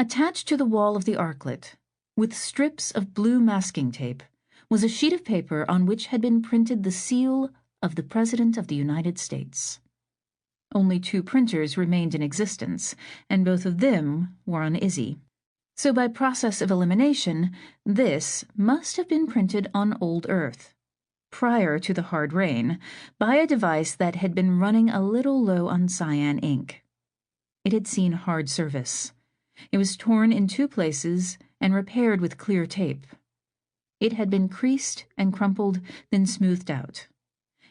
Attached to the wall of the arklet, with strips of blue masking tape, was a sheet of paper on which had been printed the seal of the President of the United States. Only 2 printers remained in existence, and both of them were on Izzy. So by process of elimination, this must have been printed on old Earth, prior to the hard rain, by a device that had been running a little low on cyan ink. It had seen hard service. It was torn in 2 places and repaired with clear tape. It had been creased and crumpled, then smoothed out.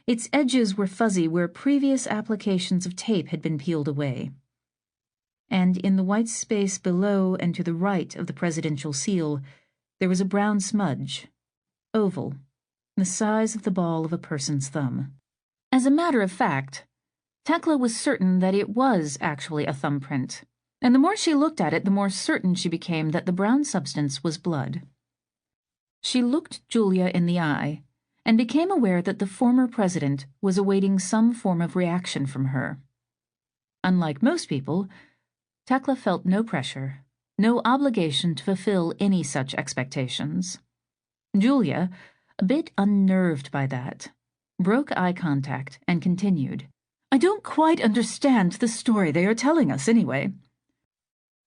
Its edges were fuzzy where previous applications of tape had been peeled away. And in the white space below and to the right of the presidential seal, there was a brown smudge, oval, the size of the ball of a person's thumb. As a matter of fact, Tekla was certain that it was actually a thumbprint, and the more she looked at it, the more certain she became that the brown substance was blood. She looked Julia in the eye, and became aware that the former president was awaiting some form of reaction from her. Unlike most people, Tekla felt no pressure, no obligation to fulfill any such expectations. Julia, a bit unnerved by that, broke eye contact and continued. "I don't quite understand the story they are telling us, anyway."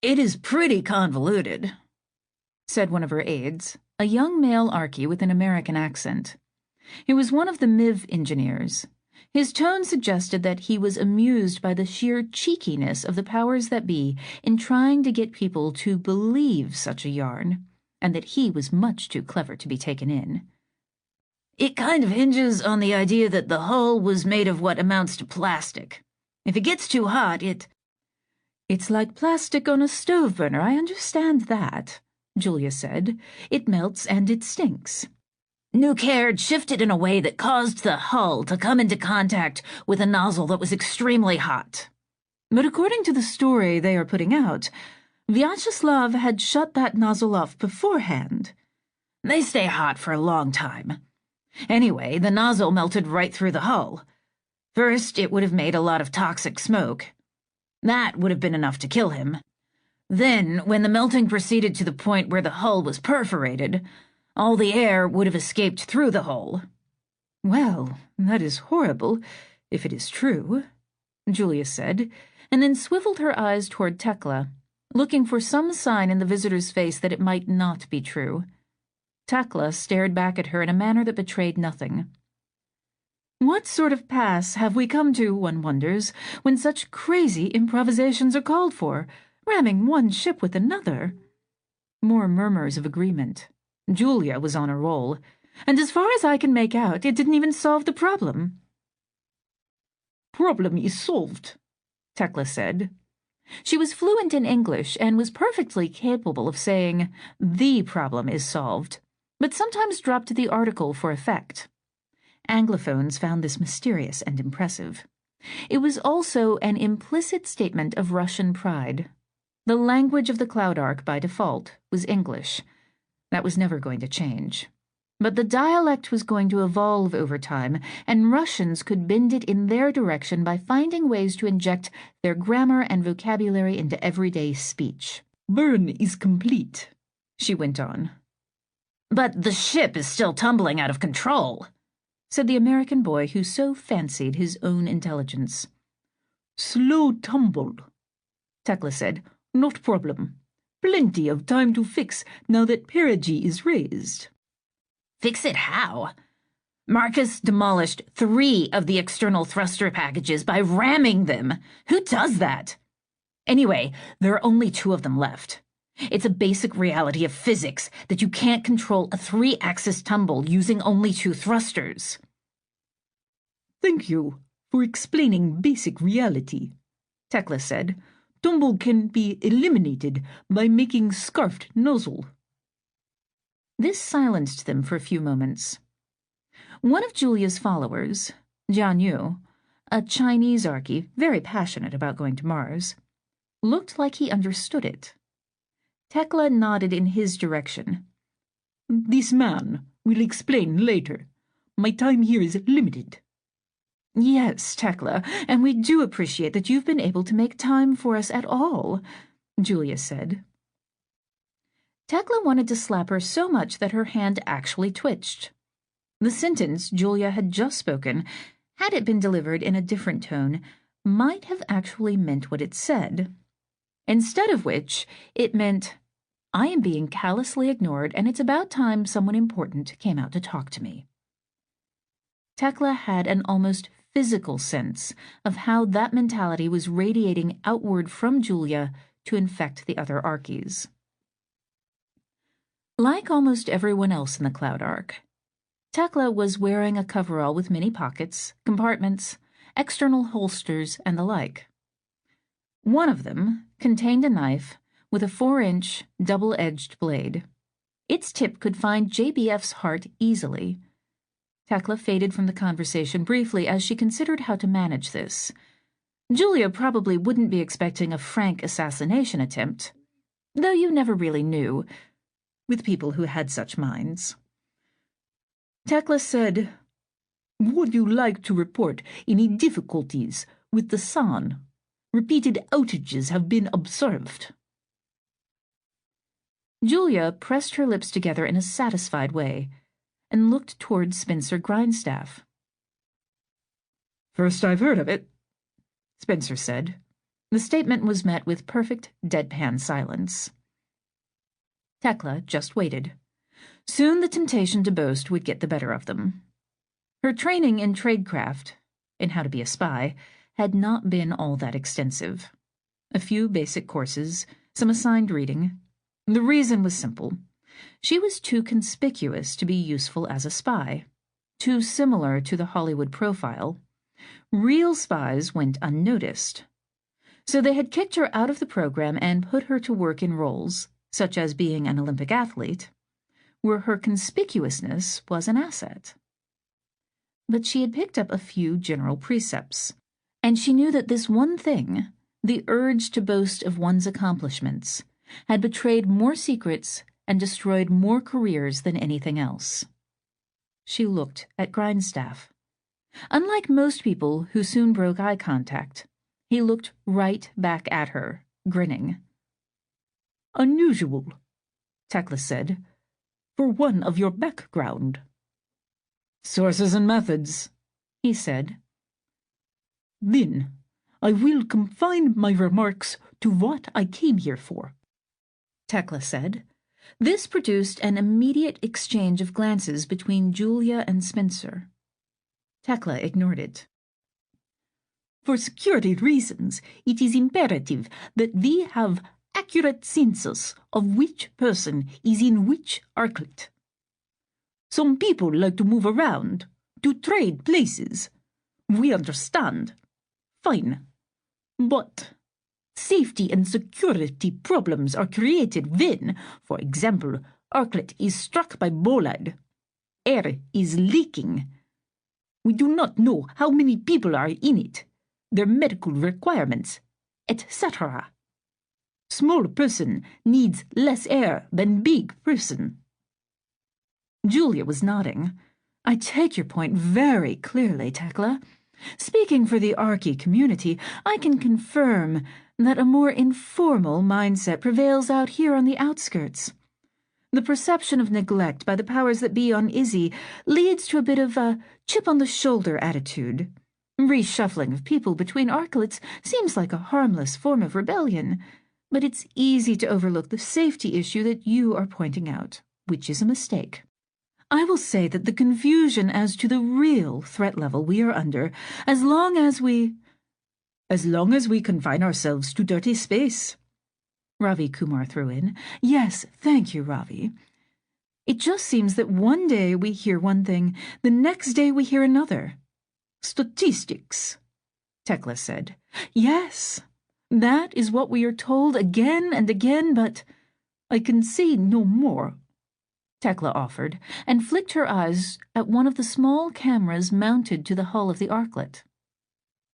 "It is pretty convoluted," said one of her aides, a young male Archie with an American accent. He was one of the MIV engineers. His tone suggested that he was amused by the sheer cheekiness of the powers that be in trying to get people to believe such a yarn, and that he was much too clever to be taken in. "It kind of hinges on the idea that the hull was made of what amounts to plastic. If it gets too hot, It's like plastic on a stove burner, I understand that," Julia said. "It melts and it stinks." "Nuke air had shifted in a way that caused the hull to come into contact with a nozzle that was extremely hot." "But according to the story they are putting out, Vyacheslav had shut that nozzle off beforehand." "They stay hot for a long time. Anyway, the nozzle melted right through the hull. First, it would have made a lot of toxic smoke. That would have been enough to kill him. Then, when the melting proceeded to the point where the hull was perforated, all the air would have escaped through the hole." "Well, that is horrible, if it is true," Julia said, and then swiveled her eyes toward Tekla, looking for some sign in the visitor's face that it might not be true. Tekla stared back at her in a manner that betrayed nothing. "What sort of pass have we come to, one wonders, when such crazy improvisations are called for, ramming one ship with another?" More murmurs of agreement. Julia was on a roll, and as far as I can make out, it didn't even solve the problem. "Problem is solved," Tekla said. She was fluent in English and was perfectly capable of saying, "The problem is solved," but sometimes dropped the article for effect. Anglophones found this mysterious and impressive. It was also an implicit statement of Russian pride. The language of the Cloud Ark, by default, was English. That was never going to change. But the dialect was going to evolve over time, and Russians could bend it in their direction by finding ways to inject their grammar and vocabulary into everyday speech. "Burn is complete," she went on. "But the ship is still tumbling out of control," said the American boy who so fancied his own intelligence. "Slow tumble," Tekla said. "Not problem. Plenty of time to fix now that perigee is raised." "Fix it how? Marcus demolished 3 of the external thruster packages by ramming them. Who does that? Anyway, there are only 2 of them left. It's a basic reality of physics that you can't control a 3-axis tumble using only 2 thrusters." "Thank you for explaining basic reality," Tekla said. "Tumble can be eliminated by making scarfed nozzle." This silenced them for a few moments. One of Julia's followers, Jian Yu, a Chinese Archie very passionate about going to Mars, looked like he understood it. Tekla nodded in his direction. "This man will explain later. My time here is limited." "Yes, Tekla, and we do appreciate that you've been able to make time for us at all," Julia said. Tekla wanted to slap her so much that her hand actually twitched. The sentence Julia had just spoken, had it been delivered in a different tone, might have actually meant what it said. Instead of which, it meant, I am being callously ignored, and it's about time someone important came out to talk to me. Tekla had an almost physical sense of how that mentality was radiating outward from Julia to infect the other Archies. Like almost everyone else in the Cloud Ark, Tekla was wearing a coverall with many pockets, compartments, external holsters, and the like. One of them contained a knife with a 4-inch, double-edged blade. Its tip could find JBF's heart easily. Tekla faded from the conversation briefly as she considered how to manage this. Julia probably wouldn't be expecting a frank assassination attempt, though you never really knew, with people who had such minds. Tekla said, "Would you like to report any difficulties with the sun? Repeated outages have been observed." Julia pressed her lips together in a satisfied way and looked toward Spencer Grindstaff. "First I've heard of it," Spencer said. The statement was met with perfect deadpan silence. Tekla just waited. Soon the temptation to boast would get the better of them. Her training in tradecraft, in how to be a spy, had not been all that extensive. A few basic courses, some assigned reading. The reason was simple. She was too conspicuous to be useful as a spy, too similar to the Hollywood profile. Real spies went unnoticed. So they had kicked her out of the program and put her to work in roles, such as being an Olympic athlete, where her conspicuousness was an asset. But she had picked up a few general precepts, and she knew that this one thing, the urge to boast of one's accomplishments, had betrayed more secrets and destroyed more careers than anything else. She looked at Grindstaff. Unlike most people who soon broke eye contact, he looked right back at her, grinning. "Unusual," Tekla said, "for one of your background." "Sources and methods," he said. "Then I will confine my remarks to what I came here for," Tekla said. This produced an immediate exchange of glances between Julia and Spencer. Tekla ignored it. "For security reasons, it is imperative that we have accurate census of which person is in which arklet. Some people like to move around, to trade places. We understand. Fine. But safety and security problems are created when, for example, arklet is struck by bolide. Air is leaking. We do not know how many people are in it, their medical requirements, etc. Small person needs less air than big person." Julia was nodding. "I take your point very clearly, Tekla. Speaking for the Archie community, I can confirm that a more informal mindset prevails out here on the outskirts. The perception of neglect by the powers that be on Izzy leads to a bit of a chip-on-the-shoulder attitude. Reshuffling of people between arklets seems like a harmless form of rebellion, but it's easy to overlook the safety issue that you are pointing out, which is a mistake. I will say that the confusion as to the real threat level we are under, as long as we confine ourselves to dirty space," Ravi Kumar threw in. "Yes, thank you, Ravi. It just seems that one day we hear one thing, the next day we hear another." "Statistics," Tekla said. "Yes, that is what we are told again and again, but I can say no more," Tekla offered, and flicked her eyes at one of the small cameras mounted to the hull of the arklet.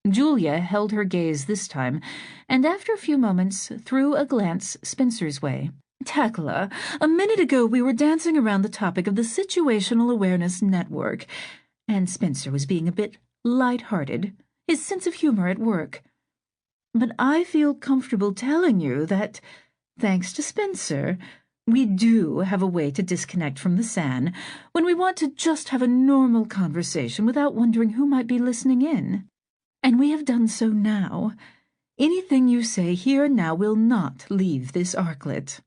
Julia held her gaze this time, and after a few moments threw a glance Spencer's way. "Tekla, a minute ago we were dancing around the topic of the Situational Awareness Network, and Spencer was being a bit light-hearted, his sense of humor at work. But I feel comfortable telling you that, thanks to Spencer, We do have a way to disconnect from the SAN when we want to just have a normal conversation without wondering who might be listening in. And we have done so now. Anything you say here and now will not leave this arklet.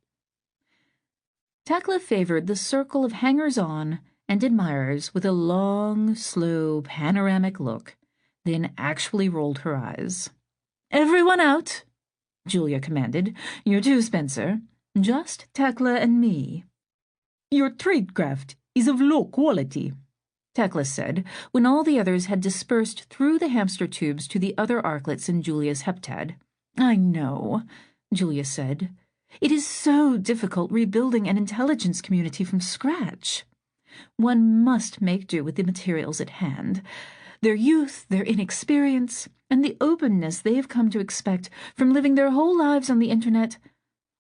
Tekla favored the circle of hangers-on and admirers with a long, slow, panoramic look, then actually rolled her eyes. "Everyone out," Julia commanded. "You too, Spencer. Just Tekla and me." "Your tradecraft is of low quality," Tekla said, when all the others had dispersed through the hamster tubes to the other arklets in Julia's heptad. "I know," Julia said. "It is so difficult rebuilding an intelligence community from scratch. One must make do with the materials at hand. Their youth, their inexperience, and the openness they have come to expect from living their whole lives on the internet,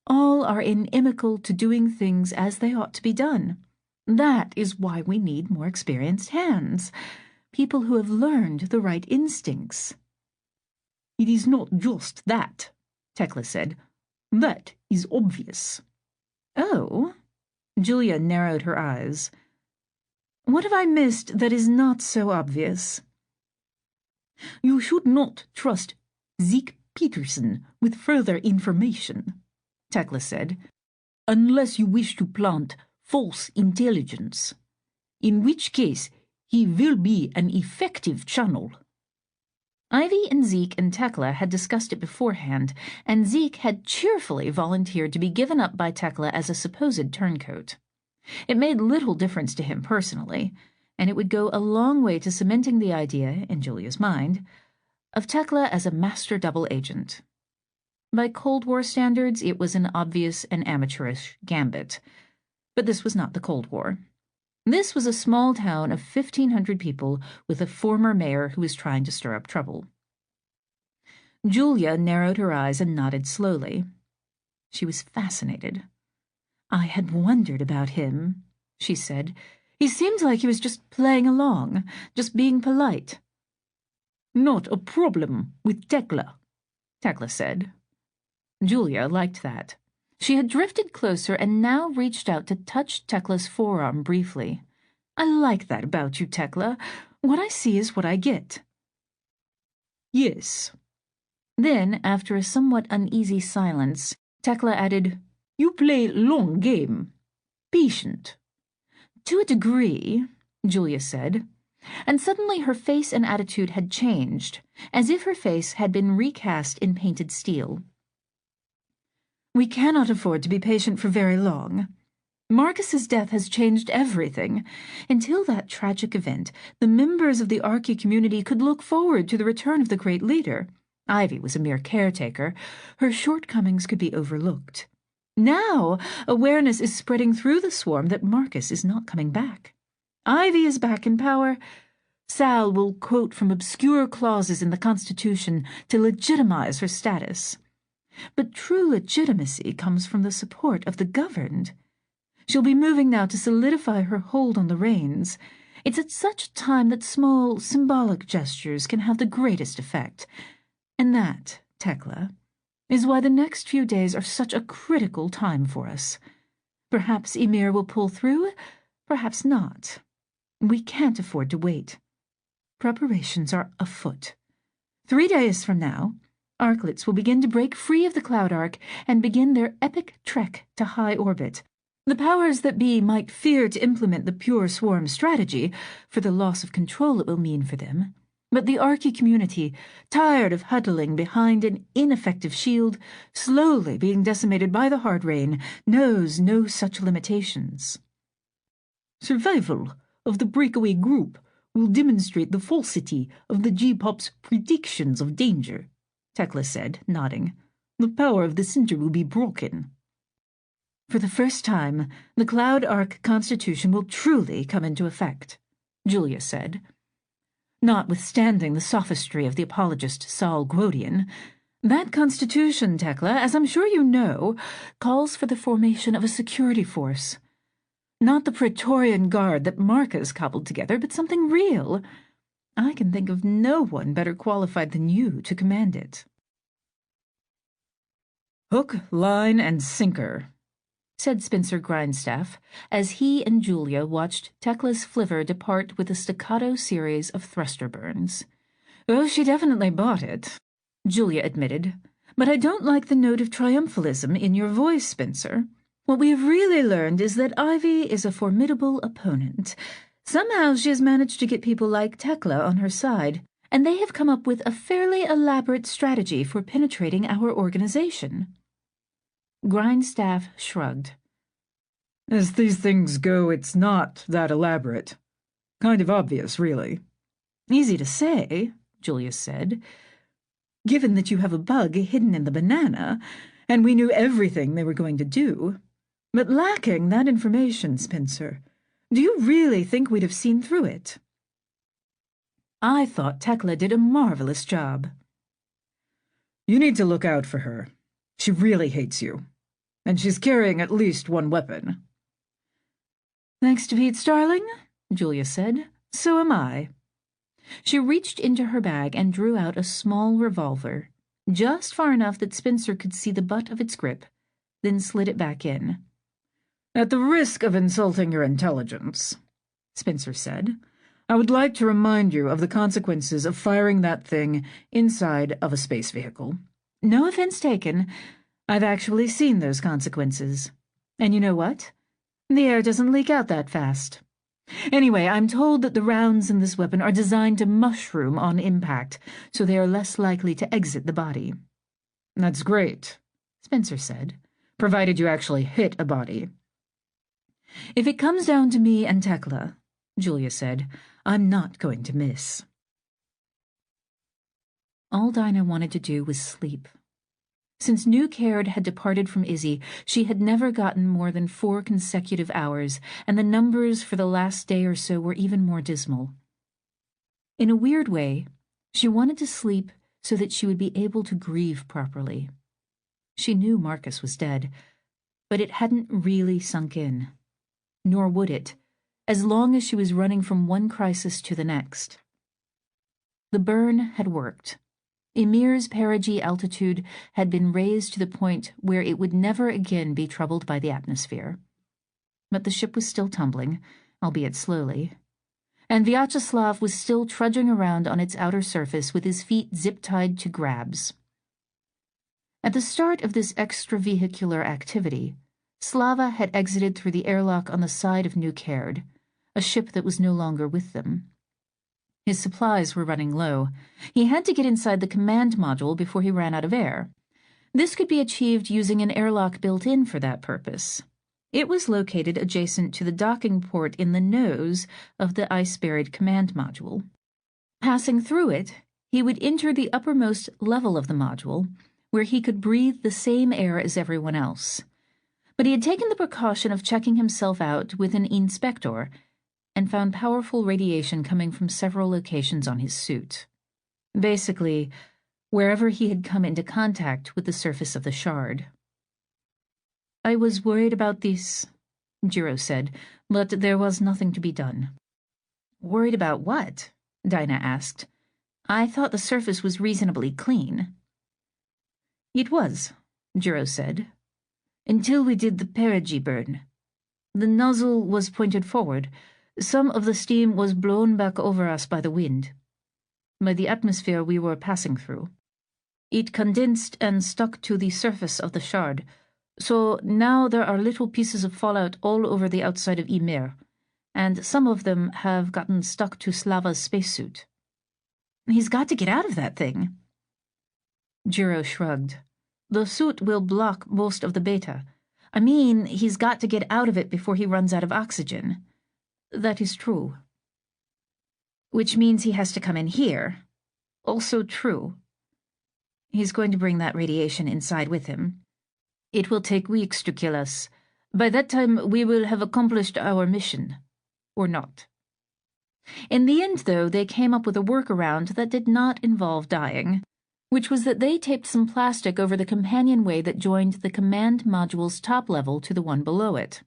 all are inimical to doing things as they ought to be done. That is why we need more experienced hands, people who have learned the right instincts." "It is not just that," Tekla said. "That is obvious." "Oh?" Julia narrowed her eyes. "What have I missed that is not so obvious?" "You should not trust Zeke Peterson with further information," Tekla said, "unless you wish to plant false intelligence, in which case he will be an effective channel." Ivy and Zeke and Tekla had discussed it beforehand, and Zeke had cheerfully volunteered to be given up by Tekla as a supposed turncoat. It made little difference to him personally, and it would go a long way to cementing the idea, in Julia's mind, of Tekla as a master double agent. By Cold War standards, it was an obvious and amateurish gambit. But this was not the Cold War. This was a small town of 1,500 people with a former mayor who was trying to stir up trouble. Julia narrowed her eyes and nodded slowly. She was fascinated. "I had wondered about him," she said. "He seemed like he was just playing along, just being polite." "Not a problem with Tekla," Tekla said. Julia liked that. She had drifted closer and now reached out to touch Tekla's forearm briefly. "I like that about you, Tekla. What I see is what I get." "Yes." Then, after a somewhat uneasy silence, Tekla added, "You play long game. Patient." "To a degree," Julia said, and suddenly her face and attitude had changed, as if her face had been recast in painted steel. "We cannot afford to be patient for very long. Marcus's death has changed everything. Until that tragic event, the members of the Archie community could look forward to the return of the great leader. Ivy was a mere caretaker. Her shortcomings could be overlooked. Now, awareness is spreading through the swarm that Marcus is not coming back. Ivy is back in power. Sal will quote from obscure clauses in the Constitution to legitimize her status. But true legitimacy comes from the support of the governed. She'll be moving now to solidify her hold on the reins. It's at such a time that small, symbolic gestures can have the greatest effect. And that, Tekla, is why the next few days are such a critical time for us. Perhaps Emir will pull through, perhaps not. We can't afford to wait. Preparations are afoot. 3 days from now, arklets will begin to break free of the Cloud Ark and begin their epic trek to high orbit. The powers that be might fear to implement the pure swarm strategy for the loss of control it will mean for them. But the Archie community, tired of huddling behind an ineffective shield, slowly being decimated by the hard rain, knows no such limitations. Survival of the breakaway group will demonstrate the falsity of the G-Pop's predictions of danger, Tekla said, nodding. The power of the center will be broken. For the first time, the Cloud Ark Constitution will truly come into effect, Julia said. Notwithstanding the sophistry of the apologist Saul Gwodian, that Constitution, Tekla, as I'm sure you know, calls for the formation of a security force. Not the Praetorian Guard that Marcus cobbled together, but something real. I can think of no one better qualified than you to command it. Hook, line, and sinker, said Spencer Grindstaff, as he and Julia watched Tekla's flivver depart with a staccato series of thruster burns. "Oh, she definitely bought it," Julia admitted. "But I don't like the note of triumphalism in your voice, Spencer. What we have really learned is that Ivy is a formidable opponent. Somehow she has managed to get people like Tekla on her side, and they have come up with a fairly elaborate strategy for penetrating our organization." Grindstaff shrugged. "As these things go, it's not that elaborate. Kind of obvious, really." "Easy to say," Julia said, "given that you have a bug hidden in the banana, and we knew everything they were going to do. But lacking that information, Spencer, do you really think we'd have seen through it?" "I thought Tekla did a marvelous job." "You need to look out for her. She really hates you. And she's carrying at least one weapon." "Thanks to Pete Starling," Julia said. "So am I." She reached into her bag and drew out a small revolver, just far enough that Spencer could see the butt of its grip, then slid it back in. "At the risk of insulting your intelligence," Spencer said, "I would like to remind you of the consequences of firing that thing inside of a space vehicle." "No offense taken. I've actually seen those consequences. And you know what? The air doesn't leak out that fast. Anyway, I'm told that the rounds in this weapon are designed to mushroom on impact, so they are less likely to exit the body." "That's great," Spencer said, "provided you actually hit a body." "If it comes down to me and Tekla," Julia said, "I'm not going to miss." All Dinah wanted to do was sleep. Since New Caird had departed from Izzy, she had never gotten more than 4 consecutive hours, and the numbers for the last day or so were even more dismal. In a weird way, she wanted to sleep so that she would be able to grieve properly. She knew Marcus was dead, but it hadn't really sunk in. Nor would it, as long as she was running from one crisis to the next. The burn had worked. Emir's perigee altitude had been raised to the point where it would never again be troubled by the atmosphere. But the ship was still tumbling, albeit slowly, and Vyacheslav was still trudging around on its outer surface with his feet zip-tied to grabs. At the start of this extravehicular activity, Slava had exited through the airlock on the side of New Caird, a ship that was no longer with them. His supplies were running low. He had to get inside the command module before he ran out of air. This could be achieved using an airlock built in for that purpose. It was located adjacent to the docking port in the nose of the ice-buried command module. Passing through it, he would enter the uppermost level of the module, where he could breathe the same air as everyone else. But he had taken the precaution of checking himself out with an inspector, and found powerful radiation coming from several locations on his suit. Basically, wherever he had come into contact with the surface of the shard. "I was worried about this," Jiro said, "but there was nothing to be done." "Worried about what?" Dinah asked. "I thought the surface was reasonably clean." "It was," Jiro said, "until we did the perigee burn. The nozzle was pointed forward. Some of the steam was blown back over us by the wind, by the atmosphere we were passing through. It condensed and stuck to the surface of the shard, so now there are little pieces of fallout all over the outside of Ymir, and some of them have gotten stuck to Slava's spacesuit." "He's got to get out of that thing." Jiro shrugged. "The suit will block most of the beta. I mean, he's got to get out of it before he runs out of oxygen." "That is true." "Which means he has to come in here." "Also true." "He's going to bring that radiation inside with him." "It will take weeks to kill us. By that time we will have accomplished our mission. Or not." In the end, though, they came up with a workaround that did not involve dying, which was that they taped some plastic over the companionway that joined the command module's top level to the one below it.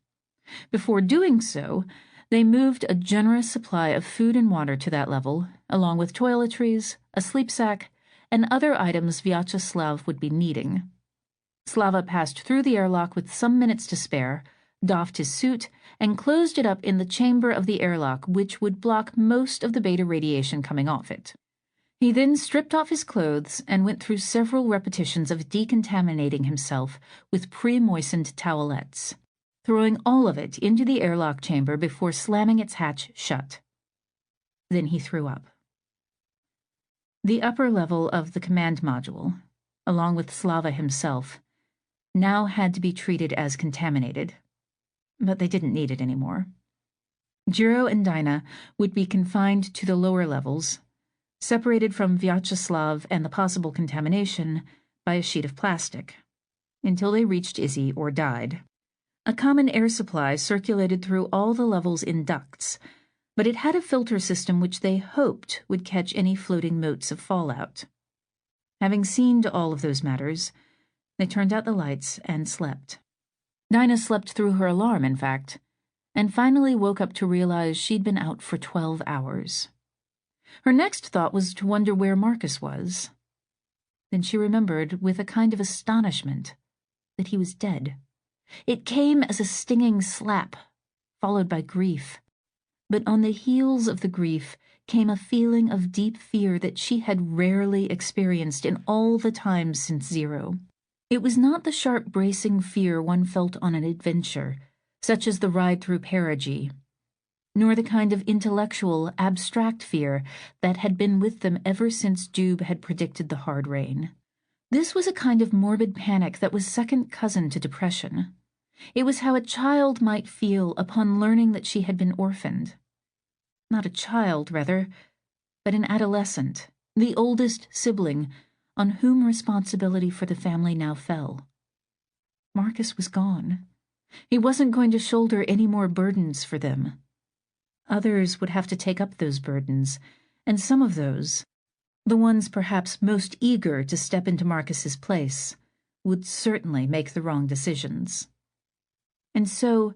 Before doing so, they moved a generous supply of food and water to that level, along with toiletries, a sleep sack, and other items Vyacheslav would be needing. Slava passed through the airlock with some minutes to spare, doffed his suit, and closed it up in the chamber of the airlock, which would block most of the beta radiation coming off it. He then stripped off his clothes and went through several repetitions of decontaminating himself with pre-moistened towelettes, throwing all of it into the airlock chamber before slamming its hatch shut. Then he threw up. The upper level of the command module, along with Slava himself, now had to be treated as contaminated, but they didn't need it anymore. Jiro and Dinah would be confined to the lower levels, separated from Vyacheslav and the possible contamination by a sheet of plastic, until they reached Izzy or died. A common air supply circulated through all the levels in ducts, but it had a filter system which they hoped would catch any floating motes of fallout. Having seen to all of those matters, they turned out the lights and slept. Dinah slept through her alarm, in fact, and finally woke up to realize she'd been out for 12 hours. Her next thought was to wonder where Marcus was. Then she remembered, with a kind of astonishment, that he was dead. It came as a stinging slap, followed by grief. But on the heels of the grief came a feeling of deep fear that she had rarely experienced in all the time since Zero. It was not the sharp, bracing fear one felt on an adventure, such as the ride through perigee, nor the kind of intellectual, abstract fear that had been with them ever since Jube had predicted the hard rain. This was a kind of morbid panic that was second cousin to depression. It was how a child might feel upon learning that she had been orphaned. Not a child, rather, but an adolescent, the oldest sibling, on whom responsibility for the family now fell. Marcus was gone. He wasn't going to shoulder any more burdens for them. Others would have to take up those burdens, and some of those, the ones perhaps most eager to step into Marcus's place, would certainly make the wrong decisions. And so,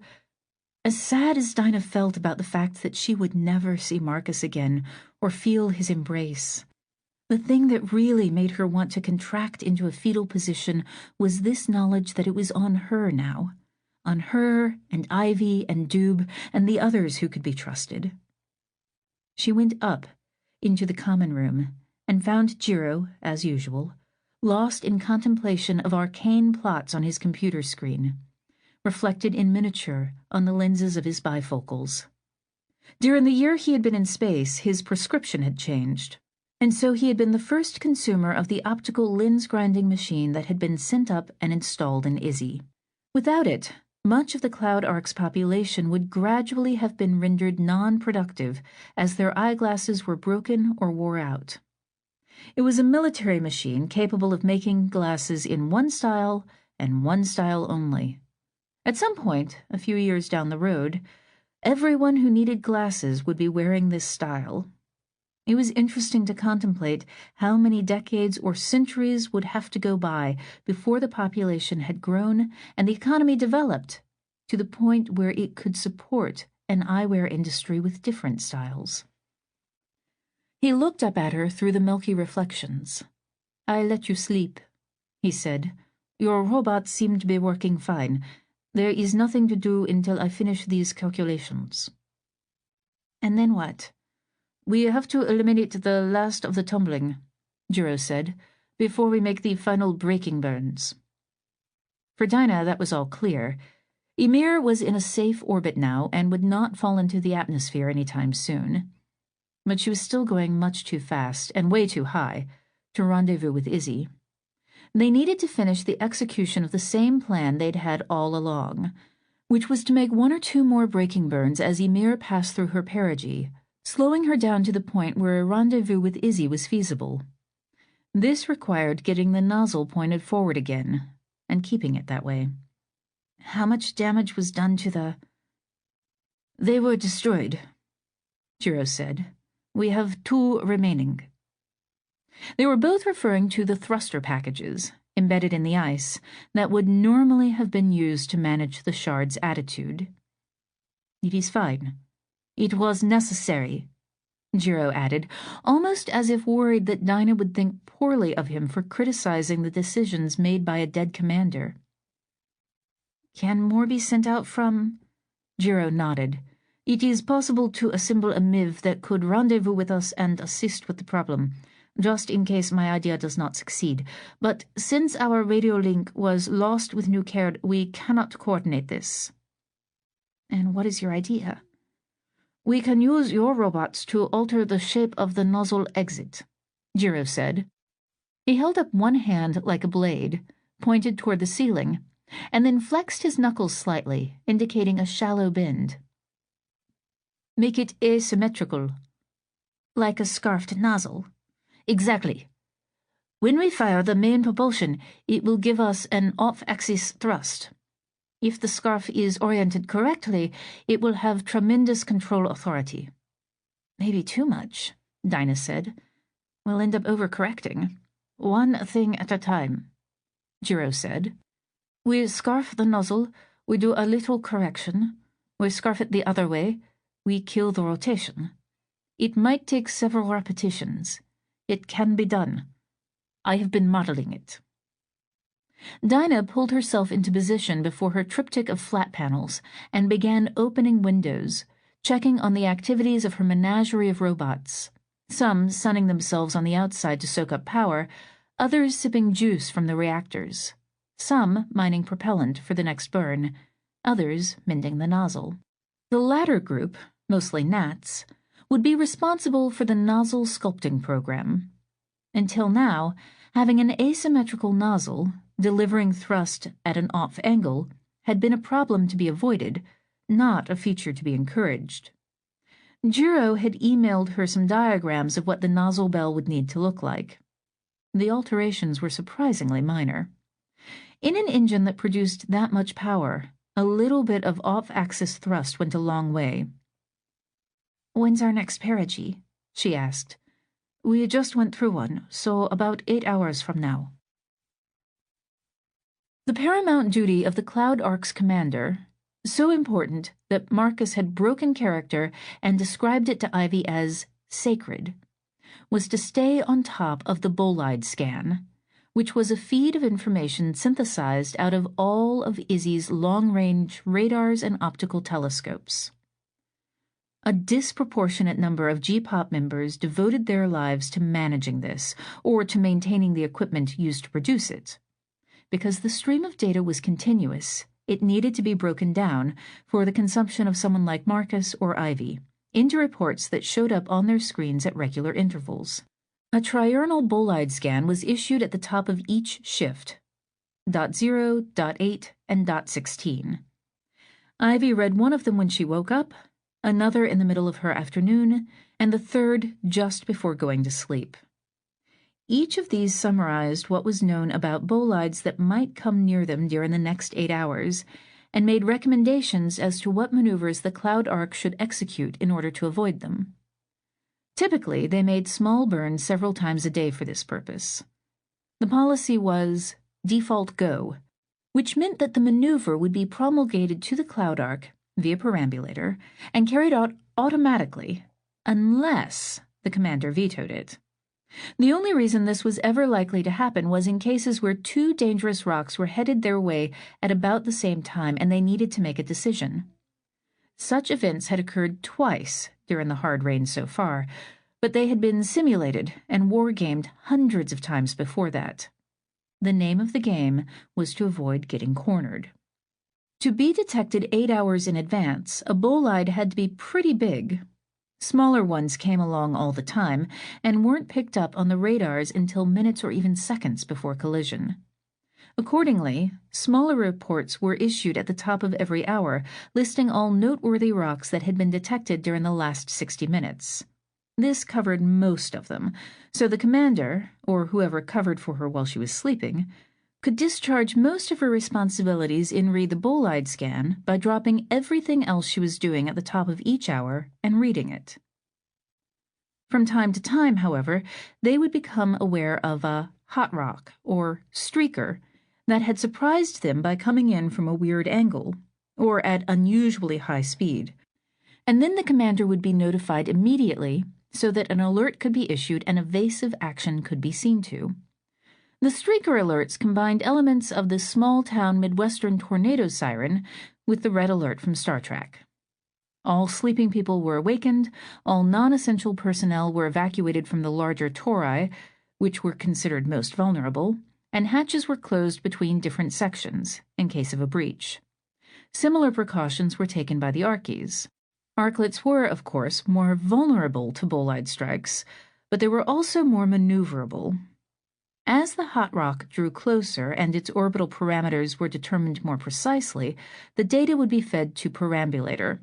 as sad as Dinah felt about the fact that she would never see Marcus again or feel his embrace, the thing that really made her want to contract into a fetal position was this knowledge that it was on her now, on her and Ivy and Dube and the others who could be trusted. She went up into the common room and found Jiro, as usual, lost in contemplation of arcane plots on his computer screen, reflected in miniature on the lenses of his bifocals. During the year he had been in space, his prescription had changed, and so he had been the first consumer of the optical lens-grinding machine that had been sent up and installed in Izzy. Without it, much of the Cloud Ark's population would gradually have been rendered non-productive as their eyeglasses were broken or wore out. It was a military machine capable of making glasses in one style and one style only. At some point, a few years down the road, everyone who needed glasses would be wearing this style. It was interesting to contemplate how many decades or centuries would have to go by before the population had grown and the economy developed to the point where it could support an eyewear industry with different styles. He looked up at her through the milky reflections. "I let you sleep," he said. "Your robots seem to be working fine. There is nothing to do until I finish these calculations." "And then what?" "We have to eliminate the last of the tumbling," Jiro said, "before we make the final braking burns." For Dinah, that was all clear. Ymir was in a safe orbit now and would not fall into the atmosphere any time soon. But she was still going much too fast, and way too high, to rendezvous with Izzy. They needed to finish the execution of the same plan they'd had all along, which was to make one or two more braking burns as Ymir passed through her perigee, slowing her down to the point where a rendezvous with Izzy was feasible. This required getting the nozzle pointed forward again, and keeping it that way. How much damage was done to the... "They were destroyed," Jiro said. "We have 2 remaining." They were both referring to the thruster packages, embedded in the ice, that would normally have been used to manage the shard's attitude. "It is fine. It was necessary," Jiro added, almost as if worried that Dinah would think poorly of him for criticizing the decisions made by a dead commander. Can more be sent out from? Jiro nodded. It is possible to assemble a MIV that could rendezvous with us and assist with the problem, just in case my idea does not succeed. But since our radio link was lost with New Caird, we cannot coordinate this. And what is your idea? We can use your robots to alter the shape of the nozzle exit, Jiro said. He held up one hand like a blade, pointed toward the ceiling, and then flexed his knuckles slightly, indicating a shallow bend. Make it asymmetrical. Like a scarfed nozzle. Exactly. When we fire the main propulsion, it will give us an off-axis thrust. If the scarf is oriented correctly, it will have tremendous control authority. Maybe too much, Dinah said. We'll end up overcorrecting. One thing at a time, Jiro said. We scarf the nozzle, we do a little correction. We scarf it the other way, we kill the rotation. It might take several repetitions. It can be done. I have been modeling it. Dinah pulled herself into position before her triptych of flat panels and began opening windows, checking on the activities of her menagerie of robots, some sunning themselves on the outside to soak up power, others sipping juice from the reactors, some mining propellant for the next burn, others mending the nozzle. The latter group, mostly gnats, would be responsible for the nozzle sculpting program. Until now, having an asymmetrical nozzle, delivering thrust at an off angle, had been a problem to be avoided, not a feature to be encouraged. Jiro had emailed her some diagrams of what the nozzle bell would need to look like. The alterations were surprisingly minor. In an engine that produced that much power, a little bit of off-axis thrust went a long way. When's our next perigee? She asked. We just went through one, so about 8 hours from now. The paramount duty of the Cloud Ark's commander, so important that Marcus had broken character and described it to Ivy as sacred, was to stay on top of the bolide scan, which was a feed of information synthesized out of all of Izzy's long-range radars and optical telescopes. A disproportionate number of GPOP members devoted their lives to managing this, or to maintaining the equipment used to produce it. Because the stream of data was continuous, it needed to be broken down for the consumption of someone like Marcus or Ivy into reports that showed up on their screens at regular intervals. A triurnal bolide scan was issued at the top of each shift, .0, .8, and .16. Ivy read one of them when she woke up, another in the middle of her afternoon, and the third just before going to sleep. Each of these summarized what was known about bolides that might come near them during the next 8 hours, and made recommendations as to what maneuvers the Cloud Ark should execute in order to avoid them. Typically, they made small burns several times a day for this purpose. The policy was default go, which meant that the maneuver would be promulgated to the Cloud Ark via perambulator and carried out automatically, unless the commander vetoed it. The only reason this was ever likely to happen was in cases where two dangerous rocks were headed their way at about the same time and they needed to make a decision. Such events had occurred twice during the hard rain so far, but they had been simulated and war-gamed hundreds of times before that. The name of the game was to avoid getting cornered. To be detected 8 hours in advance, a bolide had to be pretty big. Smaller ones came along all the time and weren't picked up on the radars until minutes or even seconds before collision. Accordingly, smaller reports were issued at the top of every hour, listing all noteworthy rocks that had been detected during the last 60 minutes. This covered most of them, so the commander, or whoever covered for her while she was sleeping, could discharge most of her responsibilities in read the bolide scan by dropping everything else she was doing at the top of each hour and reading it. From time to time, however, they would become aware of a hot rock, or streaker, that had surprised them by coming in from a weird angle, or at unusually high speed, and then the commander would be notified immediately so that an alert could be issued and evasive action could be seen to. The streaker alerts combined elements of the small-town Midwestern tornado siren with the red alert from Star Trek. All sleeping people were awakened, all non-essential personnel were evacuated from the larger tori, which were considered most vulnerable, and hatches were closed between different sections, in case of a breach. Similar precautions were taken by the Archies. Arklets were, of course, more vulnerable to bolide strikes, but they were also more maneuverable. As the hot rock drew closer and its orbital parameters were determined more precisely, the data would be fed to Perambulator.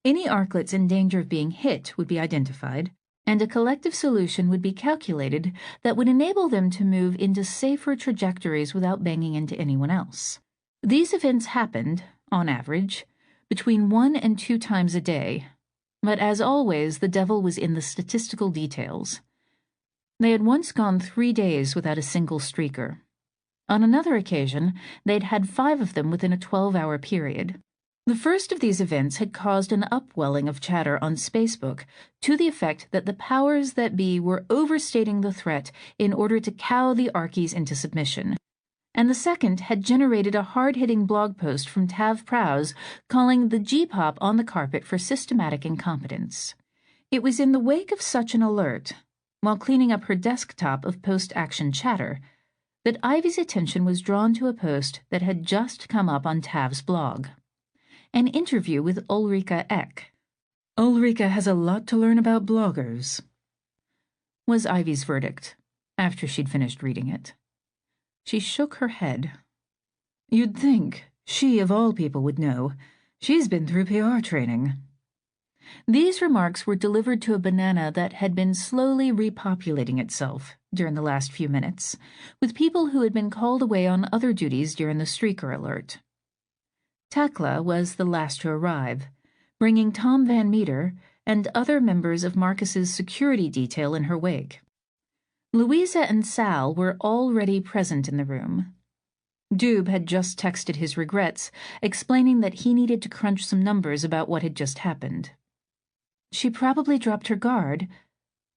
Any Arklets in danger of being hit would be identified, and a collective solution would be calculated that would enable them to move into safer trajectories without banging into anyone else. These events happened, on average, between 1 and 2 times a day, but as always, the devil was in the statistical details. They had once gone 3 days without a single streaker. On another occasion, they'd had 5 of them within a 12-hour period. The first of these events had caused an upwelling of chatter on Spacebook to the effect that the powers that be were overstating the threat in order to cow the Archies into submission. And the second had generated a hard-hitting blog post from Tav Prowse calling the G-pop on the carpet for systematic incompetence. It was in the wake of such an alert, while cleaning up her desktop of post-action chatter, that Ivy's attention was drawn to a post that had just come up on Tav's blog. An interview with Ulrika Eck. "Ulrika has a lot to learn about bloggers," was Ivy's verdict, after she'd finished reading it. She shook her head. "You'd think she, of all people, would know. She's been through PR training." These remarks were delivered to a banana that had been slowly repopulating itself during the last few minutes, with people who had been called away on other duties during the streaker alert. Tekla was the last to arrive, bringing Tom Van Meter and other members of Marcus's security detail in her wake. Louisa and Sal were already present in the room. Doob had just texted his regrets, explaining that he needed to crunch some numbers about what had just happened. "She probably dropped her guard,"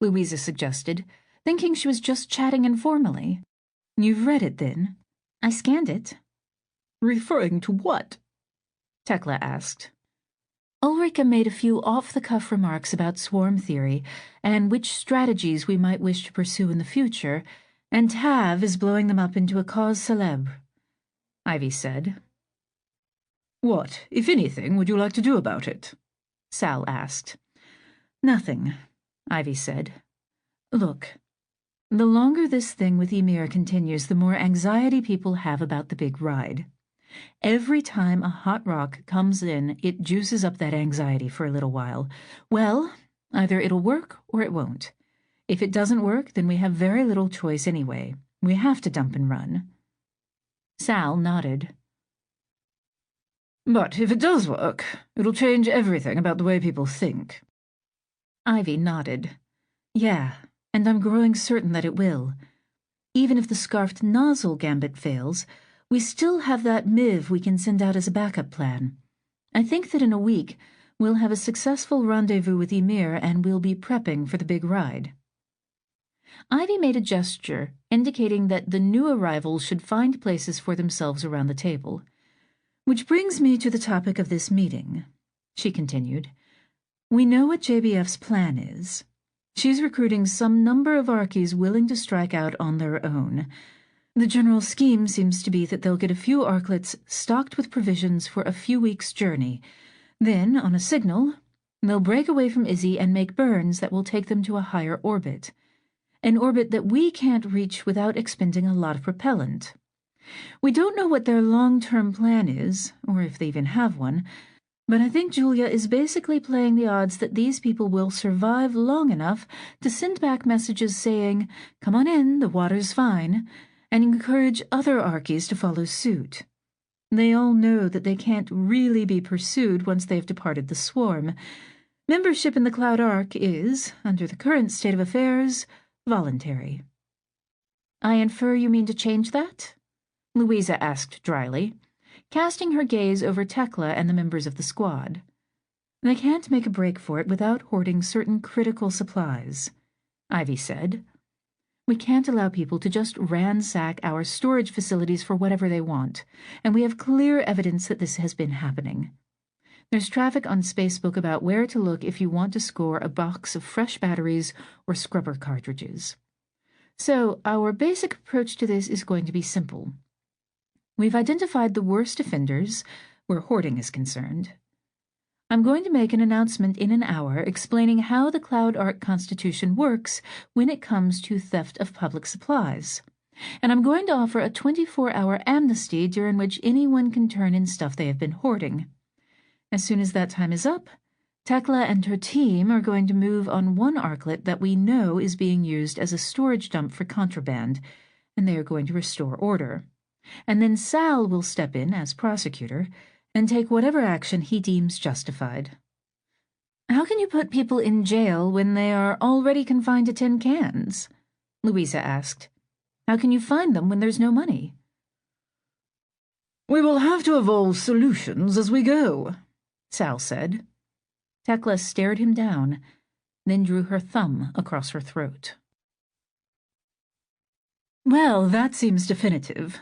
Louisa suggested, thinking she was just chatting informally. "You've read it, then?" "I scanned it." "Referring to what?" Tekla asked. Ulrika made a few off-the-cuff remarks about swarm theory and which strategies we might wish to pursue in the future, and Tav is blowing them up into a cause célèbre, Ivy said. "What, if anything, would you like to do about it?" Sal asked. "Nothing," Ivy said. "Look, the longer this thing with Ymir continues, the more anxiety people have about the big ride. Every time a hot rock comes in, it juices up that anxiety for a little while. Well, either it'll work or it won't. If it doesn't work, then we have very little choice anyway. We have to dump and run." Sal nodded. "But if it does work, it'll change everything about the way people think." Ivy nodded. "Yeah, and I'm growing certain that it will. Even if the scarfed nozzle gambit fails, we still have that MIV we can send out as a backup plan. I think that in a week, we'll have a successful rendezvous with Ymir and we'll be prepping for the big ride." Ivy made a gesture, indicating that the new arrivals should find places for themselves around the table. "Which brings me to the topic of this meeting," she continued. "We know what JBF's plan is. She's recruiting some number of Archies willing to strike out on their own. The general scheme seems to be that they'll get a few Arklets stocked with provisions for a few weeks' journey. Then, on a signal, they'll break away from Izzy and make burns that will take them to a higher orbit. An orbit that we can't reach without expending a lot of propellant. We don't know what their long-term plan is, or if they even have one, but I think Julia is basically playing the odds that these people will survive long enough to send back messages saying, 'Come on in, the water's fine,' and encourage other Archies to follow suit. They all know that they can't really be pursued once they've departed the swarm. Membership in the Cloud Ark is, under the current state of affairs, voluntary." "I infer you mean to change that?" Louisa asked dryly, casting her gaze over Tekla and the members of the squad. They can't make a break for it without hoarding certain critical supplies, Ivy said. We can't allow people to just ransack our storage facilities for whatever they want, and we have clear evidence that this has been happening. There's traffic on Spacebook about where to look if you want to score a box of fresh batteries or scrubber cartridges. So, our basic approach to this is going to be simple. We've identified the worst offenders, where hoarding is concerned. I'm going to make an announcement in an hour explaining how the Cloud Ark Constitution works when it comes to theft of public supplies. And I'm going to offer a 24-hour amnesty during which anyone can turn in stuff they have been hoarding. As soon as that time is up, Tekla and her team are going to move on one arklet that we know is being used as a storage dump for contraband, and they are going to restore order. And then Sal will step in as prosecutor and take whatever action he deems justified. How can you put people in jail when they are already confined to tin cans? Louisa asked. How can you find them when there's no money? We will have to evolve solutions as we go, Sal said. Tekla stared him down, then drew her thumb across her throat. Well, that seems definitive,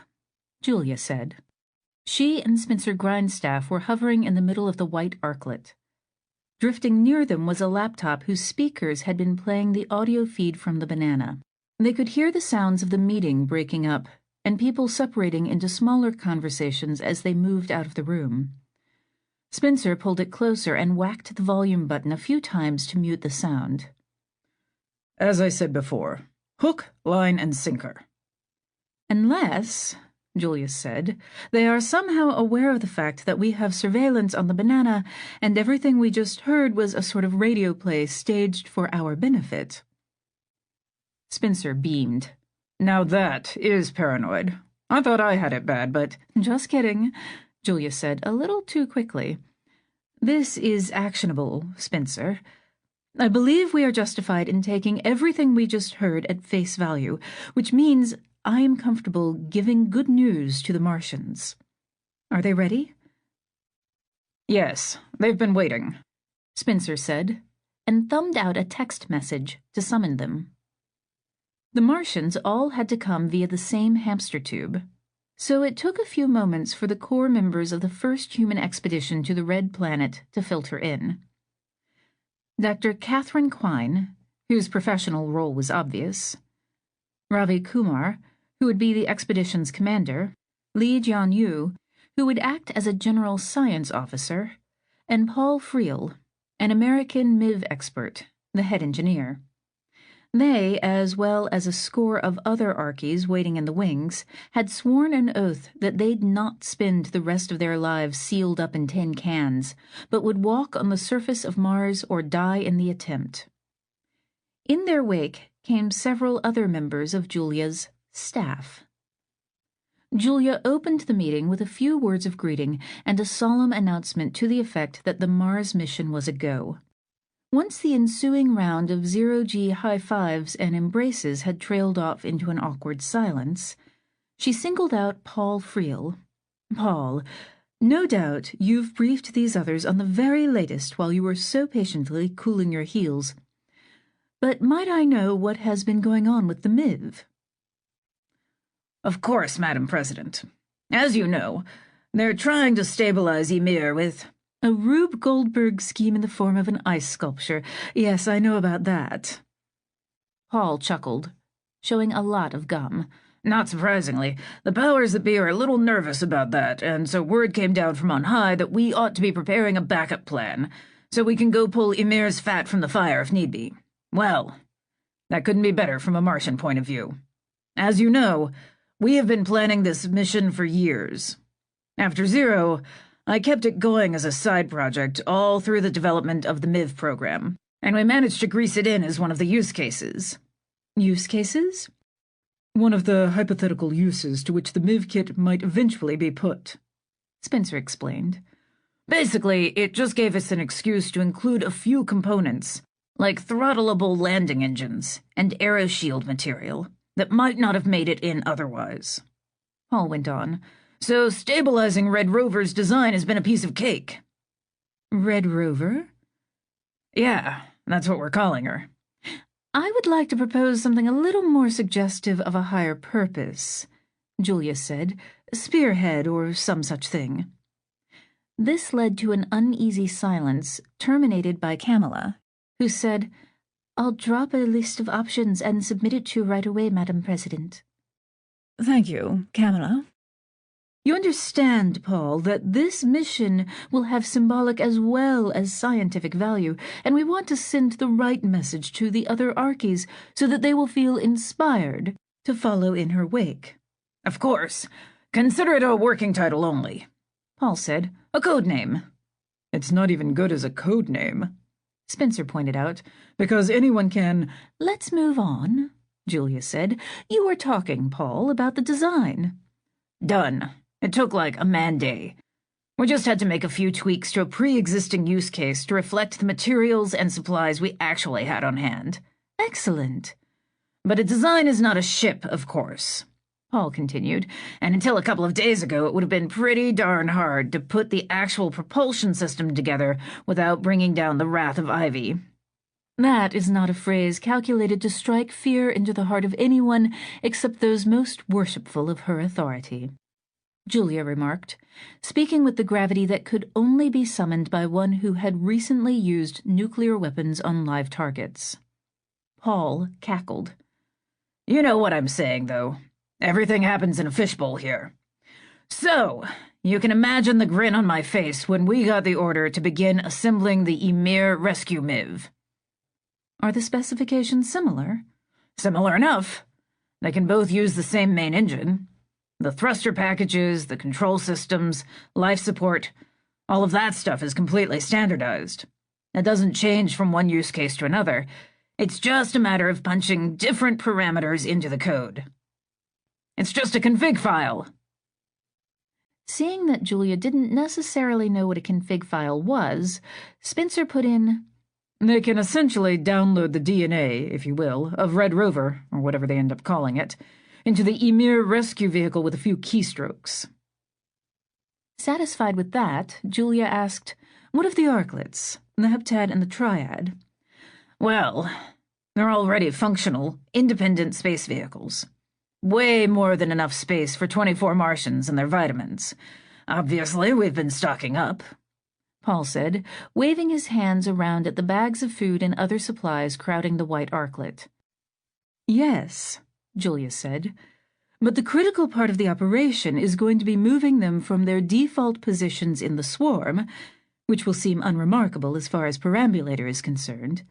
Julia said. She and Spencer Grindstaff were hovering in the middle of the white arklet. Drifting near them was a laptop whose speakers had been playing the audio feed from the banana. They could hear the sounds of the meeting breaking up and people separating into smaller conversations as they moved out of the room. Spencer pulled it closer and whacked the volume button a few times to mute the sound. As I said before, hook, line, and sinker. Unless, Julius said, they are somehow aware of the fact that we have surveillance on the banana and everything we just heard was a sort of radio play staged for our benefit. Spencer beamed. Now that is paranoid. I thought I had it bad, but... Just kidding, Julius said a little too quickly. This is actionable, Spencer. I believe we are justified in taking everything we just heard at face value, which means I am comfortable giving good news to the Martians. Are they ready? Yes, they've been waiting, Spencer said, and thumbed out a text message to summon them. The Martians all had to come via the same hamster tube, so it took a few moments for the core members of the first human expedition to the Red Planet to filter in. Dr. Catherine Quine, whose professional role was obvious, Ravi Kumar, who would be the expedition's commander, Lee Jian-yu, who would act as a general science officer, and Paul Friel, an American MIV expert, the head engineer. They, as well as a score of other Arkies waiting in the wings, had sworn an oath that they'd not spend the rest of their lives sealed up in tin cans, but would walk on the surface of Mars or die in the attempt. In their wake came several other members of Julia's staff. Julia opened the meeting with a few words of greeting and a solemn announcement to the effect that the Mars mission was a go. Once the ensuing round of zero-G high-fives and embraces had trailed off into an awkward silence, she singled out Paul Friel. Paul, no doubt you've briefed these others on the very latest while you were so patiently cooling your heels. But might I know what has been going on with the MIV? Of course, Madam President. As you know, they're trying to stabilize Ymir with... A Rube Goldberg scheme in the form of an ice sculpture. Yes, I know about that. Paul chuckled, showing a lot of gum. Not surprisingly, the powers that be are a little nervous about that, and so word came down from on high that we ought to be preparing a backup plan, so we can go pull Ymir's fat from the fire if need be. Well, that couldn't be better from a Martian point of view. As you know, we have been planning this mission for years. After Zero, I kept it going as a side project all through the development of the MIV program, and we managed to grease it in as one of the use cases. Use cases? One of the hypothetical uses to which the MIV kit might eventually be put, Spencer explained. Basically, it just gave us an excuse to include a few components, like throttleable landing engines and aeroshield material, that might not have made it in otherwise. Paul went on. So stabilizing Red Rover's design has been a piece of cake. Red Rover? Yeah, that's what we're calling her. I would like to propose something a little more suggestive of a higher purpose, Julia said, spearhead or some such thing. This led to an uneasy silence, terminated by Camilla, who said, I'll drop a list of options and submit it to you right away, Madam President. Thank you, Camilla. You understand, Paul, that this mission will have symbolic as well as scientific value, and we want to send the right message to the other Archies so that they will feel inspired to follow in her wake. Of course. Consider it a working title only, Paul said. A code name. It's not even good as a code name, Spencer pointed out, because anyone can— Let's move on, Julia said. You were talking, Paul, about the design. Done. It took like a man-day. We just had to make a few tweaks to a pre-existing use case to reflect the materials and supplies we actually had on hand. Excellent. But a design is not a ship, of course, Paul continued, and until a couple of days ago it would have been pretty darn hard to put the actual propulsion system together without bringing down the wrath of Ivy. That is not a phrase calculated to strike fear into the heart of anyone except those most worshipful of her authority, Julia remarked, speaking with the gravity that could only be summoned by one who had recently used nuclear weapons on live targets. Paul cackled. You know what I'm saying, though. Everything happens in a fishbowl here. So, you can imagine the grin on my face when we got the order to begin assembling the Ymir rescue MIV. Are the specifications similar? Similar enough. They can both use the same main engine. The thruster packages, the control systems, life support, all of that stuff is completely standardized. It doesn't change from one use case to another. It's just a matter of punching different parameters into the code. It's just a config file. Seeing that Julia didn't necessarily know what a config file was, Spencer put in, They can essentially download the DNA, if you will, of Red Rover, or whatever they end up calling it, into the Ymir rescue vehicle with a few keystrokes. Satisfied with that, Julia asked, What of the arklets, the heptad and the triad? Well, they're already functional, independent space vehicles. Way more than enough space for 24 Martians and their vitamins. Obviously, we've been stocking up, Paul said, waving his hands around at the bags of food and other supplies crowding the white arklet. Yes, Julia said, but the critical part of the operation is going to be moving them from their default positions in the swarm, which will seem unremarkable as far as perambulator is concerned,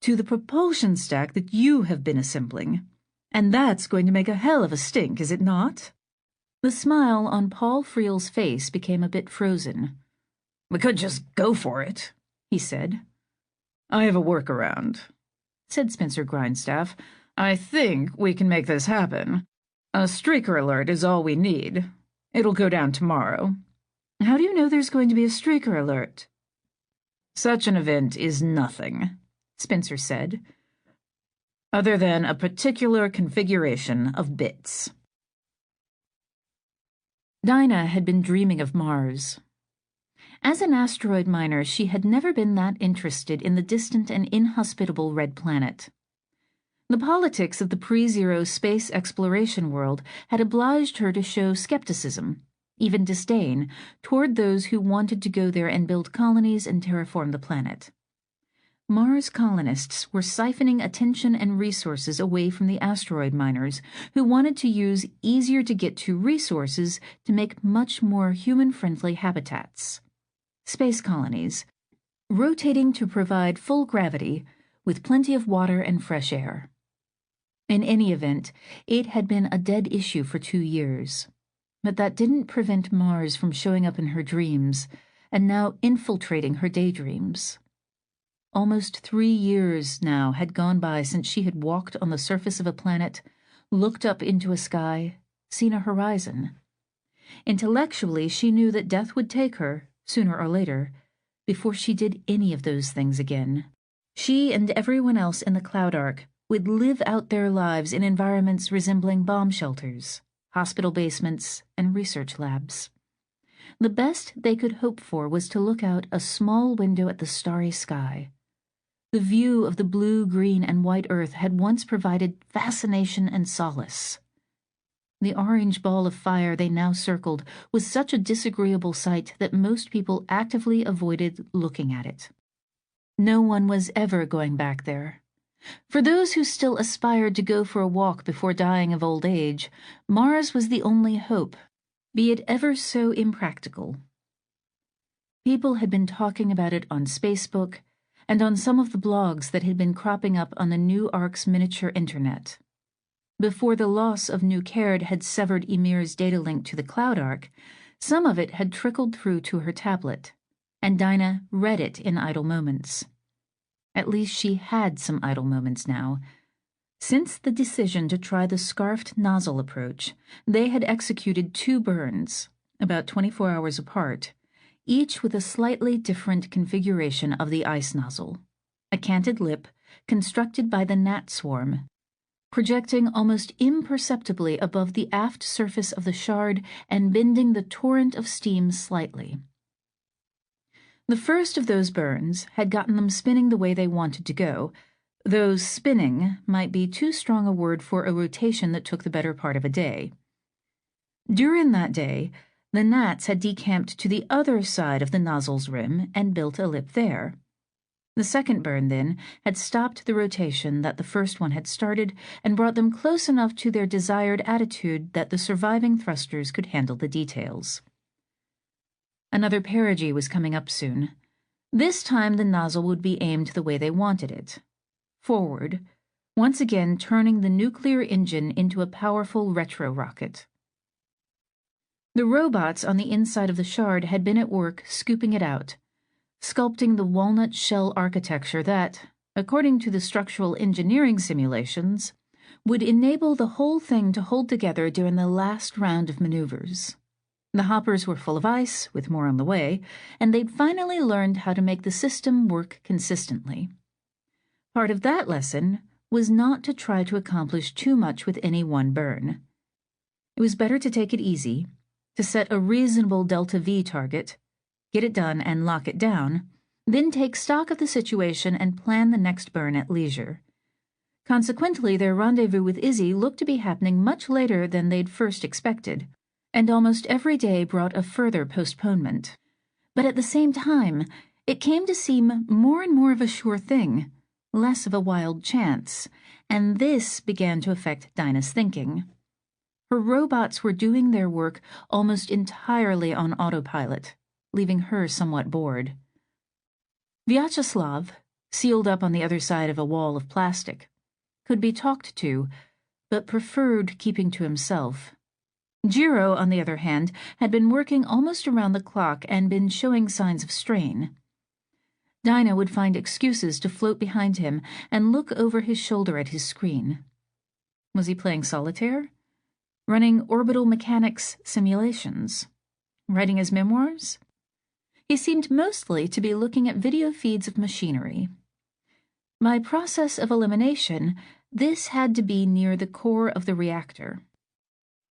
to the propulsion stack that you have been assembling. And that's going to make a hell of a stink, is it not? The smile on Paul Friel's face became a bit frozen. We could just go for it, he said. I have a workaround, said Spencer Grindstaff. I think we can make this happen. A streaker alert is all we need. It'll go down tomorrow. How do you know there's going to be a streaker alert? Such an event is nothing, Spencer said, other than a particular configuration of bits. Dinah had been dreaming of Mars. As an asteroid miner, she had never been that interested in the distant and inhospitable red planet. The politics of the pre-zero space exploration world had obliged her to show skepticism, even disdain, toward those who wanted to go there and build colonies and terraform the planet. Mars colonists were siphoning attention and resources away from the asteroid miners, who wanted to use easier-to-get-to resources to make much more human-friendly habitats. Space colonies, rotating to provide full gravity with plenty of water and fresh air. In any event, it had been a dead issue for 2 years. But that didn't prevent Mars from showing up in her dreams, and now infiltrating her daydreams. Almost 3 years now had gone by since she had walked on the surface of a planet, looked up into a sky, seen a horizon. Intellectually, she knew that death would take her, sooner or later, before she did any of those things again. She and everyone else in the Cloud Ark would live out their lives in environments resembling bomb shelters, hospital basements, and research labs. The best they could hope for was to look out a small window at the starry sky, The view of the blue, green, and white earth had once provided fascination and solace. The orange ball of fire they now circled was such a disagreeable sight that most people actively avoided looking at it. No one was ever going back there. For those who still aspired to go for a walk before dying of old age, Mars was the only hope, be it ever so impractical. People had been talking about it on Spacebook and on some of the blogs that had been cropping up on the new Ark's miniature internet. Before the loss of New Caird had severed Ymir's data link to the Cloud Ark, some of it had trickled through to her tablet, and Dinah read it in idle moments. At least she had some idle moments now. Since the decision to try the scarfed nozzle approach, they had executed 2 burns, about 24 hours apart, each with a slightly different configuration of the ice nozzle, a canted lip constructed by the gnat swarm, projecting almost imperceptibly above the aft surface of the shard and bending the torrent of steam slightly. The first of those burns had gotten them spinning the way they wanted to go, though spinning might be too strong a word for a rotation that took the better part of a day. During that day, the gnats had decamped to the other side of the nozzle's rim and built a lip there. The second burn, then, had stopped the rotation that the first one had started and brought them close enough to their desired attitude that the surviving thrusters could handle the details. Another perigee was coming up soon. This time the nozzle would be aimed the way they wanted it, forward, once again turning the nuclear engine into a powerful retro-rocket. The robots on the inside of the shard had been at work scooping it out, sculpting the walnut shell architecture that, according to the structural engineering simulations, would enable the whole thing to hold together during the last round of maneuvers. The hoppers were full of ice, with more on the way, and they'd finally learned how to make the system work consistently. Part of that lesson was not to try to accomplish too much with any one burn. It was better to take it easy, to set a reasonable delta V target, get it done and lock it down, then take stock of the situation and plan the next burn at leisure. Consequently, their rendezvous with Izzy looked to be happening much later than they'd first expected, and almost every day brought a further postponement. But at the same time, it came to seem more and more of a sure thing, less of a wild chance, and this began to affect Dinah's thinking. Her robots were doing their work almost entirely on autopilot, leaving her somewhat bored. Vyacheslav, sealed up on the other side of a wall of plastic, could be talked to, but preferred keeping to himself. Jiro, on the other hand, had been working almost around the clock and been showing signs of strain. Dinah would find excuses to float behind him and look over his shoulder at his screen. Was he playing solitaire? Running orbital mechanics simulations? Writing his memoirs? He seemed mostly to be looking at video feeds of machinery. By process of elimination, this had to be near the core of the reactor.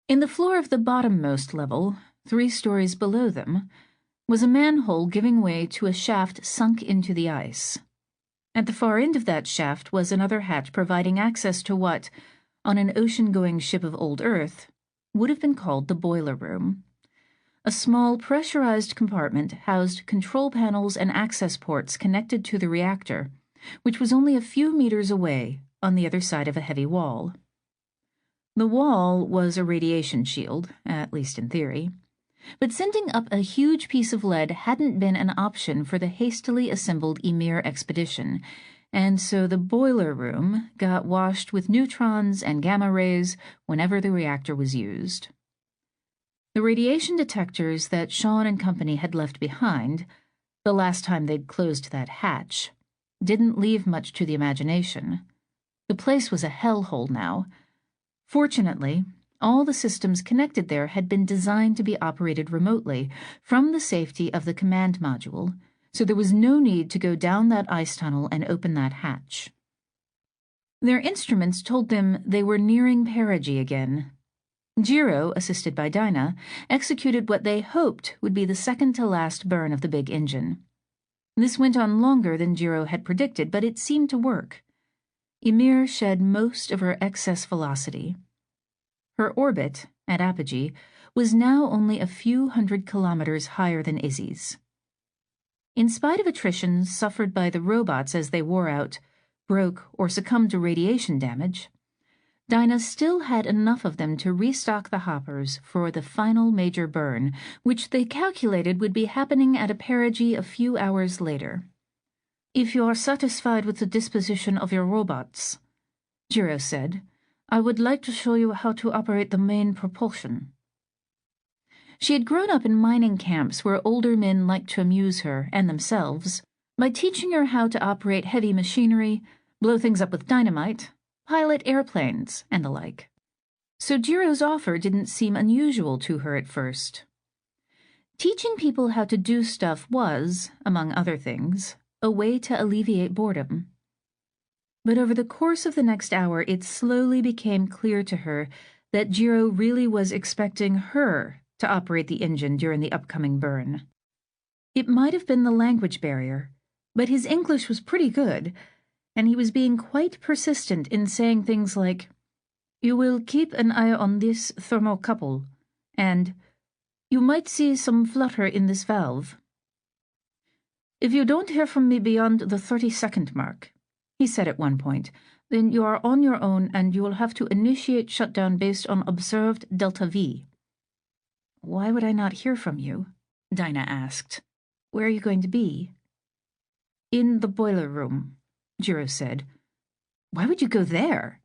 In the floor of the bottommost level, 3 stories below them, was a manhole giving way to a shaft sunk into the ice. At the far end of that shaft was another hatch providing access to what, on an ocean-going ship of old Earth, would have been called the boiler room. A small pressurized compartment housed control panels and access ports connected to the reactor, which was only a few meters away on the other side of a heavy wall. The wall was a radiation shield, at least in theory, but sending up a huge piece of lead hadn't been an option for the hastily assembled Ymir expedition, and so the boiler room got washed with neutrons and gamma rays whenever the reactor was used. The radiation detectors that Sean and company had left behind, the last time they'd closed that hatch, didn't leave much to the imagination. The place was a hellhole now. Fortunately, all the systems connected there had been designed to be operated remotely from the safety of the command module, so there was no need to go down that ice tunnel and open that hatch. Their instruments told them they were nearing perigee again. Jiro, assisted by Dinah, executed what they hoped would be the second-to-last burn of the big engine. This went on longer than Jiro had predicted, but it seemed to work. Ymir shed most of her excess velocity. Her orbit, at apogee, was now only a few hundred kilometers higher than Izzy's. In spite of attrition suffered by the robots as they wore out, broke, or succumbed to radiation damage, Dinah still had enough of them to restock the hoppers for the final major burn, which they calculated would be happening at a perigee a few hours later. "If you are satisfied with the disposition of your robots," Jiro said, "I would like to show you how to operate the main propulsion." She had grown up in mining camps where older men liked to amuse her, and themselves, by teaching her how to operate heavy machinery, blow things up with dynamite, pilot airplanes, and the like. So Jiro's offer didn't seem unusual to her at first. Teaching people how to do stuff was, among other things, a way to alleviate boredom. But over the course of the next hour, it slowly became clear to her that Jiro really was expecting her to operate the engine during the upcoming burn. It might have been the language barrier, but his English was pretty good, and he was being quite persistent in saying things like, "You will keep an eye on this thermocouple," and "You might see some flutter in this valve." "If you don't hear from me beyond the 30-second mark," he said at one point, "then you are on your own and you will have to initiate shutdown based on observed delta V." "Why would I not hear from you?" Dinah asked. "Where are you going to be?" "In the boiler room," Jiro said. "Why would you go there?"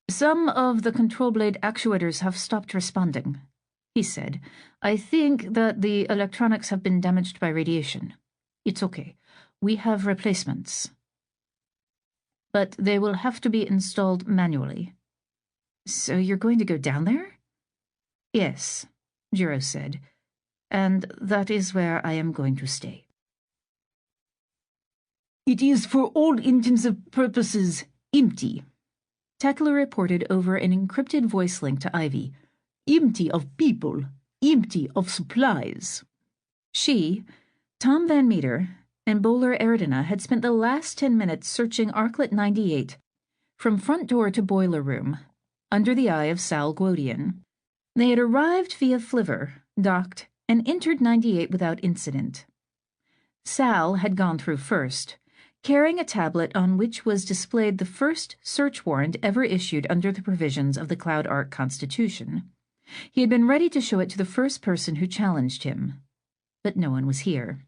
"Some of the control blade actuators have stopped responding," he said. "I think that the electronics have been damaged by radiation. It's okay. We have replacements. But they will have to be installed manually." "So you're going to go down there?" "Yes," Jiro said, "and that is where I am going to stay." "It is for all intents and purposes empty," Tekla reported over an encrypted voice link to Ivy. "Empty of people, empty of supplies." She, Tom Van Meter, and Bowler Eridina had spent the last 10 minutes searching Arclet 98, from front door to boiler room, under the eye of Sal Gwodian. They had arrived via Flivver, docked, and entered 98 without incident. Sal had gone through first, carrying a tablet on which was displayed the first search warrant ever issued under the provisions of the Cloud Ark Constitution. He had been ready to show it to the first person who challenged him, but no one was here.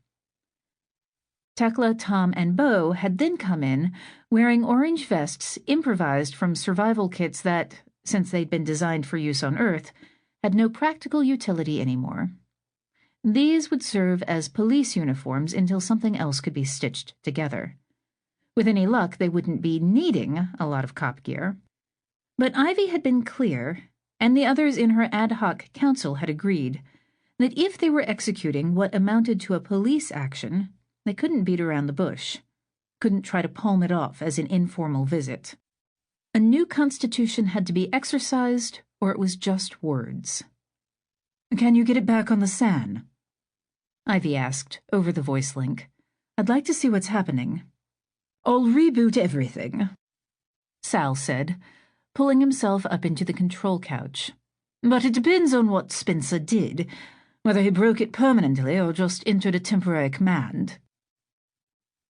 Tekla, Tom, and Bo had then come in, wearing orange vests improvised from survival kits that, since they'd been designed for use on Earth, had no practical utility anymore. These would serve as police uniforms until something else could be stitched together. With any luck, they wouldn't be needing a lot of cop gear. But Ivy had been clear, and the others in her ad hoc council had agreed, that if they were executing what amounted to a police action, they couldn't beat around the bush, couldn't try to palm it off as an informal visit. A new constitution had to be exercised, or it was just words. "Can you get it back on the SAN?" Ivy asked, over the voice link. "I'd like to see what's happening." "I'll reboot everything," Sal said, pulling himself up into the control couch. "But it depends on what Spencer did, whether he broke it permanently or just entered a temporary command."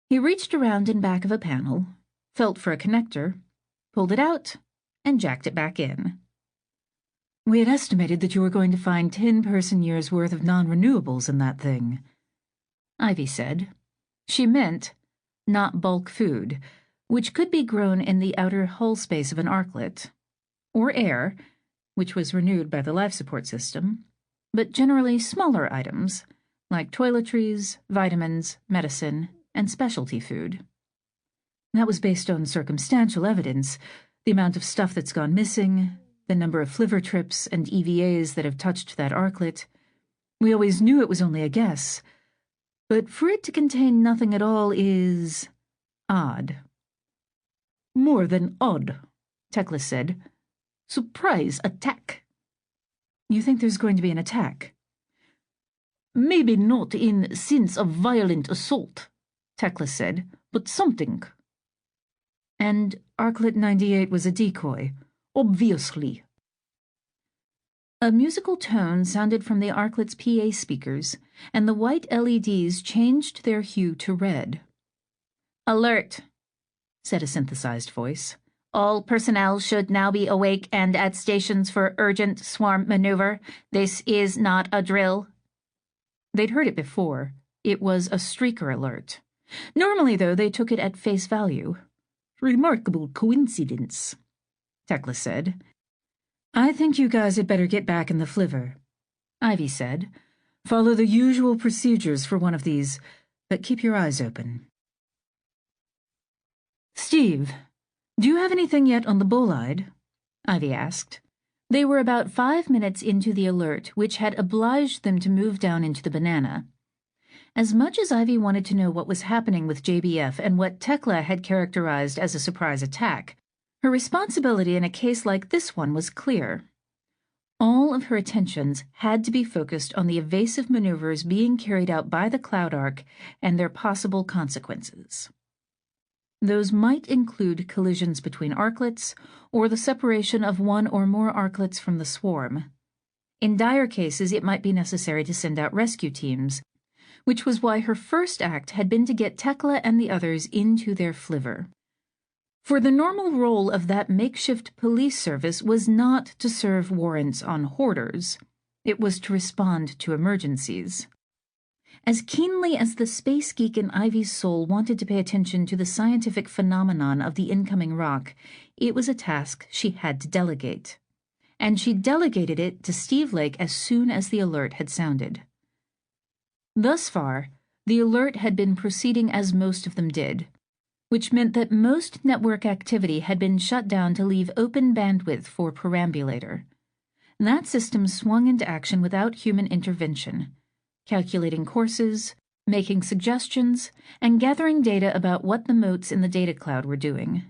He reached around in back of a panel, felt for a connector, pulled it out, and jacked it back in. "We had estimated that you were going to find 10 person-years worth of non-renewables in that thing," Ivy said. She meant not bulk food, which could be grown in the outer hull space of an Arclet, or air, which was renewed by the life support system, but generally smaller items, like toiletries, vitamins, medicine, and specialty food. That was based on circumstantial evidence, the amount of stuff that's gone missing, the number of Flivver trips and EVAs that have touched that Arclet. We always knew it was only a guess, but for it to contain nothing at all is odd. "More than odd," Tekla said. "Surprise attack." "You think there's going to be an attack?" Maybe not in sense of violent assault, Tekla said, but something. And Arclet 98 was a decoy, obviously. A musical tone sounded from the Arclet's PA speakers, and the white LEDs changed their hue to red. "Alert," said a synthesized voice. "All personnel should now be awake and at stations for urgent swarm maneuver. This is not a drill." They'd heard it before. It was a streaker alert. Normally, though, they took it at face value. "Remarkable coincidence," Tekla said. "I think you guys had better get back in the flivver," Ivy said. "Follow the usual procedures for one of these, but keep your eyes open." "Steve, do you have anything yet on the bolide?" Ivy asked. They were about 5 minutes into the alert, which had obliged them to move down into the banana. As much as Ivy wanted to know what was happening with JBF and what Tekla had characterized as a surprise attack, her responsibility in a case like this one was clear. All of her attentions had to be focused on the evasive maneuvers being carried out by the Cloud Ark and their possible consequences. Those might include collisions between arklets or the separation of one or more arklets from the swarm. In dire cases, it might be necessary to send out rescue teams, which was why her first act had been to get Tekla and the others into their flivver. For the normal role of that makeshift police service was not to serve warrants on hoarders. It was to respond to emergencies. As keenly as the space geek in Ivy's soul wanted to pay attention to the scientific phenomenon of the incoming rock, it was a task she had to delegate. And she delegated it to Steve Lake as soon as the alert had sounded. Thus far, the alert had been proceeding as most of them did, which meant that most network activity had been shut down to leave open bandwidth for perambulator. That system swung into action without human intervention, calculating courses, making suggestions, and gathering data about what the motes in the data cloud were doing.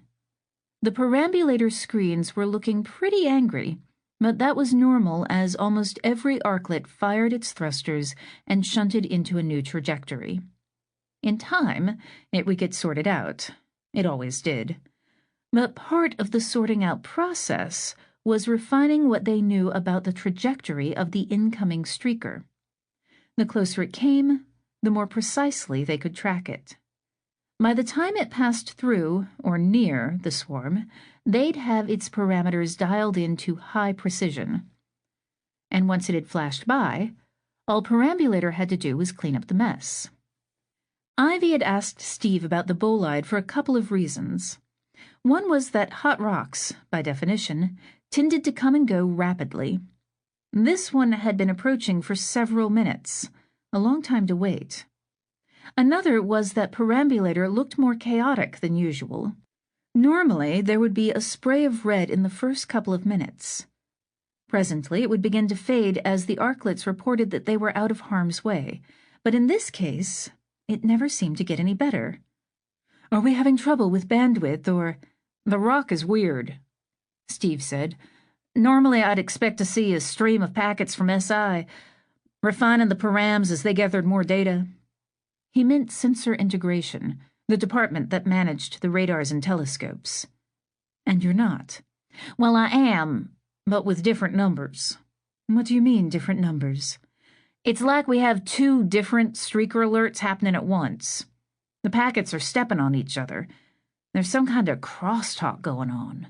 The perambulator screens were looking pretty angry, but that was normal as almost every arklet fired its thrusters and shunted into a new trajectory. In time, it would get sorted out. It always did. But part of the sorting out process was refining what they knew about the trajectory of the incoming streaker. The closer it came, the more precisely they could track it. By the time it passed through, or near, the swarm, they'd have its parameters dialed in to high precision. And once it had flashed by, all perambulator had to do was clean up the mess. Ivy had asked Steve about the bolide for a couple of reasons. One was that hot rocks, by definition, tended to come and go rapidly. This one had been approaching for several minutes, a long time to wait. Another was that perambulator looked more chaotic than usual. Normally, there would be a spray of red in the first couple of minutes. Presently, it would begin to fade as the arklets reported that they were out of harm's way, but in this case, it never seemed to get any better. "Are we having trouble with bandwidth, or—" "The rock is weird," Steve said. "Normally, I'd expect to see a stream of packets from SI, refining the params as they gathered more data." He meant sensor integration, the department that managed the radars and telescopes. "And you're not?" "Well, I am, but with different numbers." "What do you mean, different numbers?" "It's like we have 2 different streaker alerts happening at once. The packets are stepping on each other. There's some kind of crosstalk going on."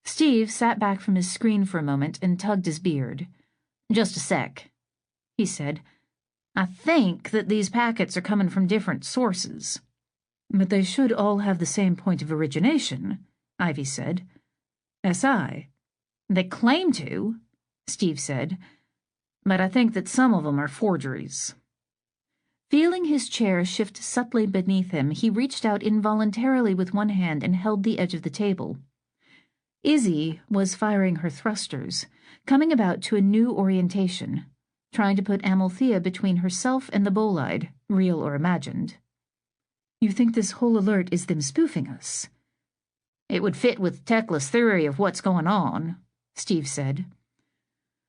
Steve sat back from his screen for a moment and tugged his beard. "Just a sec," he said. "I think that these packets are coming from different sources." "But they should all have the same point of origination," Ivy said. "SI." "They claim to," Steve said, "but I think that some of them are forgeries." Feeling his chair shift subtly beneath him, he reached out involuntarily with one hand and held the edge of the table. Izzy was firing her thrusters, coming about to a new orientation, trying to put Amalthea between herself and the bolide, real or imagined. "You think this whole alert is them spoofing us?" "It would fit with Tekla's theory of what's going on," Steve said.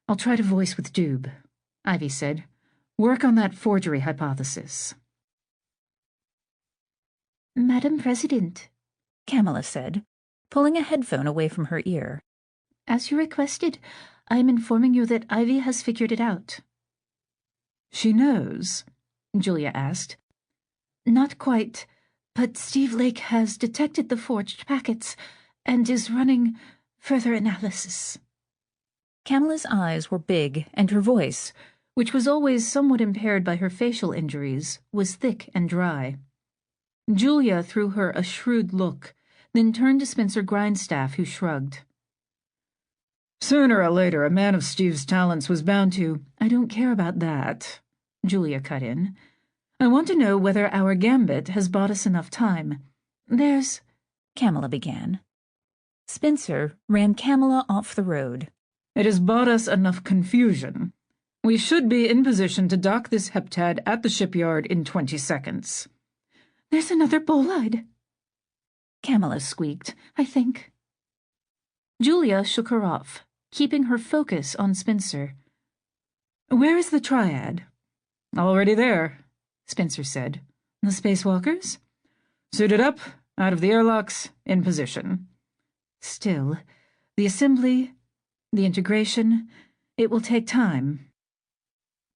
"I'll try to voice with Doob," Ivy said. Work on that forgery hypothesis. Madam President, Kamala said, pulling a headphone away from her ear. As you requested, I am informing you that Ivy has figured it out. She knows? Julia asked. Not quite, but Steve Lake has detected the forged packets and is running further analysis. Kamala's eyes were big, and her voice, which was always somewhat impaired by her facial injuries, was thick and dry. Julia threw her a shrewd look, then turned to Spencer Grindstaff, who shrugged. Sooner or later, a man of Steve's talents was bound to— I don't care about that, Julia cut in. I want to know whether our gambit has bought us enough time. There's— Kamala began. Spencer ran Kamala off the road. It has bought us enough confusion. We should be in position to dock this heptad at the shipyard in 20 seconds. There's another bolide, Kamala squeaked, I think. Julia shook her off, keeping her focus on Spencer. Where is the triad? Already there, Spencer said. The spacewalkers? Suited up, out of the airlocks, in position. Still, the assembly, the integration, it will take time.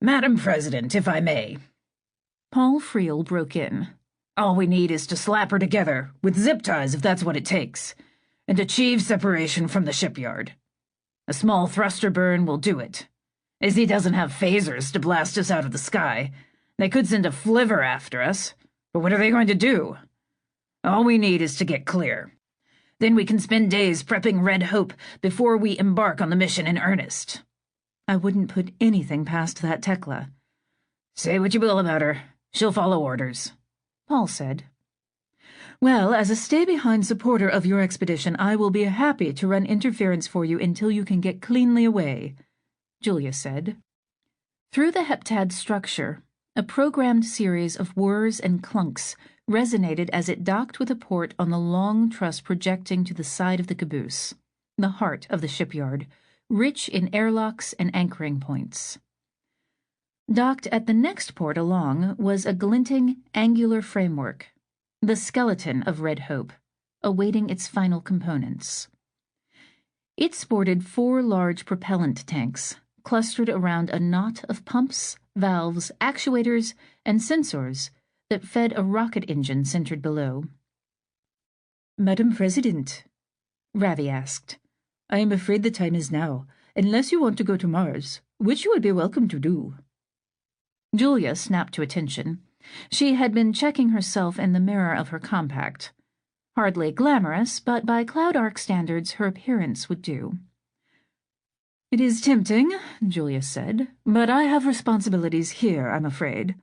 Madam President, if I may. Paul Friel broke in. All we need is to slap her together, with zip ties if that's what it takes, and achieve separation from the shipyard. A small thruster burn will do it. Izzy doesn't have phasers to blast us out of the sky. They could send a flivver after us, but what are they going to do? All we need is to get clear. Then we can spend days prepping Red Hope before we embark on the mission in earnest. I wouldn't put anything past that Tekla. Say what you will about her. She'll follow orders, Paul said. Well, as a stay-behind supporter of your expedition, I will be happy to run interference for you until you can get cleanly away, Julia said. Through the heptad structure, a programmed series of whirs and clunks resonated as it docked with a port on the long truss projecting to the side of the caboose, the heart of the shipyard, rich in airlocks and anchoring points. Docked at the next port along was a glinting, angular framework, the skeleton of Red Hope, awaiting its final components. It sported 4 large propellant tanks, clustered around a knot of pumps, valves, actuators, and sensors that fed a rocket engine centered below. Madam President, Ravi asked, I am afraid the time is now, unless you want to go to Mars, which you would be welcome to do. Julia snapped to attention. She had been checking herself in the mirror of her compact. Hardly glamorous, but by Cloud Arc standards her appearance would do. It is tempting, Julia said, but I have responsibilities here, I'm afraid.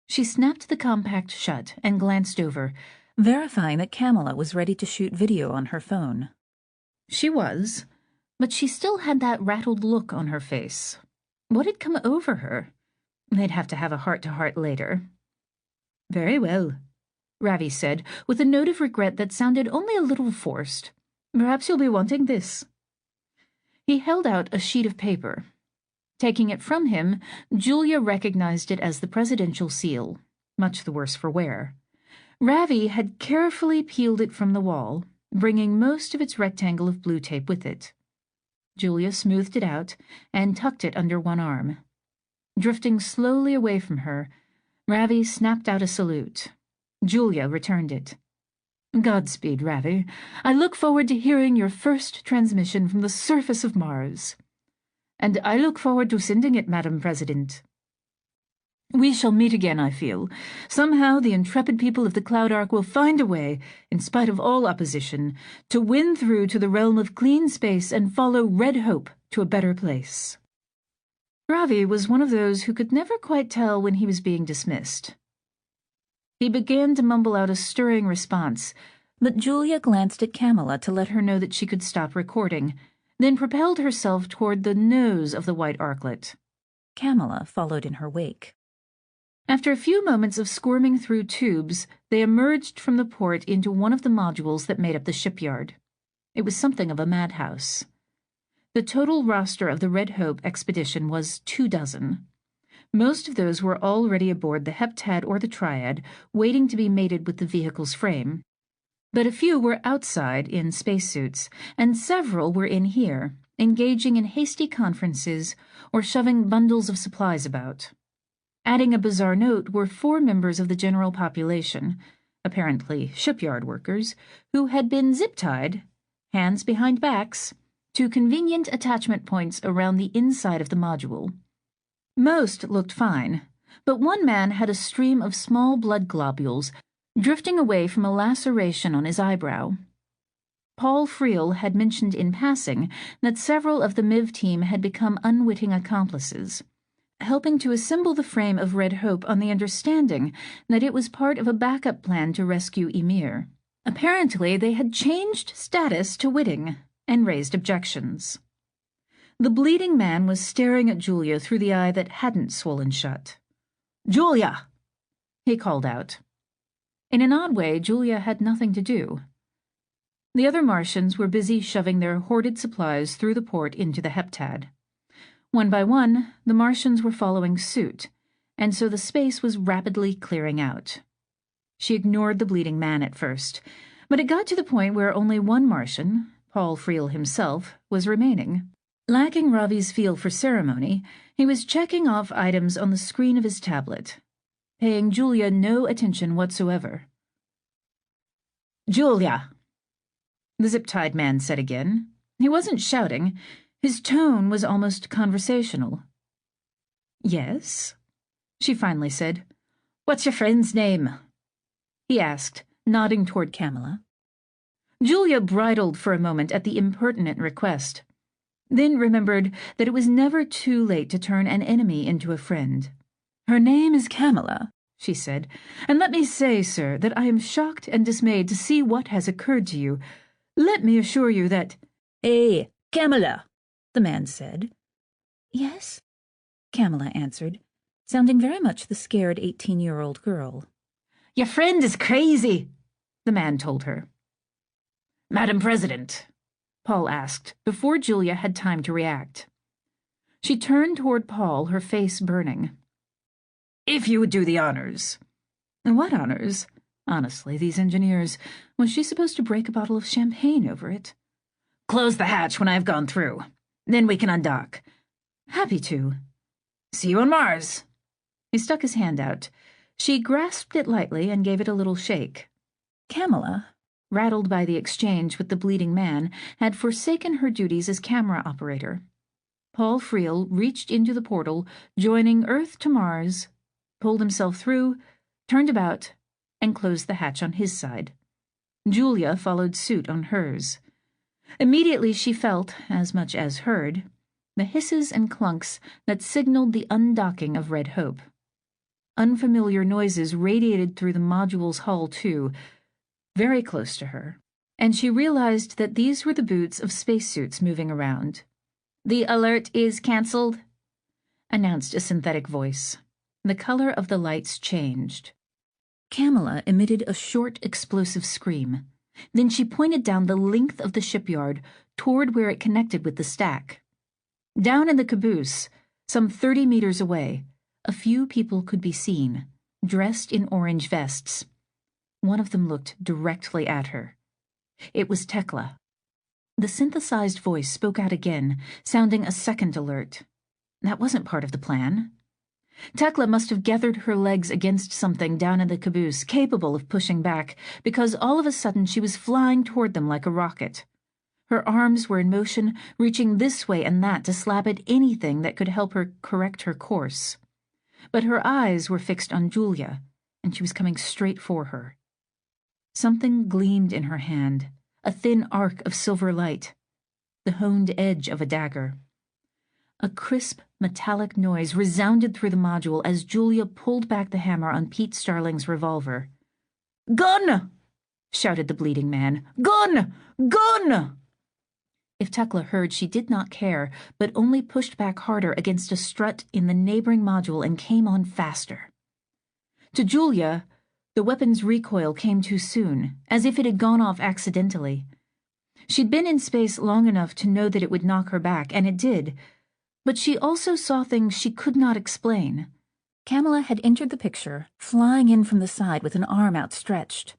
She snapped the compact shut and glanced over, verifying that Kamala was ready to shoot video on her phone. She was, but she still had that rattled look on her face. What had come over her? They'd have to have a heart-to-heart later. Very well, Ravi said, with a note of regret that sounded only a little forced. Perhaps you'll be wanting this. He held out a sheet of paper. Taking it from him, Julia recognized it as the presidential seal, much the worse for wear. Ravi had carefully peeled it from the wall, bringing most of its rectangle of blue tape with it. Julia smoothed it out and tucked it under one arm. Drifting slowly away from her, Ravi snapped out a salute. Julia returned it. Godspeed, Ravi. I look forward to hearing your first transmission from the surface of Mars. And I look forward to sending it, Madam President. We shall meet again, I feel. Somehow the intrepid people of the Cloud Arc will find a way, in spite of all opposition, to win through to the realm of clean space and follow Red Hope to a better place. Ravi was one of those who could never quite tell when he was being dismissed. He began to mumble out a stirring response, but Julia glanced at Kamala to let her know that she could stop recording, then propelled herself toward the nose of the white arclet. Kamala followed in her wake. After a few moments of squirming through tubes, they emerged from the port into one of the modules that made up the shipyard. It was something of a madhouse. The total roster of the Red Hope expedition was 24. Most of those were already aboard the heptad or the triad, waiting to be mated with the vehicle's frame. But a few were outside in spacesuits, and several were in here, engaging in hasty conferences or shoving bundles of supplies about. Adding a bizarre note were 4 members of the general population, apparently shipyard workers, who had been zip-tied, hands behind backs, to convenient attachment points around the inside of the module. Most looked fine, but one man had a stream of small blood globules drifting away from a laceration on his eyebrow. Paul Friel had mentioned in passing that several of the MIV team had become unwitting accomplices, helping to assemble the frame of Red Hope on the understanding that it was part of a backup plan to rescue Ymir. Apparently, they had changed status to witting and raised objections. The bleeding man was staring at Julia through the eye that hadn't swollen shut. "Julia!" he called out. In an odd way, Julia had nothing to do. The other Martians were busy shoving their hoarded supplies through the port into the heptad. One by one, the Martians were following suit, and so the space was rapidly clearing out. She ignored the bleeding man at first, but it got to the point where only one Martian, Paul Friel himself, was remaining. Lacking Ravi's feel for ceremony, he was checking off items on the screen of his tablet, paying Julia no attention whatsoever. "Julia," the zip-tied man said again. He wasn't shouting. His tone was almost conversational. "Yes?" she finally said. "What's your friend's name?" he asked, nodding toward Camilla. Julia bridled for a moment at the impertinent request, then remembered that it was never too late to turn an enemy into a friend. "Her name is Camilla," she said, "and let me say, sir, that I am shocked and dismayed to see what has occurred to you. Let me assure you that—" "Hey, Camilla," the man said. "Yes?" Camilla answered, sounding very much the scared 18-year-old girl. "Your friend is crazy," the man told her. "Madam President," Paul asked, before Julia had time to react. She turned toward Paul, her face burning. "If you would do the honors." What honors? Honestly, these engineers, was she supposed to break a bottle of champagne over it? "Close the hatch when I've gone through. Then we can undock." "Happy to." "See you on Mars." He stuck his hand out. She grasped it lightly and gave it a little shake. Camilla, rattled by the exchange with the bleeding man, had forsaken her duties as camera operator. Paul Friel reached into the portal, joining Earth to Mars, pulled himself through, turned about, and closed the hatch on his side. Julia followed suit on hers. Immediately she felt, as much as heard, the hisses and clunks that signaled the undocking of Red Hope. Unfamiliar noises radiated through the module's hull, too, very close to her, and she realized that these were the boots of spacesuits moving around. "The alert is cancelled," announced a synthetic voice. The color of the lights changed. Camilla emitted a short, explosive scream. Then she pointed down the length of the shipyard toward where it connected with the stack. Down in the caboose, some 30 meters away, a few people could be seen, dressed in orange vests. One of them looked directly at her. It was Tekla. The synthesized voice spoke out again, sounding a second alert. That wasn't part of the plan. Tekla must have gathered her legs against something down in the caboose, capable of pushing back, because all of a sudden she was flying toward them like a rocket. Her arms were in motion, reaching this way and that to slap at anything that could help her correct her course. But her eyes were fixed on Julia, and she was coming straight for her. Something gleamed in her hand, a thin arc of silver light, the honed edge of a dagger. A crisp, metallic noise resounded through the module as Julia pulled back the hammer on Pete Starling's revolver. "Gun!" shouted the bleeding man. "Gun! Gun!" If Tekla heard, she did not care, but only pushed back harder against a strut in the neighboring module and came on faster. To Julia, the weapon's recoil came too soon, as if it had gone off accidentally. She'd been in space long enough to know that it would knock her back, and it did, but she also saw things she could not explain, Kamala had entered the picture, flying in from the side with an arm outstretched.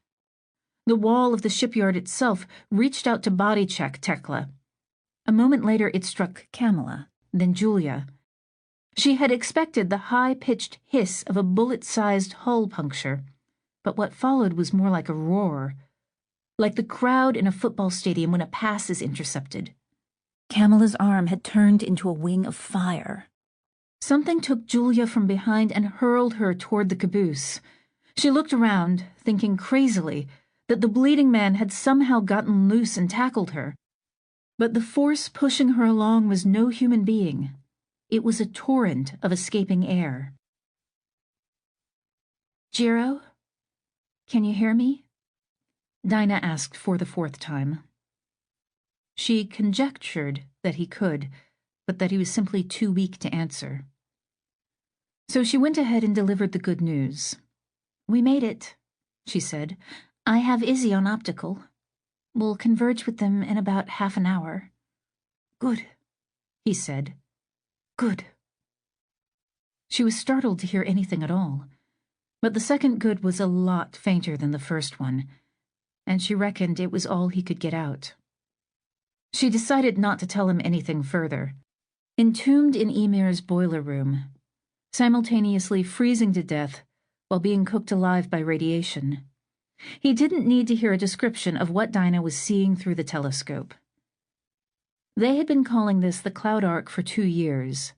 The wall of the shipyard itself reached out to body-check Tekla. A moment later it struck Kamala, then Julia. She had expected the high-pitched hiss of a bullet-sized hull puncture, but what followed was more like a roar, like the crowd in a football stadium when a pass is intercepted. Kamala's arm had turned into a wing of fire. Something took Julia from behind and hurled her toward the caboose. She looked around, thinking crazily that the bleeding man had somehow gotten loose and tackled her. But the force pushing her along was no human being. It was a torrent of escaping air. "Jiro? Can you hear me?" Dinah asked for the 4th time. She conjectured that he could, but that he was simply too weak to answer. So she went ahead and delivered the good news. "We made it," she said. "I have Izzy on optical. We'll converge with them in about half an hour." "Good," he said. "Good." She was startled to hear anything at all, but the second good was a lot fainter than the first one, and she reckoned it was all he could get out. She decided not to tell him anything further. Entombed in Emir's boiler room, simultaneously freezing to death while being cooked alive by radiation, he didn't need to hear a description of what Dinah was seeing through the telescope. They had been calling this the Cloud Arc for 2 years.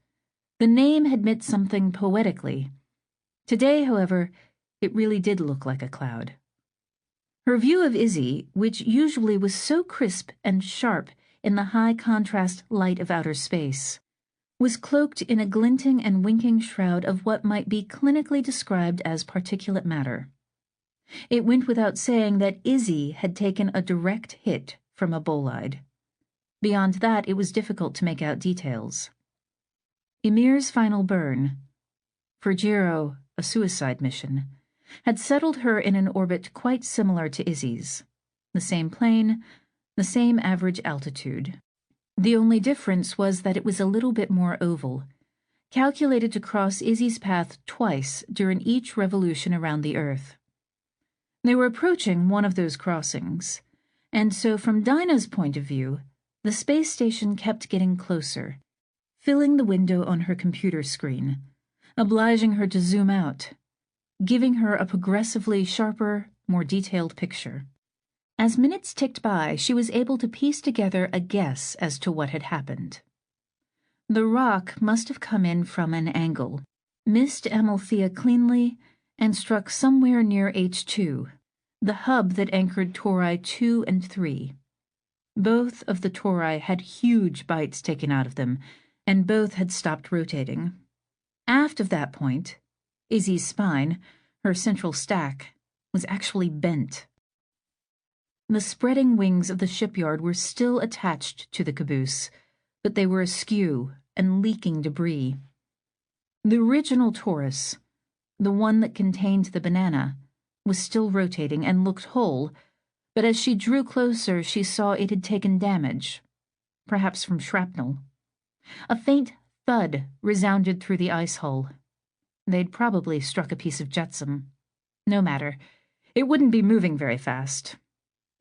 The name had meant something poetically. Today, however, it really did look like a cloud. Her view of Izzy, which usually was so crisp and sharp in the high-contrast light of outer space, was cloaked in a glinting and winking shroud of what might be clinically described as particulate matter. It went without saying that Izzy had taken a direct hit from a bolide. Beyond that, it was difficult to make out details. Emir's final burn, for Jiro, a suicide mission, had settled her in an orbit quite similar to Izzy's. The same plane, the same average altitude. The only difference was that it was a little bit more oval, calculated to cross Izzy's path twice during each revolution around the Earth. They were approaching one of those crossings, and so from Dinah's point of view, the space station kept getting closer, filling the window on her computer screen, obliging her to zoom out, giving her a progressively sharper, more detailed picture. As minutes ticked by, she was able to piece together a guess as to what had happened. The rock must have come in from an angle, missed Amalthea cleanly, and struck somewhere near H2, the hub that anchored Tori 2 and 3. Both of the tori had huge bites taken out of them, and both had stopped rotating. Aft of that point, Izzy's spine, her central stack, was actually bent. The spreading wings of the shipyard were still attached to the caboose, but they were askew and leaking debris. The original torus, the one that contained the banana, was still rotating and looked whole, but as she drew closer she saw it had taken damage, perhaps from shrapnel. A faint thud resounded through the ice hull. They'd probably struck a piece of jetsam. No matter, it wouldn't be moving very fast.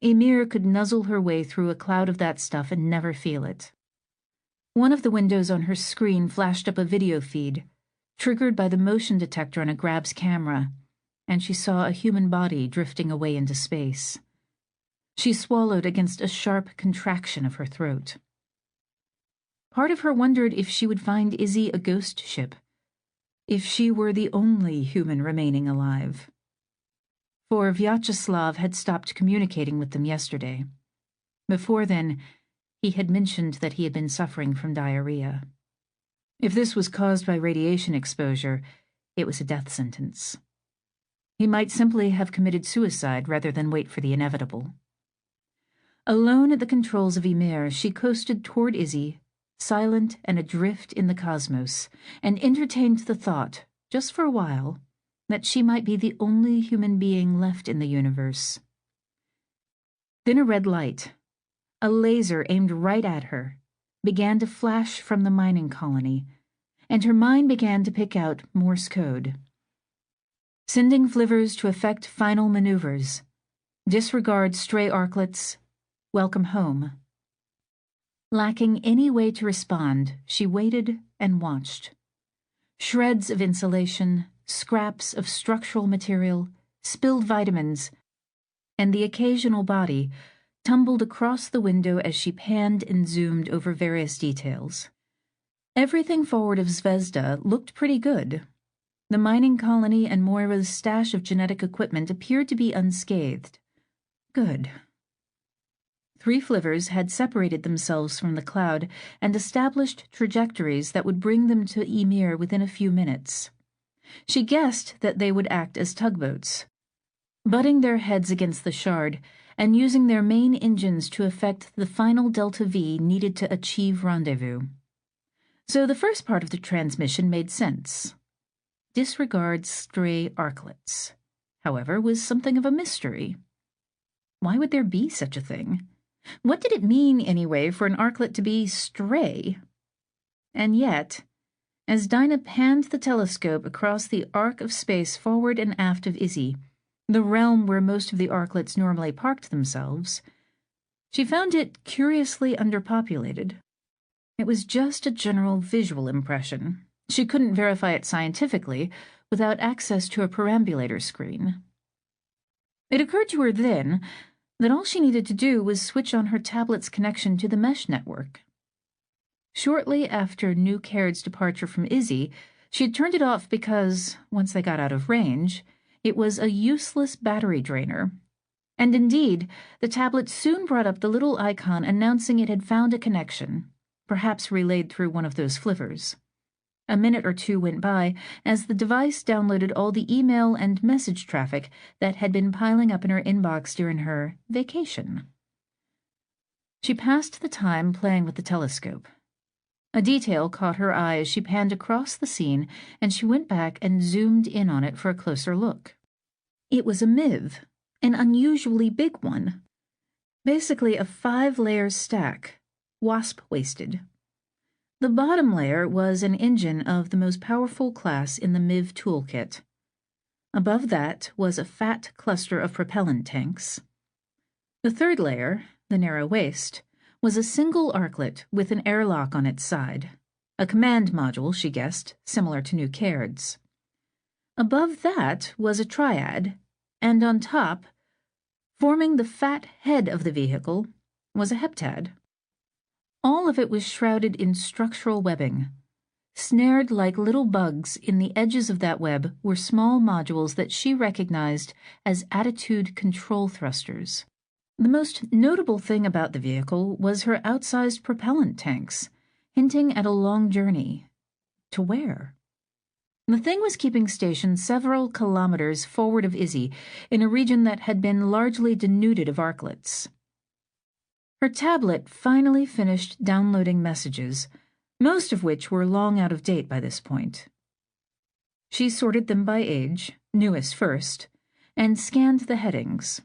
Emir could nuzzle her way through a cloud of that stuff and never feel it. One of the windows on her screen flashed up a video feed, triggered by the motion detector on a Grab's camera, and she saw a human body drifting away into space. She swallowed against a sharp contraction of her throat. Part of her wondered if she would find Izzy a ghost ship, if she were the only human remaining alive. For Vyacheslav had stopped communicating with them yesterday. Before then, he had mentioned that he had been suffering from diarrhea. If this was caused by radiation exposure, it was a death sentence. He might simply have committed suicide rather than wait for the inevitable. Alone at the controls of Emir, she coasted toward Izzy, silent and adrift in the cosmos, and entertained the thought, just for a while, that she might be the only human being left in the universe. Then a red light, a laser aimed right at her, began to flash from the mining colony, and her mind began to pick out Morse code. Sending flivers to effect final maneuvers. Disregard stray arklets. Welcome home. Lacking any way to respond, she waited and watched. Shreds of insulation, scraps of structural material, spilled vitamins, and the occasional body tumbled across the window as she panned and zoomed over various details. Everything forward of Zvezda looked pretty good. The mining colony and Moira's stash of genetic equipment appeared to be unscathed. Good. 3 flivers had separated themselves from the cloud and established trajectories that would bring them to Ymir within a few minutes. She guessed that they would act as tugboats, butting their heads against the shard and using their main engines to effect the final delta V needed to achieve rendezvous. So the first part of the transmission made sense. Disregard stray arklets, however, was something of a mystery. Why would there be such a thing? What did it mean, anyway, for an arklet to be stray? And yet, as Dinah panned the telescope across the arc of space forward and aft of Izzy, the realm where most of the arklets normally parked themselves, she found it curiously underpopulated. It was just a general visual impression. She couldn't verify it scientifically without access to a perambulator screen. It occurred to her then that all she needed to do was switch on her tablet's connection to the mesh network. Shortly after New Caird's departure from Izzy, she had turned it off because, once they got out of range, it was a useless battery drainer. And indeed, the tablet soon brought up the little icon announcing it had found a connection, perhaps relayed through one of those flivers. A minute or two went by as the device downloaded all the email and message traffic that had been piling up in her inbox during her vacation. She passed the time playing with the telescope. A detail caught her eye as she panned across the scene, and she went back and zoomed in on it for a closer look. It was a MIV, an unusually big one. Basically a 5-layer stack, wasp-waisted. The bottom layer was an engine of the most powerful class in the MIV toolkit. Above that was a fat cluster of propellant tanks. The third layer, the narrow waist, was a single arklet with an airlock on its side, a command module, she guessed, similar to New Caird's. Above that was a triad, and on top, forming the fat head of the vehicle, was a heptad. All of it was shrouded in structural webbing. Snared like little bugs in the edges of that web were small modules that she recognized as attitude control thrusters. The most notable thing about the vehicle was her outsized propellant tanks, hinting at a long journey. To where? The thing was keeping station several kilometers forward of Izzy, in a region that had been largely denuded of arklets. Her tablet finally finished downloading messages, most of which were long out of date by this point. She sorted them by age, newest first, and scanned the headings.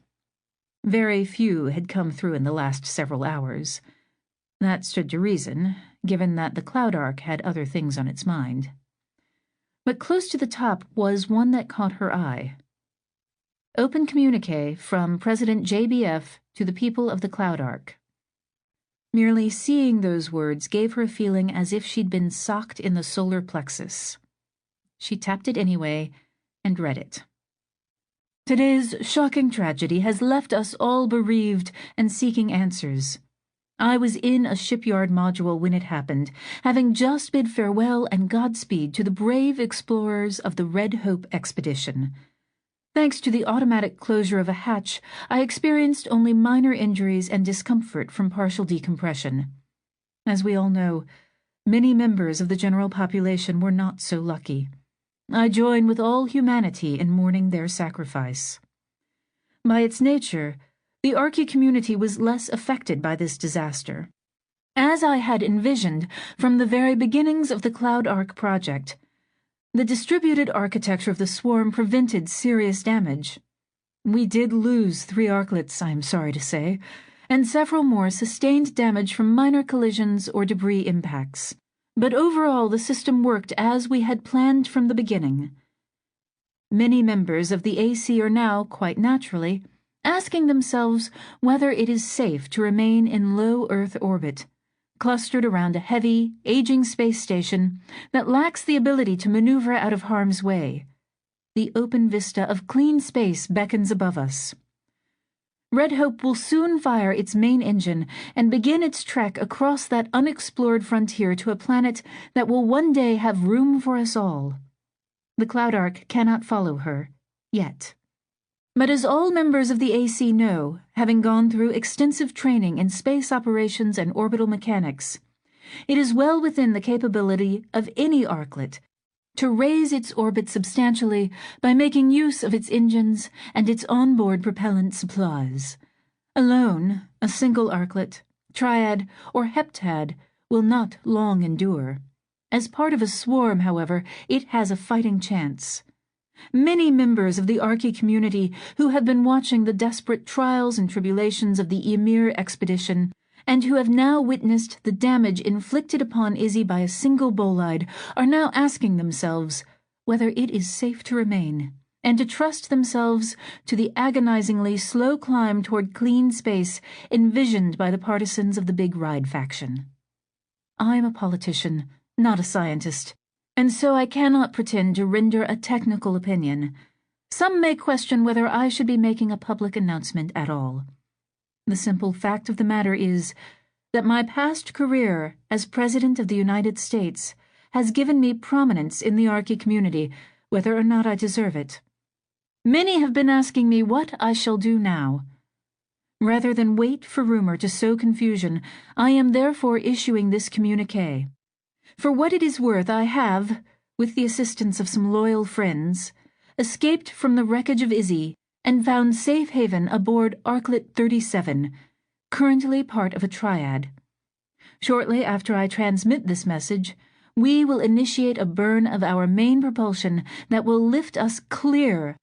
Very few had come through in the last several hours. That stood to reason, given that the Cloud Ark had other things on its mind. But close to the top was one that caught her eye. Open communique from President JBF to the people of the Cloud Ark. Merely seeing those words gave her a feeling as if she'd been socked in the solar plexus. She tapped it anyway and read it. Today's shocking tragedy has left us all bereaved and seeking answers. I was in a shipyard module when it happened, having just bid farewell and Godspeed to the brave explorers of the Red Hope expedition. Thanks to the automatic closure of a hatch, I experienced only minor injuries and discomfort from partial decompression. As we all know, many members of the general population were not so lucky. I join with all humanity in mourning their sacrifice. By its nature, the Arky community was less affected by this disaster. As I had envisioned from the very beginnings of the Cloud Ark project, the distributed architecture of the swarm prevented serious damage. We did lose 3 arklets, I am sorry to say, and several more sustained damage from minor collisions or debris impacts. but overall the system worked as we had planned from the beginning. Many members of the AC are now, quite naturally, asking themselves whether it is safe to remain in low Earth orbit, clustered around a heavy, aging space station that lacks the ability to maneuver out of harm's way. The open vista of clean space beckons above us. Red Hope will soon fire its main engine and begin its trek across that unexplored frontier to a planet that will one day have room for us all. The Cloud Ark cannot follow her, yet. But as all members of the AC know, having gone through extensive training in space operations and orbital mechanics, it is well within the capability of any Arklet to raise its orbit substantially by making use of its engines and its onboard propellant supplies. Alone, a single Arklet, triad, or heptad will not long endure. As part of a swarm, however, it has a fighting chance. Many members of the Arky community who have been watching the desperate trials and tribulations of the Ymir expedition, and who have now witnessed the damage inflicted upon Izzy by a single bolide, are now asking themselves whether it is safe to remain, and to trust themselves to the agonizingly slow climb toward clean space envisioned by the partisans of the Big Ride faction. I'm a politician, not a scientist, and so I cannot pretend to render a technical opinion. Some may question whether I should be making a public announcement at all. The simple fact of the matter is that my past career as President of the United States has given me prominence in the Arky community, whether or not I deserve it. Many have been asking me what I shall do now. Rather than wait for rumor to sow confusion, I am therefore issuing this communiqué. For what it is worth, I have, with the assistance of some loyal friends, escaped from the wreckage of Izzy and found safe haven aboard Arklet 37, currently part of a triad. Shortly after I transmit this message, we will initiate a burn of our main propulsion that will lift us clear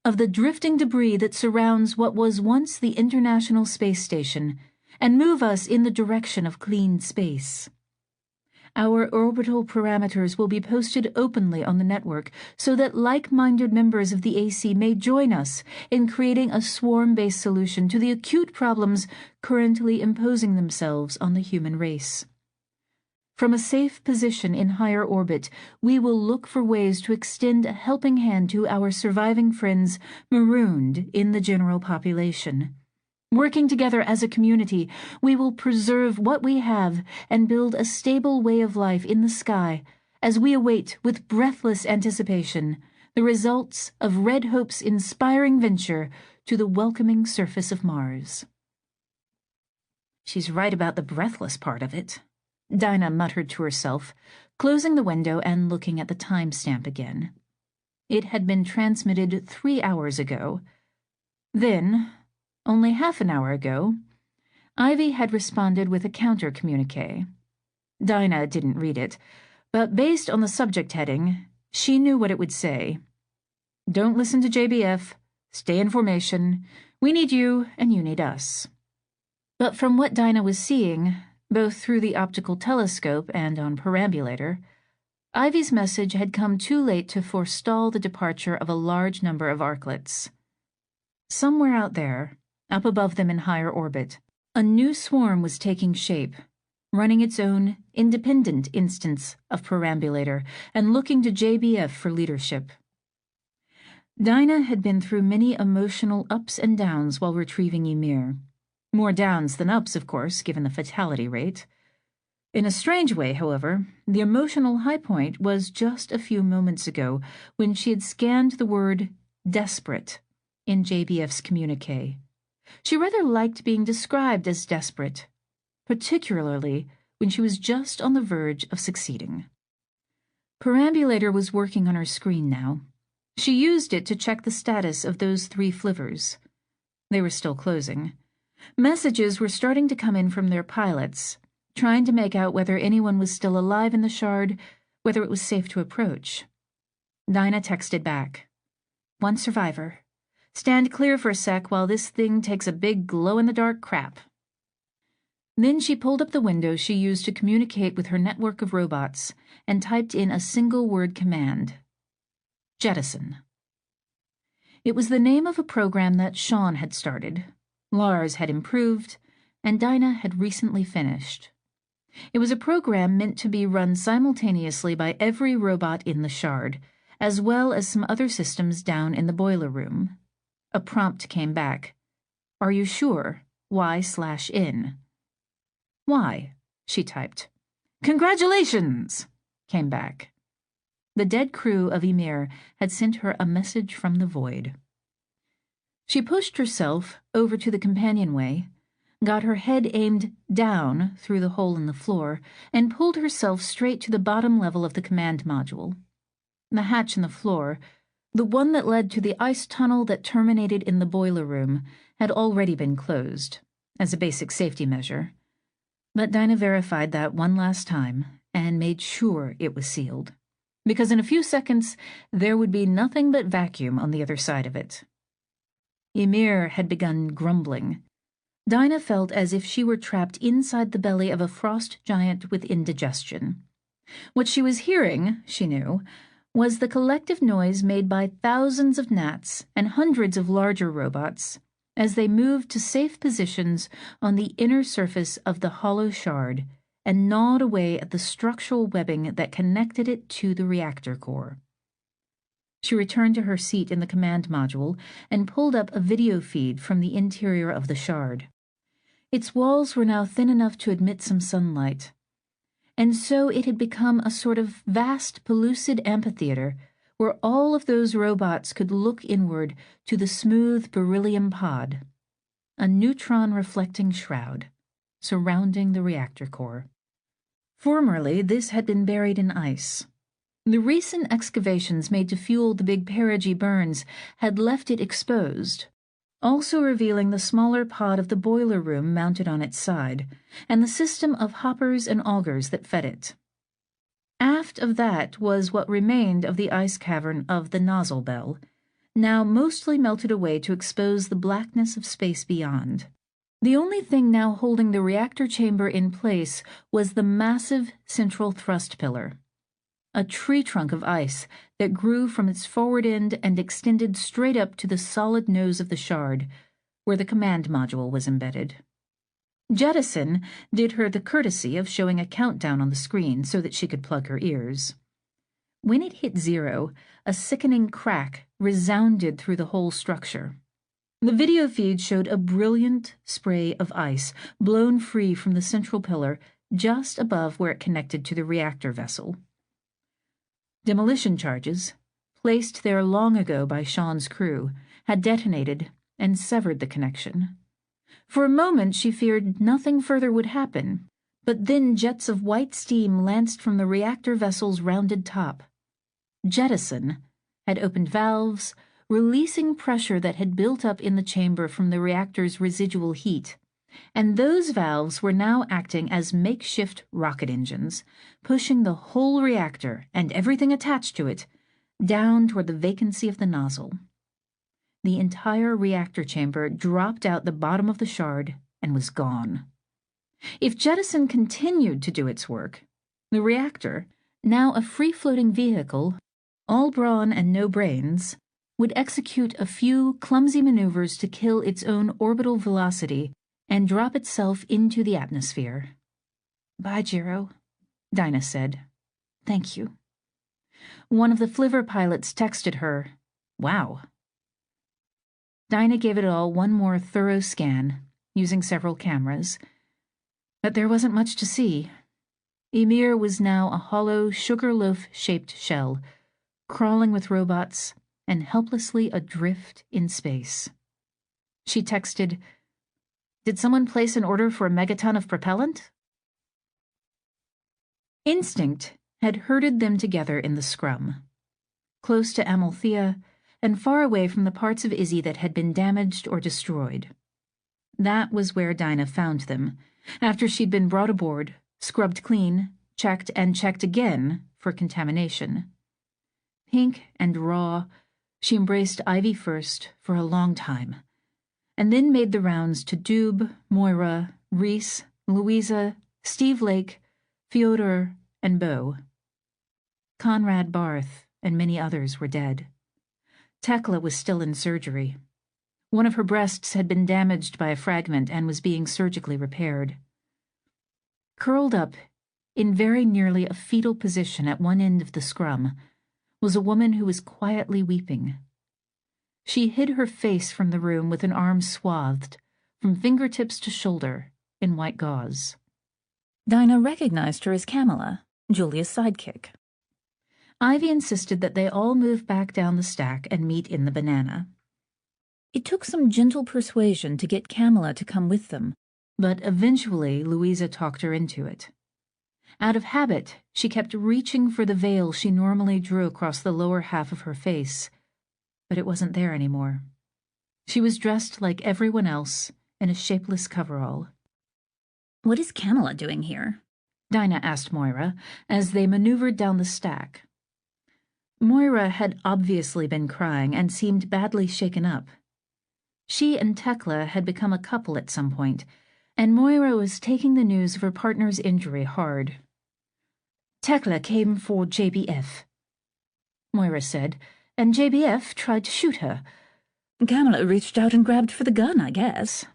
of the drifting debris that surrounds what was once the International Space Station and move us in the direction of clean space. Our orbital parameters will be posted openly on the network so that like-minded members of the AC may join us in creating a swarm-based solution to the acute problems currently imposing themselves on the human race. From a safe position in higher orbit, we will look for ways to extend a helping hand to our surviving friends marooned in the general population. Working together as a community, we will preserve what we have and build a stable way of life in the sky as we await with breathless anticipation the results of Red Hope's inspiring venture to the welcoming surface of Mars. She's right about the breathless part of it, Dinah muttered to herself, closing the window and looking at the timestamp again. It had been transmitted 3 hours ago. Then, only half an hour ago, Ivy had responded with a counter-communique. Dinah didn't read it, but based on the subject heading, she knew what it would say. Don't listen to JBF. Stay in formation. We need you, and you need us. But from what Dinah was seeing, both through the optical telescope and on perambulator, Ivy's message had come too late to forestall the departure of a large number of Arklets. Somewhere out there, up above them in higher orbit, a new swarm was taking shape, running its own independent instance of perambulator and looking to JBF for leadership. Dinah had been through many emotional ups and downs while retrieving Ymir. More downs than ups, of course, given the fatality rate. In a strange way, however, the emotional high point was just a few moments ago when she had scanned the word desperate in JBF's communique. She rather liked being described as desperate, particularly when she was just on the verge of succeeding. Perambulator was working on her screen now. She used it to check the status of those 3 flivvers. They were still closing. Messages were starting to come in from their pilots, trying to make out whether anyone was still alive in the shard, whether it was safe to approach. Dinah texted back. 1 survivor. Stand clear for a sec while this thing takes a big glow-in-the-dark crap. Then she pulled up the window she used to communicate with her network of robots and typed in a single-word command: jettison. It was the name of a program that Sean had started, Lars had improved, and Dinah had recently finished. It was a program meant to be run simultaneously by every robot in the shard, as well as some other systems down in the boiler room. A prompt came back. "Are you sure? Y/in." "Why?" she typed. "Congratulations!" came back. The dead crew of Ymir had sent her a message from the void. She pushed herself over to the companionway, got her head aimed down through the hole in the floor, and pulled herself straight to the bottom level of the command module. The hatch in the floor, the one that led to the ice tunnel that terminated in the boiler room, had already been closed, as a basic safety measure. But Dinah verified that one last time and made sure it was sealed, because in a few seconds there would be nothing but vacuum on the other side of it. Ymir had begun grumbling. Dinah felt as if she were trapped inside the belly of a frost giant with indigestion. What she was hearing, she knew, was the collective noise made by thousands of gnats and hundreds of larger robots as they moved to safe positions on the inner surface of the hollow shard and gnawed away at the structural webbing that connected it to the reactor core. She returned to her seat in the command module and pulled up a video feed from the interior of the shard. Its walls were now thin enough to admit some sunlight, and so it had become a sort of vast, pellucid amphitheater where all of those robots could look inward to the smooth beryllium pod, a neutron-reflecting shroud, surrounding the reactor core. Formerly, this had been buried in ice. The recent excavations made to fuel the big perigee burns had left it exposed, also revealing the smaller pod of the boiler room mounted on its side, and the system of hoppers and augers that fed it. Aft of that was what remained of the ice cavern of the nozzle bell, now mostly melted away to expose the blackness of space beyond. The only thing now holding the reactor chamber in place was the massive central thrust pillar, a tree trunk of ice that grew from its forward end and extended straight up to the solid nose of the shard, where the command module was embedded. Jettison did her the courtesy of showing a countdown on the screen so that she could plug her ears. When it hit 0, a sickening crack resounded through the whole structure. The video feed showed a brilliant spray of ice blown free from the central pillar just above where it connected to the reactor vessel. Demolition charges, placed there long ago by Sean's crew, had detonated and severed the connection. For a moment she feared nothing further would happen, but then jets of white steam lanced from the reactor vessel's rounded top. Jettison had opened valves, releasing pressure that had built up in the chamber from the reactor's residual heat, and those valves were now acting as makeshift rocket engines, pushing the whole reactor and everything attached to it down toward the vacancy of the nozzle. The entire reactor chamber dropped out the bottom of the shard and was gone. If jettison continued to do its work, the reactor, now a free-floating vehicle, all brawn and no brains, would execute a few clumsy maneuvers to kill its own orbital velocity and drop itself into the atmosphere. "Bye, Jiro," Dinah said. "Thank you." One of the flivver pilots texted her, "Wow." Dinah gave it all one more thorough scan, using several cameras. But there wasn't much to see. Ymir was now a hollow, sugar loaf-shaped shell, crawling with robots and helplessly adrift in space. She texted, "Did someone place an order for a megaton of propellant?" Instinct had herded them together in the scrum, close to Amalthea and far away from the parts of Izzy that had been damaged or destroyed. That was where Dinah found them, after she'd been brought aboard, scrubbed clean, checked and checked again for contamination. Pink and raw, she embraced Ivy first for a long time, and then made the rounds to Dube, Moira, Reese, Louisa, Steve Lake, Fyodor, and Bo. Conrad Barth and many others were dead. Tekla was still in surgery. One of her breasts had been damaged by a fragment and was being surgically repaired. Curled up, in very nearly a fetal position at one end of the scrum, was a woman who was quietly weeping. She hid her face from the room with an arm swathed, from fingertips to shoulder, in white gauze. Dinah recognized her as Camilla, Julia's sidekick. Ivy insisted that they all move back down the stack and meet in the banana. It took some gentle persuasion to get Camilla to come with them, but eventually Louisa talked her into it. Out of habit, she kept reaching for the veil she normally drew across the lower half of her face, but it wasn't there anymore. She was dressed like everyone else in a shapeless coverall. "What is Camilla doing here?" Dinah asked Moira as they maneuvered down the stack. Moira had obviously been crying and seemed badly shaken up. She and Tekla had become a couple at some point, and Moira was taking the news of her partner's injury hard. "Tekla came for JBF," Moira said, "and JBF tried to shoot her." "Camilla reached out and grabbed for the gun, I guess."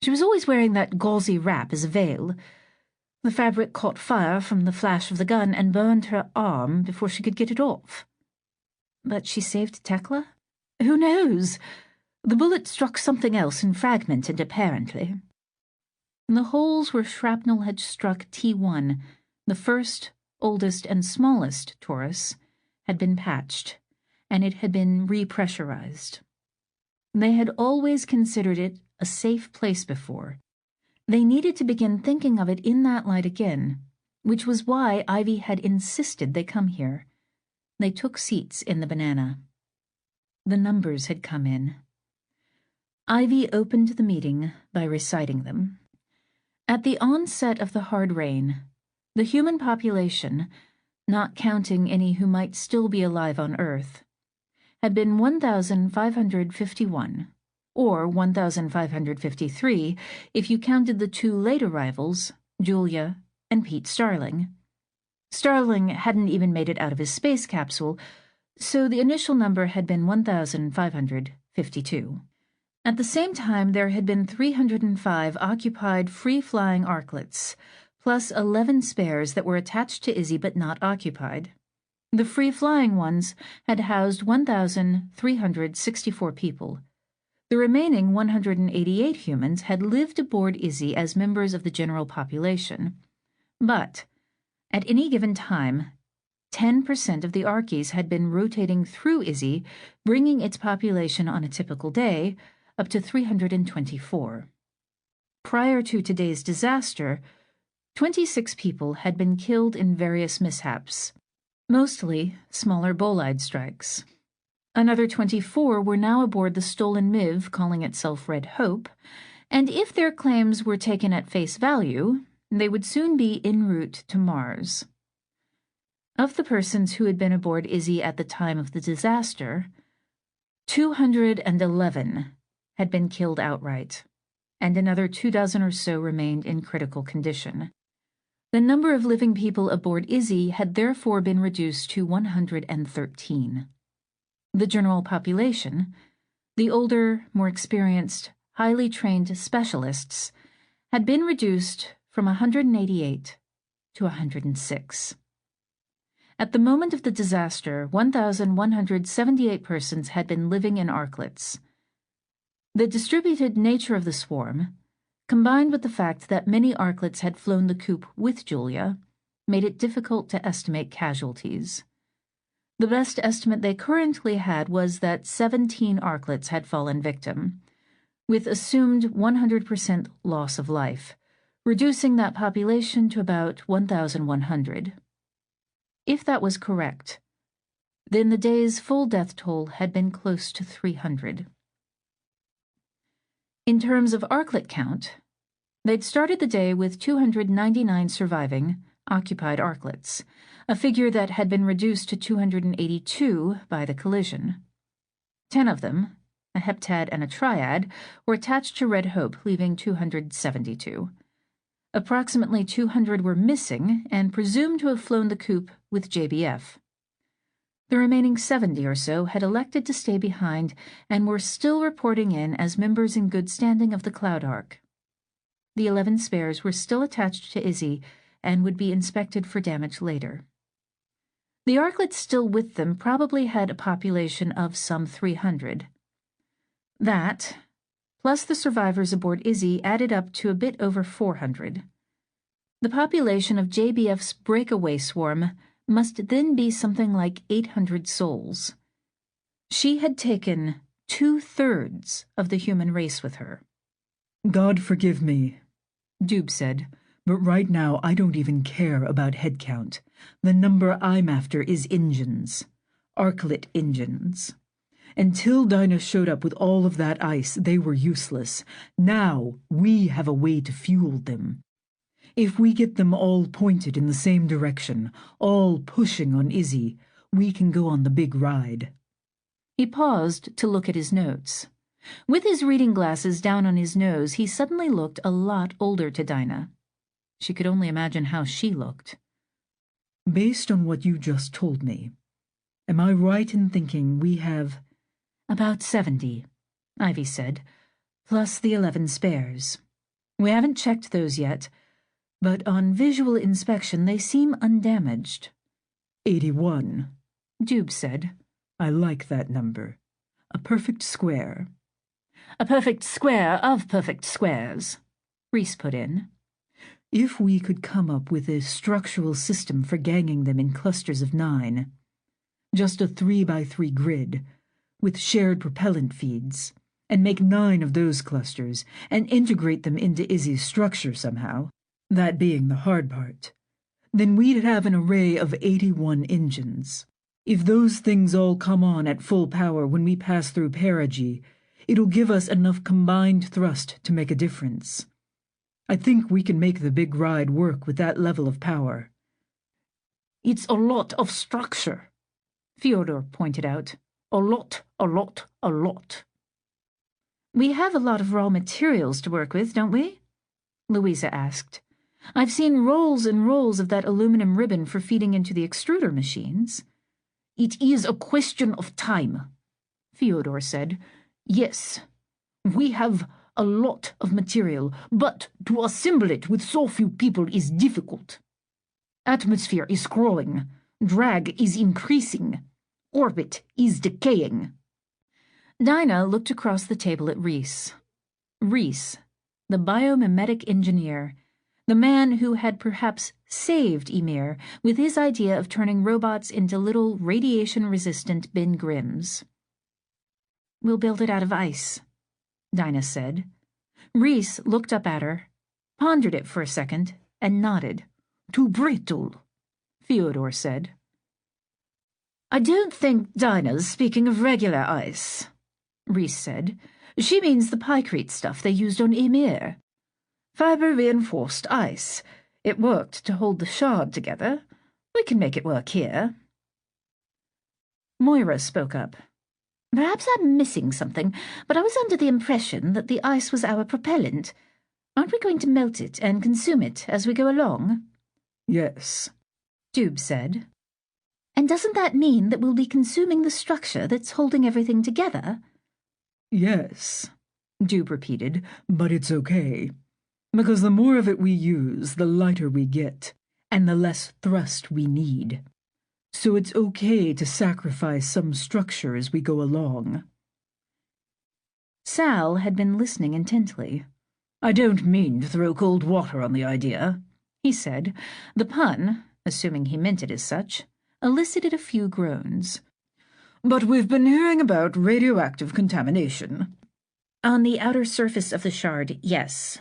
"She was always wearing that gauzy wrap as a veil. The fabric caught fire from the flash of the gun and burned her arm before she could get it off." "But she saved Tekla?" "Who knows? The bullet struck something else and fragmented, apparently." The holes where shrapnel had struck T1, the first, oldest, and smallest torus, had been patched, and it had been repressurized. They had always considered it a safe place before. They needed to begin thinking of it in that light again, which was why Ivy had insisted they come here. They took seats in the banana. The numbers had come in. Ivy opened the meeting by reciting them. At the onset of the hard rain, the human population, not counting any who might still be alive on Earth, had been 1,551, or 1,553 if you counted the two late arrivals, Julia and Pete Starling. Starling hadn't even made it out of his space capsule, so the initial number had been 1,552. At the same time, there had been 305 occupied free-flying arklets, plus 11 spares that were attached to Izzy but not occupied. The free-flying ones had housed 1,364 people. The remaining 188 humans had lived aboard Izzy as members of the general population. But, at any given time, 10% of the Arkies had been rotating through Izzy, bringing its population on a typical day up to 324. Prior to today's disaster, 26 people had been killed in various mishaps, mostly smaller bolide strikes. Another 24 were now aboard the stolen MiV calling itself Red Hope, and if their claims were taken at face value, they would soon be en route to Mars. Of the persons who had been aboard Izzy at the time of the disaster, 211 had been killed outright, and another 24 or so remained in critical condition. The number of living people aboard Izzy had therefore been reduced to 113. The general population, the older, more experienced, highly trained specialists, had been reduced from 188 to 106. At the moment of the disaster, 1,178 persons had been living in arklets. The distributed nature of the swarm, combined with the fact that many arklets had flown the coop with Julia, made it difficult to estimate casualties. The best estimate they currently had was that 17 arklets had fallen victim, with assumed 100% loss of life, reducing that population to about 1,100. If that was correct, then the day's full death toll had been close to 300. In terms of arklet count, they'd started the day with 299 surviving, occupied arklets, a figure that had been reduced to 282 by the collision. 10 of them, a heptad and a triad, were attached to Red Hope, leaving 272. Approximately 200 were missing and presumed to have flown the coop with JBF. The remaining 70 or so had elected to stay behind and were still reporting in as members in good standing of the Cloud Ark. The 11 spares were still attached to Izzy and would be inspected for damage later. The Arklets still with them probably had a population of some 300. That, plus the survivors aboard Izzy, added up to a bit over 400. The population of JBF's breakaway swarm must then be something like 800 souls. She had taken 2/3 of the human race with her. God forgive me, Doob said, but right now I don't even care about head count. The number I'm after is engines. Arklet engines. Until Dinah showed up with all of that ice, they were useless. Now we have a way to fuel them. If we get them all pointed in the same direction, all pushing on Izzy, we can go on the big ride. He paused to look at his notes. With his reading glasses down on his nose, he suddenly looked a lot older to Dinah. She could only imagine how she looked. Based on what you just told me, am I right in thinking we have... About 70, Ivy said, plus the 11 spares. We haven't checked those yet, but on visual inspection they seem undamaged. 81, Doob said. I like that number. A perfect square. A perfect square of perfect squares, Reese put in. If we could come up with a structural system for ganging them in clusters of 9, just a 3x3 grid, with shared propellant feeds, and make 9 of those clusters, and integrate them into Izzy's structure somehow, that being the hard part, then we'd have an array of 81 engines. If those things all come on at full power when we pass through perigee, it'll give us enough combined thrust to make a difference. I think we can make the big ride work with that level of power. It's a lot of structure, Fyodor pointed out. A lot, a lot, a lot. We have a lot of raw materials to work with, don't we? Louisa asked. I've seen rolls and rolls of that aluminum ribbon for feeding into the extruder machines. It is a question of time, Fyodor said. Yes, we have a lot of material, but to assemble it with so few people is difficult. Atmosphere is growing, drag is increasing, orbit is decaying. Dinah looked across the table at Reese. Reese, the biomimetic engineer, the man who had perhaps saved Ymir with his idea of turning robots into little radiation-resistant Ben Grimms. We'll build it out of ice, Dinah said. Reese looked up at her, pondered it for a second, and nodded. Too brittle, Fyodor said. I don't think Dinah's speaking of regular ice, Reese said. She means the pykrete stuff they used on Ymir. Fiber-reinforced ice. It worked to hold the shard together. We can make it work here. Moira spoke up. Perhaps I'm missing something, but I was under the impression that the ice was our propellant. Aren't we going to melt it and consume it as we go along? Yes, Doob said. And doesn't that mean that we'll be consuming the structure that's holding everything together? Yes, Doob repeated, but it's okay. Because the more of it we use, the lighter we get, and the less thrust we need. So it's okay to sacrifice some structure as we go along. Sal had been listening intently. I don't mean to throw cold water on the idea, he said. The pun, assuming he meant it as such, elicited a few groans. But we've been hearing about radioactive contamination. On the outer surface of the shard, yes,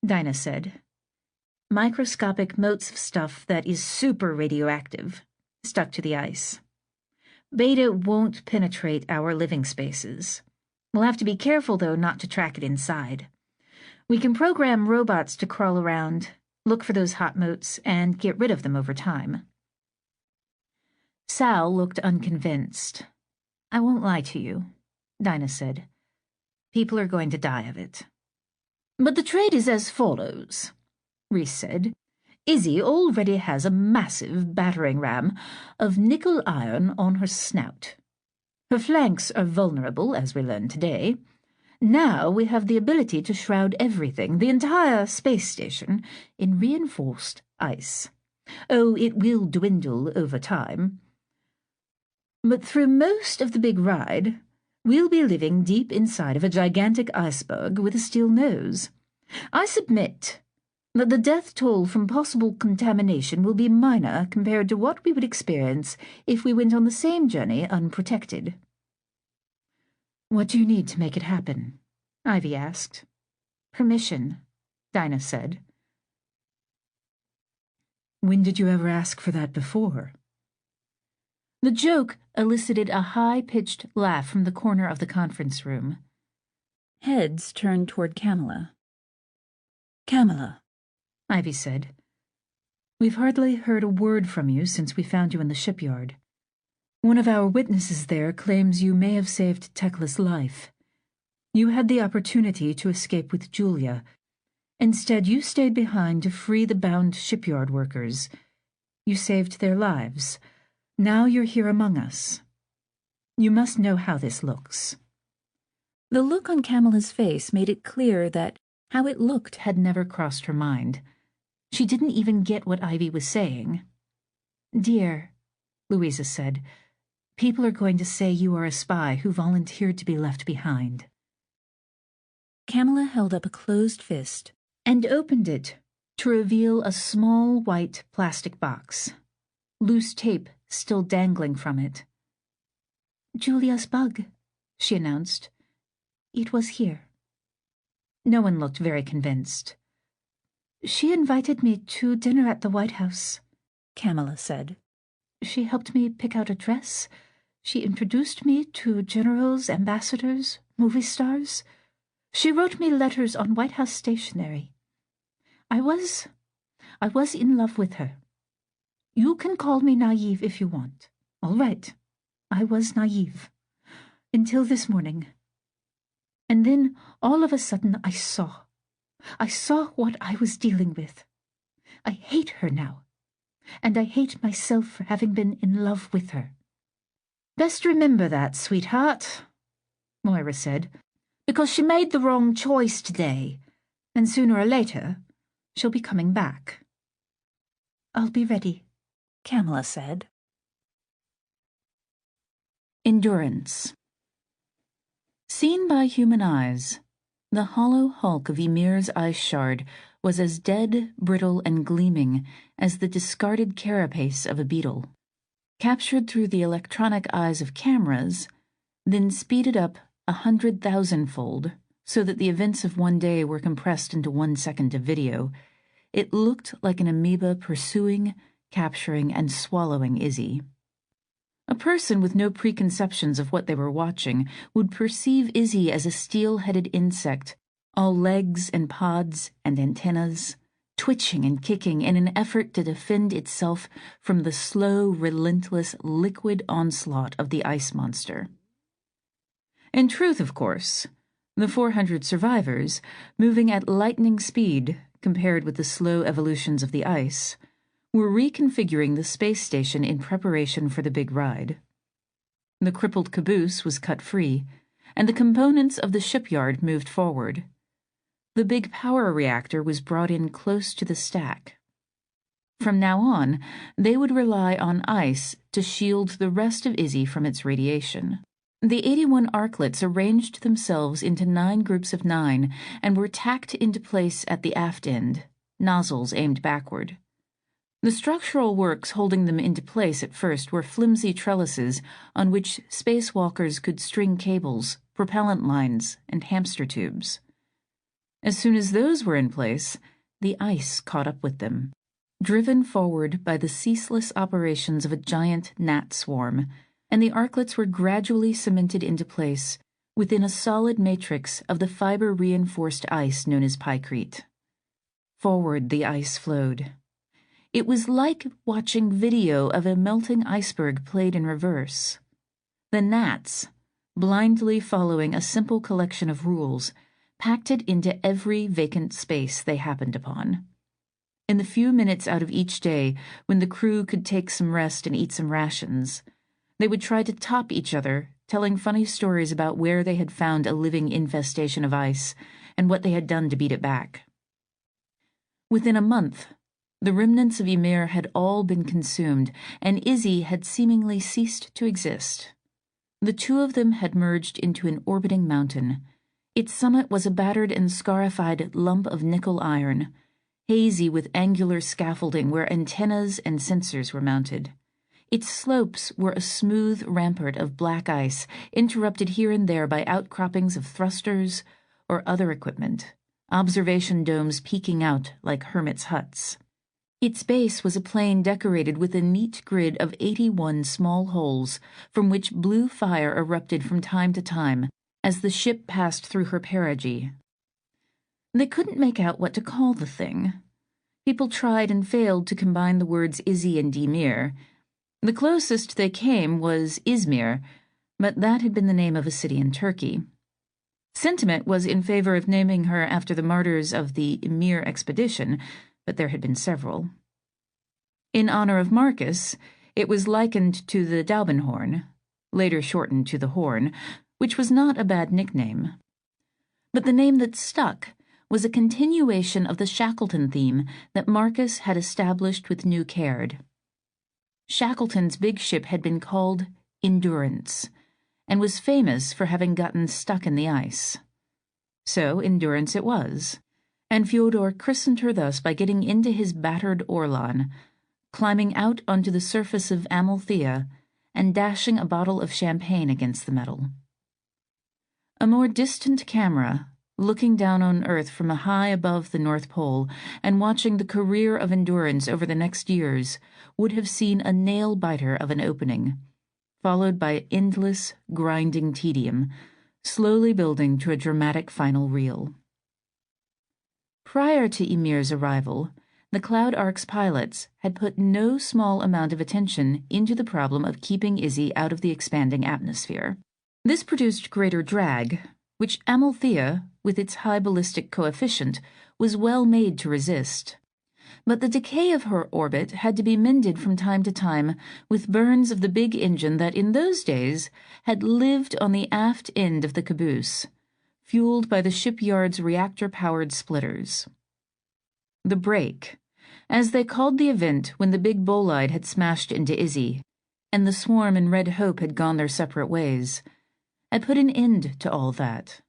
Dinah said. Microscopic motes of stuff that is super radioactive, stuck to the ice. Beta won't penetrate our living spaces. We'll have to be careful, though, not to track it inside. We can program robots to crawl around, look for those hot motes, and get rid of them over time. Sal looked unconvinced. I won't lie to you, Dinah said. People are going to die of it. But the trade is as follows. Rhys said. Izzy already has a massive battering ram of nickel iron on her snout. Her flanks are vulnerable, as we learned today. Now we have the ability to shroud everything, the entire space station, in reinforced ice. Oh, it will dwindle over time. But through most of the big ride, we'll be living deep inside of a gigantic iceberg with a steel nose. I submit that the death toll from possible contamination will be minor compared to what we would experience if we went on the same journey unprotected. What do you need to make it happen? Ivy asked. Permission, Dinah said. When did you ever ask for that before? The joke elicited a high-pitched laugh from the corner of the conference room. Heads turned toward Camilla. Camilla, Ivy said. We've hardly heard a word from you since we found you in the shipyard. One of our witnesses there claims you may have saved Tekla's life. You had the opportunity to escape with Julia. Instead, you stayed behind to free the bound shipyard workers. You saved their lives. Now you're here among us. You must know how this looks. The look on Camilla's face made it clear that how it looked had never crossed her mind. She didn't even get what Ivy was saying. Dear, Louisa said, people are going to say you are a spy who volunteered to be left behind. Camilla held up a closed fist and opened it to reveal a small white plastic box, loose tape still dangling from it. Julia's bug, she announced. It was here. No one looked very convinced. She invited me to dinner at the White House, Camilla said. She helped me pick out a dress. She introduced me to generals, ambassadors, movie stars. She wrote me letters on White House stationery. I was in love with her. You can call me naive if you want. All right, I was naive. Until this morning. And then, all of a sudden, I saw what I was dealing with. I hate her now. And I hate myself for having been in love with her. Best remember that, sweetheart, Moira said, because she made the wrong choice today, and sooner or later, she'll be coming back. I'll be ready, Camilla said. Endurance. Seen by human eyes, the hollow hulk of Ymir's ice shard was as dead, brittle, and gleaming as the discarded carapace of a beetle. Captured through the electronic eyes of cameras, then speeded up 100,000-fold so that the events of one day were compressed into 1 second of video, it looked like an amoeba pursuing, capturing, and swallowing Izzy. A person with no preconceptions of what they were watching would perceive Izzy as a steel-headed insect, all legs and pods and antennas, twitching and kicking in an effort to defend itself from the slow, relentless, liquid onslaught of the ice monster. In truth, of course, the 400 survivors, moving at lightning speed compared with the slow evolutions of the ice, were reconfiguring the space station in preparation for the big ride. The crippled caboose was cut free, and the components of the shipyard moved forward. The big power reactor was brought in close to the stack. From now on, they would rely on ice to shield the rest of Izzy from its radiation. The 81 arklets arranged themselves into 9 groups of 9 and were tacked into place at the aft end, nozzles aimed backward. The structural works holding them into place at first were flimsy trellises on which spacewalkers could string cables, propellant lines, and hamster tubes. As soon as those were in place, the ice caught up with them, driven forward by the ceaseless operations of a giant gnat swarm, and the arklets were gradually cemented into place within a solid matrix of the fiber-reinforced ice known as pykrete. Forward the ice flowed. It was like watching video of a melting iceberg played in reverse. The gnats, blindly following a simple collection of rules, packed it into every vacant space they happened upon. In the few minutes out of each day when the crew could take some rest and eat some rations, they would try to top each other, telling funny stories about where they had found a living infestation of ice and what they had done to beat it back. Within a month, the remnants of Ymir had all been consumed, and Izzy had seemingly ceased to exist. The two of them had merged into an orbiting mountain. Its summit was a battered and scarified lump of nickel iron, hazy with angular scaffolding where antennas and sensors were mounted. Its slopes were a smooth rampart of black ice, interrupted here and there by outcroppings of thrusters or other equipment, observation domes peeking out like hermits' huts. Its base was a plain decorated with a neat grid of 81 small holes from which blue fire erupted from time to time as the ship passed through her perigee. They couldn't make out what to call the thing. People tried and failed to combine the words Izzy and Ymir. The closest they came was Izmir, but that had been the name of a city in Turkey. Sentiment was in favor of naming her after the martyrs of the Ymir expedition, but there had been several. In honor of Marcus, it was likened to the Daubenhorn, later shortened to the Horn, which was not a bad nickname. But the name that stuck was a continuation of the Shackleton theme that Marcus had established with New Caird. Shackleton's big ship had been called Endurance, and was famous for having gotten stuck in the ice. So Endurance it was, and Fyodor christened her thus by getting into his battered Orlan, climbing out onto the surface of Amalthea, and dashing a bottle of champagne against the metal. A more distant camera, looking down on Earth from a high above the North Pole and watching the career of Endurance over the next years, would have seen a nail-biter of an opening, followed by endless, grinding tedium, slowly building to a dramatic final reel. Prior to Ymir's arrival, the Cloud Ark's pilots had put no small amount of attention into the problem of keeping Izzy out of the expanding atmosphere. This produced greater drag, which Amalthea, with its high ballistic coefficient, was well made to resist. But the decay of her orbit had to be mended from time to time with burns of the big engine that in those days had lived on the aft end of the caboose, fueled by the shipyard's reactor-powered splitters. The break, as they called the event when the big bolide had smashed into Izzy, and the Swarm and Red Hope had gone their separate ways, had put an end to all that.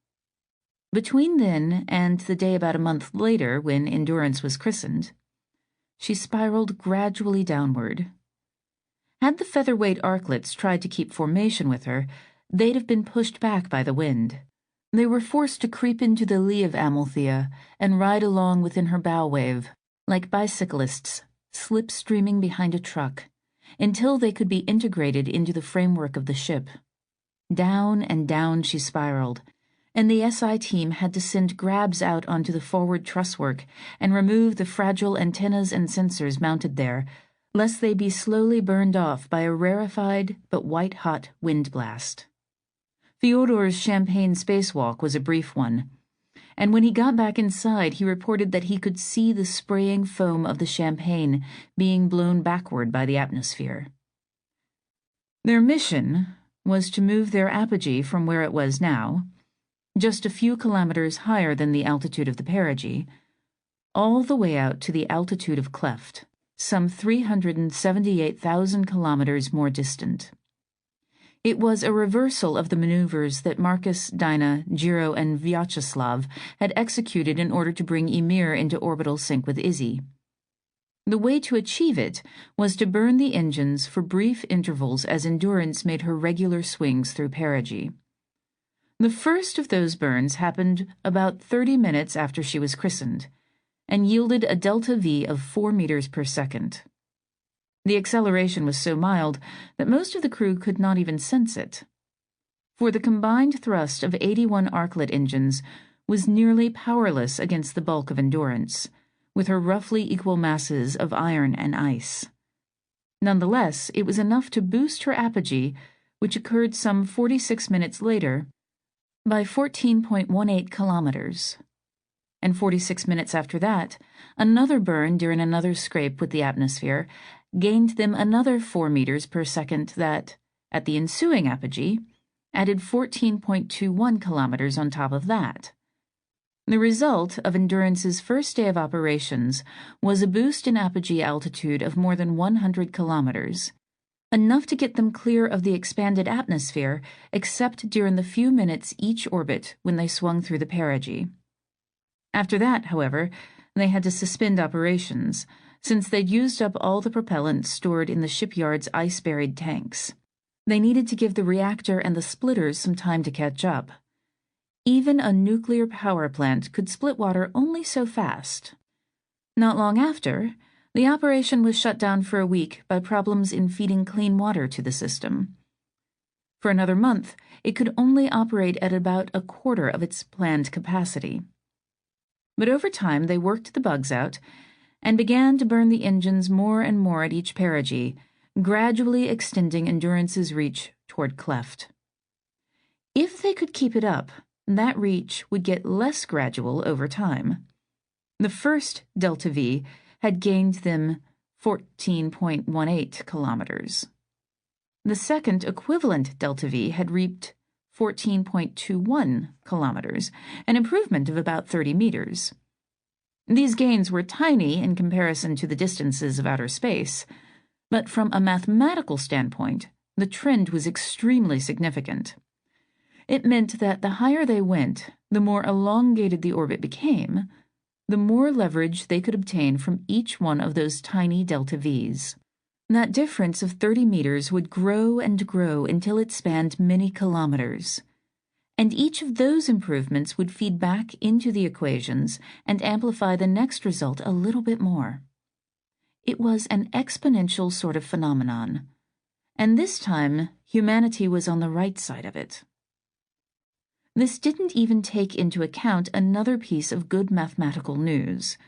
Between then and the day about a month later when Endurance was christened, she spiraled gradually downward. Had the featherweight arklets tried to keep formation with her, they'd have been pushed back by the wind. They were forced to creep into the lee of Amalthea and ride along within her bow wave, like bicyclists slipstreaming behind a truck, until they could be integrated into the framework of the ship. Down and down she spiraled, and the SI team had to send grabs out onto the forward trusswork and remove the fragile antennas and sensors mounted there, lest they be slowly burned off by a rarefied but white-hot wind blast. Fyodor's champagne spacewalk was a brief one, and when he got back inside he reported that he could see the spraying foam of the champagne being blown backward by the atmosphere. Their mission was to move their apogee from where it was now, just a few kilometers higher than the altitude of the perigee, all the way out to the altitude of Cleft, some 378,000 kilometers more distant. It was a reversal of the maneuvers that Marcus, Dinah, Jiro, and Vyacheslav had executed in order to bring Ymir into orbital sync with Izzy. The way to achieve it was to burn the engines for brief intervals as Endurance made her regular swings through perigee. The first of those burns happened about 30 minutes after she was christened, and yielded a delta V of 4 meters per second. The acceleration was so mild that most of the crew could not even sense it, for the combined thrust of 81 Arklet engines was nearly powerless against the bulk of Endurance, with her roughly equal masses of iron and ice. Nonetheless, it was enough to boost her apogee, which occurred some 46 minutes later, by 14.18 kilometers. and 46 minutes after that, another burn during another scrape with the atmosphere gained them another 4 meters per second that, at the ensuing apogee, added 14.21 kilometers on top of that. The result of Endurance's first day of operations was a boost in apogee altitude of more than 100 kilometers, enough to get them clear of the expanded atmosphere except during the few minutes each orbit when they swung through the perigee. After that, however, they had to suspend operations, since they'd used up all the propellant stored in the shipyard's ice-buried tanks. They needed to give the reactor and the splitters some time to catch up. Even a nuclear power plant could split water only so fast. Not long after, the operation was shut down for a week by problems in feeding clean water to the system. For another month, it could only operate at about a quarter of its planned capacity. But over time, they worked the bugs out and began to burn the engines more and more at each perigee, gradually extending Endurance's reach toward Cleft. If they could keep it up, that reach would get less gradual over time. The first Delta V had gained them 14.18 kilometers. The second equivalent Delta V had reaped 14.21 kilometers, an improvement of about 30 meters. These gains were tiny in comparison to the distances of outer space, but from a mathematical standpoint, the trend was extremely significant. It meant that the higher they went, the more elongated the orbit became, the more leverage they could obtain from each one of those tiny Delta Vs. That difference of 30 meters would grow and grow until it spanned many kilometers. And each of those improvements would feed back into the equations and amplify the next result a little bit more. It was an exponential sort of phenomenon. And this time, humanity was on the right side of it. This didn't even take into account another piece of good mathematical news,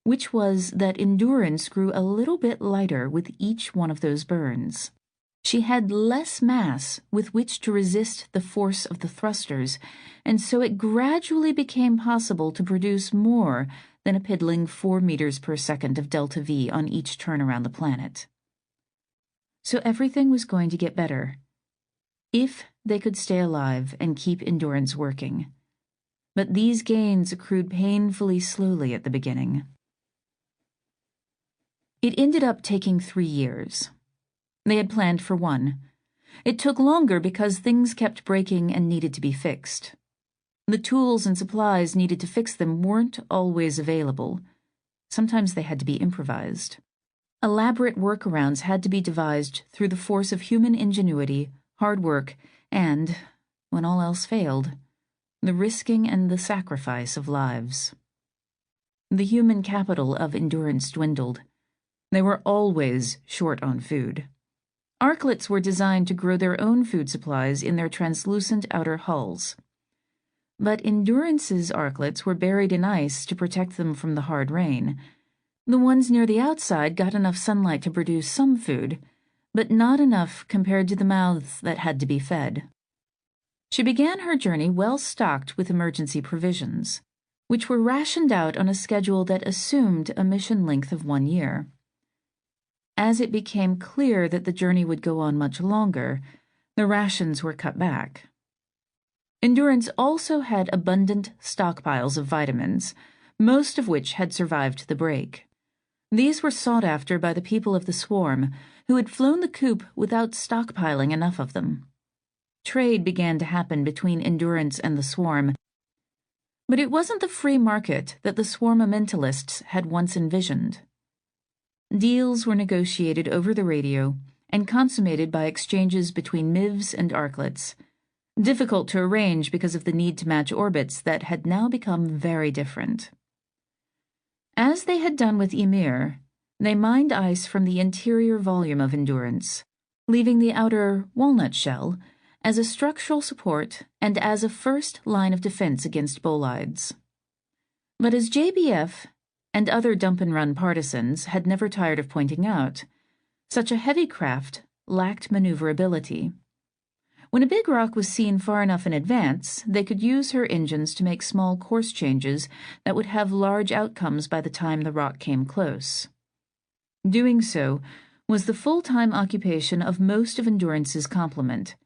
which was that Endurance grew a little bit lighter with each one of those burns. She had less mass with which to resist the force of the thrusters, and so it gradually became possible to produce more than a piddling 4 meters per second of Delta V on each turn around the planet. So everything was going to get better, if they could stay alive and keep Endurance working. But these gains accrued painfully slowly at the beginning. It ended up taking 3 years. They had planned for 1. It took longer because things kept breaking and needed to be fixed. The tools and supplies needed to fix them weren't always available. Sometimes they had to be improvised. Elaborate workarounds had to be devised through the force of human ingenuity, hard work, and, when all else failed, the risking and the sacrifice of lives. The human capital of Endurance dwindled. They were always short on food. Arklets were designed to grow their own food supplies in their translucent outer hulls. But Endurance's arklets were buried in ice to protect them from the hard rain. The ones near the outside got enough sunlight to produce some food, but not enough compared to the mouths that had to be fed. She began her journey well stocked with emergency provisions, which were rationed out on a schedule that assumed a mission length of 1 year. As it became clear that the journey would go on much longer, the rations were cut back. Endurance also had abundant stockpiles of vitamins, most of which had survived the break. These were sought after by the people of the swarm, who had flown the coop without stockpiling enough of them. Trade began to happen between Endurance and the swarm, but it wasn't the free market that the swarmamentalists had once envisioned. Deals were negotiated over the radio and consummated by exchanges between MIVs and arklets, difficult to arrange because of the need to match orbits that had now become very different. As they had done with Ymir, they mined ice from the interior volume of Endurance, leaving the outer walnut shell as a structural support and as a first line of defense against bolides. But as JBF and other dump-and-run partisans had never tired of pointing out, such a heavy craft lacked maneuverability. When a big rock was seen far enough in advance, they could use her engines to make small course changes that would have large outcomes by the time the rock came close. Doing so was the full-time occupation of most of Endurance's complement,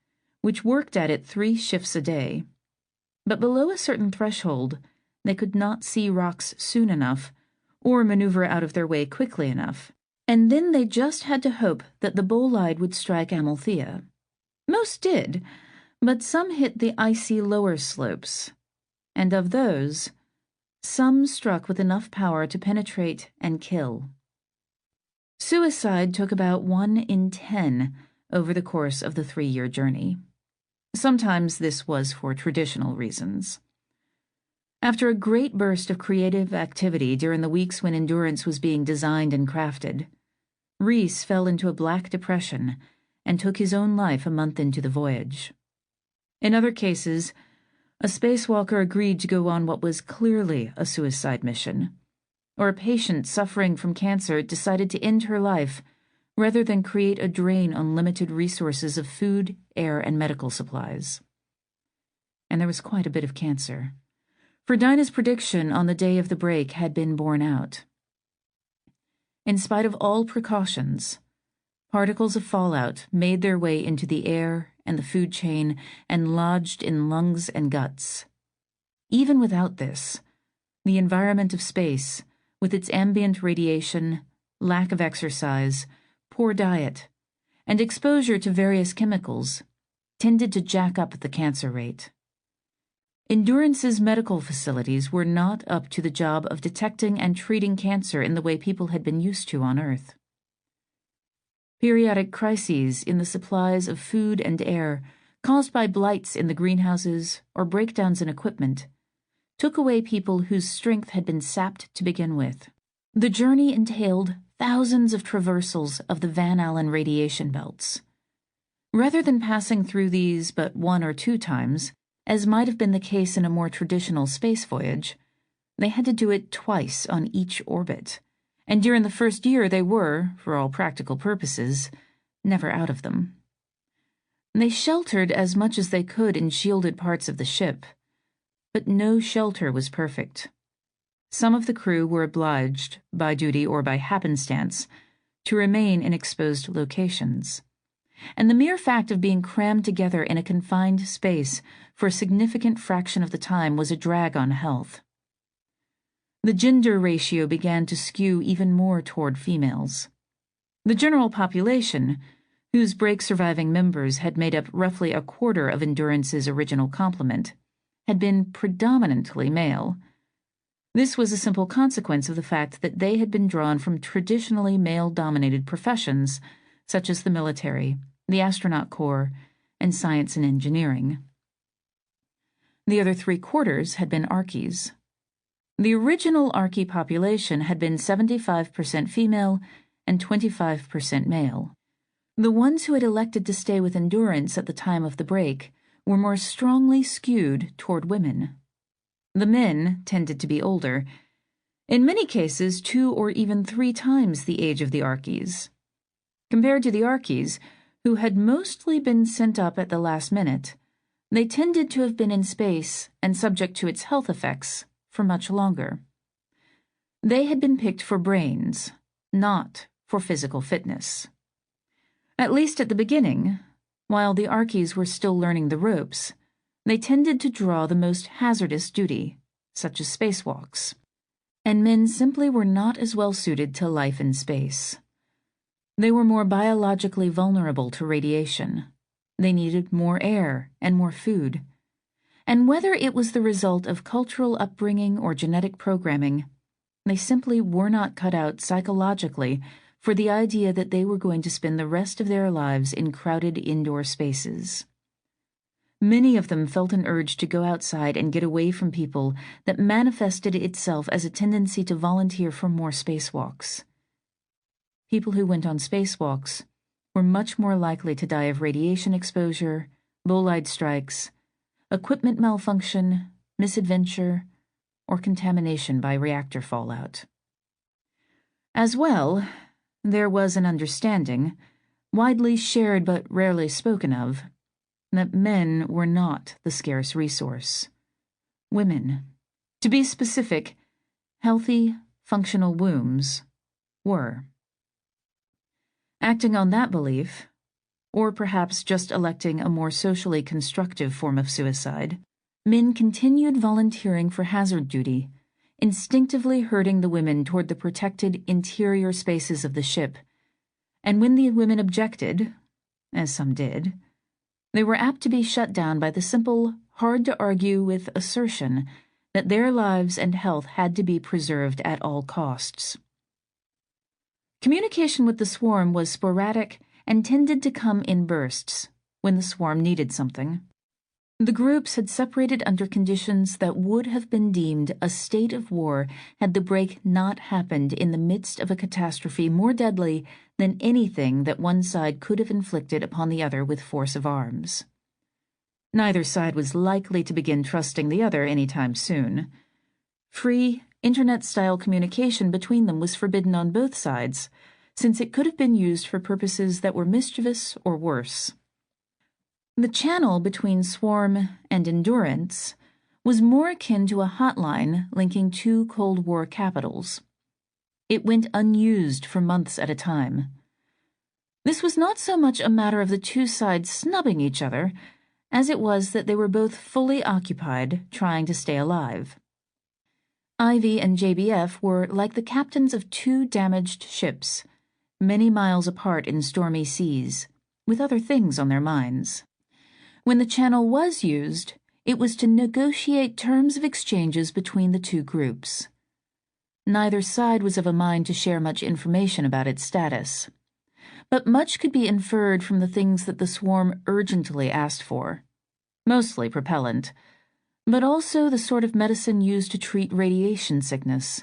which worked at it 3 shifts a day. But below a certain threshold, they could not see rocks soon enough or maneuver out of their way quickly enough, and then they just had to hope that the bolide would strike Amalthea. Most did, but some hit the icy lower slopes, and of those, some struck with enough power to penetrate and kill. Suicide took about 1 in 10 over the course of the 3-year journey. Sometimes this was for traditional reasons. After a great burst of creative activity during the weeks when Endurance was being designed and crafted, Reese fell into a black depression and took his own life a month into the voyage. In other cases, a spacewalker agreed to go on what was clearly a suicide mission, or a patient suffering from cancer decided to end her life rather than create a drain on limited resources of food, air, and medical supplies. And there was quite a bit of cancer, for Dinah's prediction on the day of the break had been borne out. In spite of all precautions, particles of fallout made their way into the air and the food chain and lodged in lungs and guts. Even without this, the environment of space, with its ambient radiation, lack of exercise, poor diet, and exposure to various chemicals, tended to jack up the cancer rate. Endurance's medical facilities were not up to the job of detecting and treating cancer in the way people had been used to on Earth. Periodic crises in the supplies of food and air, caused by blights in the greenhouses or breakdowns in equipment, took away people whose strength had been sapped to begin with. The journey entailed thousands of traversals of the Van Allen radiation belts. Rather than passing through these but 1 or 2 times, as might have been the case in a more traditional space voyage, they had to do it twice on each orbit, and during the first year they were, for all practical purposes, never out of them. They sheltered as much as they could in shielded parts of the ship, but no shelter was perfect. Some of the crew were obliged, by duty or by happenstance, to remain in exposed locations, and the mere fact of being crammed together in a confined space for a significant fraction of the time was a drag on health. The gender ratio began to skew even more toward females. The general population, whose break-surviving members had made up roughly 1/4 of Endurance's original complement, had been predominantly male. This was a simple consequence of the fact that they had been drawn from traditionally male-dominated professions, such as the military, the astronaut corps, and science and engineering. The other 3/4 had been Archies. The original Archie population had been 75% female and 25% male. The ones who had elected to stay with Endurance at the time of the break were more strongly skewed toward women. The men tended to be older, in many cases 2 or even 3 times the age of the Archies. Compared to the Archies, who had mostly been sent up at the last minute, they tended to have been in space and subject to its health effects for much longer. They had been picked for brains, not for physical fitness. At least at the beginning, while the Archies were still learning the ropes, they tended to draw the most hazardous duty, such as spacewalks, and men simply were not as well suited to life in space. They were more biologically vulnerable to radiation. They needed more air and more food. And whether it was the result of cultural upbringing or genetic programming, they simply were not cut out psychologically for the idea that they were going to spend the rest of their lives in crowded indoor spaces. Many of them felt an urge to go outside and get away from people that manifested itself as a tendency to volunteer for more spacewalks. People who went on spacewalks were much more likely to die of radiation exposure, bolide strikes, equipment malfunction, misadventure, or contamination by reactor fallout. As well, there was an understanding, widely shared but rarely spoken of, that men were not the scarce resource. Women, to be specific, healthy, functional wombs, were. Acting on that belief, or perhaps just electing a more socially constructive form of suicide, men continued volunteering for hazard duty, instinctively herding the women toward the protected interior spaces of the ship, and when the women objected, as some did, they were apt to be shut down by the simple, hard-to-argue-with assertion that their lives and health had to be preserved at all costs. Communication with the swarm was sporadic and tended to come in bursts when the swarm needed something. The groups had separated under conditions that would have been deemed a state of war had the break not happened in the midst of a catastrophe more deadly than anything that one side could have inflicted upon the other with force of arms. Neither side was likely to begin trusting the other any time soon. Free, internet-style communication between them was forbidden on both sides, since it could have been used for purposes that were mischievous or worse. The channel between Swarm and Endurance was more akin to a hotline linking two Cold War capitals. It went unused for months at a time. This was not so much a matter of the two sides snubbing each other, as it was that they were both fully occupied trying to stay alive. Ivy and JBF were like the captains of two damaged ships, many miles apart in stormy seas, with other things on their minds. When the channel was used, it was to negotiate terms of exchanges between the two groups. Neither side was of a mind to share much information about its status, but much could be inferred from the things that the swarm urgently asked for, mostly propellant, but also the sort of medicine used to treat radiation sickness,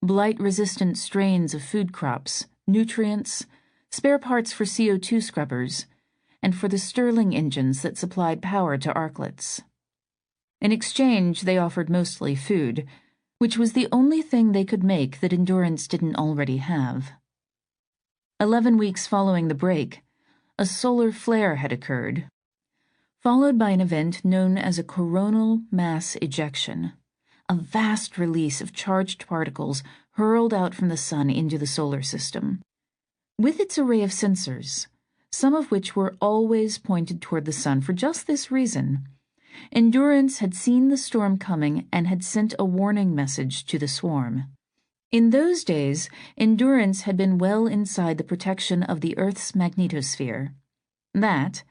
blight-resistant strains of food crops, nutrients, spare parts for CO2 scrubbers, and for the Stirling engines that supplied power to arklets. In exchange, they offered mostly food, which was the only thing they could make that Endurance didn't already have. 11 weeks following the break, a solar flare had occurred, followed by an event known as a coronal mass ejection, a vast release of charged particles hurled out from the sun into the solar system. With its array of sensors, some of which were always pointed toward the sun for just this reason, Endurance had seen the storm coming and had sent a warning message to the swarm. In those days, Endurance had been well inside the protection of the Earth's magnetosphere. That,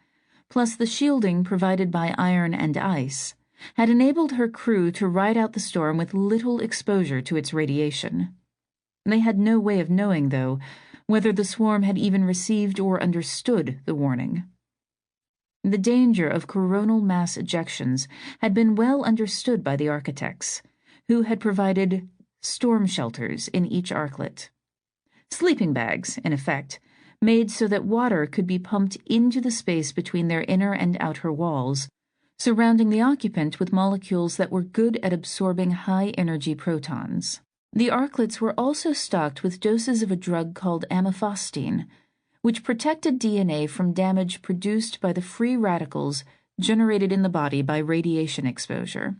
plus the shielding provided by iron and ice, had enabled her crew to ride out the storm with little exposure to its radiation. They had no way of knowing, though, whether the swarm had even received or understood the warning. The danger of coronal mass ejections had been well understood by the architects, who had provided storm shelters in each arklet. Sleeping bags, in effect, made so that water could be pumped into the space between their inner and outer walls, surrounding the occupant with molecules that were good at absorbing high-energy protons. The arklets were also stocked with doses of a drug called amifostine, which protected DNA from damage produced by the free radicals generated in the body by radiation exposure.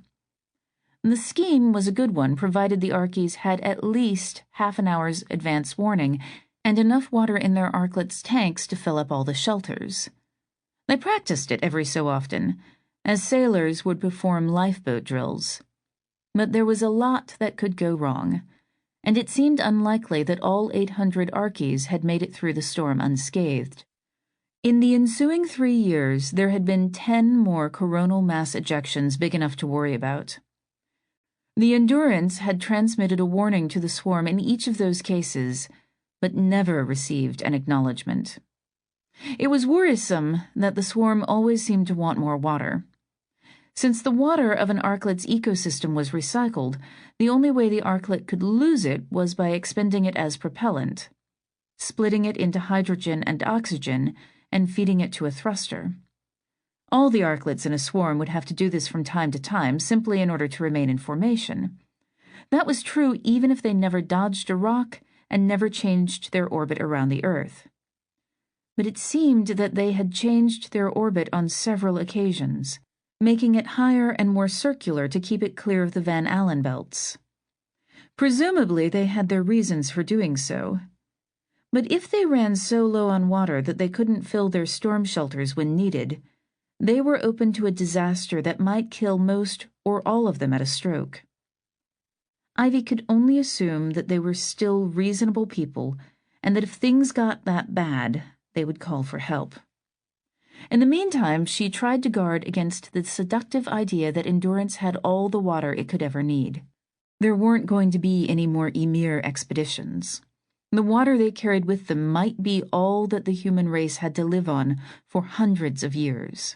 The scheme was a good one, provided the Arkies had at least half an hour's advance warning and enough water in their arklets' tanks to fill up all the shelters. They practiced it every so often, as sailors would perform lifeboat drills. But there was a lot that could go wrong, and it seemed unlikely that all 800 Arkies had made it through the storm unscathed. In the ensuing 3 years, there had been 10 more coronal mass ejections big enough to worry about. The Endurance had transmitted a warning to the swarm in each of those cases, but never received an acknowledgement. It was worrisome that the swarm always seemed to want more water. Since the water of an arklet's ecosystem was recycled, the only way the arklet could lose it was by expending it as propellant, splitting it into hydrogen and oxygen, and feeding it to a thruster. All the arklets in a swarm would have to do this from time to time, simply in order to remain in formation. That was true even if they never dodged a rock and never changed their orbit around the Earth. but it seemed that they had changed their orbit on several occasions, making it higher and more circular to keep it clear of the Van Allen belts. Presumably they had their reasons for doing so. But if they ran so low on water that they couldn't fill their storm shelters when needed, they were open to a disaster that might kill most or all of them at a stroke. Ivy could only assume that they were still reasonable people, and that if things got that bad, they would call for help. In the meantime, she tried to guard against the seductive idea that Endurance had all the water it could ever need. There weren't going to be any more Ymir expeditions. The water they carried with them might be all that the human race had to live on for hundreds of years.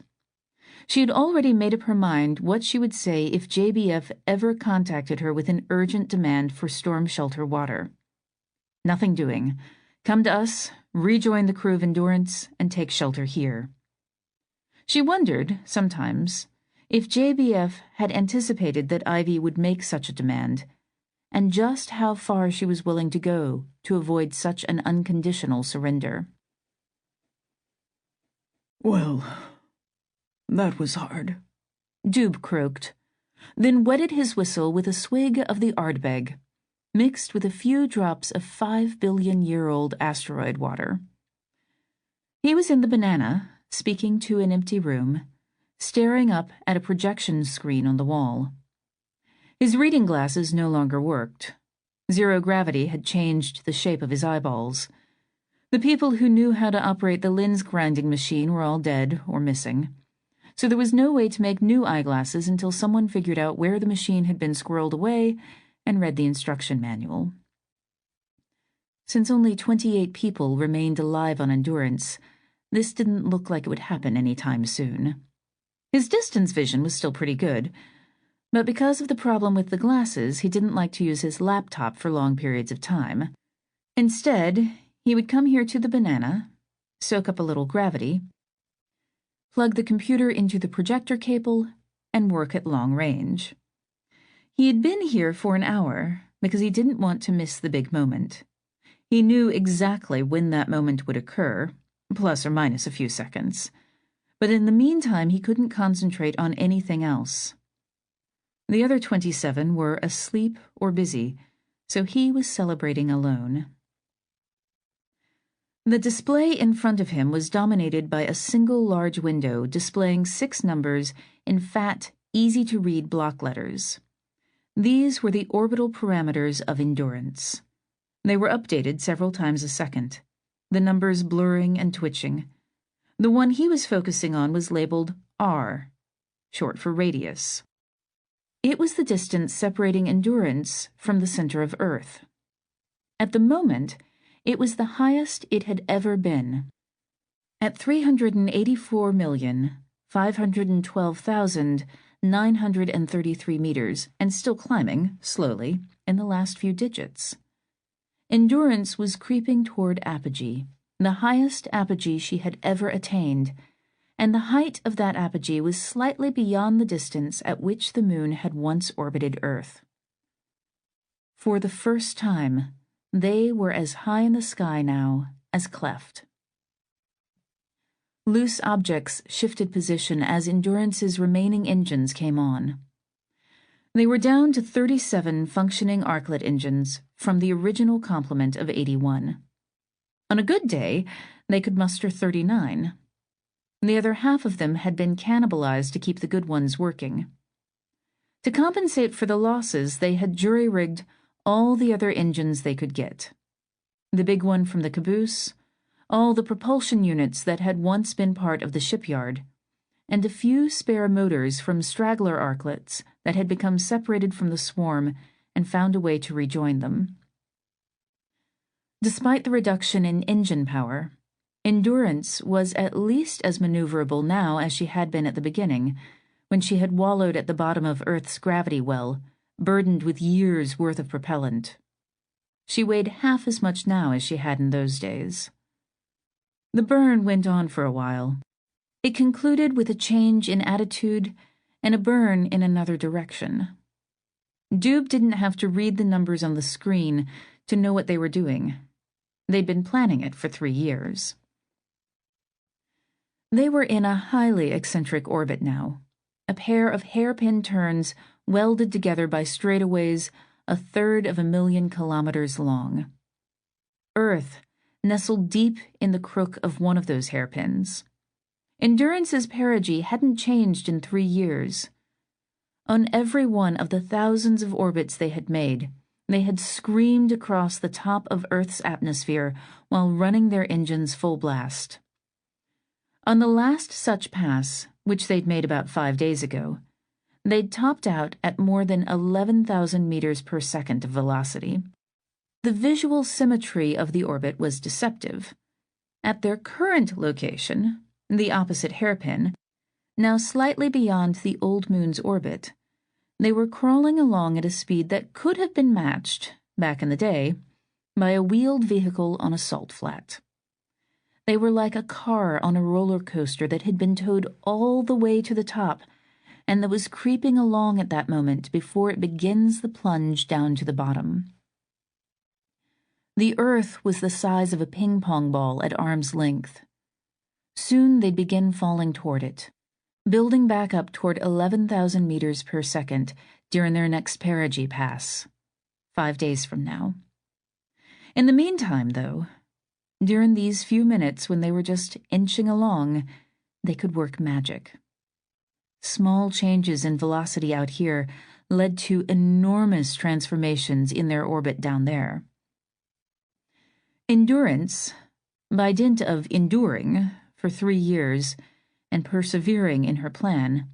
She had already made up her mind what she would say if JBF ever contacted her with an urgent demand for storm shelter water. Nothing doing. Come to us, rejoin the crew of Endurance, and take shelter here. She wondered, sometimes, if JBF had anticipated that Ivy would make such a demand, and just how far she was willing to go to avoid such an unconditional surrender. Well, that was hard, Doob croaked, then wetted his whistle with a swig of the Ardbeg, mixed with a few drops of 5-billion-year-old asteroid water. He was in the banana, speaking to an empty room, staring up at a projection screen on the wall. His reading glasses no longer worked. Zero gravity had changed the shape of his eyeballs. The people who knew how to operate the lens grinding machine were all dead or missing, so there was no way to make new eyeglasses until someone figured out where the machine had been squirreled away and read the instruction manual. Since only 28 people remained alive on Endurance, this didn't look like it would happen any time soon. His distance vision was still pretty good, but because of the problem with the glasses, he didn't like to use his laptop for long periods of time. Instead, he would come here to the banana, soak up a little gravity, plug the computer into the projector cable, and work at long range. He had been here for an hour because he didn't want to miss the big moment. He knew exactly when that moment would occur, plus or minus a few seconds. But in the meantime, he couldn't concentrate on anything else. The other 27 were asleep or busy, so he was celebrating alone. The display in front of him was dominated by a single large window displaying 6 numbers in fat, easy-to-read block letters. These were the orbital parameters of Endurance. They were updated several times a second, the numbers blurring and twitching. The one he was focusing on was labeled R, short for radius. It was the distance separating Endurance from the center of Earth. At the moment, it was the highest it had ever been, at 384,512,933 meters, and still climbing, slowly, in the last few digits. Endurance was creeping toward apogee, the highest apogee she had ever attained, and the height of that apogee was slightly beyond the distance at which the moon had once orbited Earth. For the first time, they were as high in the sky now as cleft. Loose objects shifted position as Endurance's remaining engines came on. They were down to 37 functioning Arclet engines from the original complement of 81. On a good day, they could muster 39. The other half of them had been cannibalized to keep the good ones working. To compensate for the losses, they had jury-rigged all the other engines they could get. The big one from the caboose, all the propulsion units that had once been part of the shipyard, and a few spare motors from straggler Arclets that had become separated from the swarm and found a way to rejoin them. Despite the reduction in engine power, Endurance was at least as maneuverable now as she had been at the beginning, when she had wallowed at the bottom of Earth's gravity well, burdened with years' worth of propellant. She weighed half as much now as she had in those days. The burn went on for a while. It concluded with a change in attitude and a burn in another direction. Doob didn't have to read the numbers on the screen to know what they were doing. They'd been planning it for 3 years. They were in a highly eccentric orbit now, a pair of hairpin turns welded together by straightaways 1/3 of a million kilometers long. Earth nestled deep in the crook of one of those hairpins. Endurance's perigee hadn't changed in 3 years. On every one of the thousands of orbits they had made, they had screamed across the top of Earth's atmosphere while running their engines full blast. On the last such pass, which they'd made about 5 days ago, they'd topped out at more than 11,000 meters per second of velocity. The visual symmetry of the orbit was deceptive. At their current location, the opposite hairpin, now slightly beyond the old moon's orbit, they were crawling along at a speed that could have been matched, back in the day, by a wheeled vehicle on a salt flat. They were like a car on a roller coaster that had been towed all the way to the top and that was creeping along at that moment before it begins the plunge down to the bottom. The Earth was the size of a ping-pong ball at arm's length. Soon they'd begin falling toward it, building back up toward 11,000 meters per second during their next perigee pass, 5 days from now. In the meantime, though, during these few minutes when they were just inching along, they could work magic. Small changes in velocity out here led to enormous transformations in their orbit down there. Endurance, by dint of enduring for 3 years and persevering in her plan,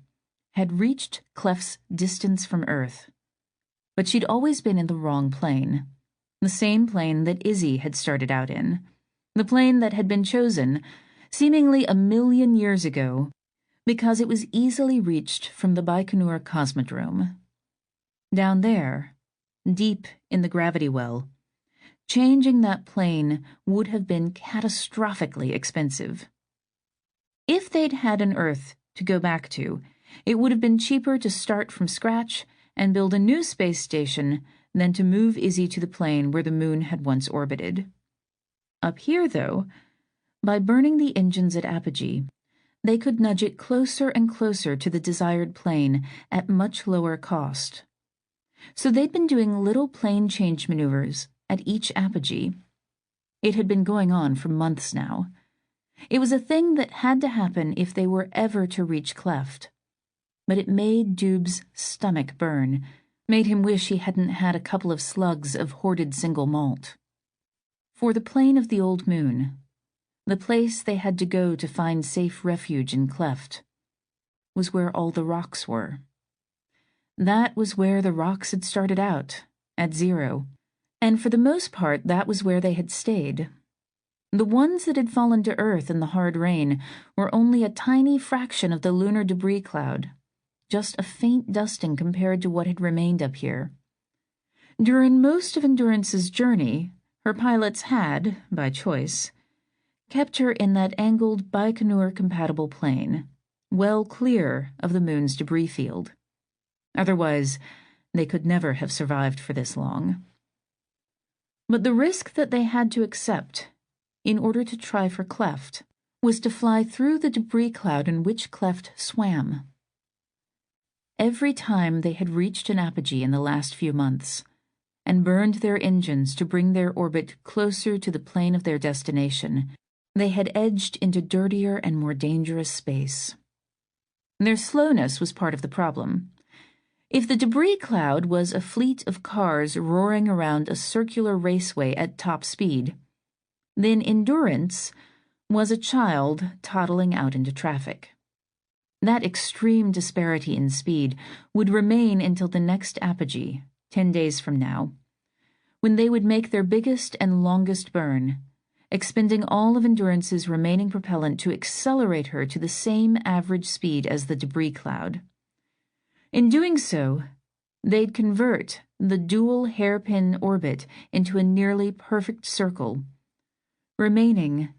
had reached Clef's distance from Earth. But she'd always been in the wrong plane, the same plane that Izzy had started out in, the plane that had been chosen, seemingly 1,000,000 years ago, because it was easily reached from the Baikonur Cosmodrome. Down there, deep in the gravity well, changing that plane would have been catastrophically expensive. If they'd had an Earth to go back to, it would have been cheaper to start from scratch and build a new space station than to move Izzy to the plane where the moon had once orbited. Up here, though, by burning the engines at apogee, they could nudge it closer and closer to the desired plane at much lower cost. So they'd been doing little plane change maneuvers at each apogee. It had been going on for months now. It was a thing that had to happen if they were ever to reach Cleft. But it made Dube's stomach burn, made him wish he hadn't had a couple of slugs of hoarded single malt. For the plane of the old moon, the place they had to go to find safe refuge in Cleft, was where all the rocks were. That was where the rocks had started out, at 0, and for the most part that was where they had stayed. The ones that had fallen to Earth in the hard rain were only a tiny fraction of the lunar debris cloud, just a faint dusting compared to what had remained up here. During most of Endurance's journey, her pilots had, by choice, kept her in that angled Baikonur-compatible plane, well clear of the moon's debris field. Otherwise, they could never have survived for this long. But the risk that they had to accept, in order to try for Cleft, was to fly through the debris cloud in which Cleft swam. Every time they had reached an apogee in the last few months, and burned their engines to bring their orbit closer to the plane of their destination, they had edged into dirtier and more dangerous space. Their slowness was part of the problem. If the debris cloud was a fleet of cars roaring around a circular raceway at top speed, then Endurance was a child toddling out into traffic. That extreme disparity in speed would remain until the next apogee, 10 days from now, when they would make their biggest and longest burn, expending all of Endurance's remaining propellant to accelerate her to the same average speed as the debris cloud. In doing so, they'd convert the dual hairpin orbit into a nearly perfect circle, remaining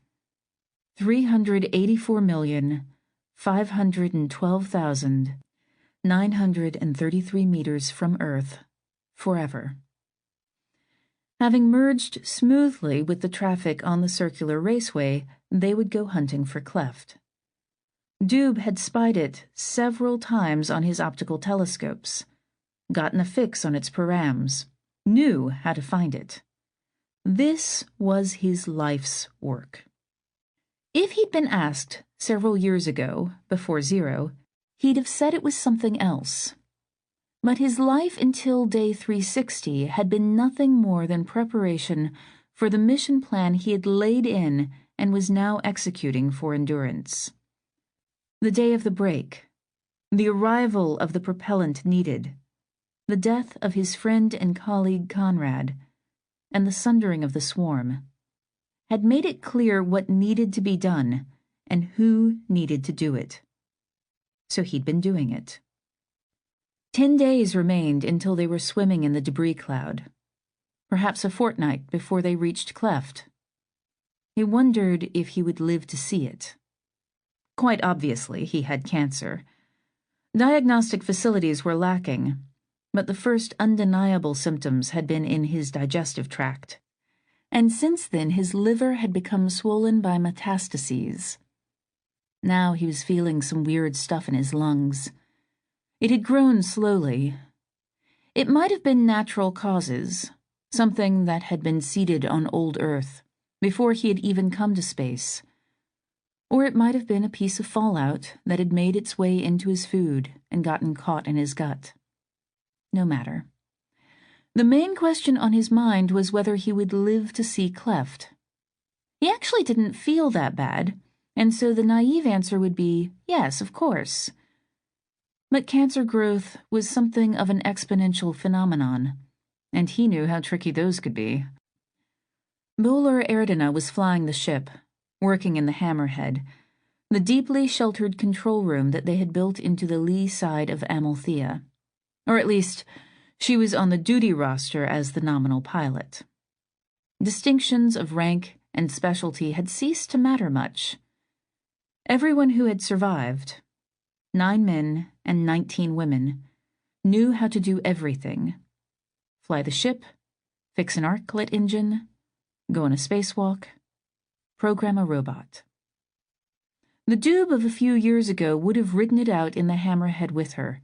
384,512,933 meters from Earth forever. Having merged smoothly with the traffic on the circular raceway, they would go hunting for Cleft. Doob had spied it several times on his optical telescopes, gotten a fix on its params, knew how to find it. This was his life's work. If he'd been asked several years ago, before Zero, he'd have said it was something else. But his life until day 360 had been nothing more than preparation for the mission plan he had laid in and was now executing for Endurance. The day of the break, the arrival of the propellant needed, the death of his friend and colleague Conrad, and the sundering of the swarm, had made it clear what needed to be done and who needed to do it. So he'd been doing it. 10 days remained until they were swimming in the debris cloud, perhaps a fortnight before they reached Cleft. He wondered if he would live to see it. Quite obviously, he had cancer. Diagnostic facilities were lacking, but the first undeniable symptoms had been in his digestive tract. And since then his liver had become swollen by metastases. Now he was feeling some weird stuff in his lungs. It had grown slowly. It might have been natural causes, something that had been seeded on old Earth before he had even come to space. Or it might have been a piece of fallout that had made its way into his food and gotten caught in his gut. No matter. The main question on his mind was whether he would live to see Cleft. He actually didn't feel that bad, and so the naive answer would be, yes, of course. But cancer growth was something of an exponential phenomenon, and he knew how tricky those could be. Bowler Erdena was flying the ship, working in the Hammerhead, the deeply sheltered control room that they had built into the lee side of Amalthea. Or at least, she was on the duty roster as the nominal pilot. Distinctions of rank and specialty had ceased to matter much. Everyone who had survived, 9 men and 19 women, knew how to do everything. Fly the ship, fix an arclet engine, go on a spacewalk, program a robot. The Doob of a few years ago would have ridden it out in the Hammerhead with her,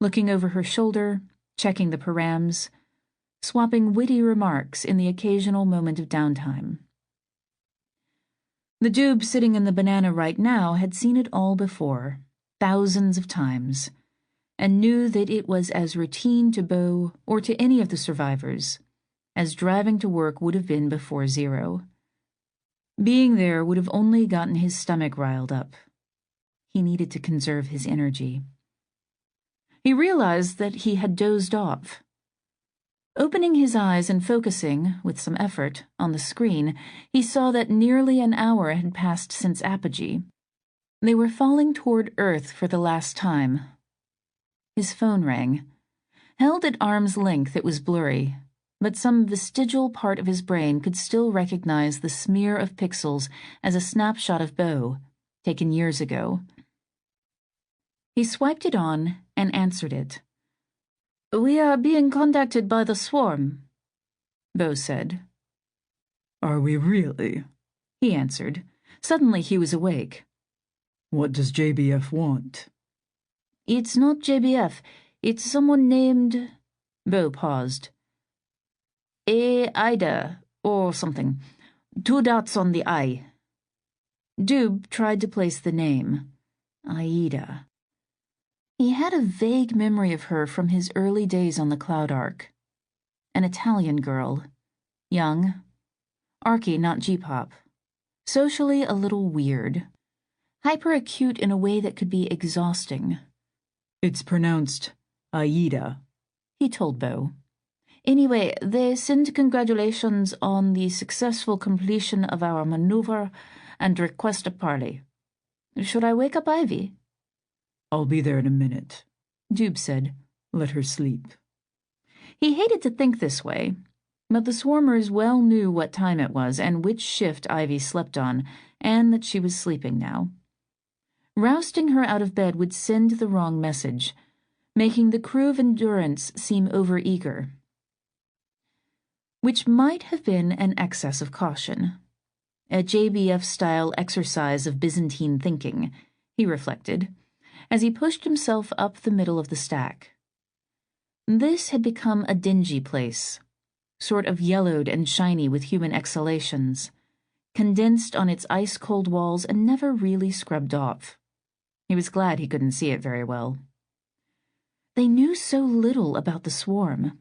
looking over her shoulder, checking the params, swapping witty remarks in the occasional moment of downtime. The Doob sitting in the banana right now had seen it all before, thousands of times, and knew that it was as routine to Bo or to any of the survivors as driving to work would have been before Zero. Being there would have only gotten his stomach riled up. He needed to conserve his energy. He realized that he had dozed off. Opening his eyes and focusing, with some effort, on the screen, he saw that nearly an hour had passed since apogee. They were falling toward Earth for the last time. His phone rang. Held at arm's length, it was blurry, but some vestigial part of his brain could still recognize the smear of pixels as a snapshot of Bo, taken years ago. He swiped it on and answered it. "We are being contacted by the swarm," Bo said. "Are we really?" He answered. Suddenly he was awake. "What does JBF want?" "It's not JBF. It's someone named—" Bo paused. Ida, or something. 2 dots on the I. Doob tried to place the name. Aida. He had a vague memory of her from his early days on the Cloud Ark. An Italian girl. Young. Arky, not G-pop. Socially a little weird. Hyper-acute in a way that could be exhausting. "It's pronounced Aida," he told Bo. "Anyway, they send congratulations on the successful completion of our maneuver and request a parley. Should I wake up Ivy?" "I'll be there in a minute," Doob said. "Let her sleep." He hated to think this way, but the swarmers well knew what time it was and which shift Ivy slept on, and that she was sleeping now. Rousting her out of bed would send the wrong message, making the crew of Endurance seem overeager, which might have been an excess of caution. A JBF-style exercise of Byzantine thinking, he reflected, as he pushed himself up the middle of the stack. This had become a dingy place, sort of yellowed and shiny with human exhalations, condensed on its ice-cold walls and never really scrubbed off. He was glad he couldn't see it very well. They knew so little about the swarm.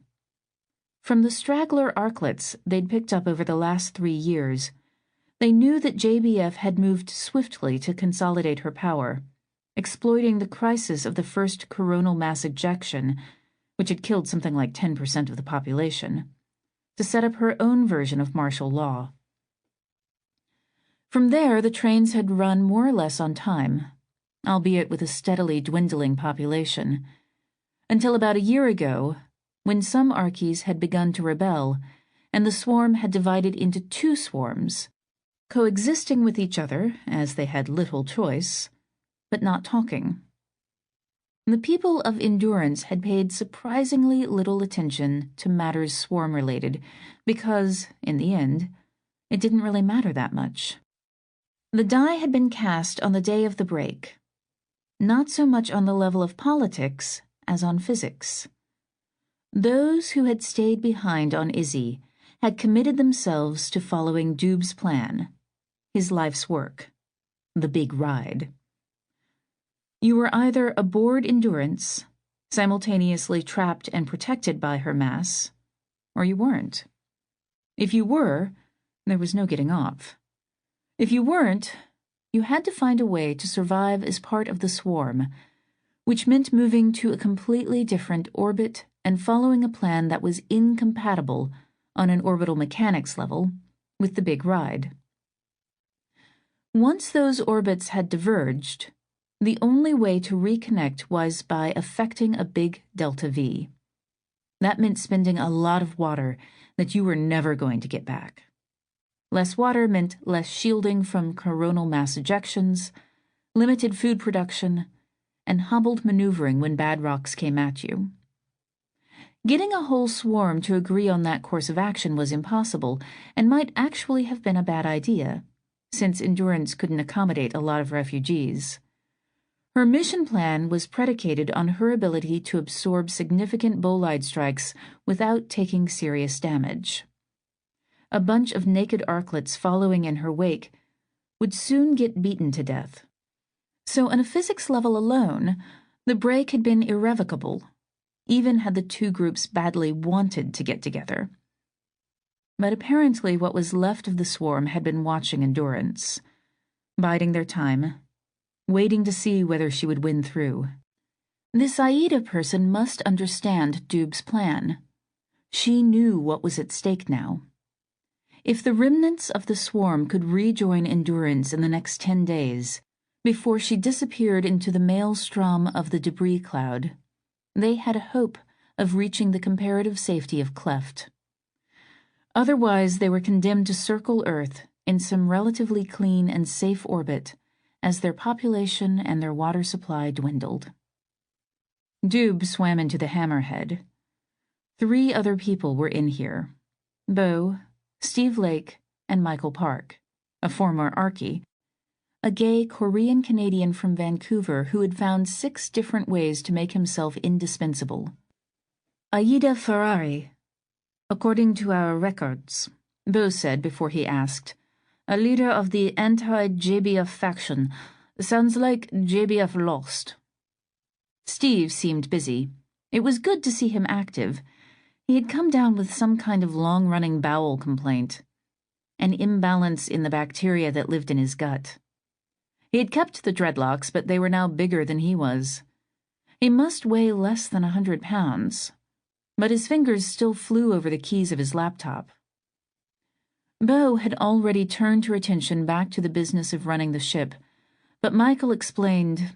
From the straggler arklets they'd picked up over the last 3 years, they knew that JBF had moved swiftly to consolidate her power, exploiting the crisis of the first coronal mass ejection, which had killed something like 10% of the population, to set up her own version of martial law. From there, the trains had run more or less on time, albeit with a steadily dwindling population, until about a year ago, when some Archies had begun to rebel, and the swarm had divided into 2 swarms, coexisting with each other, as they had little choice, but not talking. The people of Endurance had paid surprisingly little attention to matters swarm-related, because, in the end, it didn't really matter that much. The die had been cast on the day of the break, not so much on the level of politics as on physics. Those who had stayed behind on Izzy had committed themselves to following Dube's plan, his life's work, the big ride. You were either aboard Endurance, simultaneously trapped and protected by her mass, or you weren't. If you were, there was no getting off. If you weren't, you had to find a way to survive as part of the swarm, which meant moving to a completely different orbit and following a plan that was incompatible on an orbital mechanics level with the big ride. Once those orbits had diverged, the only way to reconnect was by affecting a big delta V. That meant spending a lot of water that you were never going to get back. Less water meant less shielding from coronal mass ejections, limited food production, and hobbled maneuvering when bad rocks came at you. Getting a whole swarm to agree on that course of action was impossible, and might actually have been a bad idea, since Endurance couldn't accommodate a lot of refugees. Her mission plan was predicated on her ability to absorb significant bolide strikes without taking serious damage. A bunch of naked arklets following in her wake would soon get beaten to death. So on a physics level alone, the break had been irrevocable, even had the 2 groups badly wanted to get together. But apparently what was left of the swarm had been watching Endurance, biding their time, waiting to see whether she would win through. This Aida person must understand Dube's plan. She knew what was at stake now. If the remnants of the swarm could rejoin Endurance in the next 10 days, before she disappeared into the maelstrom of the debris cloud, they had a hope of reaching the comparative safety of Cleft. Otherwise, they were condemned to circle Earth in some relatively clean and safe orbit as their population and their water supply dwindled. Dube swam into the hammerhead. 3 other people were in here: Beau, Steve Lake, and Michael Park, a former Archie, a gay Korean-Canadian from Vancouver who had found 6 different ways to make himself indispensable. Aida Ferrari, according to our records, Beau said before he asked, a leader of the anti-JBF faction. Sounds like JBF lost. Steve seemed busy. It was good to see him active. He had come down with some kind of long-running bowel complaint, an imbalance in the bacteria that lived in his gut. He had kept the dreadlocks, but they were now bigger than he was. He must weigh less than 100 pounds, but his fingers still flew over the keys of his laptop. Beau had already turned her attention back to the business of running the ship, but Michael explained,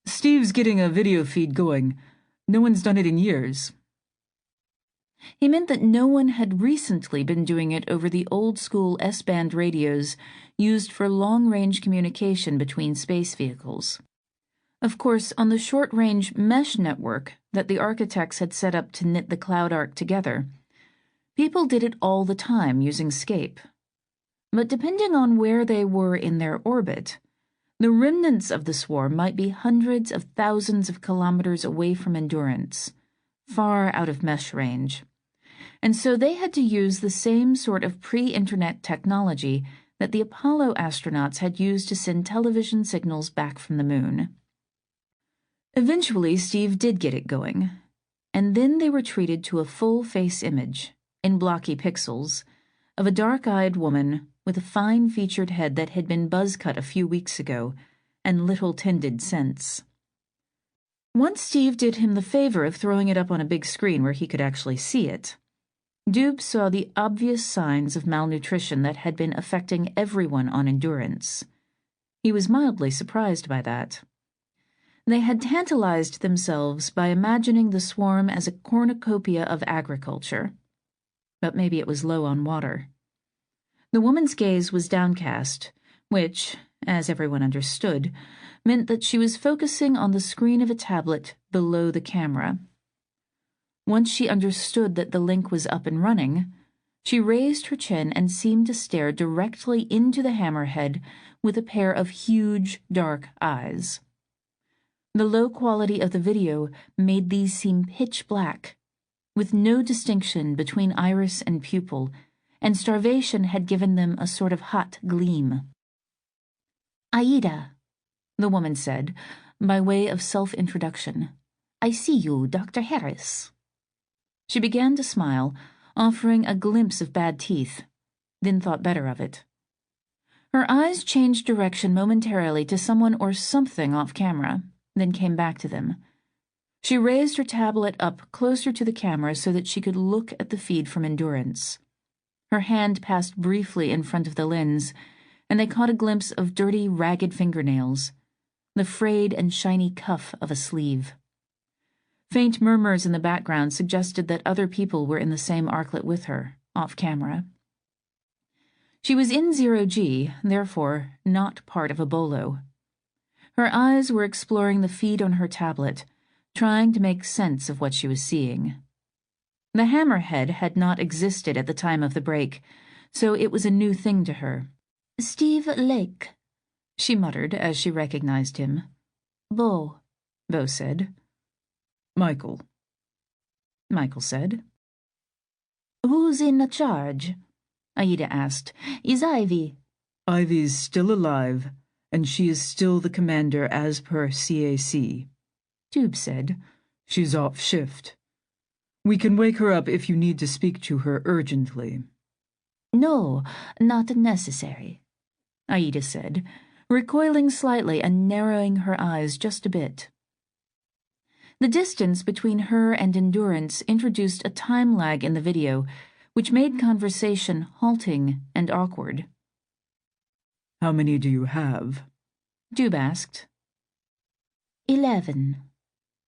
Steve's getting a video feed going. No one's done it in years. He meant that no one had recently been doing it over the old-school S-band radios used for long-range communication between space vehicles. Of course, on the short-range mesh network that the architects had set up to knit the Cloud Ark together, people did it all the time using Scape. But depending on where they were in their orbit, The remnants of the swarm might be hundreds of thousands of kilometers away from Endurance, far out of mesh range. And so they had to use the same sort of pre-internet technology that the Apollo astronauts had used to send television signals back from the moon. Eventually, Steve did get it going, and then they were treated to a full-face image, in blocky pixels, of a dark-eyed woman with a fine-featured head that had been buzz-cut a few weeks ago and little tended since. Once Steve did him the favor of throwing it up on a big screen where he could actually see it, Doob saw the obvious signs of malnutrition that had been affecting everyone on Endurance. He was mildly surprised by that. They had tantalized themselves by imagining the swarm as a cornucopia of agriculture. But maybe it was low on water. The woman's gaze was downcast, which, as everyone understood, meant that she was focusing on the screen of a tablet below the camera. Once she understood that the link was up and running, she raised her chin and seemed to stare directly into the hammerhead with a pair of huge, dark eyes. The low quality of the video made these seem pitch black, with no distinction between iris and pupil, and starvation had given them a sort of hot gleam. "Aida," the woman said, by way of self-introduction. "I see you, Dr. Harris." She began to smile, offering a glimpse of bad teeth, then thought better of it. Her eyes changed direction momentarily to someone or something off camera, then came back to them. She raised her tablet up closer to the camera so that she could look at the feed from Endurance. Her hand passed briefly in front of the lens, and they caught a glimpse of dirty, ragged fingernails, the frayed and shiny cuff of a sleeve. Faint murmurs in the background suggested that other people were in the same arclet with her, off camera. She was in 0G, therefore not part of a bolo. Her eyes were exploring the feed on her tablet, trying to make sense of what she was seeing. The hammerhead had not existed at the time of the break, so it was a new thing to her. "Steve Lake," she muttered as she recognized him. "Bo," Bo said. "Michael," Michael said. "Who's in charge?" Aida asked. "Is Ivy?" "Ivy's still alive, and she is still the commander as per CAC. Doob said. She's off shift. We can wake her up if you need to speak to her urgently." "No, not necessary," Aida said, recoiling slightly and narrowing her eyes just a bit. The distance between her and Endurance introduced a time lag in the video, which made conversation halting and awkward. "How many do you have?" Doob asked. 11.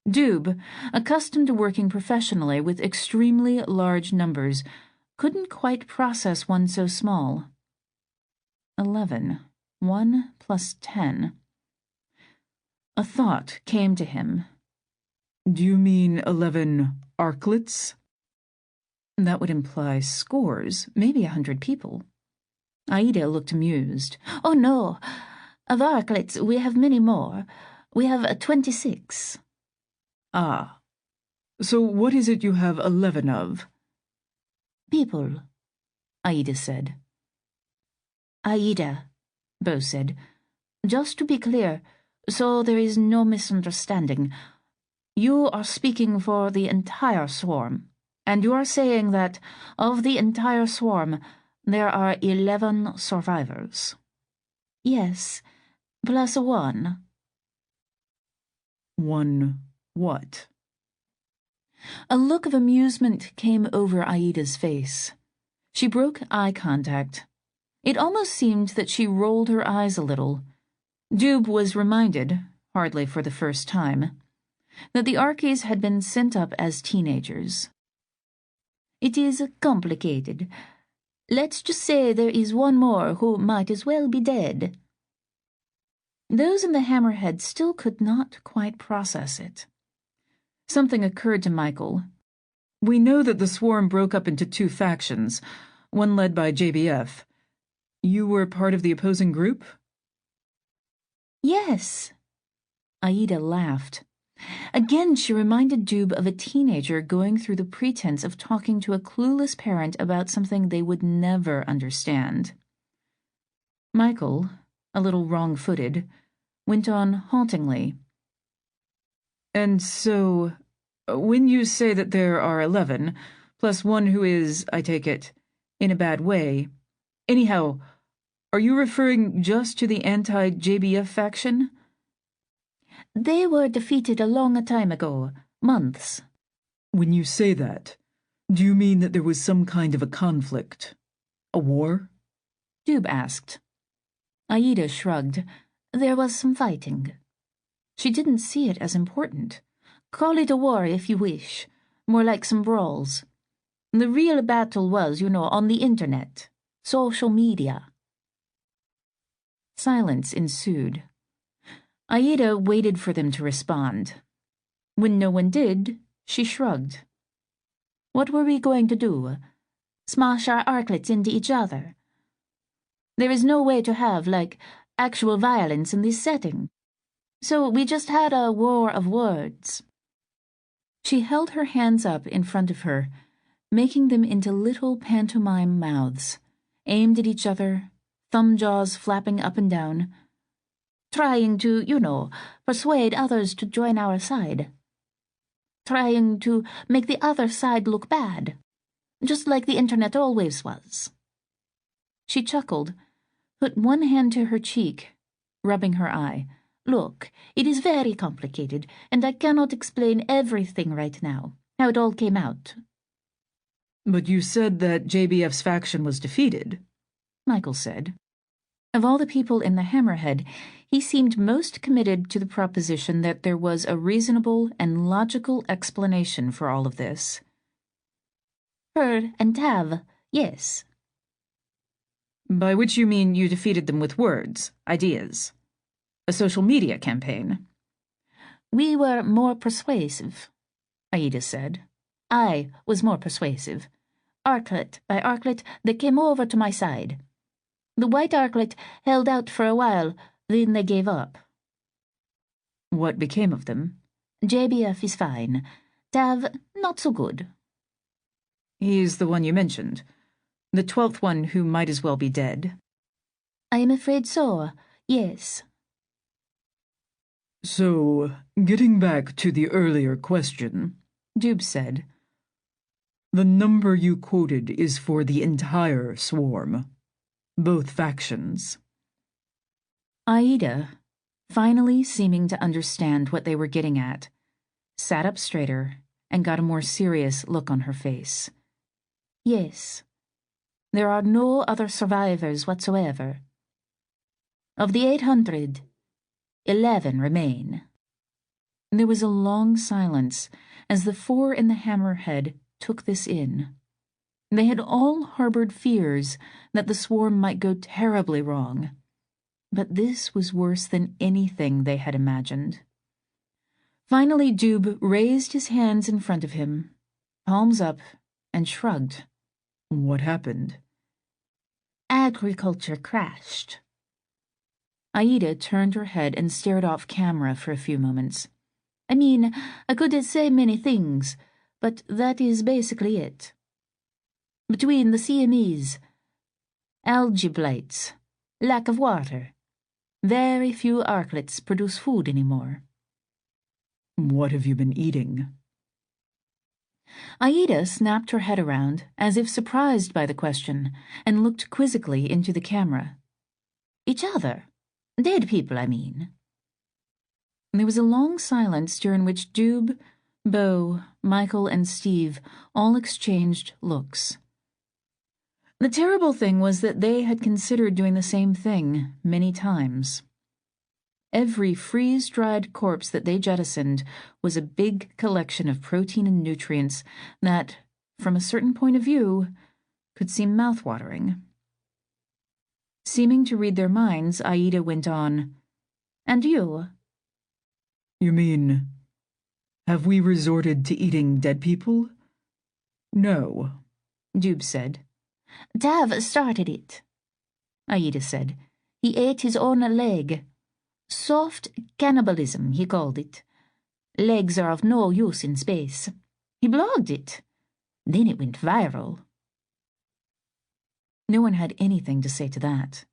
Doob, accustomed to working professionally with extremely large numbers, couldn't quite process one so small. 11. 1 plus 10. A thought came to him. "Do you mean 11 arklets?" That would imply scores, maybe 100 people. Aida looked amused. "Oh, no. Of arklets, we have many more. We have 26. "Ah. So what is it you have 11 of?" "People," Aida said. "Aida," Bo said. "Just to be clear, so there is no misunderstanding. You are speaking for the entire swarm, and you are saying that, of the entire swarm, there are 11 survivors." "Yes, plus 1. 1 what?" A look of amusement came over Aida's face. She broke eye contact. It almost seemed that she rolled her eyes a little. Doob was reminded, hardly for the first time, that the Archies had been sent up as teenagers. "It is complicated. Let's just say there is one more who might as well be dead." Those in the hammerhead still could not quite process it. Something occurred to Michael. "We know that the swarm broke up into 2 factions, one led by JBF. You were part of the opposing group?" Yes. Aida laughed. Again, she reminded Doob of a teenager going through the pretense of talking to a clueless parent about something they would never understand. Michael, a little wrong-footed, went on haltingly. And so, when you say that there are 11, plus one who is, I take it, in a bad way, anyhow, are you referring just to the anti-JBF faction? They were defeated a long time ago, months. When you say that, do you mean that there was some kind of a conflict? A war? Doob asked. Aida shrugged. There was some fighting. She didn't see it as important. Call it a war if you wish. More like some brawls. The real battle was, on the internet. Social media. Silence ensued. Aida waited for them to respond. When no one did, she shrugged. What were we going to do? Smash our arklets into each other? There is no way to have, actual violence in this setting. So we just had a war of words. She held her hands up in front of her, making them into little pantomime mouths, aimed at each other, thumb jaws flapping up and down, trying to, persuade others to join our side. Trying to make the other side look bad, just like the internet always was. She chuckled, put one hand to her cheek, rubbing her eye. Look, it is very complicated, and I cannot explain everything right now, how it all came out. But you said that JBF's faction was defeated, Michael said. Of all the people in the Hammerhead, he seemed most committed to the proposition that there was a reasonable and logical explanation for all of this. Her and Tav, yes. By which you mean you defeated them with words, ideas. A social media campaign. We were more persuasive, Aida said. I was more persuasive. Arklet by arklet, they came over to my side. The white arklet held out for a while, then they gave up. What became of them? JBF is fine. Tav, not so good. He's the one you mentioned. The 12th one who might as well be dead. I am afraid so, yes. So, getting back to the earlier question, Doob said, the number you quoted is for the entire swarm. Both factions. Aida, finally seeming to understand what they were getting at, sat up straighter and got a more serious look on her face. Yes, there are no other survivors whatsoever. Of the 800, 11 remain. There was a long silence as the four in the Hammerhead took this in. They had all harbored fears that the swarm might go terribly wrong, but this was worse than anything they had imagined. Finally, Doob raised his hands in front of him, palms up, and shrugged. What happened? Agriculture crashed. Aida turned her head and stared off camera for a few moments. I could say many things, but that is basically it. Between the CMEs, algae blights, lack of water, very few arklets produce food anymore. What have you been eating? Aida snapped her head around, as if surprised by the question, and looked quizzically into the camera. Each other. Dead people, I mean. There was a long silence during which Doob, Bo, Michael, and Steve all exchanged looks. The terrible thing was that they had considered doing the same thing many times. Every freeze-dried corpse that they jettisoned was a big collection of protein and nutrients that, from a certain point of view, could seem mouth-watering. Seeming to read their minds, Aida went on, "And you?" You mean, have we resorted to eating dead people? No, Doob said. Tav started it, Aida said. He ate his own leg. Soft cannibalism, he called it. Legs are of no use in space. He blogged it. Then it went viral. No one had anything to say to that.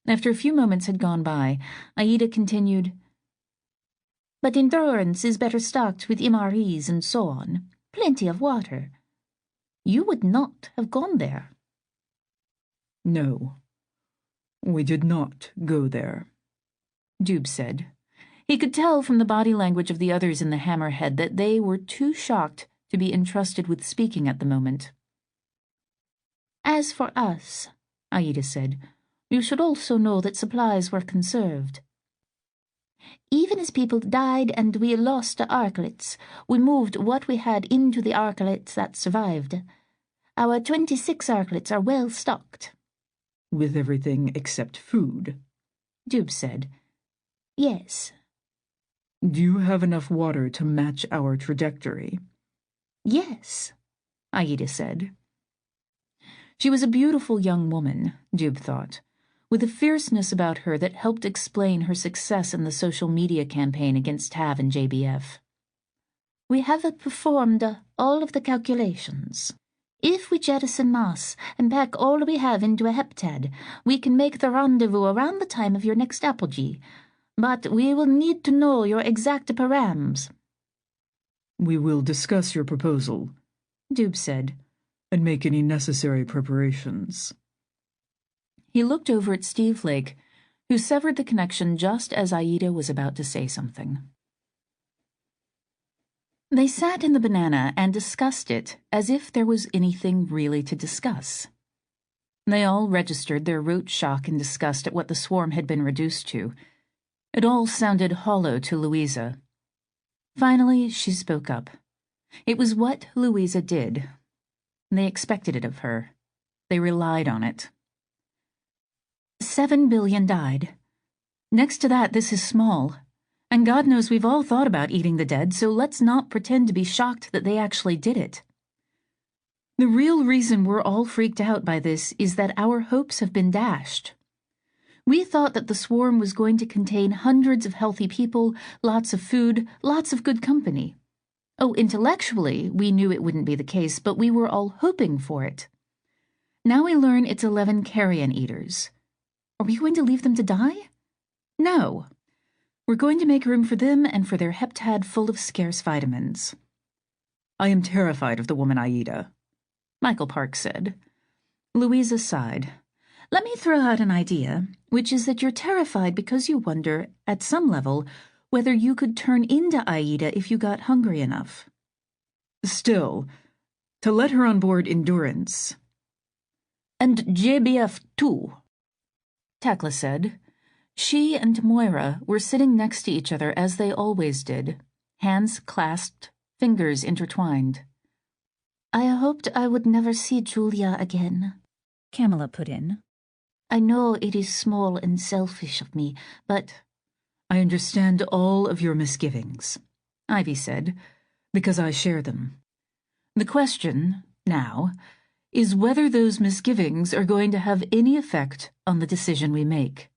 After a few moments had gone by, Aida continued, But endurance is better stocked with MREs and so on. Plenty of water. You would not have gone there. No, we did not go there, Doob said. He could tell from the body language of the others in the Hammerhead that they were too shocked to be entrusted with speaking at the moment. As for us, Aida said, you should also know that supplies were conserved. Even as people died and we lost the arklets, we moved what we had into the arklets that survived. Our 26 arklets are well stocked. with everything except food, Doob said. Yes. Do you have enough water to match our trajectory? Yes, Aida said. She was a beautiful young woman, Doob thought, with a fierceness about her that helped explain her success in the social media campaign against Tav and JBF. We have performed all of the calculations. If we jettison mass and pack all we have into a heptad, we can make the rendezvous around the time of your next apogee. But we will need to know your exact params. We will discuss your proposal, Doob said, and make any necessary preparations. He looked over at Steve Lake, who severed the connection just as Aida was about to say something. They sat in the banana and discussed it as if there was anything really to discuss. They all registered their rote shock and disgust at what the swarm had been reduced to. It all sounded hollow to Louisa. Finally, she spoke up. It was what Louisa did. They expected it of her. They relied on it. 7 billion died. Next to that, this is small. And God knows we've all thought about eating the dead, so let's not pretend to be shocked that they actually did it. The real reason we're all freaked out by this is that our hopes have been dashed. We thought that the swarm was going to contain hundreds of healthy people, lots of food, lots of good company. Oh, intellectually, we knew it wouldn't be the case, but we were all hoping for it. Now we learn it's 11 carrion eaters. Are we going to leave them to die? No. We're going to make room for them and for their heptad full of scarce vitamins. I am terrified of the woman Aida, Michael Park said. Louisa sighed. Let me throw out an idea, which is that you're terrified because you wonder, at some level, whether you could turn into Aida if you got hungry enough. Still, to let her on board Endurance. And JBF too, Tekla said. She and Moira were sitting next to each other as they always did, hands clasped, fingers intertwined. I hoped I would never see Julia again, Kamala put in. I know it is small and selfish of me, but I understand all of your misgivings, Ivy said, because I share them. The question, now, is whether those misgivings are going to have any effect on the decision we make.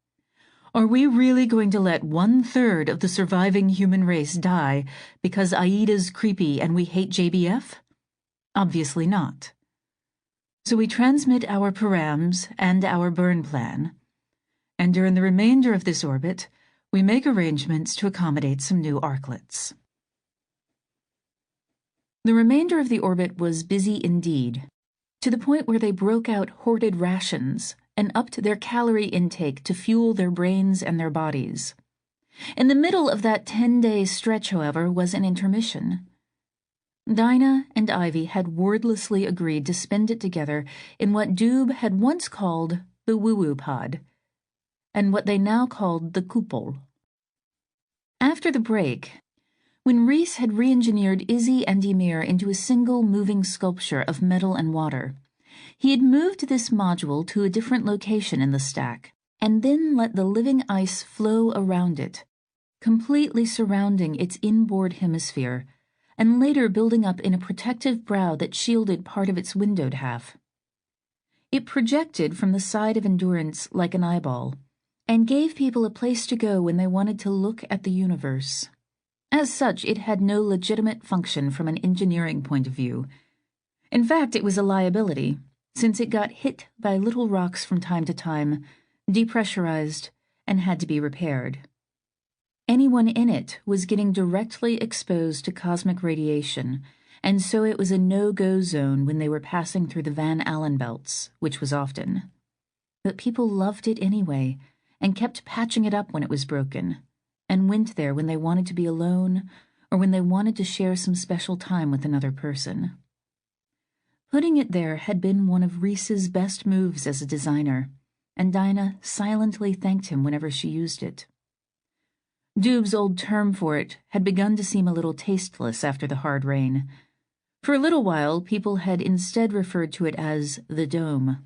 Are we really going to let 1/3 of the surviving human race die because Aida's creepy and we hate JBF? Obviously not. So we transmit our params and our burn plan, and during the remainder of this orbit, we make arrangements to accommodate some new arklets. The remainder of the orbit was busy indeed, to the point where they broke out hoarded rations and upped their calorie intake to fuel their brains and their bodies. In the middle of that 10-day stretch, however, was an intermission. Dinah and Ivy had wordlessly agreed to spend it together in what Doob had once called the woo-woo pod, and what they now called the coupole. After the break, when Reese had re-engineered Izzy and Ymir into a single moving sculpture of metal and water, he had moved this module to a different location in the stack, and then let the living ice flow around it, completely surrounding its inboard hemisphere, and later building up in a protective brow that shielded part of its windowed half. It projected from the side of Endurance like an eyeball, and gave people a place to go when they wanted to look at the universe. As such, it had no legitimate function from an engineering point of view. In fact, it was a liability, since it got hit by little rocks from time to time, depressurized, and had to be repaired. Anyone in it was getting directly exposed to cosmic radiation, and so it was a no-go zone when they were passing through the Van Allen belts, which was often. But people loved it anyway, and kept patching it up when it was broken, and went there when they wanted to be alone or when they wanted to share some special time with another person. Putting it there had been one of Reese's best moves as a designer, and Dinah silently thanked him whenever she used it. Doob's old term for it had begun to seem a little tasteless after the hard rain. For a little while, people had instead referred to it as the dome.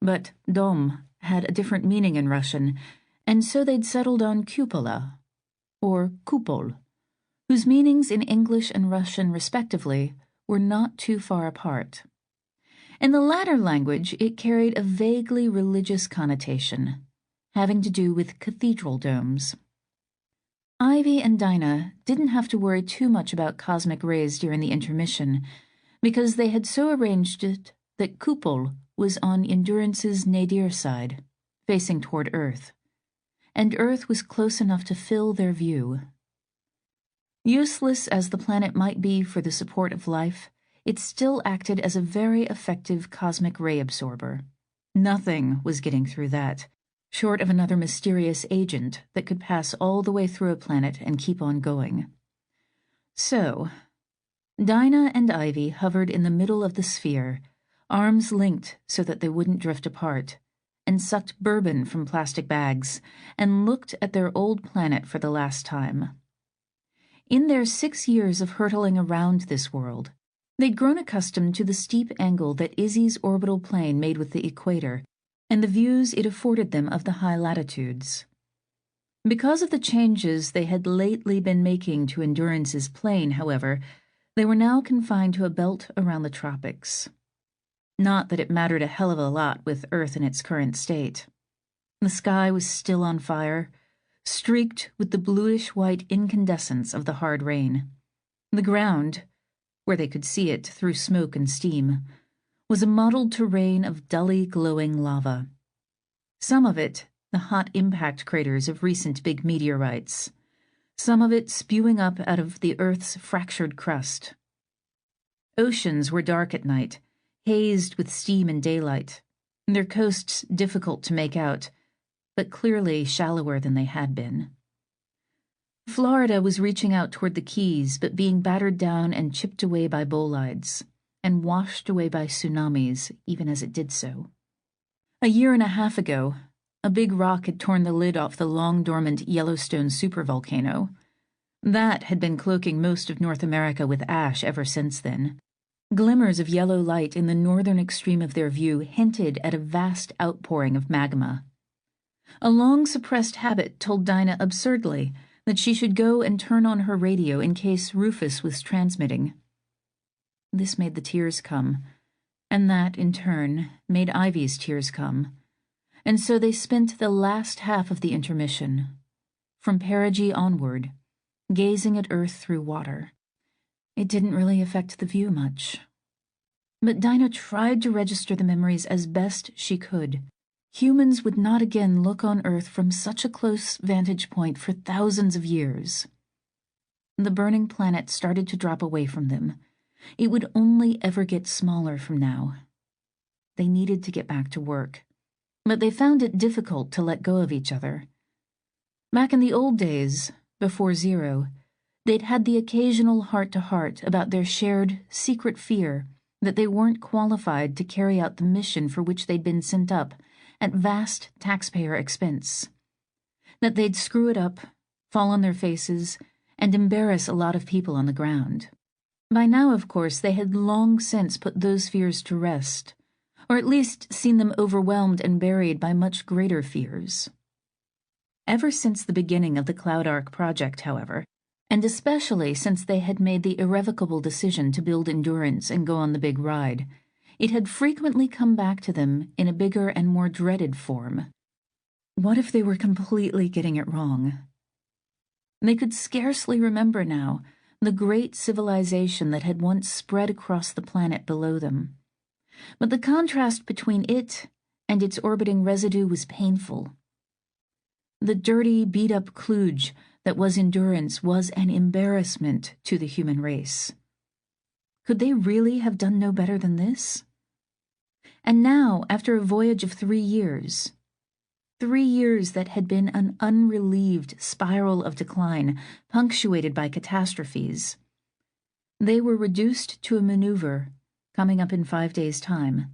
But dom had a different meaning in Russian, and so they'd settled on cupola, or kupol, whose meanings in English and Russian respectively were not too far apart. In the latter language, it carried a vaguely religious connotation, having to do with cathedral domes. Ivy and Dinah didn't have to worry too much about cosmic rays during the intermission, because they had so arranged it that Kupol was on Endurance's nadir side, facing toward Earth, and Earth was close enough to fill their view. Useless as the planet might be for the support of life, it still acted as a very effective cosmic ray absorber. Nothing was getting through that, short of another mysterious agent that could pass all the way through a planet and keep on going. So, Dinah and Ivy hovered in the middle of the sphere, arms linked so that they wouldn't drift apart, and sucked bourbon from plastic bags, and looked at their old planet for the last time. In their 6 years of hurtling around this world, they'd grown accustomed to the steep angle that Izzy's orbital plane made with the equator, and the views it afforded them of the high latitudes. Because of the changes they had lately been making to Endurance's plane, however, they were now confined to a belt around the tropics. Not that it mattered a hell of a lot with Earth in its current state. The sky was still on fire, streaked with the bluish-white incandescence of the hard rain. The ground, where they could see it through smoke and steam, was a mottled terrain of dully glowing lava. Some of it the hot impact craters of recent big meteorites, some of it spewing up out of the Earth's fractured crust. Oceans were dark at night, hazed with steam in daylight, their coasts difficult to make out, but clearly shallower than they had been. Florida was reaching out toward the Keys, but being battered down and chipped away by bolides, and washed away by tsunamis, even as it did so. A year and a half ago, a big rock had torn the lid off the long-dormant Yellowstone supervolcano. That had been cloaking most of North America with ash ever since then. Glimmers of yellow light in the northern extreme of their view hinted at a vast outpouring of magma. A long-suppressed habit told Dinah absurdly that she should go and turn on her radio in case Rufus was transmitting. This made the tears come, and that, in turn, made Ivy's tears come, and so they spent the last half of the intermission, from perigee onward, gazing at Earth through water. It didn't really affect the view much. But Dinah tried to register the memories as best she could. Humans would not again look on Earth from such a close vantage point for thousands of years. The burning planet started to drop away from them. It would only ever get smaller from now. They needed to get back to work, but they found it difficult to let go of each other. Back in the old days, before Zero, they'd had the occasional heart-to-heart about their shared, secret fear that they weren't qualified to carry out the mission for which they'd been sent up at vast taxpayer expense, that they'd screw it up, fall on their faces, and embarrass a lot of people on the ground. By now, of course, they had long since put those fears to rest, or at least seen them overwhelmed and buried by much greater fears. Ever since the beginning of the Cloud Ark project, however, and especially since they had made the irrevocable decision to build Endurance and go on the big ride, it had frequently come back to them in a bigger and more dreaded form. What if they were completely getting it wrong? They could scarcely remember now the great civilization that had once spread across the planet below them. But the contrast between it and its orbiting residue was painful. The dirty, beat-up kludge that was endurance was an embarrassment to the human race. Could they really have done no better than this? And now, after a voyage of 3 years, 3 years that had been an unrelieved spiral of decline, punctuated by catastrophes, they were reduced to a maneuver coming up in 5 days' time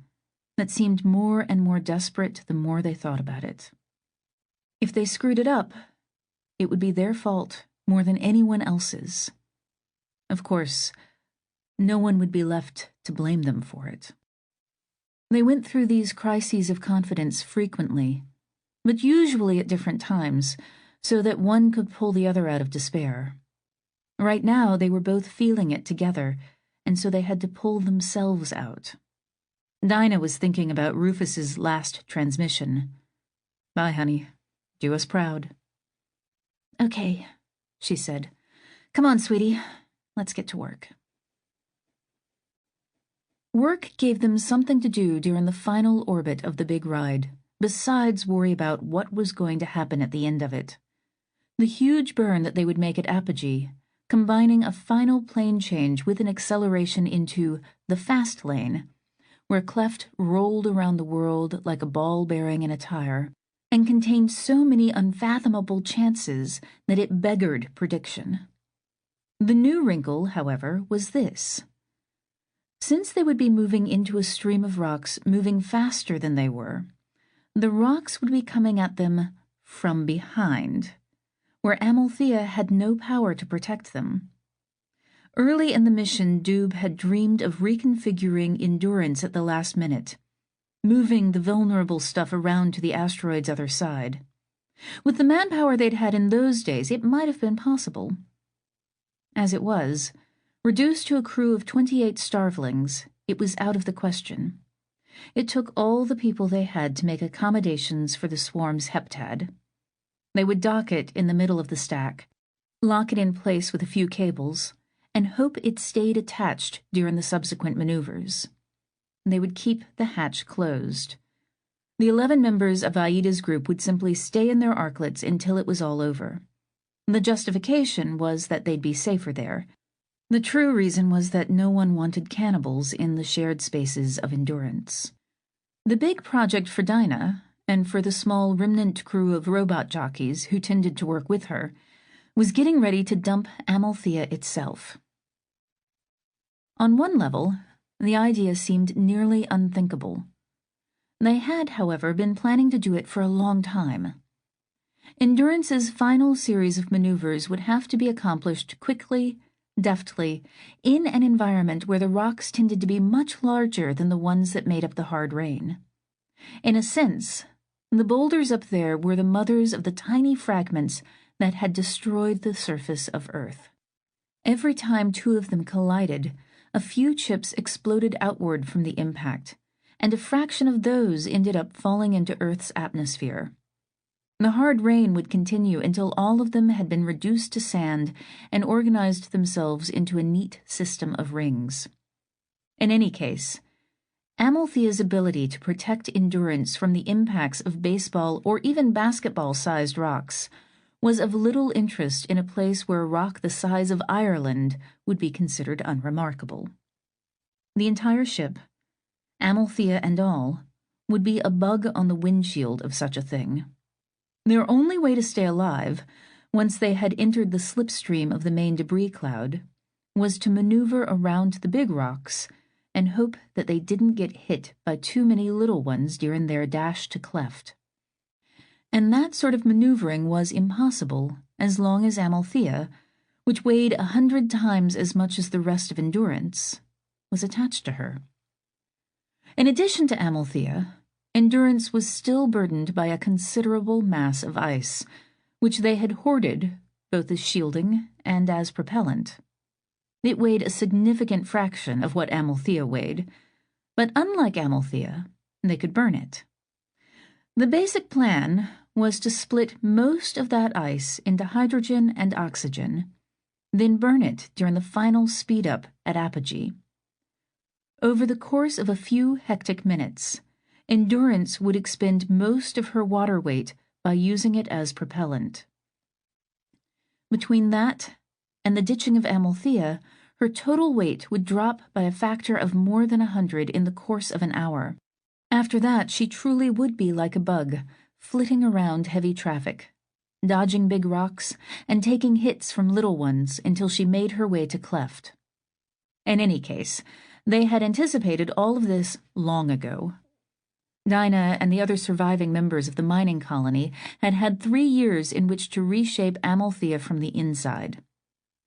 that seemed more and more desperate the more they thought about it. If they screwed it up, it would be their fault more than anyone else's. Of course, no one would be left to blame them for it. They went through these crises of confidence frequently, but usually at different times, so that one could pull the other out of despair. Right now, they were both feeling it together, and so they had to pull themselves out. Dinah was thinking about Rufus's last transmission. "Bye, honey. Do us proud." "Okay," she said. "Come on, sweetie. Let's get to work." Work gave them something to do during the final orbit of the big ride, besides worry about what was going to happen at the end of it. The huge burn that they would make at apogee, combining a final plane change with an acceleration into the fast lane, where Cleft rolled around the world like a ball bearing in a tire, and contained so many unfathomable chances that it beggared prediction. The new wrinkle, however, was this. Since they would be moving into a stream of rocks moving faster than they were, the rocks would be coming at them from behind, where Amalthea had no power to protect them. Early in the mission, Doob had dreamed of reconfiguring Endurance at the last minute, moving the vulnerable stuff around to the asteroid's other side. With the manpower they'd had in those days, it might have been possible. As it was, reduced to a crew of 28 starvelings, it was out of the question. It took all the people they had to make accommodations for the swarm's heptad. They would dock it in the middle of the stack, lock it in place with a few cables, and hope it stayed attached during the subsequent maneuvers. They would keep the hatch closed. The 11 members of Aida's group would simply stay in their arklets until it was all over. The justification was that they'd be safer there. The true reason was that no one wanted cannibals in the shared spaces of Endurance. The big project for Dinah, and for the small remnant crew of robot jockeys who tended to work with her, was getting ready to dump Amalthea itself. On one level, the idea seemed nearly unthinkable. They had, however, been planning to do it for a long time. Endurance's final series of maneuvers would have to be accomplished quickly, deftly, in an environment where the rocks tended to be much larger than the ones that made up the hard rain. In a sense, the boulders up there were the mothers of the tiny fragments that had destroyed the surface of Earth. Every time 2 of them collided, a few chips exploded outward from the impact, and a fraction of those ended up falling into Earth's atmosphere. The hard rain would continue until all of them had been reduced to sand and organized themselves into a neat system of rings. In any case, Amalthea's ability to protect Endurance from the impacts of baseball or even basketball-sized rocks was of little interest in a place where a rock the size of Ireland would be considered unremarkable. The entire ship, Amalthea and all, would be a bug on the windshield of such a thing. Their only way to stay alive, once they had entered the slipstream of the main debris cloud, was to maneuver around the big rocks and hope that they didn't get hit by too many little ones during their dash to Cleft. And that sort of maneuvering was impossible as long as Amalthea, which weighed 100 times as much as the rest of Endurance, was attached to her. In addition to Amalthea, Endurance was still burdened by a considerable mass of ice, which they had hoarded both as shielding and as propellant. It weighed a significant fraction of what Amalthea weighed, but unlike Amalthea, they could burn it. The basic plan was to split most of that ice into hydrogen and oxygen, then burn it during the final speed-up at apogee. Over the course of a few hectic minutes, Endurance would expend most of her water weight by using it as propellant. Between that and the ditching of Amalthea, her total weight would drop by a factor of more than 100 in the course of an hour. After that, she truly would be like a bug, flitting around heavy traffic, dodging big rocks and taking hits from little ones until she made her way to Cleft. In any case, they had anticipated all of this long ago. Dinah and the other surviving members of the mining colony had had 3 years in which to reshape Amalthea from the inside.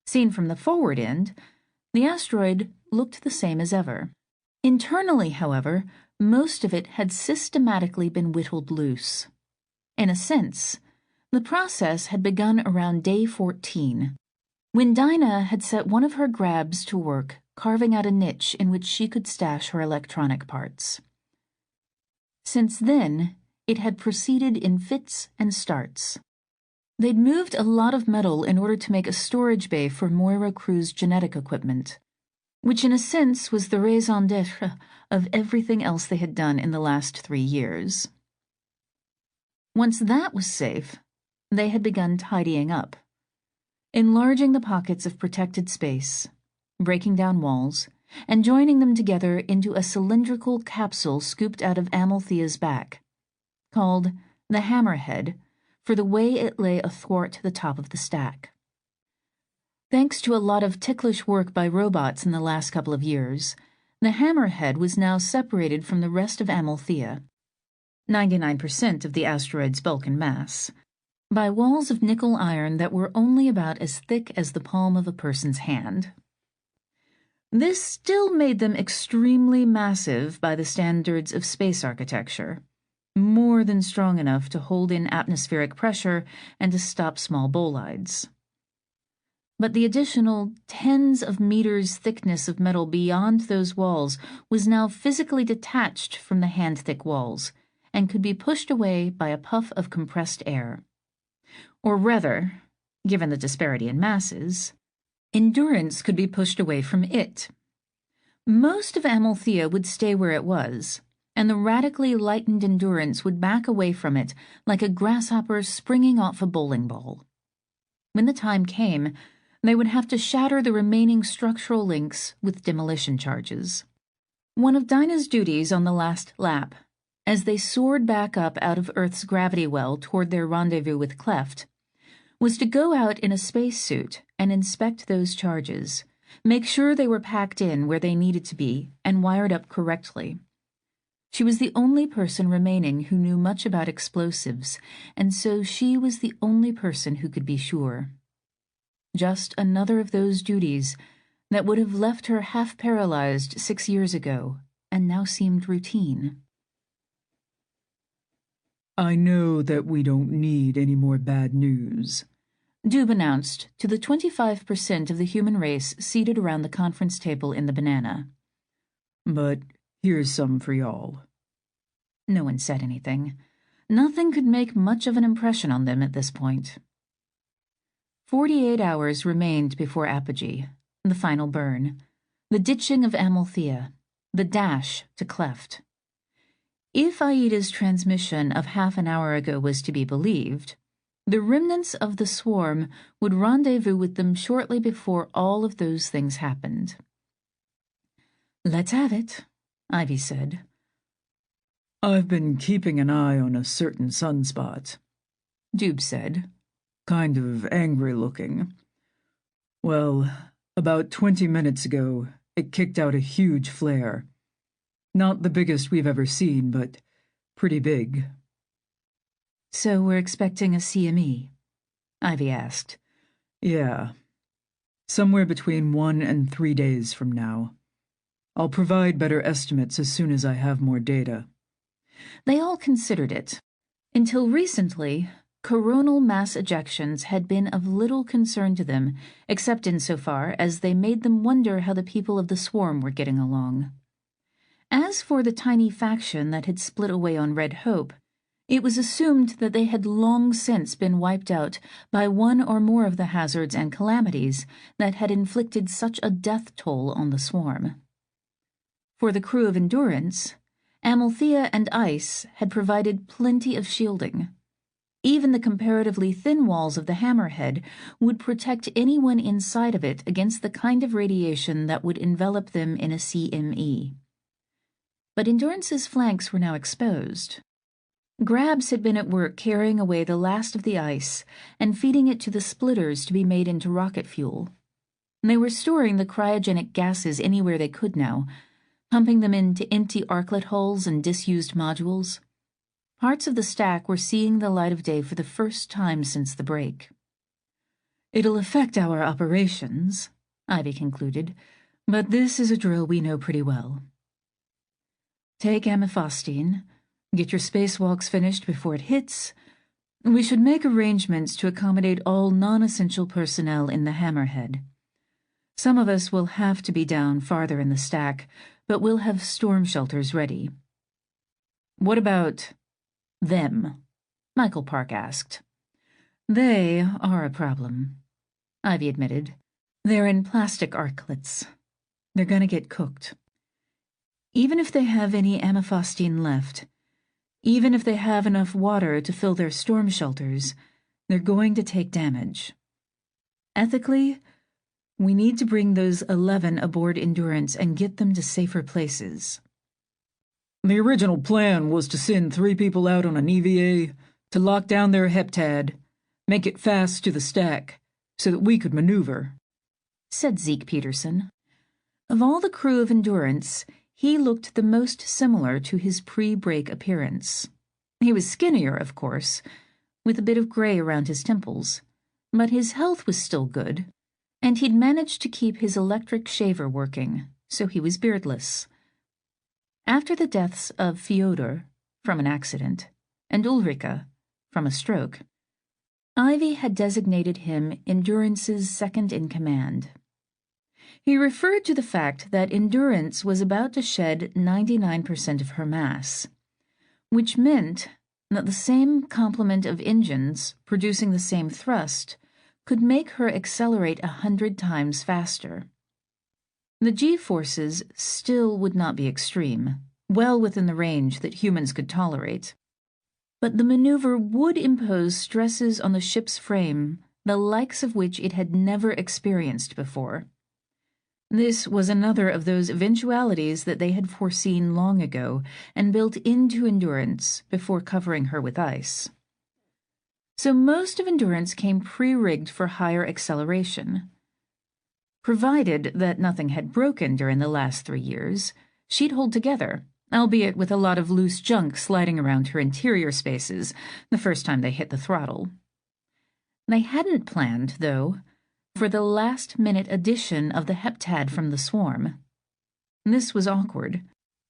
Seen from the forward end, the asteroid looked the same as ever. Internally, however, most of it had systematically been whittled loose. In a sense, the process had begun around day 14, when Dinah had set one of her grabs to work carving out a niche in which she could stash her electronic parts. Since then, it had proceeded in fits and starts. They'd moved a lot of metal in order to make a storage bay for Moira Crew's genetic equipment, which in a sense was the raison d'etre of everything else they had done in the last 3 years. Once that was safe, they had begun tidying up, enlarging the pockets of protected space, breaking down walls, and joining them together into a cylindrical capsule scooped out of Amalthea's back, called the Hammerhead for the way it lay athwart the top of the stack. Thanks to a lot of ticklish work by robots in the last couple of years, the Hammerhead was now separated from the rest of Amalthea, 99% of the asteroid's bulk and mass, by walls of nickel iron that were only about as thick as the palm of a person's hand. This still made them extremely massive by the standards of space architecture, more than strong enough to hold in atmospheric pressure and to stop small bolides. But the additional tens of meters thickness of metal beyond those walls was now physically detached from the hand-thick walls and could be pushed away by a puff of compressed air. Or rather, given the disparity in masses, Endurance could be pushed away from it. Most of Amalthea would stay where it was, and the radically lightened Endurance would back away from it like a grasshopper springing off a bowling ball. When the time came, they would have to shatter the remaining structural links with demolition charges. One of Dinah's duties on the last lap, as they soared back up out of Earth's gravity well toward their rendezvous with Cleft, was to go out in a spacesuit and inspect those charges, make sure they were packed in where they needed to be and wired up correctly. She was the only person remaining who knew much about explosives, and so she was the only person who could be sure. Just another of those duties that would have left her half-paralyzed 6 years ago and now seemed routine. I know that we don't need any more bad news, Doob announced to the 25% of the human race seated around the conference table in the banana. but here's some for y'all. No one said anything. Nothing could make much of an impression on them at this point. 48 hours remained before apogee, the final burn, the ditching of Amalthea, the dash to Cleft. If Aida's transmission of half an hour ago was to be believed, the remnants of the swarm would rendezvous with them shortly before all of those things happened. "Let's have it," Ivy said. I've been keeping an eye on a certain sunspot, Doob said. kind of angry looking. Well, about 20 minutes ago, it kicked out a huge flare. Not the biggest we've ever seen, but pretty big. "So we're expecting a CME?" Ivy asked. Yeah. Somewhere between 1 and 3 days from now. I'll provide better estimates as soon as I have more data. They all considered it. Until recently, coronal mass ejections had been of little concern to them, except insofar as they made them wonder how the people of the swarm were getting along. As for the tiny faction that had split away on Red Hope, It was assumed that they had long since been wiped out by one or more of the hazards and calamities that had inflicted such a death toll on the swarm. For the crew of Endurance, Amalthea and ice had provided plenty of shielding. Even the comparatively thin walls of the hammerhead would protect anyone inside of it against the kind of radiation that would envelop them in a CME. But Endurance's flanks were now exposed. Grabs had been at work carrying away the last of the ice and feeding it to the splitters to be made into rocket fuel. They were storing the cryogenic gases anywhere they could now, pumping them into empty arklet hulls and disused modules. Parts of the stack were seeing the light of day for the first time since the break. "It'll affect our operations," Ivy concluded, "but this is a drill we know pretty well. Take amiphostine, get your spacewalks finished before it hits. We should make arrangements to accommodate all non-essential personnel in the hammerhead. Some of us will have to be down farther in the stack, but we'll have storm shelters ready." "What about them?" Michael Park asked. "They are a problem," Ivy admitted. "They're in plastic arklets. They're gonna get cooked. Even if they have any amiphostine left, even if they have enough water to fill their storm shelters, they're going to take damage. Ethically, we need to bring those 11 aboard Endurance and get them to safer places." "The original plan was to send 3 people out on an EVA to lock down their heptad, make it fast to the stack, so that we could maneuver," said Zeke Peterson. Of all the crew of Endurance, he looked the most similar to his pre-break appearance. He was skinnier, of course, with a bit of gray around his temples, but his health was still good, and he'd managed to keep his electric shaver working, so he was beardless. After the deaths of Fyodor, from an accident, and Ulrika, from a stroke, Ivy had designated him Endurance's second-in-command. He referred to the fact that Endurance was about to shed 99% of her mass, which meant that the same complement of engines producing the same thrust could make her accelerate 100 times faster. The G-forces still would not be extreme, well within the range that humans could tolerate, but the maneuver would impose stresses on the ship's frame the likes of which it had never experienced before. This was another of those eventualities that they had foreseen long ago and built into Endurance before covering her with ice. So most of Endurance came pre-rigged for higher acceleration. Provided that nothing had broken during the last 3 years, she'd hold together, albeit with a lot of loose junk sliding around her interior spaces the first time they hit the throttle. They hadn't planned, though, for the last-minute addition of the heptad from the swarm. This was awkward.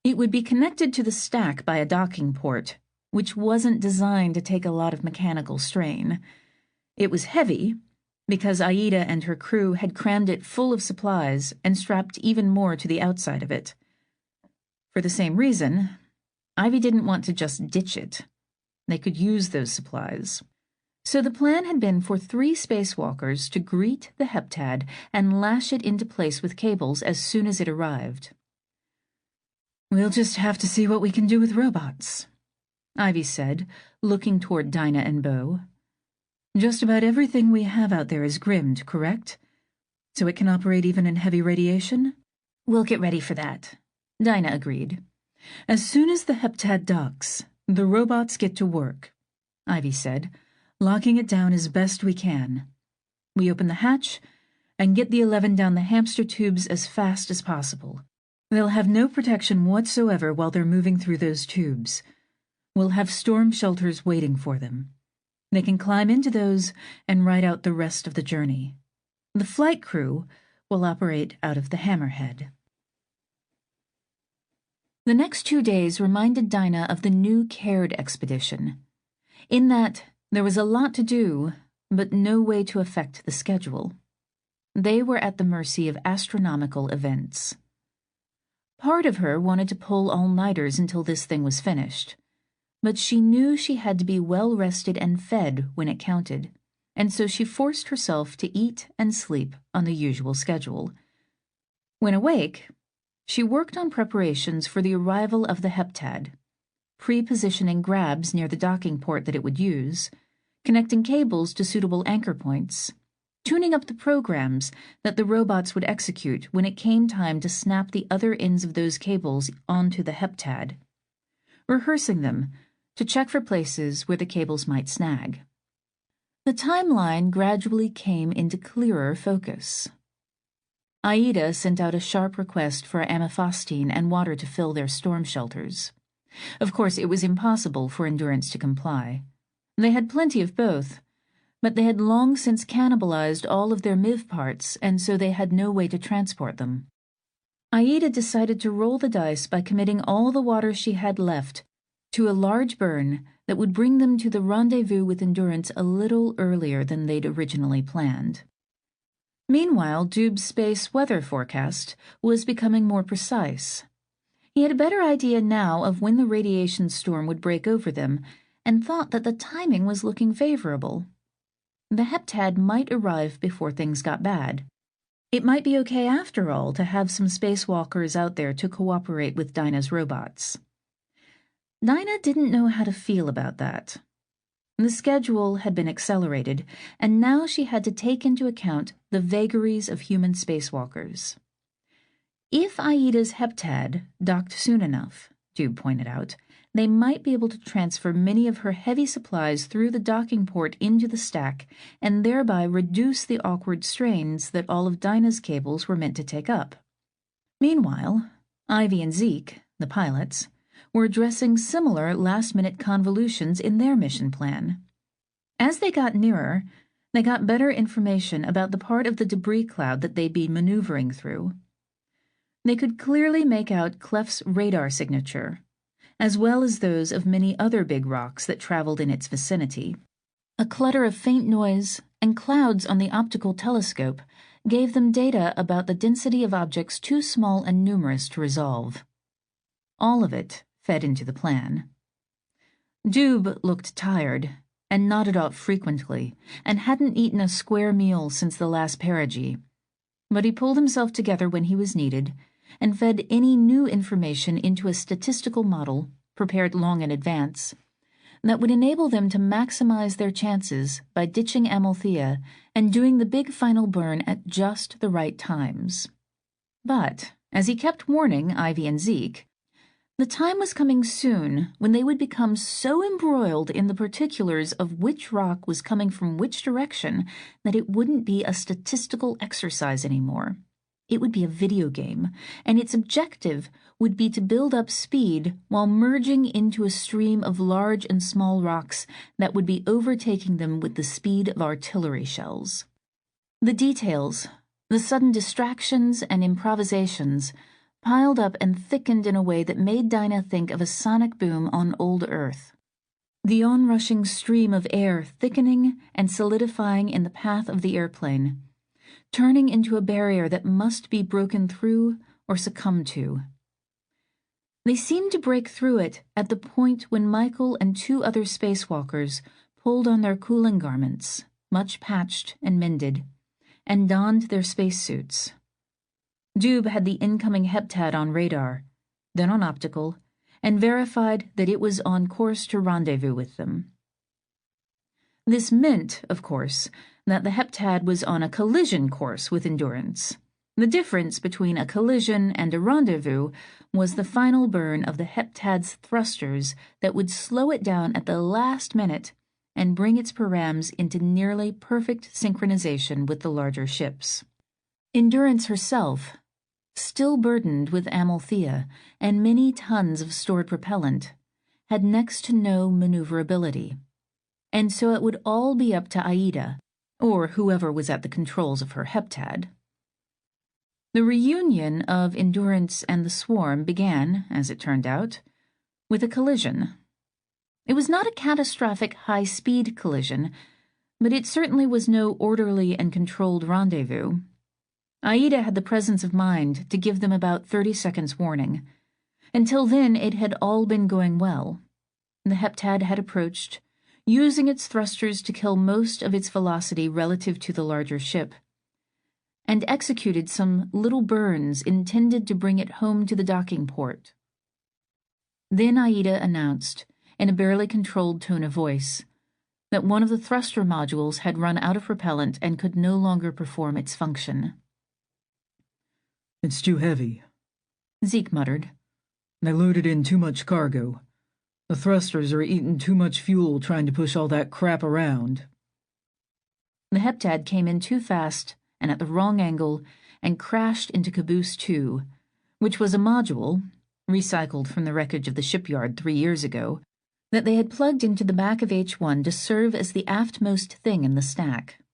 It would be connected to the stack by a docking port, which wasn't designed to take a lot of mechanical strain. It was heavy, because Aida and her crew had crammed it full of supplies and strapped even more to the outside of it. For the same reason, Ivy didn't want to just ditch it. They could use those supplies. So the plan had been for 3 spacewalkers to greet the heptad and lash it into place with cables as soon as it arrived. "We'll just have to see what we can do with robots," Ivy said, looking toward Dinah and Bo. "Just about everything we have out there is grimmed, correct? So it can operate even in heavy radiation?" "We'll get ready for that," Dinah agreed. "As soon as the heptad docks, the robots get to work," Ivy said, "locking it down as best we can. We open the hatch and get the 11 down the hamster tubes as fast as possible. They'll have no protection whatsoever while they're moving through those tubes. We'll have storm shelters waiting for them. They can climb into those and ride out the rest of the journey. The flight crew will operate out of the hammerhead." The next 2 days reminded Dinah of the new Caird expedition, in that there was a lot to do, but no way to affect the schedule. They were at the mercy of astronomical events. Part of her wanted to pull all-nighters until this thing was finished, But she knew she had to be well rested and fed when it counted, and so she forced herself to eat and sleep on the usual schedule. When awake, she worked on preparations for the arrival of the heptad, pre-positioning grabs near the docking port that it would use, connecting cables to suitable anchor points, tuning up the programs that the robots would execute when it came time to snap the other ends of those cables onto the heptad, rehearsing them to check for places where the cables might snag. The timeline gradually came into clearer focus. Aida sent out a sharp request for amifostine and water to fill their storm shelters. Of course, it was impossible for Endurance to comply. They had plenty of both, but they had long since cannibalized all of their MIV parts, and so they had no way to transport them. Aida decided to roll the dice by committing all the water she had left to a large burn that would bring them to the rendezvous with Endurance a little earlier than they'd originally planned. Meanwhile, Dube's space weather forecast was becoming more precise. He had a better idea now of when the radiation storm would break over them, and thought that the timing was looking favorable. The heptad might arrive before things got bad. It might be okay after all to have some spacewalkers out there to cooperate with Dinah's robots. Dinah didn't know how to feel about that. The schedule had been accelerated, and now she had to take into account the vagaries of human spacewalkers. If Aida's heptad docked soon enough, Dube pointed out, they might be able to transfer many of her heavy supplies through the docking port into the stack and thereby reduce the awkward strains that all of Dinah's cables were meant to take up. Meanwhile, Ivy and Zeke, the pilots, were addressing similar last-minute convolutions in their mission plan. As they got nearer, they got better information about the part of the debris cloud that they'd be maneuvering through. They could clearly make out Clef's radar signature, as well as those of many other big rocks that traveled in its vicinity. A clutter of faint noise and clouds on the optical telescope gave them data about the density of objects too small and numerous to resolve. All of it fed into the plan. Dube looked tired and nodded off frequently and hadn't eaten a square meal since the last perigee, but he pulled himself together when he was needed and fed any new information into a statistical model prepared long in advance that would enable them to maximize their chances by ditching Amalthea and doing the big final burn at just the right times. But, as he kept warning Ivy and Zeke, the time was coming soon when they would become so embroiled in the particulars of which rock was coming from which direction that it wouldn't be a statistical exercise anymore. It would be a video game, and its objective would be to build up speed while merging into a stream of large and small rocks that would be overtaking them with the speed of artillery shells. The details, the sudden distractions and improvisations, piled up and thickened in a way that made Dinah think of a sonic boom on old Earth. The onrushing stream of air thickening and solidifying in the path of the airplane, turning into a barrier that must be broken through or succumb to. They seemed to break through it at the point when Michael and two other spacewalkers pulled on their cooling garments, much patched and mended, and donned their spacesuits. Dube had the incoming heptad on radar, then on optical, and verified that it was on course to rendezvous with them. This meant, of course, that the heptad was on a collision course with Endurance. The difference between a collision and a rendezvous was the final burn of the heptad's thrusters that would slow it down at the last minute and bring its params into nearly perfect synchronization with the larger ships. Endurance herself, still burdened with Amalthea and many tons of stored propellant, had next to no maneuverability, and so it would all be up to Aida, or whoever was at the controls of her heptad. The reunion of Endurance and the swarm began, as it turned out, with a collision. It was not a catastrophic high-speed collision, but it certainly was no orderly and controlled rendezvous. Aida had the presence of mind to give them about 30 seconds warning. Until then, it had all been going well. The heptad had approached, using its thrusters to kill most of its velocity relative to the larger ship, and executed some little burns intended to bring it home to the docking port. Then Aida announced, in a barely controlled tone of voice, that one of the thruster modules had run out of propellant and could no longer perform its function. "It's too heavy," Zeke muttered. "They loaded in too much cargo. The thrusters are eating too much fuel trying to push all that crap around." The heptad came in too fast and at the wrong angle and crashed into Caboose 2, which was a module, recycled from the wreckage of the shipyard 3 years ago, that they had plugged into the back of H1 to serve as the aftmost thing in the stack.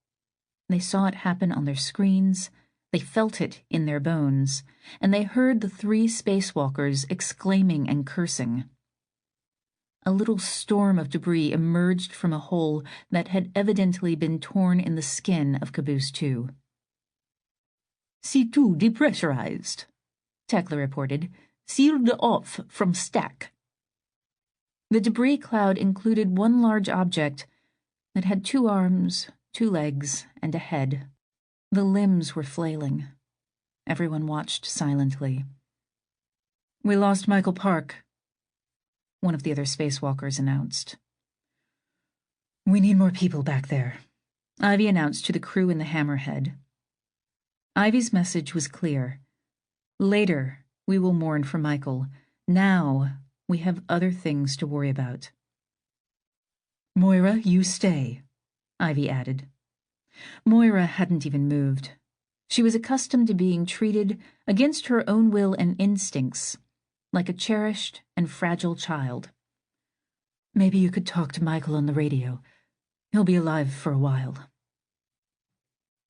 They saw it happen on their screens, they felt it in their bones, and they heard the 3 spacewalkers exclaiming and cursing. A little storm of debris emerged from a hole that had evidently been torn in the skin of Caboose 2. C2 depressurized, Tekla reported. Sealed off from stack. The debris cloud included one large object that had 2 arms, 2 legs, and a head. The limbs were flailing. Everyone watched silently. "We lost Michael Park," one of the other spacewalkers announced. "We need more people back there," Ivy announced to the crew in the Hammerhead. Ivy's message was clear. Later, we will mourn for Michael. Now, we have other things to worry about. "Moira, you stay," Ivy added. Moira hadn't even moved. She was accustomed to being treated, against her own will and instincts, like a cherished and fragile child. "Maybe you could talk to Michael on the radio. He'll be alive for a while."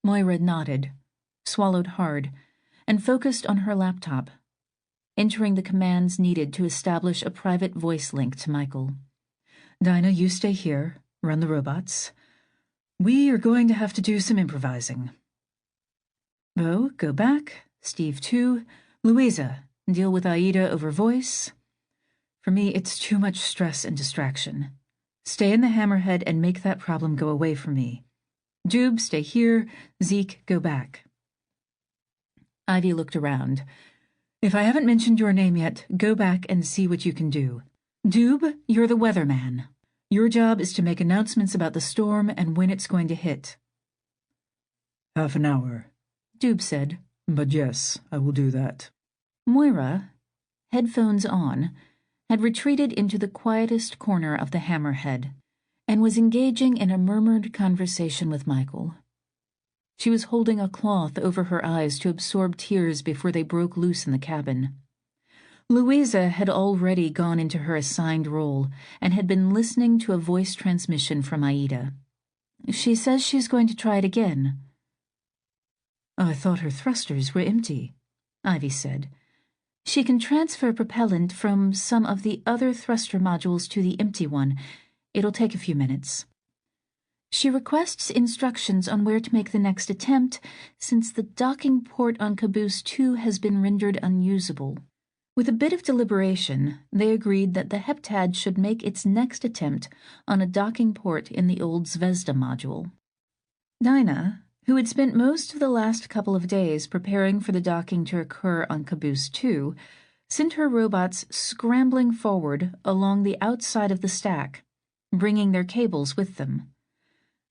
Moira nodded, swallowed hard, and focused on her laptop, entering the commands needed to establish a private voice link to Michael. "Dinah, you stay here, run the robots. We are going to have to do some improvising. Bo, go back. Steve, too. Louisa, deal with Aida over voice. For me, it's too much stress and distraction. Stay in the Hammerhead and make that problem go away from me. Doob, stay here. Zeke, go back." Ivy looked around. "If I haven't mentioned your name yet, go back and see what you can do. Doob, you're the weatherman. Your job is to make announcements about the storm and when it's going to hit." "Half an hour," Doob said. "But yes, I will do that." Moira, headphones on, had retreated into the quietest corner of the Hammerhead and was engaging in a murmured conversation with Michael. She was holding a cloth over her eyes to absorb tears before they broke loose in the cabin. Louisa had already gone into her assigned role and had been listening to a voice transmission from Aida. "She says she's going to try it again." "I thought her thrusters were empty," Ivy said. "She can transfer propellant from some of the other thruster modules to the empty one. It'll take a few minutes. She requests instructions on where to make the next attempt, since the docking port on Caboose 2 has been rendered unusable." With a bit of deliberation, they agreed that the heptad should make its next attempt on a docking port in the old Zvezda module. Dinah, who had spent most of the last couple of days preparing for the docking to occur on Caboose 2, sent her robots scrambling forward along the outside of the stack, bringing their cables with them.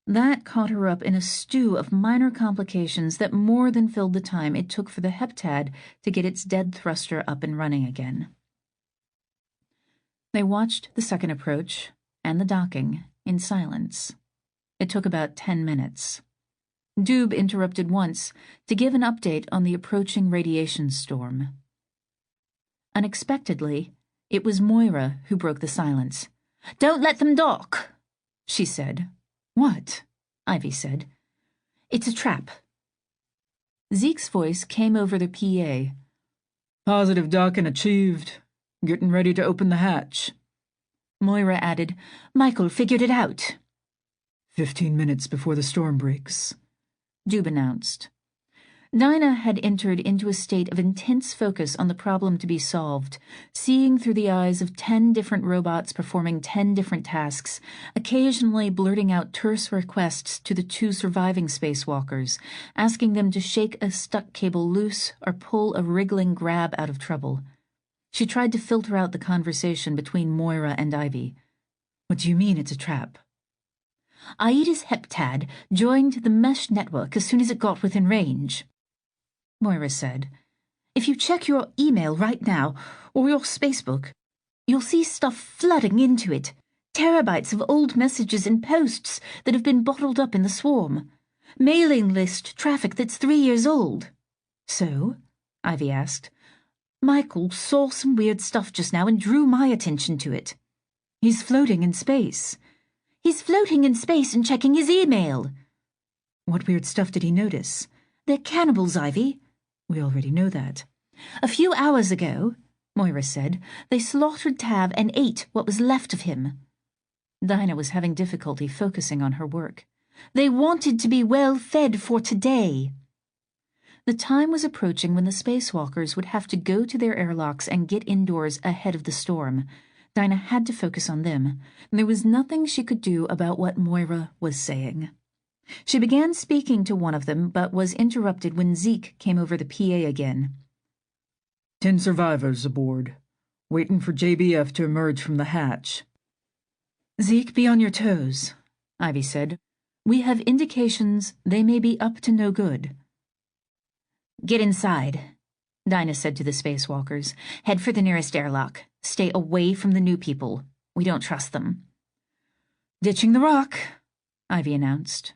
That caught her up in a stew of minor complications that more than filled the time it took for the heptad to get its dead thruster up and running again. They watched the second approach and the docking in silence. It took about 10 minutes. Doob interrupted once to give an update on the approaching radiation storm. Unexpectedly, it was Moira who broke the silence. "Don't let them dock," she said. "What?" Ivy said. "It's a trap." Zeke's voice came over the PA. "Positive docking achieved. Getting ready to open the hatch." Moira added, "Michael figured it out." 15 minutes before the storm breaks," Doob announced. Dinah had entered into a state of intense focus on the problem to be solved, seeing through the eyes of 10 different robots performing 10 different tasks, occasionally blurting out terse requests to the 2 surviving spacewalkers, asking them to shake a stuck cable loose or pull a wriggling grab out of trouble. She tried to filter out the conversation between Moira and Ivy. What do you mean it's a trap? Aida's heptad joined the mesh network as soon as it got within range, Moira said. If you check your email right now, or your spacebook, you'll see stuff flooding into it. Terabytes of old messages and posts that have been bottled up in the swarm. Mailing list traffic that's 3 years old. So? Ivy asked. Michael saw some weird stuff just now and drew my attention to it. He's floating in space. He's floating in space and checking his email. What weird stuff did he notice? They're cannibals, Ivy. We already know that. A few hours ago, Moira said, they slaughtered Tav and ate what was left of him. Dinah was having difficulty focusing on her work. They wanted to be well fed for today. The time was approaching when the spacewalkers would have to go to their airlocks and get indoors ahead of the storm. Dinah had to focus on them. There was nothing she could do about what Moira was saying. She began speaking to one of them, but was interrupted when Zeke came over the PA again. 10 survivors aboard, waiting for JBF to emerge from the hatch. Zeke, be on your toes, Ivy said. We have indications they may be up to no good. Get inside, Dinah said to the spacewalkers. Head for the nearest airlock. Stay away from the new people. We don't trust them. Ditching the rock, Ivy announced.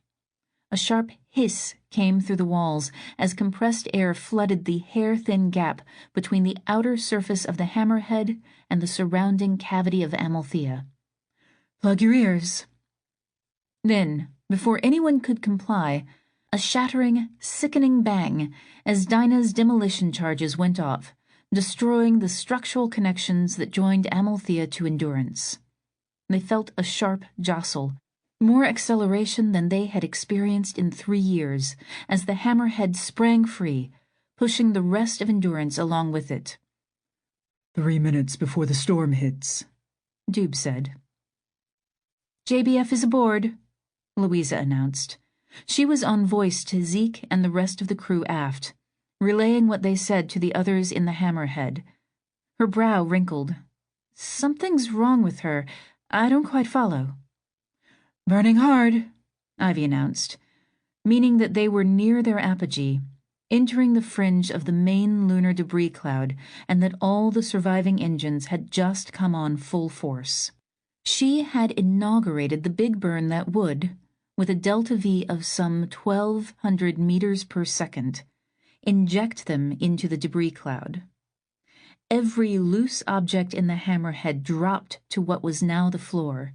A sharp hiss came through the walls as compressed air flooded the hair-thin gap between the outer surface of the hammerhead and the surrounding cavity of Amalthea. Plug your ears. Then, before anyone could comply, a shattering, sickening bang as Dinah's demolition charges went off, destroying the structural connections that joined Amalthea to Endurance. They felt a sharp jostle, more acceleration than they had experienced in 3 years, as the hammerhead sprang free, pushing the rest of Endurance along with it. 3 minutes before the storm hits, Doob said. JBF is aboard, Louisa announced. She was on voice to Zeke and the rest of the crew aft, relaying what they said to the others in the hammerhead. Her brow wrinkled. Something's wrong with her. I don't quite follow. Burning hard, Ivy announced, meaning that they were near their apogee, entering the fringe of the main lunar debris cloud, and that all the surviving engines had just come on full force. She had inaugurated the big burn that would, with a delta V of some 1,200 meters per second, inject them into the debris cloud. Every loose object in the hammerhead dropped to what was now the floor.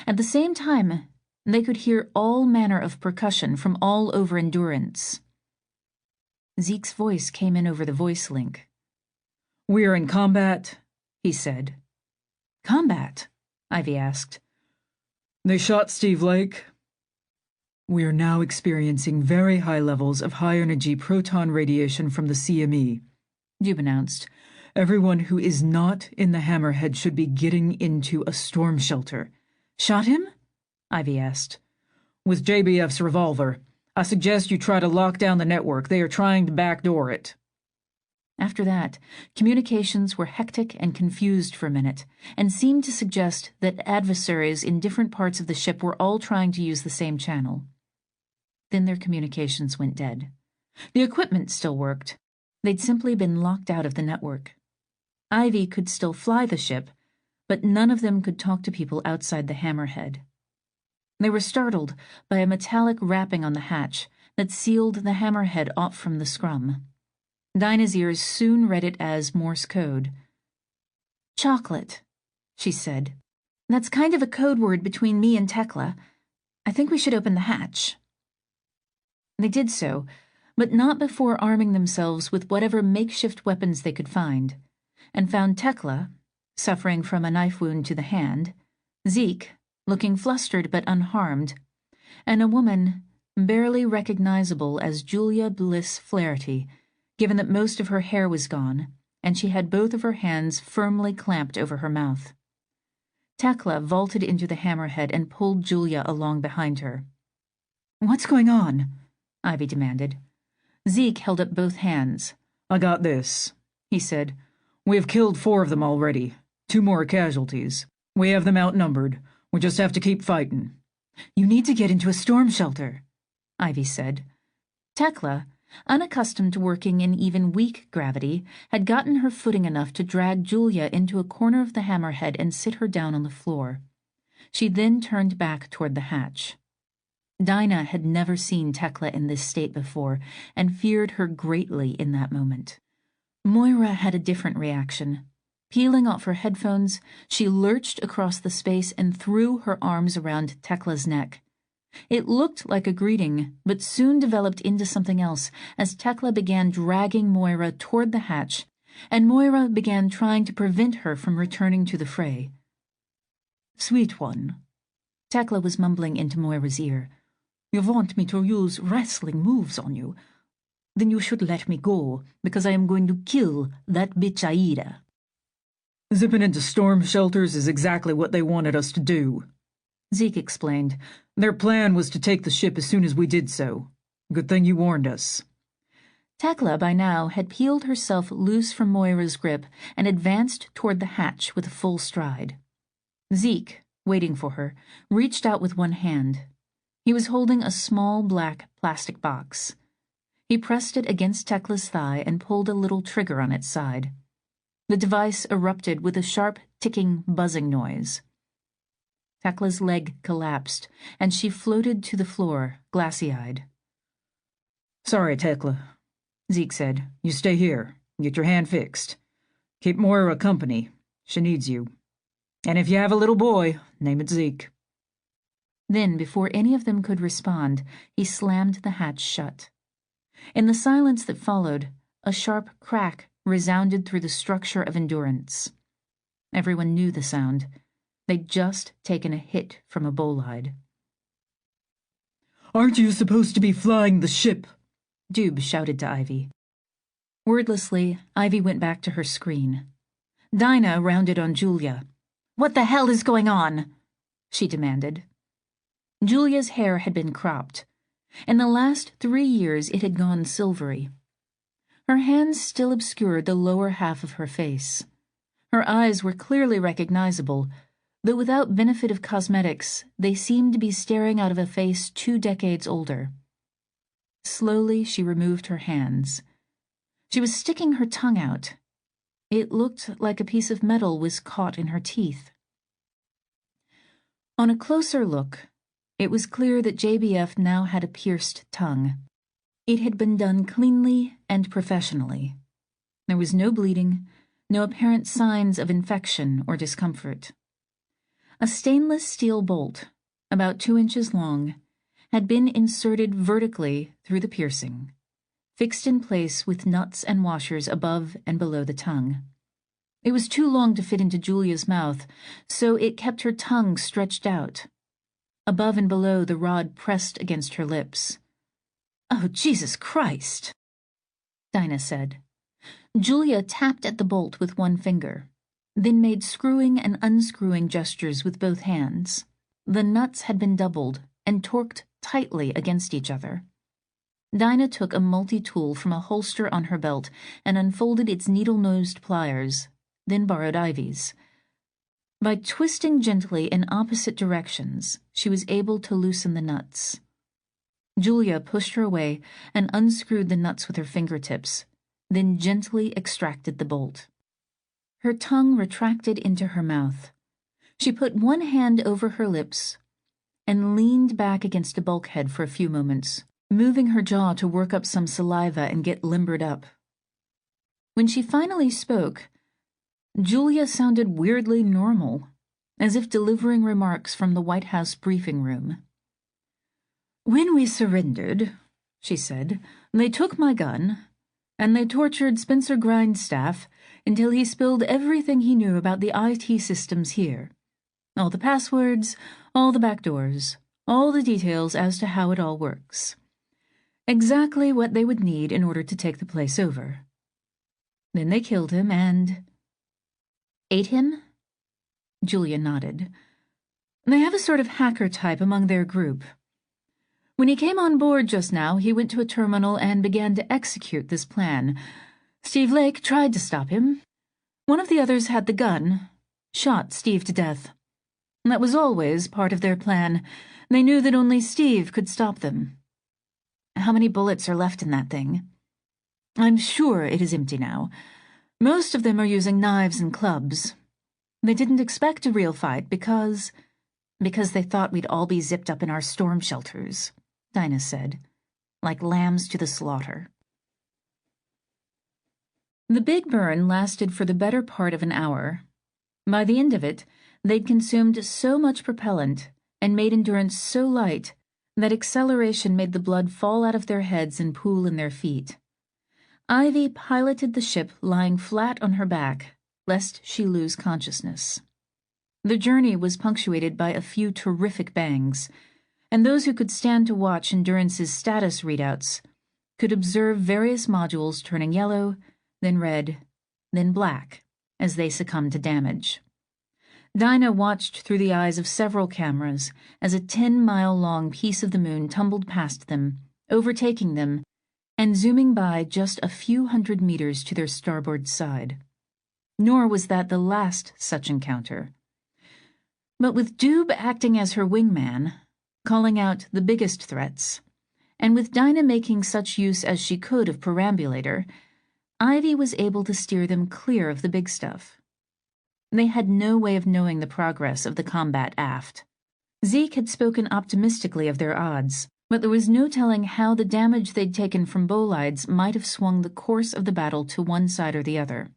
At the same time, they could hear all manner of percussion from all over Endurance. Zeke's voice came in over the voice link. "We are in combat," he said. "Combat?" Ivy asked. "They shot Steve Lake. We are now experiencing very high levels of high-energy proton radiation from the CME," Doob announced. "Everyone who is not in the hammerhead should be getting into a storm shelter." "Shot him?" Ivy asked. "With JBF's revolver. I suggest you try to lock down the network. They are trying to backdoor it." After that, communications were hectic and confused for a minute, and seemed to suggest that adversaries in different parts of the ship were all trying to use the same channel. Then their communications went dead. The equipment still worked. They'd simply been locked out of the network. Ivy could still fly the ship, but none of them could talk to people outside the hammerhead. They were startled by a metallic rapping on the hatch that sealed the hammerhead off from the scrum. Dinah's ears soon read it as Morse code. "Chocolate," she said. "That's kind of a code word between me and Tekla. I think we should open the hatch." They did so, but not before arming themselves with whatever makeshift weapons they could find, and found Tekla, suffering from a knife wound to the hand, Zeke, looking flustered but unharmed, and a woman, barely recognizable as Julia Bliss Flaherty, given that most of her hair was gone, and she had both of her hands firmly clamped over her mouth. Tekla vaulted into the hammerhead and pulled Julia along behind her. "What's going on?" Ivy demanded. Zeke held up both hands. "I got this," he said. "We have killed 4 of them already. 2 more casualties. We have them outnumbered. We just have to keep fighting." "You need to get into a storm shelter," Ivy said. Tekla, unaccustomed to working in even weak gravity, had gotten her footing enough to drag Julia into a corner of the hammerhead and sit her down on the floor. She then turned back toward the hatch. Dinah had never seen Tekla in this state before and feared her greatly in that moment. Moira had a different reaction. Peeling off her headphones, she lurched across the space and threw her arms around Tekla's neck. It looked like a greeting, but soon developed into something else as Tekla began dragging Moira toward the hatch, and Moira began trying to prevent her from returning to the fray. "Sweet one," Tekla was mumbling into Moira's ear, "you want me to use wrestling moves on you? Then you should let me go, because I am going to kill that bitch Aida." "Zipping into storm shelters is exactly what they wanted us to do," Zeke explained. "Their plan was to take the ship as soon as we did so. Good thing you warned us." Tekla, by now, had peeled herself loose from Moira's grip and advanced toward the hatch with a full stride. Zeke, waiting for her, reached out with one hand. He was holding a small black plastic box. He pressed it against Tekla's thigh and pulled a little trigger on its side. The device erupted with a sharp, ticking, buzzing noise. Tekla's leg collapsed, and she floated to the floor, glassy-eyed. "Sorry, Tekla," Zeke said. "You stay here. Get your hand fixed. Keep Moira company. She needs you. And if you have a little boy, name it Zeke." Then, before any of them could respond, he slammed the hatch shut. In the silence that followed, a sharp crack resounded through the structure of endurance. Everyone knew the sound. They'd just taken a hit from a bolide. "Aren't you supposed to be flying the ship?" Dube shouted to Ivy. Wordlessly, Ivy went back to her screen. Dinah rounded on Julia. "What the hell is going on?" she demanded. Julia's hair had been cropped. In the last 3 years it had gone silvery. Her hands still obscured the lower half of her face. Her eyes were clearly recognizable, though without benefit of cosmetics, they seemed to be staring out of a face 2 decades older. Slowly she removed her hands. She was sticking her tongue out. It looked like a piece of metal was caught in her teeth. On a closer look, it was clear that JBF now had a pierced tongue. It had been done cleanly and professionally. There was no bleeding, no apparent signs of infection or discomfort. A stainless steel bolt, about 2 inches long, had been inserted vertically through the piercing, fixed in place with nuts and washers above and below the tongue. It was too long to fit into Julia's mouth, so it kept her tongue stretched out. Above and below, the rod pressed against her lips. "Oh, Jesus Christ," Dinah said. Julia tapped at the bolt with one finger, then made screwing and unscrewing gestures with both hands. The nuts had been doubled and torqued tightly against each other. Dinah took a multi-tool from a holster on her belt and unfolded its needle-nosed pliers, then borrowed Ivy's. By twisting gently in opposite directions, she was able to loosen the nuts. Julia pushed her away and unscrewed the nuts with her fingertips, then gently extracted the bolt. Her tongue retracted into her mouth. She put one hand over her lips and leaned back against a bulkhead for a few moments, moving her jaw to work up some saliva and get limbered up. When she finally spoke, Julia sounded weirdly normal, as if delivering remarks from the White House briefing room. "When we surrendered," she said, "they took my gun, and they tortured Spencer Grindstaff until he spilled everything he knew about the IT systems here. All the passwords, all the backdoors, All the details as to how it all works. Exactly what they would need in order to take the place over. Then they killed him and... Ate him? Julia nodded. They have a sort of hacker type among their group. When he came on board just now, he went to a terminal and began to execute this plan. Steve Lake tried to stop him. One of the others had the gun, shot Steve to death. That was always part of their plan. They knew that only Steve could stop them. How many bullets are left in that thing? I'm sure it is empty now. Most of them are using knives and clubs. They didn't expect a real fight because they thought we'd all be zipped up in our storm shelters, Dinah said, like lambs to the slaughter. The big burn lasted for the better part of an hour. By the end of it, they'd consumed so much propellant and made endurance so light that acceleration made the blood fall out of their heads and pool in their feet. Ivy piloted the ship lying flat on her back, lest she lose consciousness. The journey was punctuated by a few terrific bangs, and those who could stand to watch Endurance's status readouts could observe various modules turning yellow, then red, then black, as they succumbed to damage. Dinah watched through the eyes of several cameras as a 10-mile-long piece of the moon tumbled past them, overtaking them, and zooming by just a few hundred meters to their starboard side. Nor was that the last such encounter. But with Doob acting as her wingman, calling out the biggest threats, and with Dinah making such use as she could of perambulator, Ivy was able to steer them clear of the big stuff. They had no way of knowing the progress of the combat aft. Zeke had spoken optimistically of their odds, but there was no telling how the damage they'd taken from bolides might have swung the course of the battle to one side or the other.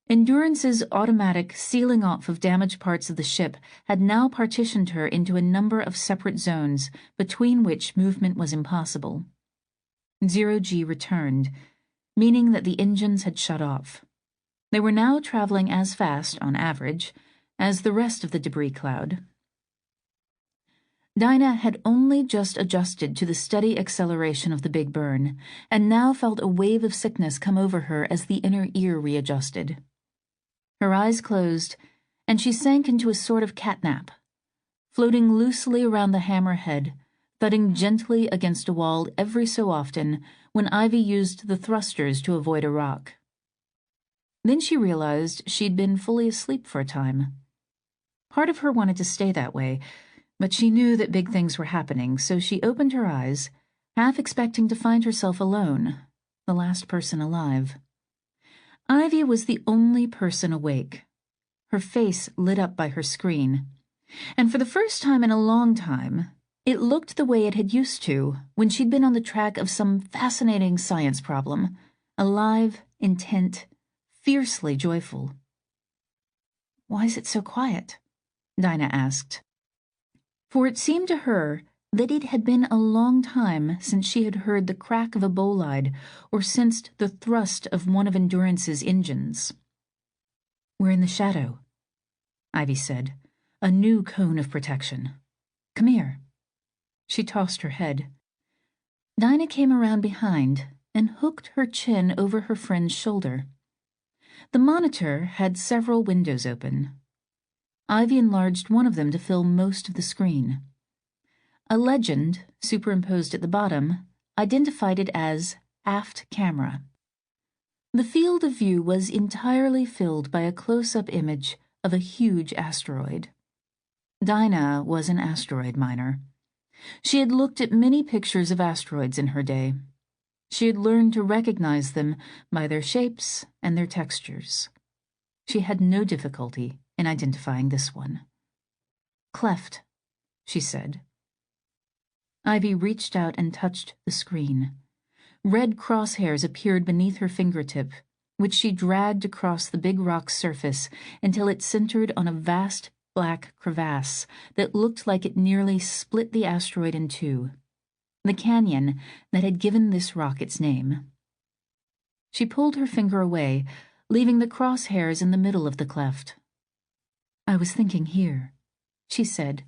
Endurance's automatic sealing off of damaged parts of the ship had now partitioned her into a number of separate zones between which movement was impossible. Zero-G returned, meaning that the engines had shut off. They were now traveling as fast, on average, as the rest of the debris cloud. Dinah had only just adjusted to the steady acceleration of the big burn, and now felt a wave of sickness come over her as the inner ear readjusted. Her eyes closed, and she sank into a sort of catnap, floating loosely around the hammerhead, thudding gently against a wall every so often when Ivy used the thrusters to avoid a rock. Then she realized she'd been fully asleep for a time. Part of her wanted to stay that way, but she knew that big things were happening, so she opened her eyes, half expecting to find herself alone, the last person alive. Ivy was the only person awake, her face lit up by her screen, and for the first time in a long time, it looked the way it had used to when she'd been on the track of some fascinating science problem, alive, intent, fiercely joyful. "Why is it so quiet?" Dinah asked. For it seemed to her that it had been a long time since she had heard the crack of a bolide or sensed the thrust of one of Endurance's engines. "We're in the shadow," Ivy said, a new cone of protection. "Come here." She tossed her head. Dinah came around behind and hooked her chin over her friend's shoulder. The monitor had several windows open. Ivy enlarged one of them to fill most of the screen. A legend, superimposed at the bottom, identified it as aft camera. The field of view was entirely filled by a close-up image of a huge asteroid. Dinah was an asteroid miner. She had looked at many pictures of asteroids in her day. She had learned to recognize them by their shapes and their textures. She had no difficulty in identifying this one. "Cleft," she said. Ivy reached out and touched the screen. Red crosshairs appeared beneath her fingertip, which she dragged across the big rock's surface until it centered on a vast black crevasse that looked like it nearly split the asteroid in two, the canyon that had given this rock its name. She pulled her finger away, leaving the crosshairs in the middle of the cleft. "I was thinking here," she said.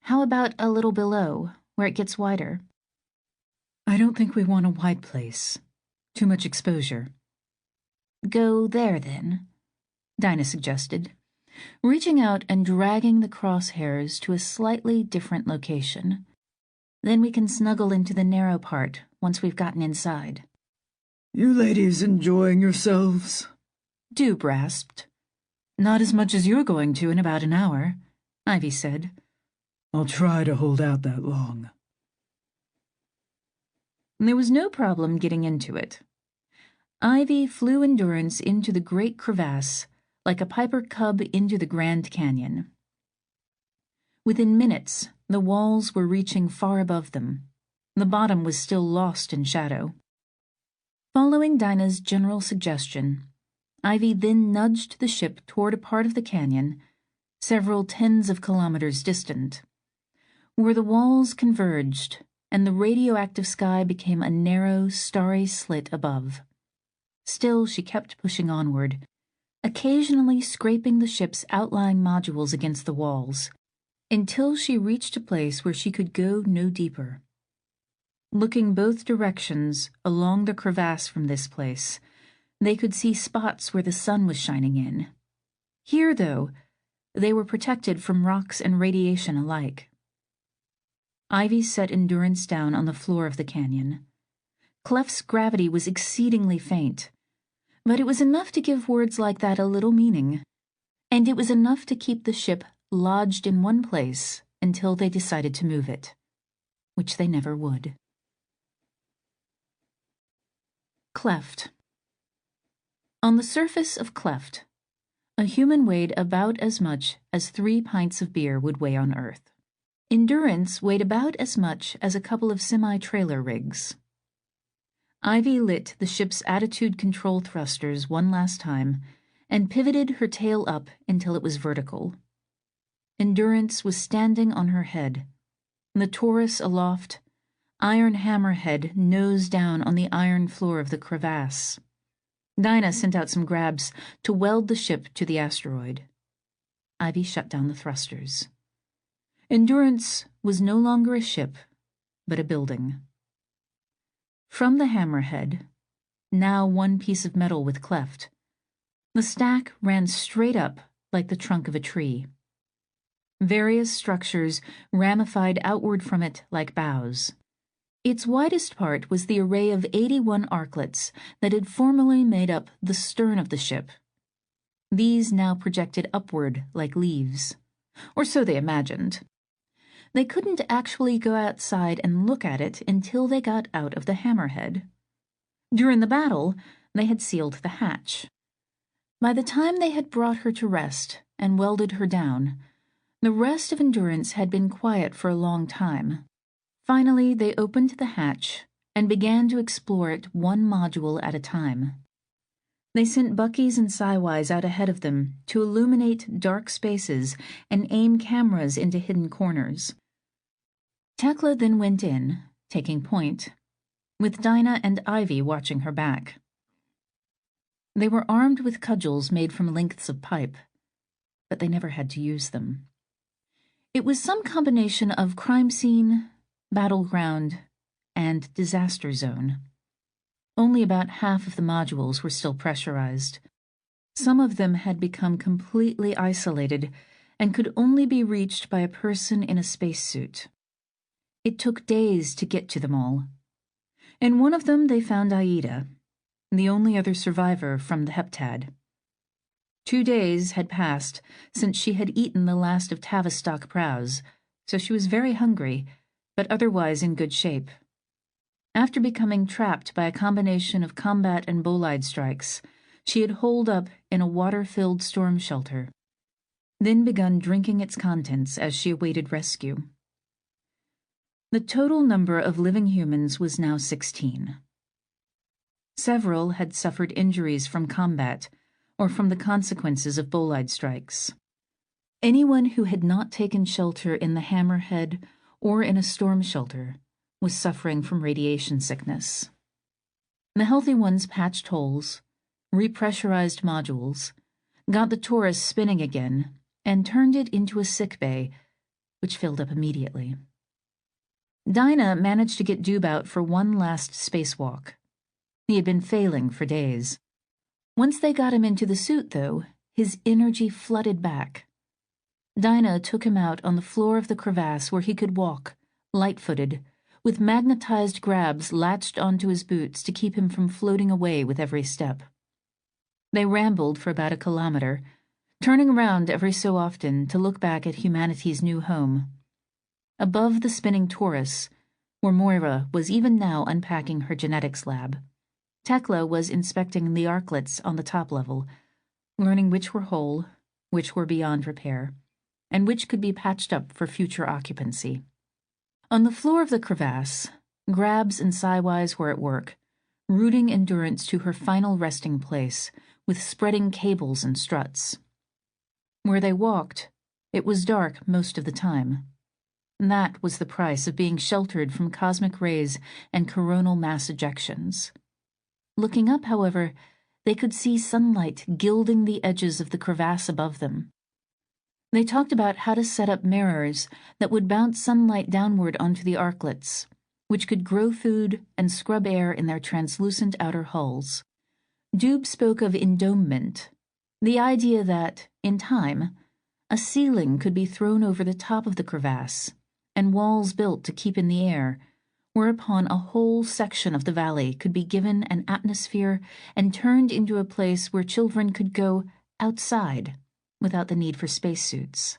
How about a little below, where it gets wider? I don't think we want a wide place. Too much exposure. Go there, then, Dinah suggested, reaching out and dragging the crosshairs to a slightly different location. Then we can snuggle into the narrow part once we've gotten inside. You ladies enjoying yourselves? Dube rasped. Not as much as you're going to in about an hour, Ivy said. I'll try to hold out that long. There was no problem getting into it. Ivy flew Endurance into the great crevasse like a Piper cub into the Grand Canyon. Within minutes, the walls were reaching far above them. The bottom was still lost in shadow. Following Dinah's general suggestion, Ivy then nudged the ship toward a part of the canyon, several tens of kilometers distant, where the walls converged and the radioactive sky became a narrow, starry slit above. Still, she kept pushing onward, occasionally scraping the ship's outlying modules against the walls, until she reached a place where she could go no deeper. Looking both directions along the crevasse from this place, they could see spots where the sun was shining in. Here, though, they were protected from rocks and radiation alike. Ivy set Endurance down on the floor of the canyon. Clef's gravity was exceedingly faint, but it was enough to give words like that a little meaning, and it was enough to keep the ship lodged in one place until they decided to move it, which they never would. Cleft. On the surface of Cleft, a human weighed about as much as 3 pints of beer would weigh on Earth. Endurance weighed about as much as a couple of semi-trailer rigs. Ivy lit the ship's attitude control thrusters one last time and pivoted her tail up until it was vertical. Endurance was standing on her head, the Taurus aloft, iron hammerhead nose down on the iron floor of the crevasse. Dinah sent out some grabs to weld the ship to the asteroid. Ivy shut down the thrusters. Endurance was no longer a ship, but a building. From the hammerhead, now one piece of metal with cleft, the stack ran straight up like the trunk of a tree. Various structures ramified outward from it like boughs. Its widest part was the array of 81 arklets that had formerly made up the stern of the ship. These now projected upward like leaves, or so they imagined. They couldn't actually go outside and look at it until they got out of the hammerhead. During the battle, they had sealed the hatch. By the time they had brought her to rest and welded her down, the rest of Endurance had been quiet for a long time. Finally, they opened the hatch and began to explore it one module at a time. They sent Buckies and Siwise out ahead of them to illuminate dark spaces and aim cameras into hidden corners. Tekla then went in, taking point, with Dinah and Ivy watching her back. They were armed with cudgels made from lengths of pipe, but they never had to use them. It was some combination of crime scene, battleground, and disaster zone. Only about half of the modules were still pressurized. Some of them had become completely isolated and could only be reached by a person in a spacesuit. It took days to get to them all. In one of them they found Aida, the only other survivor from the heptad. 2 days had passed since she had eaten the last of Tavistock prows, so she was very hungry, but otherwise in good shape. After becoming trapped by a combination of combat and bolide strikes, she had holed up in a water-filled storm shelter, then begun drinking its contents as she awaited rescue. The total number of living humans was now 16. Several had suffered injuries from combat or from the consequences of bolide strikes. Anyone who had not taken shelter in the hammerhead or in a storm shelter was suffering from radiation sickness. The healthy ones patched holes, repressurized modules, got the Taurus spinning again, and turned it into a sick bay which filled up immediately. Dinah managed to get Doob out for one last spacewalk. He had been failing for days. Once they got him into the suit, though, his energy flooded back. Dinah took him out on the floor of the crevasse where he could walk, light-footed, with magnetized grabs latched onto his boots to keep him from floating away with every step. They rambled for about 1 kilometer, turning around every so often to look back at humanity's new home. Above the spinning torus, where Moira was even now unpacking her genetics lab, Tekla was inspecting the arklets on the top level, learning which were whole, which were beyond repair, and which could be patched up for future occupancy. On the floor of the crevasse, Grabs and Siwise were at work, rooting Endurance to her final resting place with spreading cables and struts. Where they walked, it was dark most of the time. That was the price of being sheltered from cosmic rays and coronal mass ejections. Looking up, however, they could see sunlight gilding the edges of the crevasse above them. They talked about how to set up mirrors that would bounce sunlight downward onto the arklets, which could grow food and scrub air in their translucent outer hulls. Doob spoke of endomement, the idea that, in time, a ceiling could be thrown over the top of the crevasse and walls built to keep in the air, whereupon a whole section of the valley could be given an atmosphere and turned into a place where children could go outside without the need for spacesuits.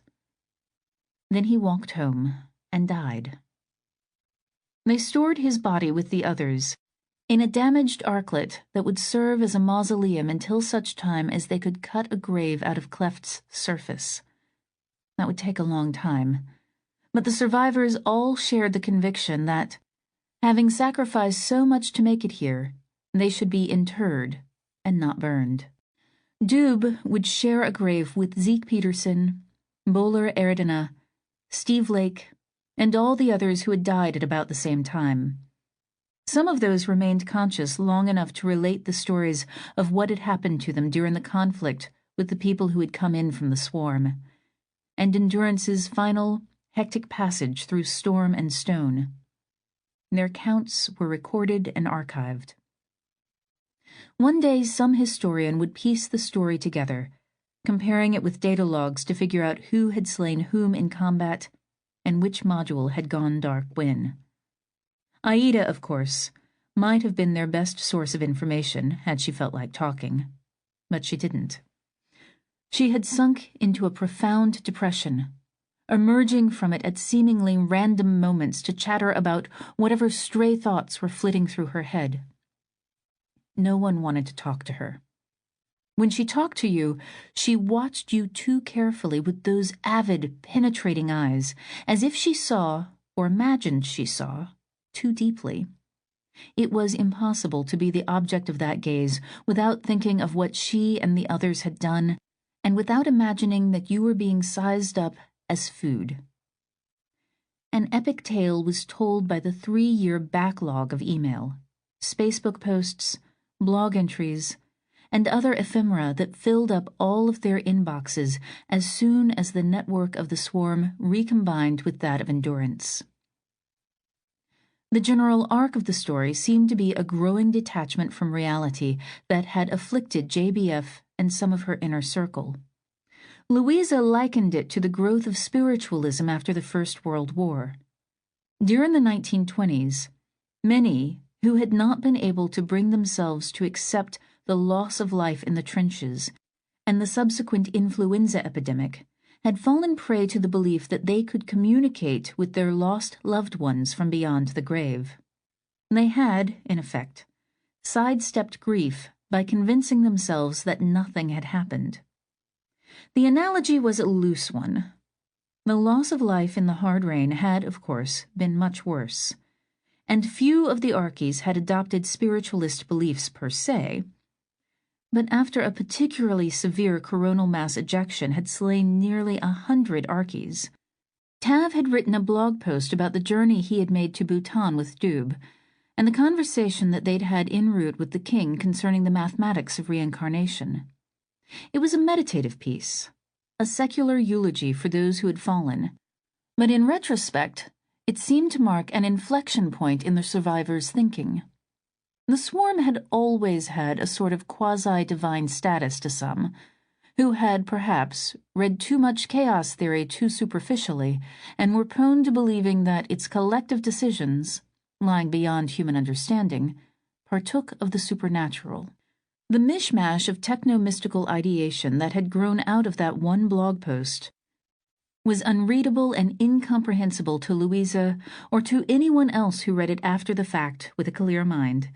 Then he walked home and died. They stored his body with the others in a damaged arklet that would serve as a mausoleum until such time as they could cut a grave out of Cleft's surface. That would take a long time, but the survivors all shared the conviction that, having sacrificed so much to make it here, they should be interred and not burned. Doob would share a grave with Zeke Peterson, Bowler Eridina, Steve Lake, and all the others who had died at about the same time. Some of those remained conscious long enough to relate the stories of what had happened to them during the conflict with the people who had come in from the swarm, and Endurance's final, hectic passage through storm and stone. Their counts were recorded and archived. One day some historian would piece the story together, comparing it with data logs to figure out who had slain whom in combat and which module had gone dark when. Aida, of course, might have been their best source of information had she felt like talking, but she didn't. She had sunk into a profound depression, emerging from it at seemingly random moments to chatter about whatever stray thoughts were flitting through her head. No one wanted to talk to her. When she talked to you, she watched you too carefully with those avid, penetrating eyes, as if she saw, or imagined she saw, too deeply. It was impossible to be the object of that gaze without thinking of what she and the others had done, and without imagining that you were being sized up as food. An epic tale was told by the 3-year backlog of email, Spacebook posts, blog entries, and other ephemera that filled up all of their inboxes as soon as the network of the swarm recombined with that of Endurance. The general arc of the story seemed to be a growing detachment from reality that had afflicted JBF and some of her inner circle. Louisa likened it to the growth of spiritualism after the First World War. During the 1920s, many who had not been able to bring themselves to accept the loss of life in the trenches and the subsequent influenza epidemic had fallen prey to the belief that they could communicate with their lost loved ones from beyond the grave. They had, in effect, sidestepped grief by convincing themselves that nothing had happened. The analogy was a loose one. The loss of life in the hard rain had, of course, been much worse, and few of the Archies had adopted spiritualist beliefs per se, but after a particularly severe coronal mass ejection had slain nearly 100 Archies, Tav had written a blog post about the journey he had made to Bhutan with Doob, and the conversation that they'd had en route with the king concerning the mathematics of reincarnation. It was a meditative piece, a secular eulogy for those who had fallen, But in retrospect, it seemed to mark an inflection point in the survivors' thinking. The swarm had always had a sort of quasi-divine status to some, who had, perhaps, read too much chaos theory too superficially and were prone to believing that its collective decisions, lying beyond human understanding, partook of the supernatural. The mishmash of techno-mystical ideation that had grown out of that one blog post was unreadable and incomprehensible to Louisa or to anyone else who read it after the fact with a clear mind,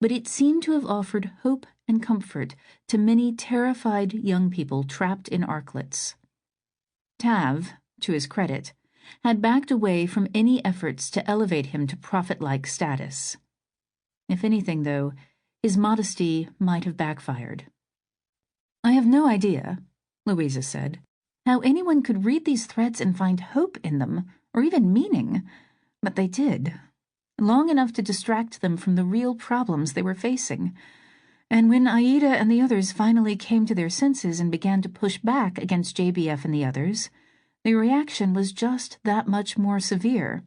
but it seemed to have offered hope and comfort to many terrified young people trapped in arklets. Tav, to his credit, had backed away from any efforts to elevate him to prophet-like status. If anything, though, his modesty might have backfired. "I have no idea," Louisa said, "how anyone could read these threads and find hope in them, or even meaning, but they did, long enough to distract them from the real problems they were facing. And when Aida and the others finally came to their senses and began to push back against JBF and the others, the reaction was just that much more severe,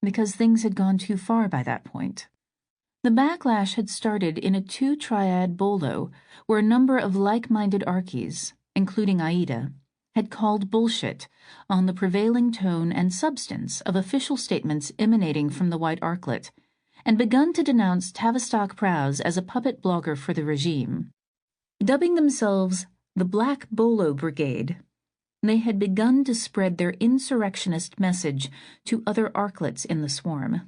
because things had gone too far by that point. The backlash had started in a two-triad bolo where a number of like-minded Archies, including Aida, had called bullshit on the prevailing tone and substance of official statements emanating from the White Arklet, and begun to denounce Tavistock Prowse as a puppet blogger for the regime. Dubbing themselves the Black Bolo Brigade, they had begun to spread their insurrectionist message to other Arklets in the swarm.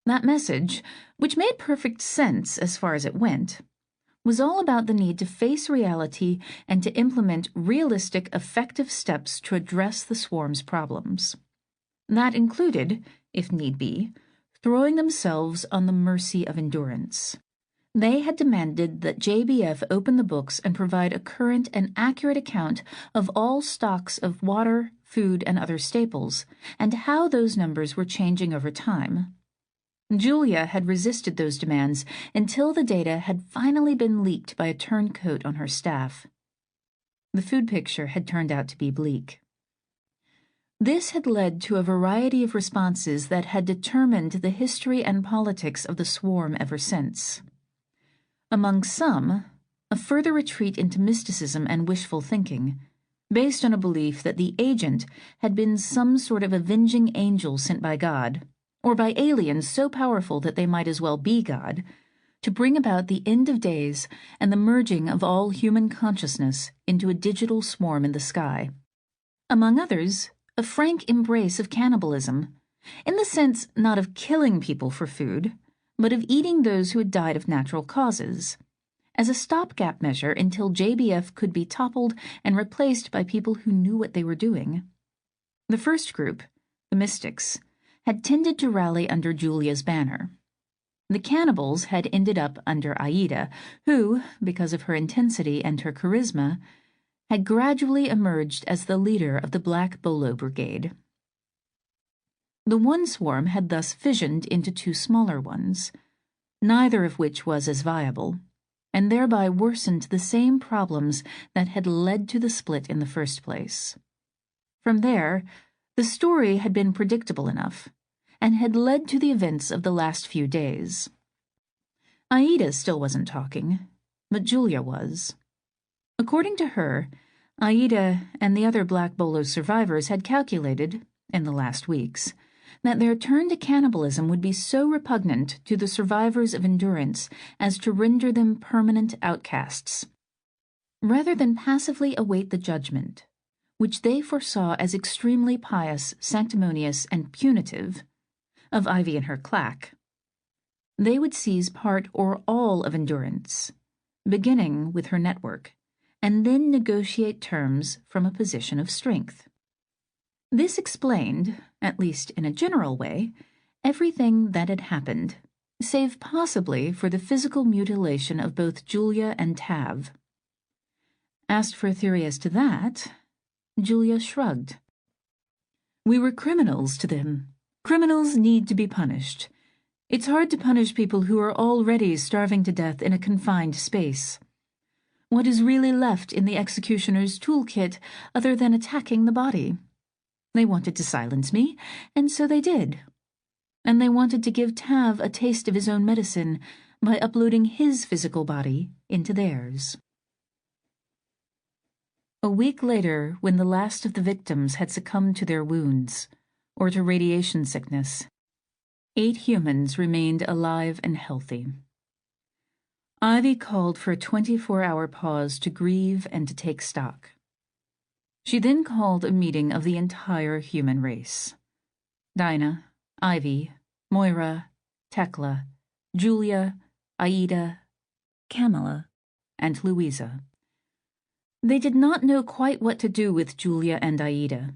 That message, which made perfect sense as far as it went, was all about the need to face reality and to implement realistic, effective steps to address the swarm's problems. That included, if need be, throwing themselves on the mercy of endurance. They had demanded that JBF open the books and provide a current and accurate account of all stocks of water, food, and other staples, and how those numbers were changing over time. Julia had resisted those demands until the data had finally been leaked by a turncoat on her staff. The food picture had turned out to be bleak. This had led to a variety of responses that had determined the history and politics of the swarm ever since. Among some, a further retreat into mysticism and wishful thinking, based on a belief that the agent had been some sort of avenging angel sent by God, or by aliens so powerful that they might as well be God, to bring about the end of days and the merging of all human consciousness into a digital swarm in the sky. Among others, a frank embrace of cannibalism, in the sense not of killing people for food, but of eating those who had died of natural causes, as a stopgap measure until JBF could be toppled and replaced by people who knew what they were doing. The first group, the mystics, had tended to rally under Julia's banner. The cannibals had ended up under Aida, who, because of her intensity and her charisma, had gradually emerged as the leader of the Black Bolo Brigade. The one swarm had thus fissioned into two smaller ones, neither of which was as viable, and thereby worsened the same problems that had led to the split in the first place. From there, the story had been predictable enough, and had led to the events of the last few days. Aida still wasn't talking, but Julia was. According to her, Aida and the other Black Bolo survivors had calculated, in the last weeks, that their turn to cannibalism would be so repugnant to the survivors of endurance as to render them permanent outcasts, rather than passively await the judgment, which they foresaw as extremely pious, sanctimonious, and punitive, of Ivy and her claque. They would seize part or all of endurance, beginning with her network, and then negotiate terms from a position of strength. This explained, at least in a general way, everything that had happened, save possibly for the physical mutilation of both Julia and Tav. Asked for a theory as to that, Julia shrugged. "We were criminals to them. Criminals need to be punished. It's hard to punish people who are already starving to death in a confined space. What is really left in the executioner's toolkit other than attacking the body? They wanted to silence me, and so they did. And they wanted to give Tav a taste of his own medicine by uploading his physical body into theirs. A week later, when the last of the victims had succumbed to their wounds, or to radiation sickness, 8 humans remained alive and healthy. Ivy called for a 24-hour pause to grieve and to take stock. She then called a meeting of the entire human race. Dinah, Ivy, Moira, Tekla, Julia, Aida, Kamala, and Louisa. They did not know quite what to do with Julia and Aida.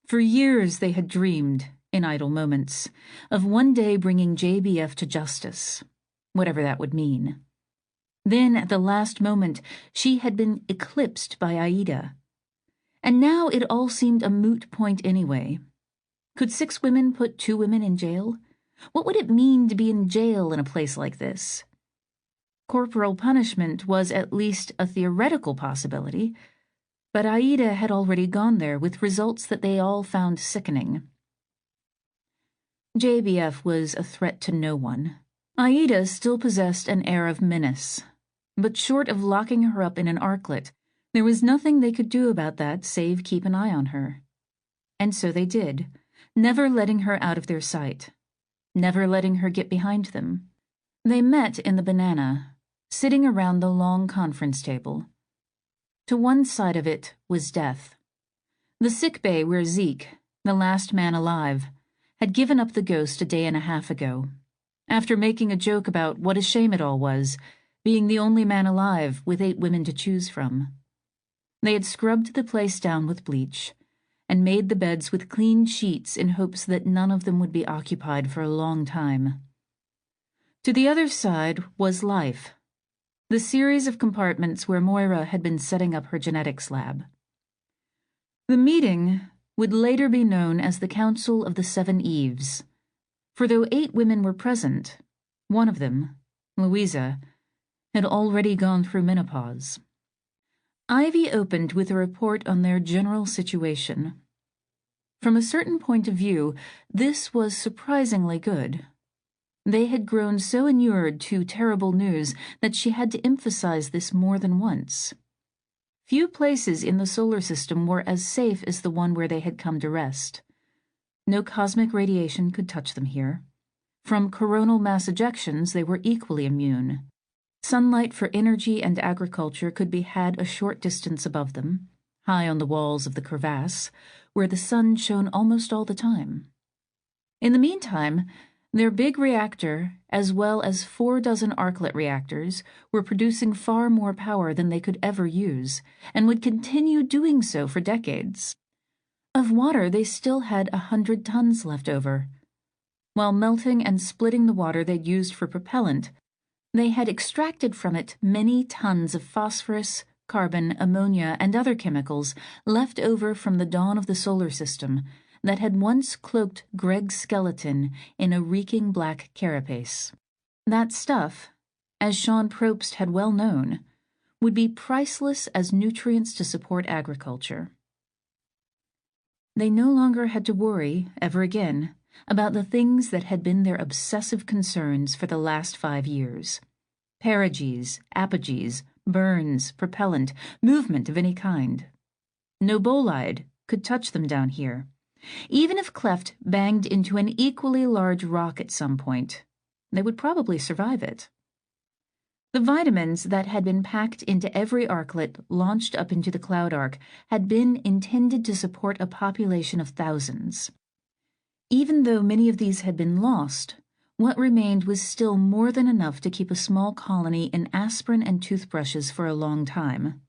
For years they had dreamed, in idle moments, of one day bringing JBF to justice, whatever that would mean. Then, at the last moment, she had been eclipsed by Aida. And now it all seemed a moot point anyway. Could 6 women put 2 women in jail? What would it mean to be in jail in a place like this? Corporal punishment was at least a theoretical possibility, but Aida had already gone there with results that they all found sickening. JBF was a threat to no one. Aida still possessed an air of menace, but short of locking her up in an arclet, there was nothing they could do about that save keep an eye on her. And so they did, never letting her out of their sight, never letting her get behind them. They met in the banana, sitting around the long conference table. To one side of it was death. The sick bay where Zeke, the last man alive, had given up the ghost a day and a half ago, after making a joke about what a shame it all was, being the only man alive with 8 women to choose from. They had scrubbed the place down with bleach, and made the beds with clean sheets in hopes that none of them would be occupied for a long time. To the other side was life, the series of compartments where Moira had been setting up her genetics lab. The meeting would later be known as the Council of the Seveneves, for though 8 women were present, one of them, Louisa, had already gone through menopause. Ivy opened with a report on their general situation. From a certain point of view, this was surprisingly good. They had grown so inured to terrible news that she had to emphasize this more than once. Few places in the solar system were as safe as the one where they had come to rest. No cosmic radiation could touch them here. From coronal mass ejections, they were equally immune. Sunlight for energy and agriculture could be had a short distance above them, high on the walls of the crevasse, where the sun shone almost all the time. In the meantime, their big reactor, as well as 4 dozen arclet reactors, were producing far more power than they could ever use, and would continue doing so for decades. Of water, they still had 100 tons left over. While melting and splitting the water they'd used for propellant, they had extracted from it many tons of phosphorus, carbon, ammonia, and other chemicals left over from the dawn of the solar system that had once cloaked Greg's skeleton in a reeking black carapace. That stuff, as Sean Probst had well known, would be priceless as nutrients to support agriculture. They no longer had to worry, ever again, about the things that had been their obsessive concerns for the last 5 years. Perigees, apogees, burns, propellant, movement of any kind. No bolide could touch them down here. Even if Cleft banged into an equally large rock at some point, they would probably survive it. The vitamins that had been packed into every arclet launched up into the cloud arc had been intended to support a population of thousands. Even though many of these had been lost, what remained was still more than enough to keep a small colony in aspirin and toothbrushes for a long time.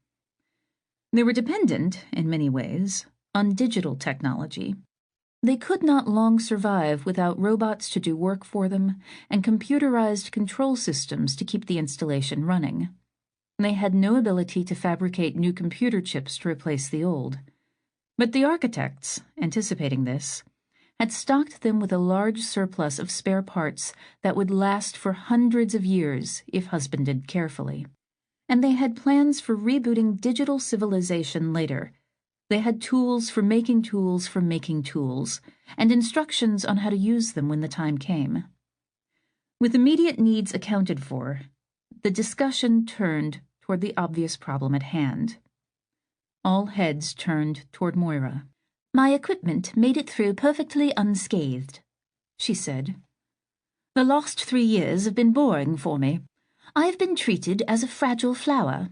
They were dependent, in many ways, on digital technology. They could not long survive without robots to do work for them and computerized control systems to keep the installation running. They had no ability to fabricate new computer chips to replace the old. But the architects, anticipating this, had stocked them with a large surplus of spare parts that would last for hundreds of years if husbanded carefully. And they had plans for rebooting digital civilization later, They had tools for making tools for making tools, and instructions on how to use them when the time came. With immediate needs accounted for, the discussion turned toward the obvious problem at hand. All heads turned toward Moira. "My equipment made it through perfectly unscathed," she said. "The last 3 years have been boring for me. I have been treated as a fragile flower.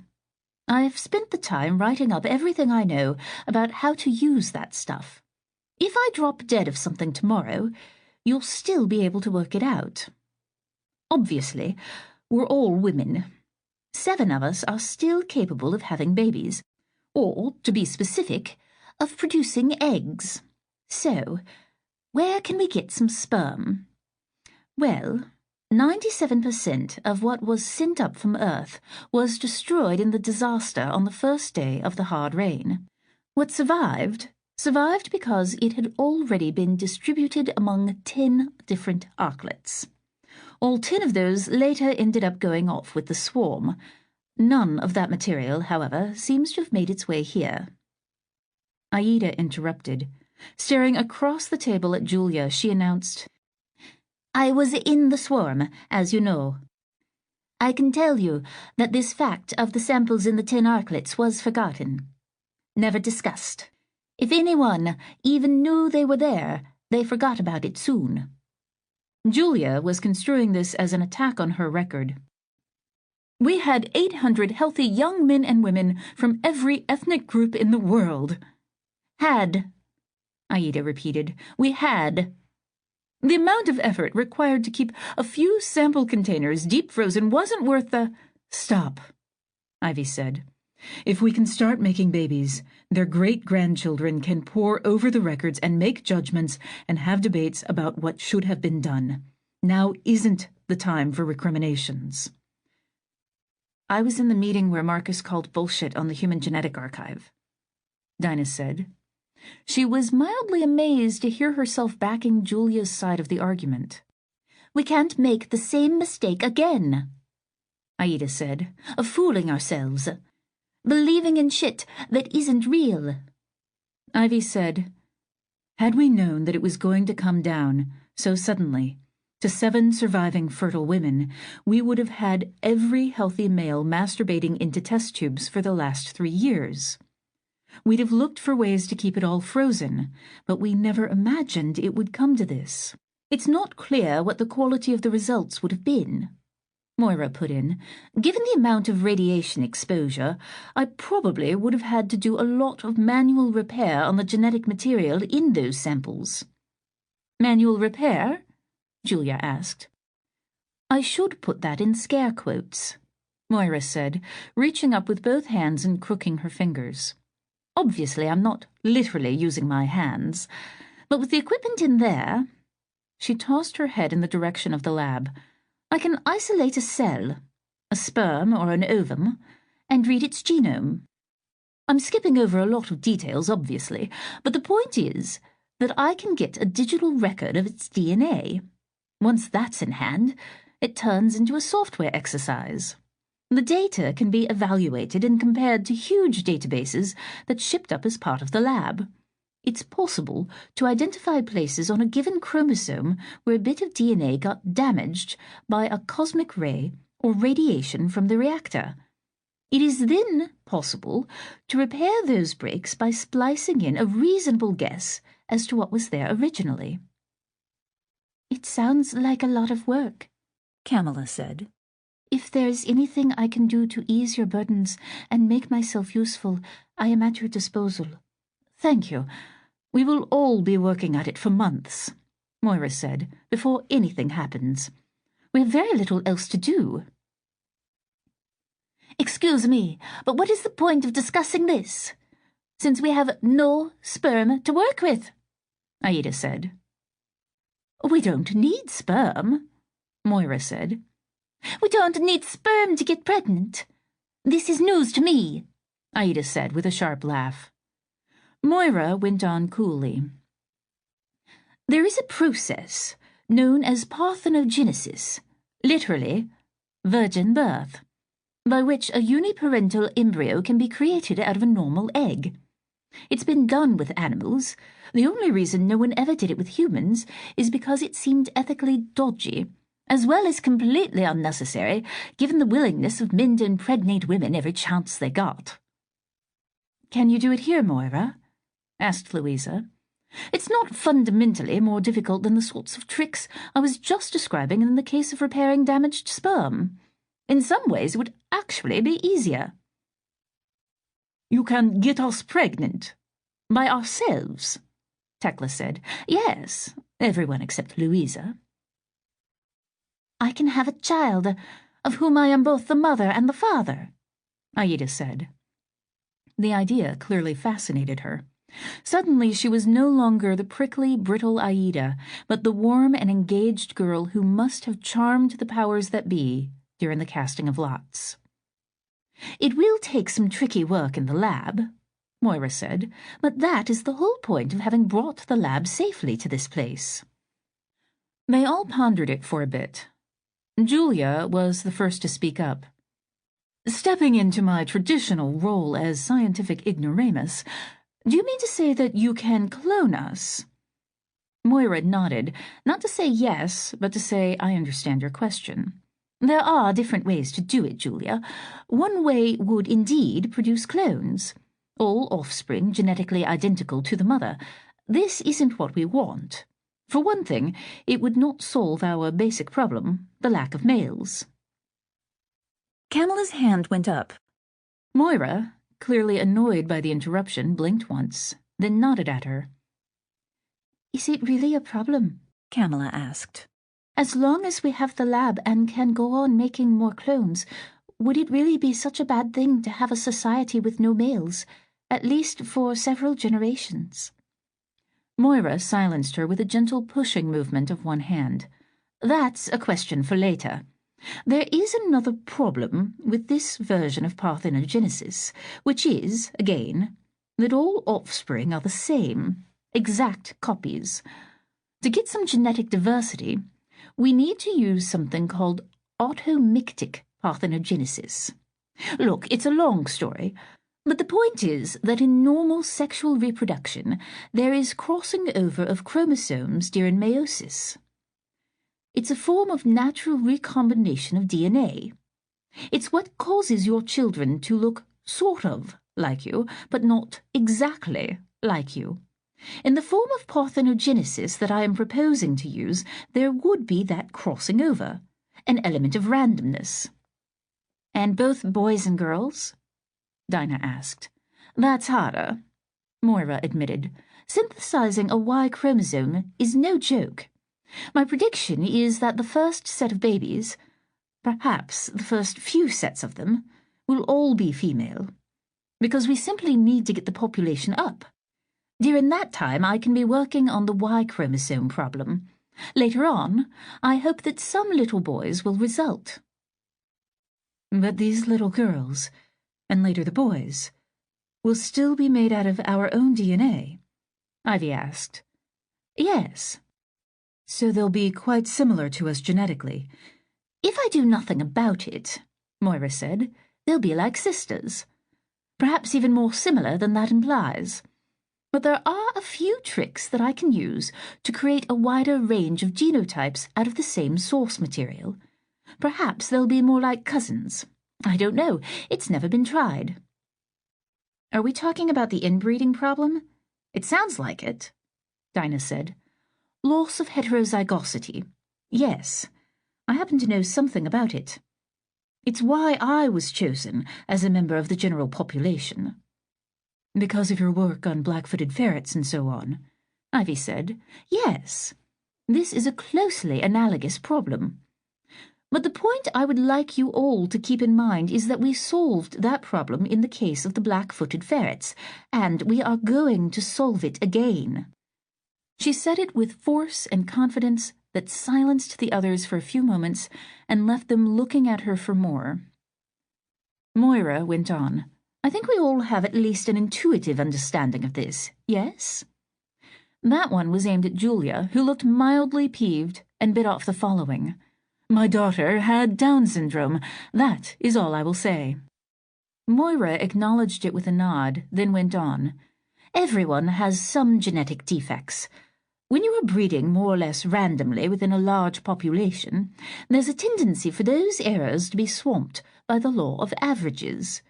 I have spent the time writing up everything I know about how to use that stuff. If I drop dead of something tomorrow, you'll still be able to work it out. Obviously, we're all women. 7 of us are still capable of having babies, or, to be specific, of producing eggs. So, where can we get some sperm? Well, 97% of what was sent up from Earth was destroyed in the disaster on the first day of the hard rain. What survived because it had already been distributed among 10 different arklets. All 10 of those later ended up going off with the swarm. None of that material, however, seems to have made its way here." Aida interrupted. Staring across the table at Julia, she announced, "I was in the swarm, as you know. I can tell you that this fact of the samples in the 10 arklets was forgotten. Never discussed. If anyone even knew they were there, they forgot about it soon." Julia was construing this as an attack on her record. "We had 800 healthy young men and women from every ethnic group in the world." "Had," Aida repeated. "We had. The amount of effort required to keep a few sample containers deep frozen wasn't worth the—" "Stop," Ivy said. "If we can start making babies, their great-grandchildren can pore over the records and make judgments and have debates about what should have been done. Now isn't the time for recriminations." "I was in the meeting where Marcus called bullshit on the Human Genetic Archive," Dinah said. She was mildly amazed to hear herself backing Julia's side of the argument. "We can't make the same mistake again," Aida said, "of fooling ourselves. Believing in shit that isn't real." Ivy said, "Had we known that it was going to come down so suddenly to 7 surviving fertile women, we would have had every healthy male masturbating into test tubes for the last 3 years. We'd have looked for ways to keep it all frozen, but we never imagined it would come to this." "It's not clear what the quality of the results would have been," Moira put in. "Given the amount of radiation exposure, I probably would have had to do a lot of manual repair on the genetic material in those samples." "Manual repair?" Julia asked. "I should put that in scare quotes," Moira said, reaching up with both hands and crooking her fingers. "Obviously, I'm not literally using my hands, but with the equipment in there—" She tossed her head in the direction of the lab. "I can isolate a cell, a sperm or an ovum, and read its genome. I'm skipping over a lot of details, obviously, but the point is that I can get a digital record of its DNA. Once that's in hand, it turns into a software exercise. The data can be evaluated and compared to huge databases that shipped up as part of the lab. It's possible to identify places on a given chromosome where a bit of DNA got damaged by a cosmic ray or radiation from the reactor. It is then possible to repair those breaks by splicing in a reasonable guess as to what was there originally." "It sounds like a lot of work," Kamala said. "If there's anything I can do to ease your burdens and make myself useful, I am at your disposal." "Thank you. We will all be working at it for months," Moira said, "before anything happens. We have very little else to do." "Excuse me, but what is the point of discussing this, since we have no sperm to work with?" Aida said. "We don't need sperm," Moira said. "We don't need sperm to get pregnant. This is news to me," Aida said with a sharp laugh. Moira went on coolly. "There is a process known as parthenogenesis, literally virgin birth, by which a uniparental embryo can be created out of a normal egg. It's been done with animals. The only reason no one ever did it with humans is because it seemed ethically dodgy, as well as completely unnecessary, given the willingness of men to impregnate women every chance they got. Can you do it here, Moira? Asked Louisa. It's not fundamentally more difficult than the sorts of tricks I was just describing in the case of repairing damaged sperm. In some ways, it would actually be easier. You can get us pregnant. By ourselves, Tekla said. Yes, everyone except Louisa. I can have a child, of whom I am both the mother and the father, Aida said. The idea clearly fascinated her. Suddenly she was no longer the prickly, brittle Aida, but the warm and engaged girl who must have charmed the powers that be during the casting of lots. It will take some tricky work in the lab, Moira said, but that is the whole point of having brought the lab safely to this place. They all pondered it for a bit. Julia was the first to speak up. Stepping into my traditional role as scientific ignoramus, do you mean to say that you can clone us? Moira nodded, not to say yes, but to say, I understand your question. There are different ways to do it, Julia. One way would indeed produce clones, all offspring genetically identical to the mother. This isn't what we want. For one thing, it would not solve our basic problem, the lack of males. Camilla's hand went up. Moira, clearly annoyed by the interruption, blinked once, then nodded at her. Is it really a problem? Camilla asked. As long as we have the lab and can go on making more clones, would it really be such a bad thing to have a society with no males, at least for several generations? Moira silenced her with a gentle pushing movement of one hand. That's a question for later. There is another problem with this version of parthenogenesis, which is, again, that all offspring are the same, exact copies. To get some genetic diversity, we need to use something called automictic parthenogenesis. Look, it's a long story, but the point is that in normal sexual reproduction, there is crossing over of chromosomes during meiosis. It's a form of natural recombination of DNA. It's what causes your children to look sort of like you, but not exactly like you. In the form of parthenogenesis that I am proposing to use, there would be that crossing over, an element of randomness. And both boys and girls? Dinah asked. That's harder, Moira admitted. Synthesizing a Y chromosome is no joke. My prediction is that the first set of babies, perhaps the first few sets of them, will all be female, because we simply need to get the population up. During that time, I can be working on the Y chromosome problem. Later on, I hope that some little boys will result. But these little girls, and later the boys, will still be made out of our own DNA? Ivy asked. Yes. So they'll be quite similar to us genetically. If I do nothing about it, Moira said, they'll be like sisters. Perhaps even more similar than that implies. But there are a few tricks that I can use to create a wider range of genotypes out of the same source material. Perhaps they'll be more like cousins. I don't know. It's never been tried. Are we talking about the inbreeding problem? It sounds like it, Dinah said. Loss of heterozygosity. Yes, I happen to know something about it. It's why I was chosen as a member of the general population. Because of your work on black-footed ferrets and so on, Ivy said. Yes, this is a closely analogous problem. But the point I would like you all to keep in mind is that we solved that problem in the case of the black-footed ferrets, and we are going to solve it again. She said it with force and confidence that silenced the others for a few moments and left them looking at her for more. Moira went on. I think we all have at least an intuitive understanding of this, yes? That one was aimed at Julia, who looked mildly peeved and bit off the following. My daughter had Down syndrome. That is all I will say. Moira acknowledged it with a nod, then went on. Everyone has some genetic defects. When you are breeding more or less randomly within a large population, there's a tendency for those errors to be swamped by the law of averages.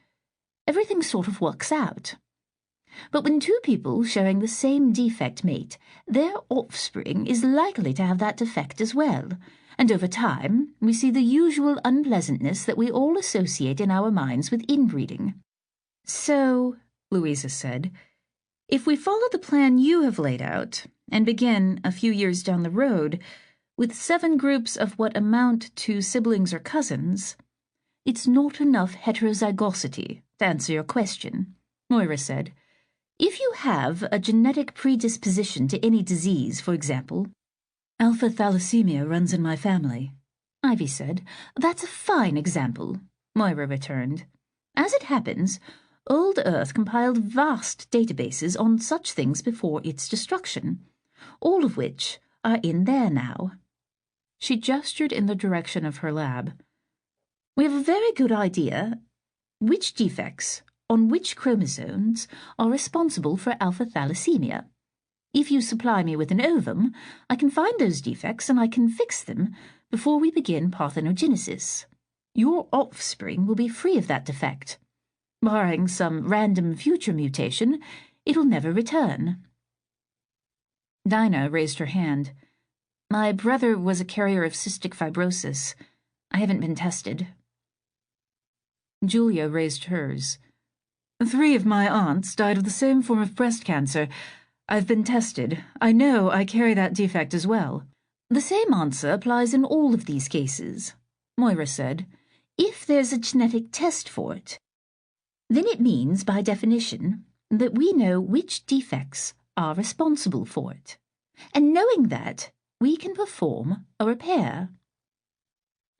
Everything sort of works out. But when two people sharing the same defect mate, their offspring is likely to have that defect as well, and over time we see the usual unpleasantness that we all associate in our minds with inbreeding. So, Louisa said, if we follow the plan you have laid out, and begin, a few years down the road, with 7 groups of what amount to siblings or cousins, it's not enough heterozygosity, to answer your question, Moira said. If you have a genetic predisposition to any disease, for example, alpha thalassemia runs in my family, Ivy said. That's a fine example, Moira returned. As it happens, Old Earth compiled vast databases on such things before its destruction, all of which are in there now. She gestured in the direction of her lab. We have a very good idea which defects on which chromosomes are responsible for alpha thalassemia. If you supply me with an ovum, I can find those defects and I can fix them before we begin parthenogenesis. Your offspring will be free of that defect. Barring some random future mutation, it'll never return. Dinah raised her hand. My brother was a carrier of cystic fibrosis. I haven't been tested. Julia raised hers. 3 of my aunts died of the same form of breast cancer. I've been tested. I know I carry that defect as well. The same answer applies in all of these cases, Moira said. If there's a genetic test for it, then it means, by definition, that we know which defects are responsible for it. And knowing that, we can perform a repair.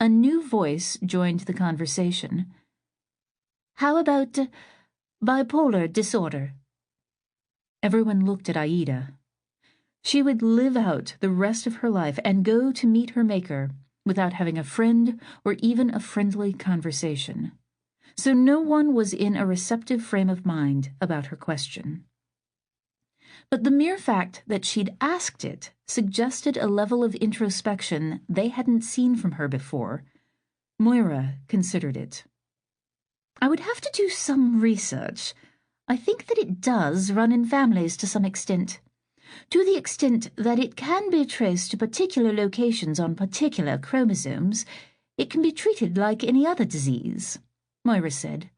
A new voice joined the conversation. How about bipolar disorder? Everyone looked at Aida. She would live out the rest of her life and go to meet her maker without having a friend or even a friendly conversation. So no one was in a receptive frame of mind about her question. But the mere fact that she'd asked it suggested a level of introspection they hadn't seen from her before. Moira considered it. I would have to do some research. I think that it does run in families to some extent. To the extent that it can be traced to particular locations on particular chromosomes, it can be treated like any other disease, Moira said.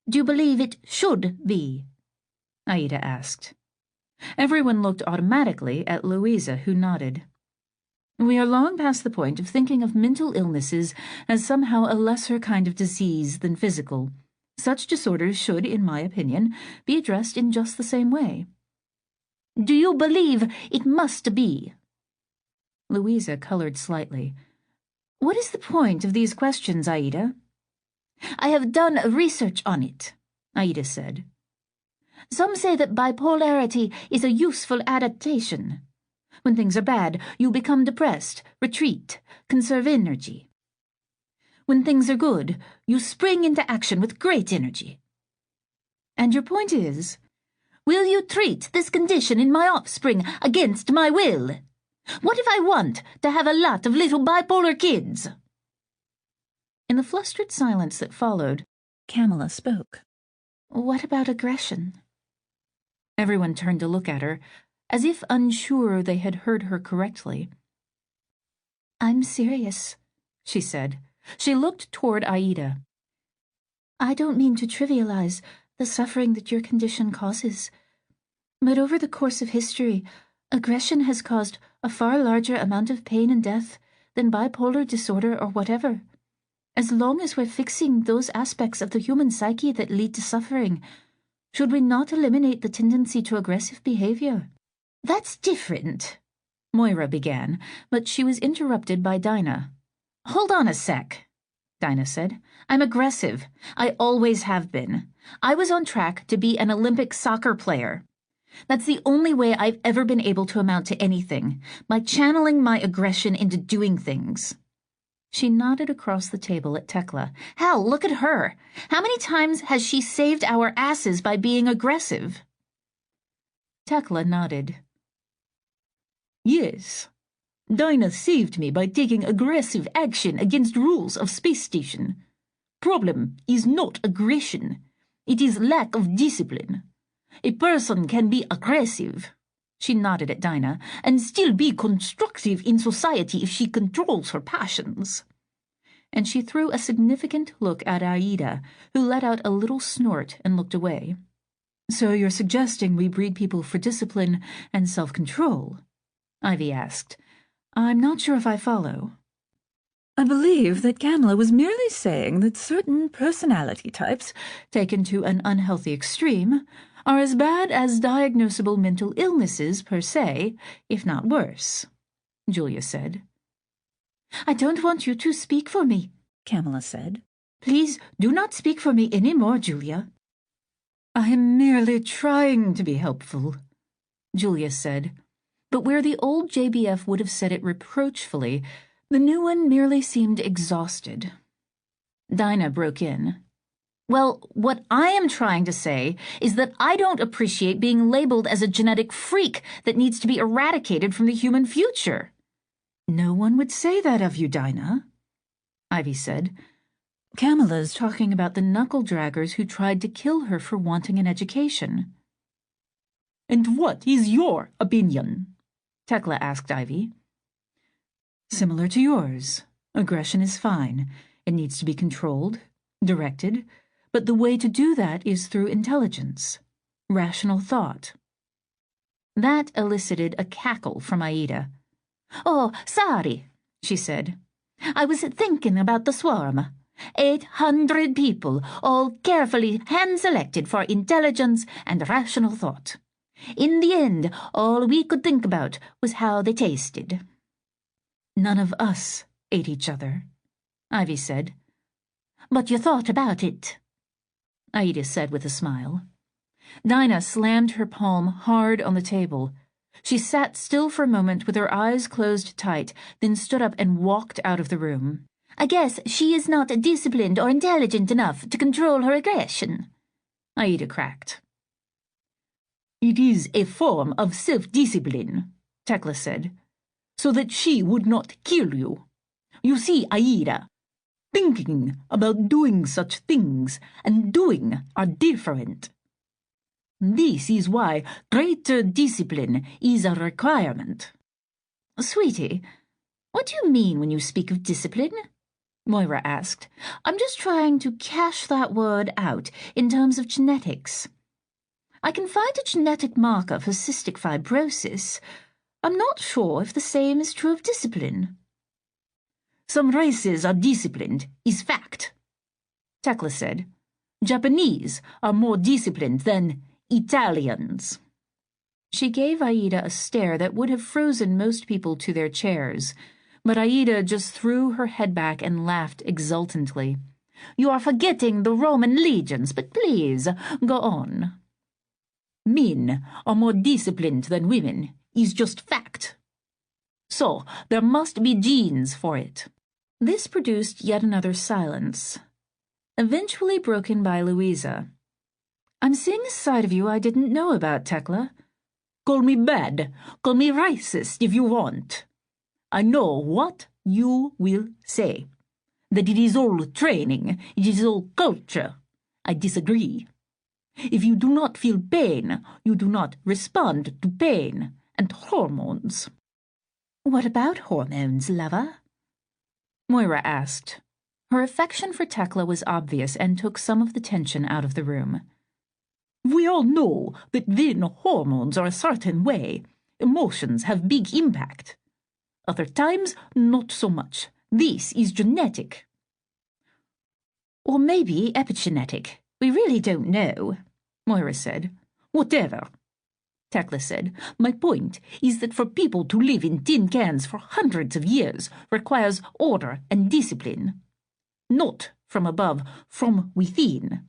Do you believe it should be? Aida asked. Everyone looked automatically at Louisa, who nodded. We are long past the point of thinking of mental illnesses as somehow a lesser kind of disease than physical. Such disorders should, in my opinion, be addressed in just the same way. Do you believe it must be? Louisa colored slightly. What is the point of these questions, Aida? I have done research on it, Aida said. Some say that bipolarity is a useful adaptation. When things are bad, you become depressed, retreat, conserve energy. When things are good, you spring into action with great energy. And your point is, will you treat this condition in my offspring against my will? What if I want to have a lot of little bipolar kids? In the flustered silence that followed, Kamala spoke. What about aggression? Everyone turned to look at her, as if unsure they had heard her correctly. I'm serious, she said. She looked toward Aida. I don't mean to trivialize the suffering that your condition causes, but over the course of history, aggression has caused a far larger amount of pain and death than bipolar disorder or whatever. As long as we're fixing those aspects of the human psyche that lead to suffering, should we not eliminate the tendency to aggressive behavior? That's different, Moira began, but she was interrupted by Dinah. Hold on a sec, Dinah said. I'm aggressive. I always have been. I was on track to be an Olympic soccer player. That's the only way I've ever been able to amount to anything, by channeling my aggression into doing things. She nodded across the table at Tekla. Hell, look at her. How many times has she saved our asses by being aggressive? Tekla nodded. Yes. Dinah saved me by taking aggressive action against rules of space station. Problem is not aggression. It is lack of discipline. A person can be aggressive, she nodded at Dinah, and still be constructive in society if she controls her passions. And she threw a significant look at Aida, who let out a little snort and looked away. So you're suggesting we breed people for discipline and self-control? Ivy asked. I'm not sure if I follow. I believe that Kamala was merely saying that certain personality types, taken to an unhealthy extreme, are as bad as diagnosable mental illnesses per se, if not worse, Julia said. I don't want you to speak for me, Kamala said. Please do not speak for me any more, Julia. I am merely trying to be helpful, Julia said, but where the old JBF would have said it reproachfully, the new one merely seemed exhausted. Dinah broke in. Well, what I am trying to say is that I don't appreciate being labeled as a genetic freak that needs to be eradicated from the human future. No one would say that of you, Dinah, Ivy said. Kamala's talking about the knuckle-draggers who tried to kill her for wanting an education. And what is your opinion? Tekla asked Ivy. Similar to yours. Aggression is fine. It needs to be controlled, directed, but the way to do that is through intelligence, rational thought. That elicited a cackle from Aida. Oh, sorry, she said. I was thinking about the swarm. 800 people, all carefully hand-selected for intelligence and rational thought. In the end, all we could think about was how they tasted. None of us ate each other, Ivy said. But you thought about it, Aida said with a smile. Dinah slammed her palm hard on the table. She sat still for a moment with her eyes closed tight, then stood up and walked out of the room. I guess she is not disciplined or intelligent enough to control her aggression, Aida cracked. It is a form of self-discipline, Tekla said, so that she would not kill you. You see, Aida, thinking about doing such things and doing are different. This is why greater discipline is a requirement. Sweetie, what do you mean when you speak of discipline? Moira asked. I'm just trying to cash that word out in terms of genetics. I can find a genetic marker for cystic fibrosis. I'm not sure if the same is true of discipline. Some races are disciplined, is fact, Tekla said. Japanese are more disciplined than Italians. She gave Aida a stare that would have frozen most people to their chairs, but Aida just threw her head back and laughed exultantly. You are forgetting the Roman legions, but please, go on. Men are more disciplined than women, is just fact. So there must be genes for it. This produced yet another silence, eventually broken by Louisa. I'm seeing a side of you I didn't know about, Tekla. Call me bad, call me racist if you want. I know what you will say. That it is all training, it is all culture. I disagree. If you do not feel pain, you do not respond to pain and hormones. What about hormones, lover? Moira asked. Her affection for Tekla was obvious and took some of the tension out of the room. We all know that when hormones are a certain way, emotions have big impact. Other times, not so much. This is genetic. Or maybe epigenetic. We really don't know, Moira said. Whatever, Tekla said. My point is that for people to live in tin cans for hundreds of years requires order and discipline. Not from above, from within.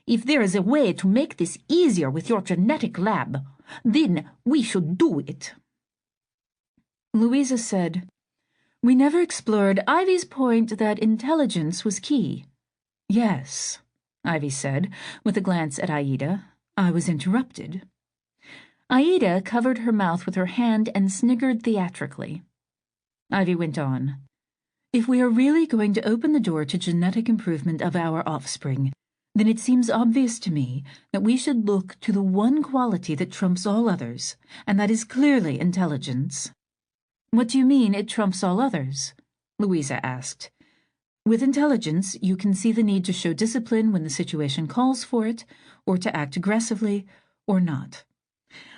If there is a way to make this easier with your genetic lab, then we should do it. Louisa said, We never explored Ivy's point that intelligence was key. Yes, Ivy said, with a glance at Aida. I was interrupted. Aida covered her mouth with her hand and sniggered theatrically. Ivy went on. If we are really going to open the door to genetic improvement of our offspring, then it seems obvious to me that we should look to the one quality that trumps all others, and that is clearly intelligence. What do you mean it trumps all others? Louisa asked. With intelligence, you can see the need to show discipline when the situation calls for it, or to act aggressively, or not.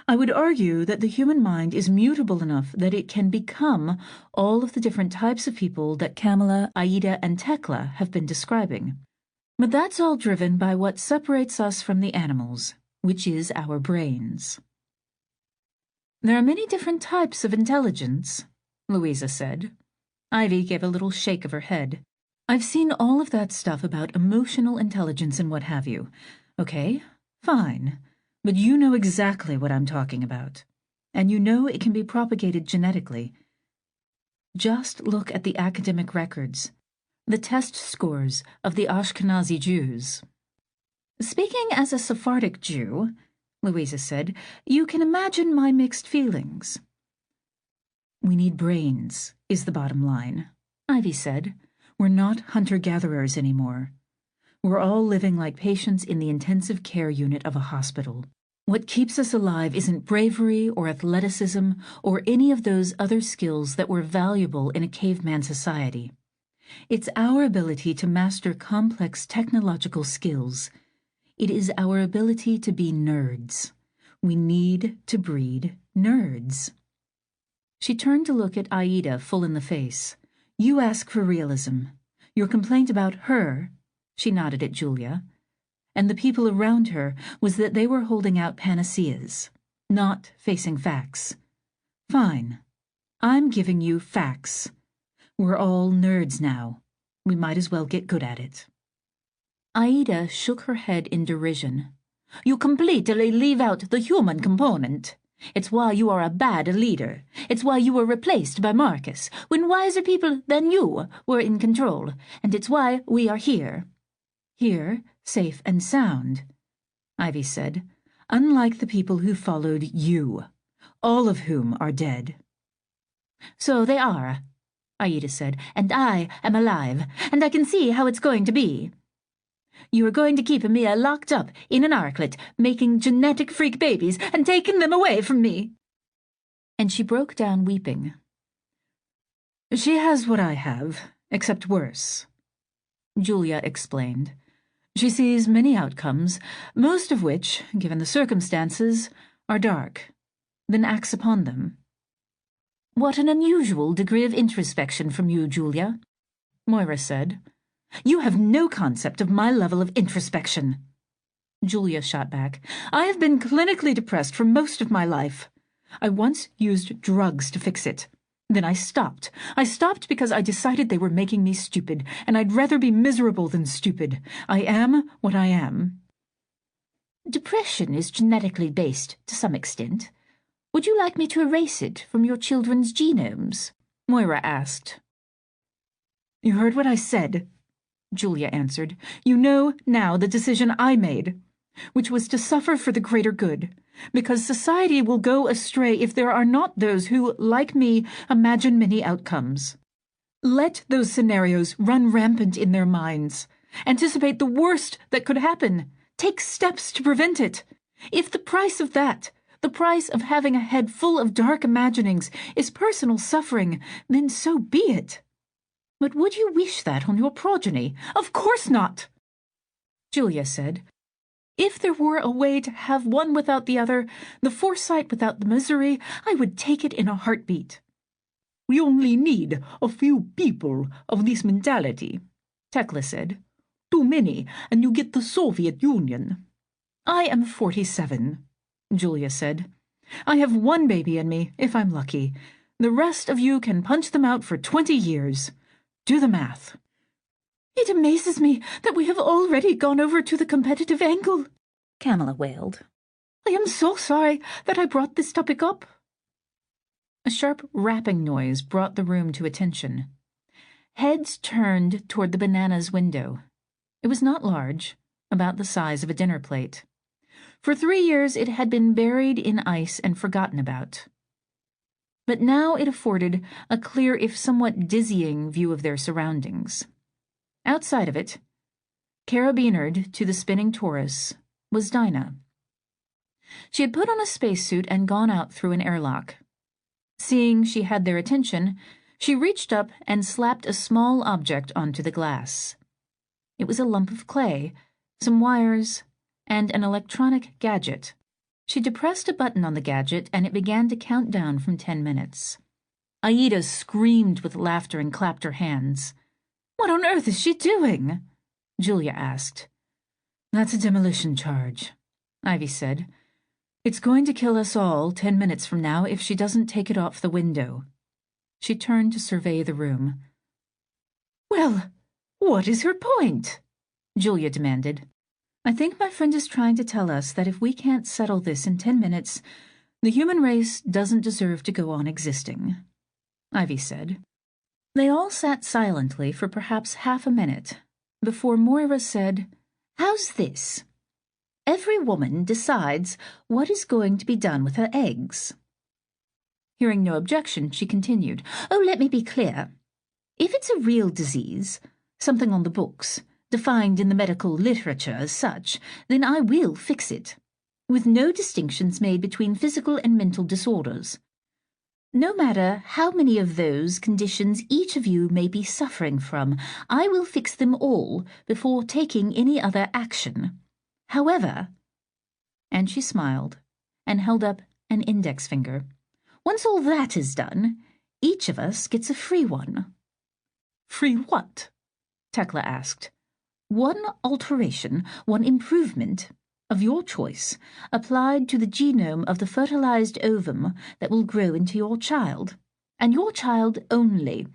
I would argue that the human mind is mutable enough that it can become all of the different types of people that Kamala, Aida, and Tekla have been describing. But that's all driven by what separates us from the animals, which is our brains. There are many different types of intelligence, Louisa said. Ivy gave a little shake of her head. I've seen all of that stuff about emotional intelligence and what have you. Okay, fine. But you know exactly what I'm talking about. And you know it can be propagated genetically. Just look at the academic records, the test scores of the Ashkenazi Jews. Speaking as a Sephardic Jew, Louisa said, you can imagine my mixed feelings. We need brains, is the bottom line, Ivy said. We're not hunter-gatherers anymore. We're all living like patients in the intensive care unit of a hospital. What keeps us alive isn't bravery or athleticism or any of those other skills that were valuable in a caveman society. It's our ability to master complex technological skills. It is our ability to be nerds. We need to breed nerds. She turned to look at Aida full in the face. You ask for realism. Your complaint about her, she nodded at Julia, and the people around her was that they were holding out panaceas, not facing facts. Fine. I'm giving you facts. We're all nerds now. We might as well get good at it. Aida shook her head in derision. You completely leave out the human component. It's why you are a bad leader. It's why you were replaced by Marcus, when wiser people than you were in control, and it's why we are here. Here, safe and sound, Ivy said, unlike the people who followed you, all of whom are dead. So they are, Aida said, and I am alive, and I can see how it's going to be. You are going to keep me locked up in an arklet, making genetic freak babies and taking them away from me. And she broke down weeping. She has what I have, except worse, Julia explained. She sees many outcomes, most of which, given the circumstances, are dark, then acts upon them. What an unusual degree of introspection from you, Julia, Moira said. You have no concept of my level of introspection. Julia shot back. I have been clinically depressed for most of my life. I once used drugs to fix it. Then I stopped. I stopped because I decided they were making me stupid, and I'd rather be miserable than stupid. I am what I am. Depression is genetically based to some extent. Would you like me to erase it from your children's genomes? Moira asked. You heard what I said, Julia answered. You know now the decision I made, which was to suffer for the greater good, because society will go astray if there are not those who, like me, imagine many outcomes. Let those scenarios run rampant in their minds. Anticipate the worst that could happen. Take steps to prevent it. If the price of that, the price of having a head full of dark imaginings, is personal suffering, then so be it. But would you wish that on your progeny? Of course not, Julia said. If there were a way to have one without the other, the foresight without the misery, I would take it in a heartbeat. We only need a few people of this mentality, Tekla said. Too many, and you get the Soviet Union. I am 47, Julia said. I have one baby in me, if I'm lucky. The rest of you can punch them out for 20 years. Do the math. It amazes me that we have already gone over to the competitive angle, Kamala wailed. I am so sorry that I brought this topic up. A sharp rapping noise brought the room to attention. Heads turned toward the bananas window. It was not large, about the size of a dinner plate. For 3 years it had been buried in ice and forgotten about. But now it afforded a clear, if somewhat dizzying, view of their surroundings. Outside of it, carabinered to the spinning Taurus, was Dinah. She had put on a spacesuit and gone out through an airlock. Seeing she had their attention, she reached up and slapped a small object onto the glass. It was a lump of clay, some wires, and an electronic gadget. She depressed a button on the gadget, and it began to count down from 10 minutes. Aida screamed with laughter and clapped her hands. "What on earth is she doing?" Julia asked. "That's a demolition charge," Ivy said. "It's going to kill us all 10 minutes from now if she doesn't take it off the window." She turned to survey the room. "Well, what is her point?" Julia demanded. "I think my friend is trying to tell us that if we can't settle this in 10 minutes, the human race doesn't deserve to go on existing," Ivy said. They all sat silently for perhaps half a minute before Moira said, "How's this? Every woman decides what is going to be done with her eggs." Hearing no objection, she continued, "Oh, let me be clear. If it's a real disease, something on the books, defined in the medical literature as such, then I will fix it, with no distinctions made between physical and mental disorders. No matter how many of those conditions each of you may be suffering from, I will fix them all before taking any other action. However," and she smiled and held up an index finger, "once all that is done, each of us gets a free one." "Free what?" Tekla asked. "One alteration, one improvement, of your choice, applied to the genome of the fertilized ovum that will grow into your child, and your child only.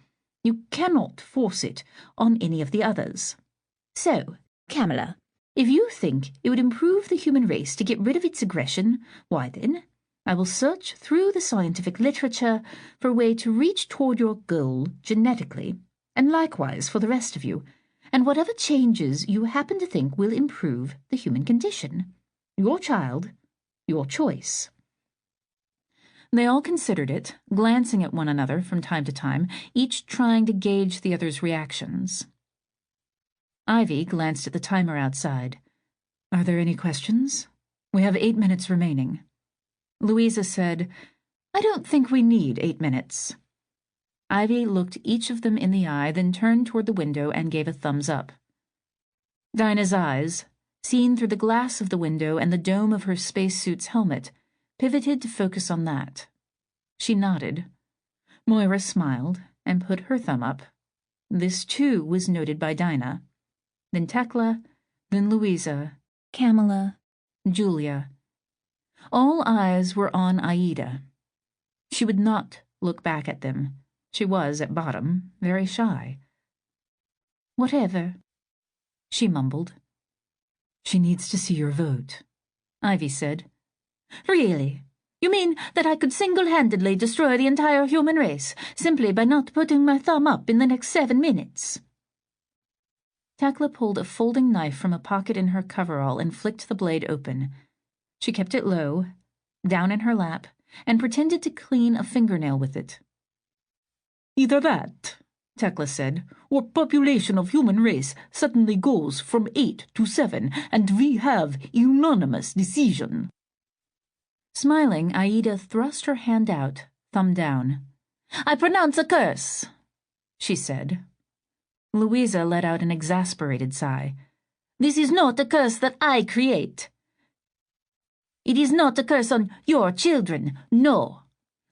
You cannot force it on any of the others. So, Camilla, if you think it would improve the human race to get rid of its aggression, why then, I will search through the scientific literature for a way to reach toward your goal genetically, and likewise for the rest of you, and whatever changes you happen to think will improve the human condition. Your child, your choice." They all considered it, glancing at one another from time to time, each trying to gauge the other's reactions. Ivy glanced at the timer outside. "Are there any questions? We have 8 minutes remaining." Louisa said, "I don't think we need 8 minutes." Ivy looked each of them in the eye, then turned toward the window and gave a thumbs up. Dinah's eyes, seen through the glass of the window and the dome of her spacesuit's helmet, pivoted to focus on that. She nodded. Moira smiled and put her thumb up. This, too, was noted by Dinah. Then Tekla, then Louisa, Camilla, Julia. All eyes were on Aida. She would not look back at them. She was, at bottom, very shy. "Whatever," she mumbled. "She needs to see your vote," Ivy said. "Really? You mean that I could single-handedly destroy the entire human race, simply by not putting my thumb up in the next 7 minutes?" Tekla pulled a folding knife from a pocket in her coverall and flicked the blade open. She kept it low, down in her lap, and pretended to clean a fingernail with it. "Either that," Tekla said, "or population of human race suddenly goes from 8 to 7, and we have unanimous decision." Smiling, Aida thrust her hand out, thumb down. "I pronounce a curse," she said. Louisa let out an exasperated sigh. "This is not a curse that I create. It is not a curse on your children, no.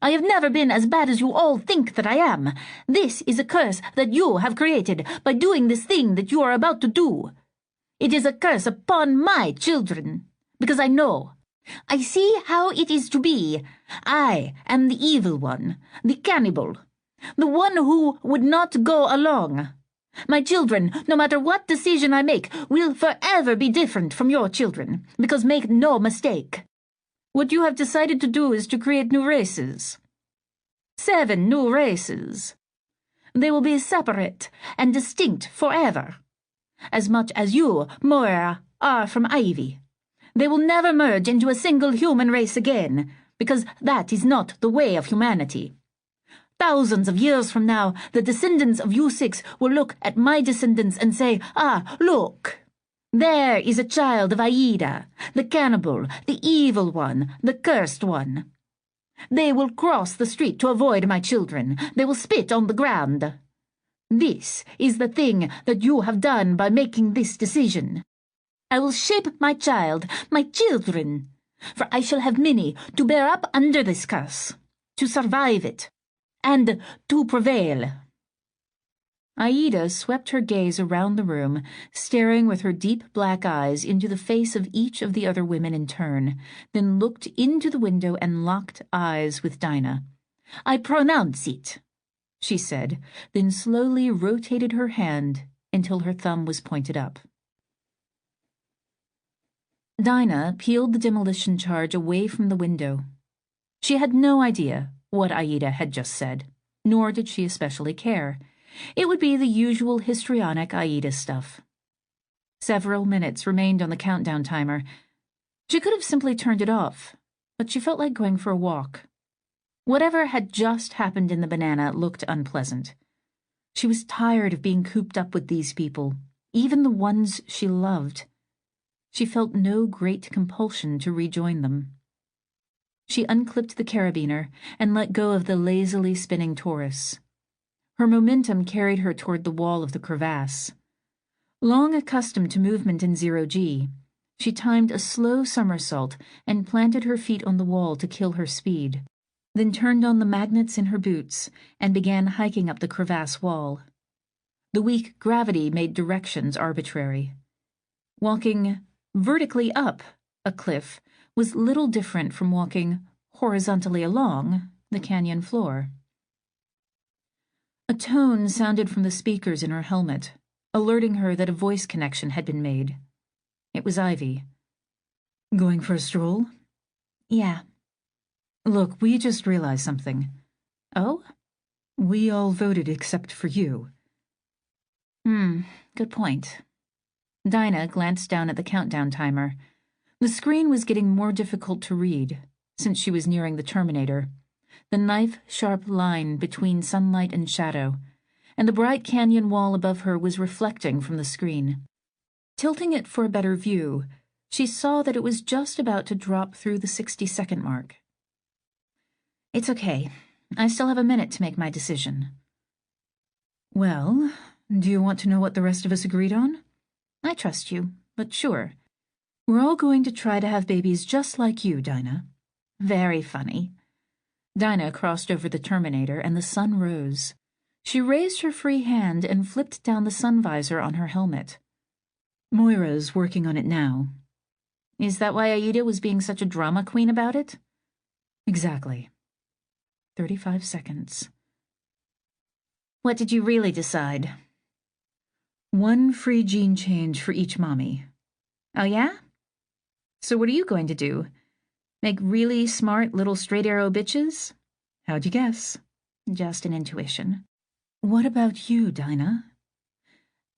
I have never been as bad as you all think that I am. This is a curse that you have created by doing this thing that you are about to do. It is a curse upon my children, because I know. I see how it is to be. I am the evil one, the cannibal, the one who would not go along. My children, no matter what decision I make, will forever be different from your children, because make no mistake. What you have decided to do is to create new races. 7 new races. They will be separate and distinct forever, as much as you, Moira, are from Ivy. They will never merge into a single human race again, because that is not the way of humanity. Thousands of years from now, the descendants of U6 will look at my descendants and say, "Ah, look! There is a child of Aida, the cannibal, the evil one, the cursed one." They will cross the street to avoid my children. They will spit on the ground. This is the thing that you have done by making this decision. I will shape my child, my children, for I shall have many to bear up under this curse, to survive it, and to prevail. Aida swept her gaze around the room, staring with her deep black eyes into the face of each of the other women in turn, then looked into the window and locked eyes with Dinah. I pronounce it, she said, then slowly rotated her hand until her thumb was pointed up. Dinah peeled the demolition charge away from the window. She had no idea what Aida had just said, nor did she especially care. It would be the usual histrionic Aida stuff. Several minutes remained on the countdown timer. She could have simply turned it off, but she felt like going for a walk. Whatever had just happened in the banana looked unpleasant. She was tired of being cooped up with these people, even the ones she loved. She felt no great compulsion to rejoin them. She unclipped the carabiner and let go of the lazily spinning Taurus. Her momentum carried her toward the wall of the crevasse. Long accustomed to movement in zero-G, she timed a slow somersault and planted her feet on the wall to kill her speed, then turned on the magnets in her boots and began hiking up the crevasse wall. The weak gravity made directions arbitrary. Walking vertically up a cliff was little different from walking horizontally along the canyon floor. A tone sounded from the speakers in her helmet, alerting her that a voice connection had been made. It was Ivy. "Going for a stroll?" "Yeah." "Look, we just realized something." "Oh?" "We all voted except for you." Good point." Dinah glanced down at the countdown timer. The screen was getting more difficult to read, since she was nearing the terminator, the knife-sharp line between sunlight and shadow, and the bright canyon wall above her was reflecting from the screen. Tilting it for a better view, she saw that it was just about to drop through the 60-second mark. "It's okay. I still have a minute to make my decision." "Well, do you want to know what the rest of us agreed on?" "I trust you, but sure." "We're all going to try to have babies just like you, Dinah." "Very funny." Dinah crossed over the terminator and the sun rose. She raised her free hand and flipped down the sun visor on her helmet. "Moira's working on it now." "Is that why Aida was being such a drama queen about it?" "Exactly." 35 seconds. "What did you really decide?" "One free gene change for each mommy." "Oh, yeah? So what are you going to do? Make really smart little straight arrow bitches?" "How'd you guess?" "Just an intuition." "What about you, Dinah?"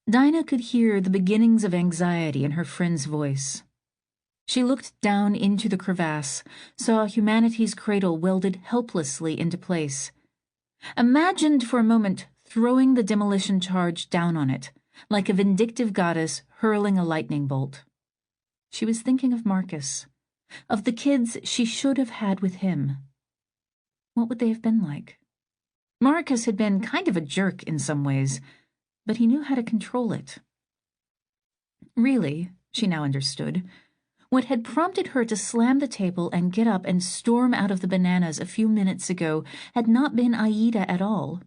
Dinah could hear the beginnings of anxiety in her friend's voice. She looked down into the crevasse, saw humanity's cradle welded helplessly into place, imagined for a moment throwing the demolition charge down on it, like a vindictive goddess hurling a lightning bolt. She was thinking of Marcus, of the kids she should have had with him. What would they have been like? Marcus had been kind of a jerk in some ways, but he knew how to control it. Really, she now understood, what had prompted her to slam the table and get up and storm out of the bananas a few minutes ago had not been Aida at all.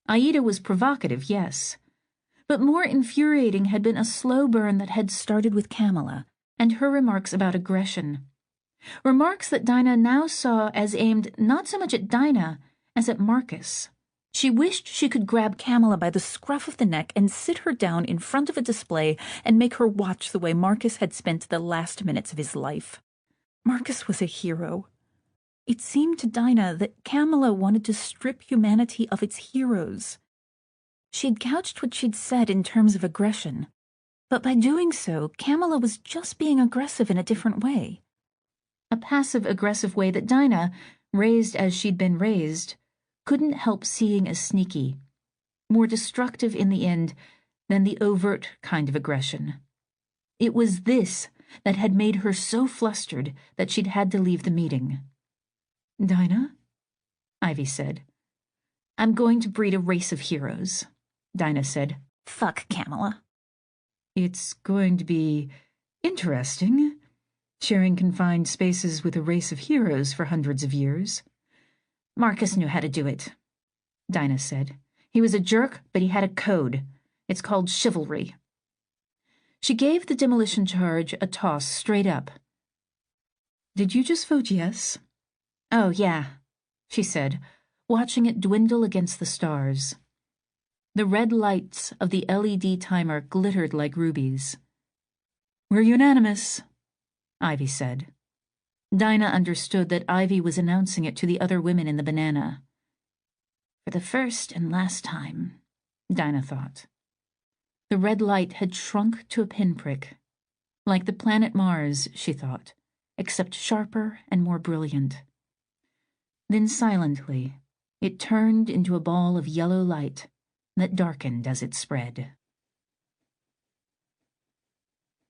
Aida was provocative, yes, but more infuriating had been a slow burn that had started with Kamala and her remarks about aggression. Remarks that Dinah now saw as aimed not so much at Dinah as at Marcus. She wished she could grab Kamala by the scruff of the neck and sit her down in front of a display and make her watch the way Marcus had spent the last minutes of his life. Marcus was a hero. It seemed to Dinah that Kamala wanted to strip humanity of its heroes. She'd couched what she'd said in terms of aggression, But by doing so, Camilla was just being aggressive in a different way. A passive-aggressive way that Dinah, raised as she'd been raised, couldn't help seeing as sneaky, more destructive in the end than the overt kind of aggression. It was this that had made her so flustered that she'd had to leave the meeting. Dinah? Ivy said. I'm going to breed a race of heroes, Dinah said. Fuck Camilla. It's going to be interesting, sharing confined spaces with a race of heroes for hundreds of years. Marcus knew how to do it, Dinah said. He was a jerk, but he had a code. It's called chivalry. She gave the demolition charge a toss straight up. Did you just vote yes? Oh, yeah, she said, watching it dwindle against the stars. The red lights of the LED timer glittered like rubies. We're unanimous, Ivy said. Dinah understood that Ivy was announcing it to the other women in the banana. For the first and last time, Dinah thought. The red light had shrunk to a pinprick. Like the planet Mars, she thought, except sharper and more brilliant. Then silently, it turned into a ball of yellow light that darkened as it spread.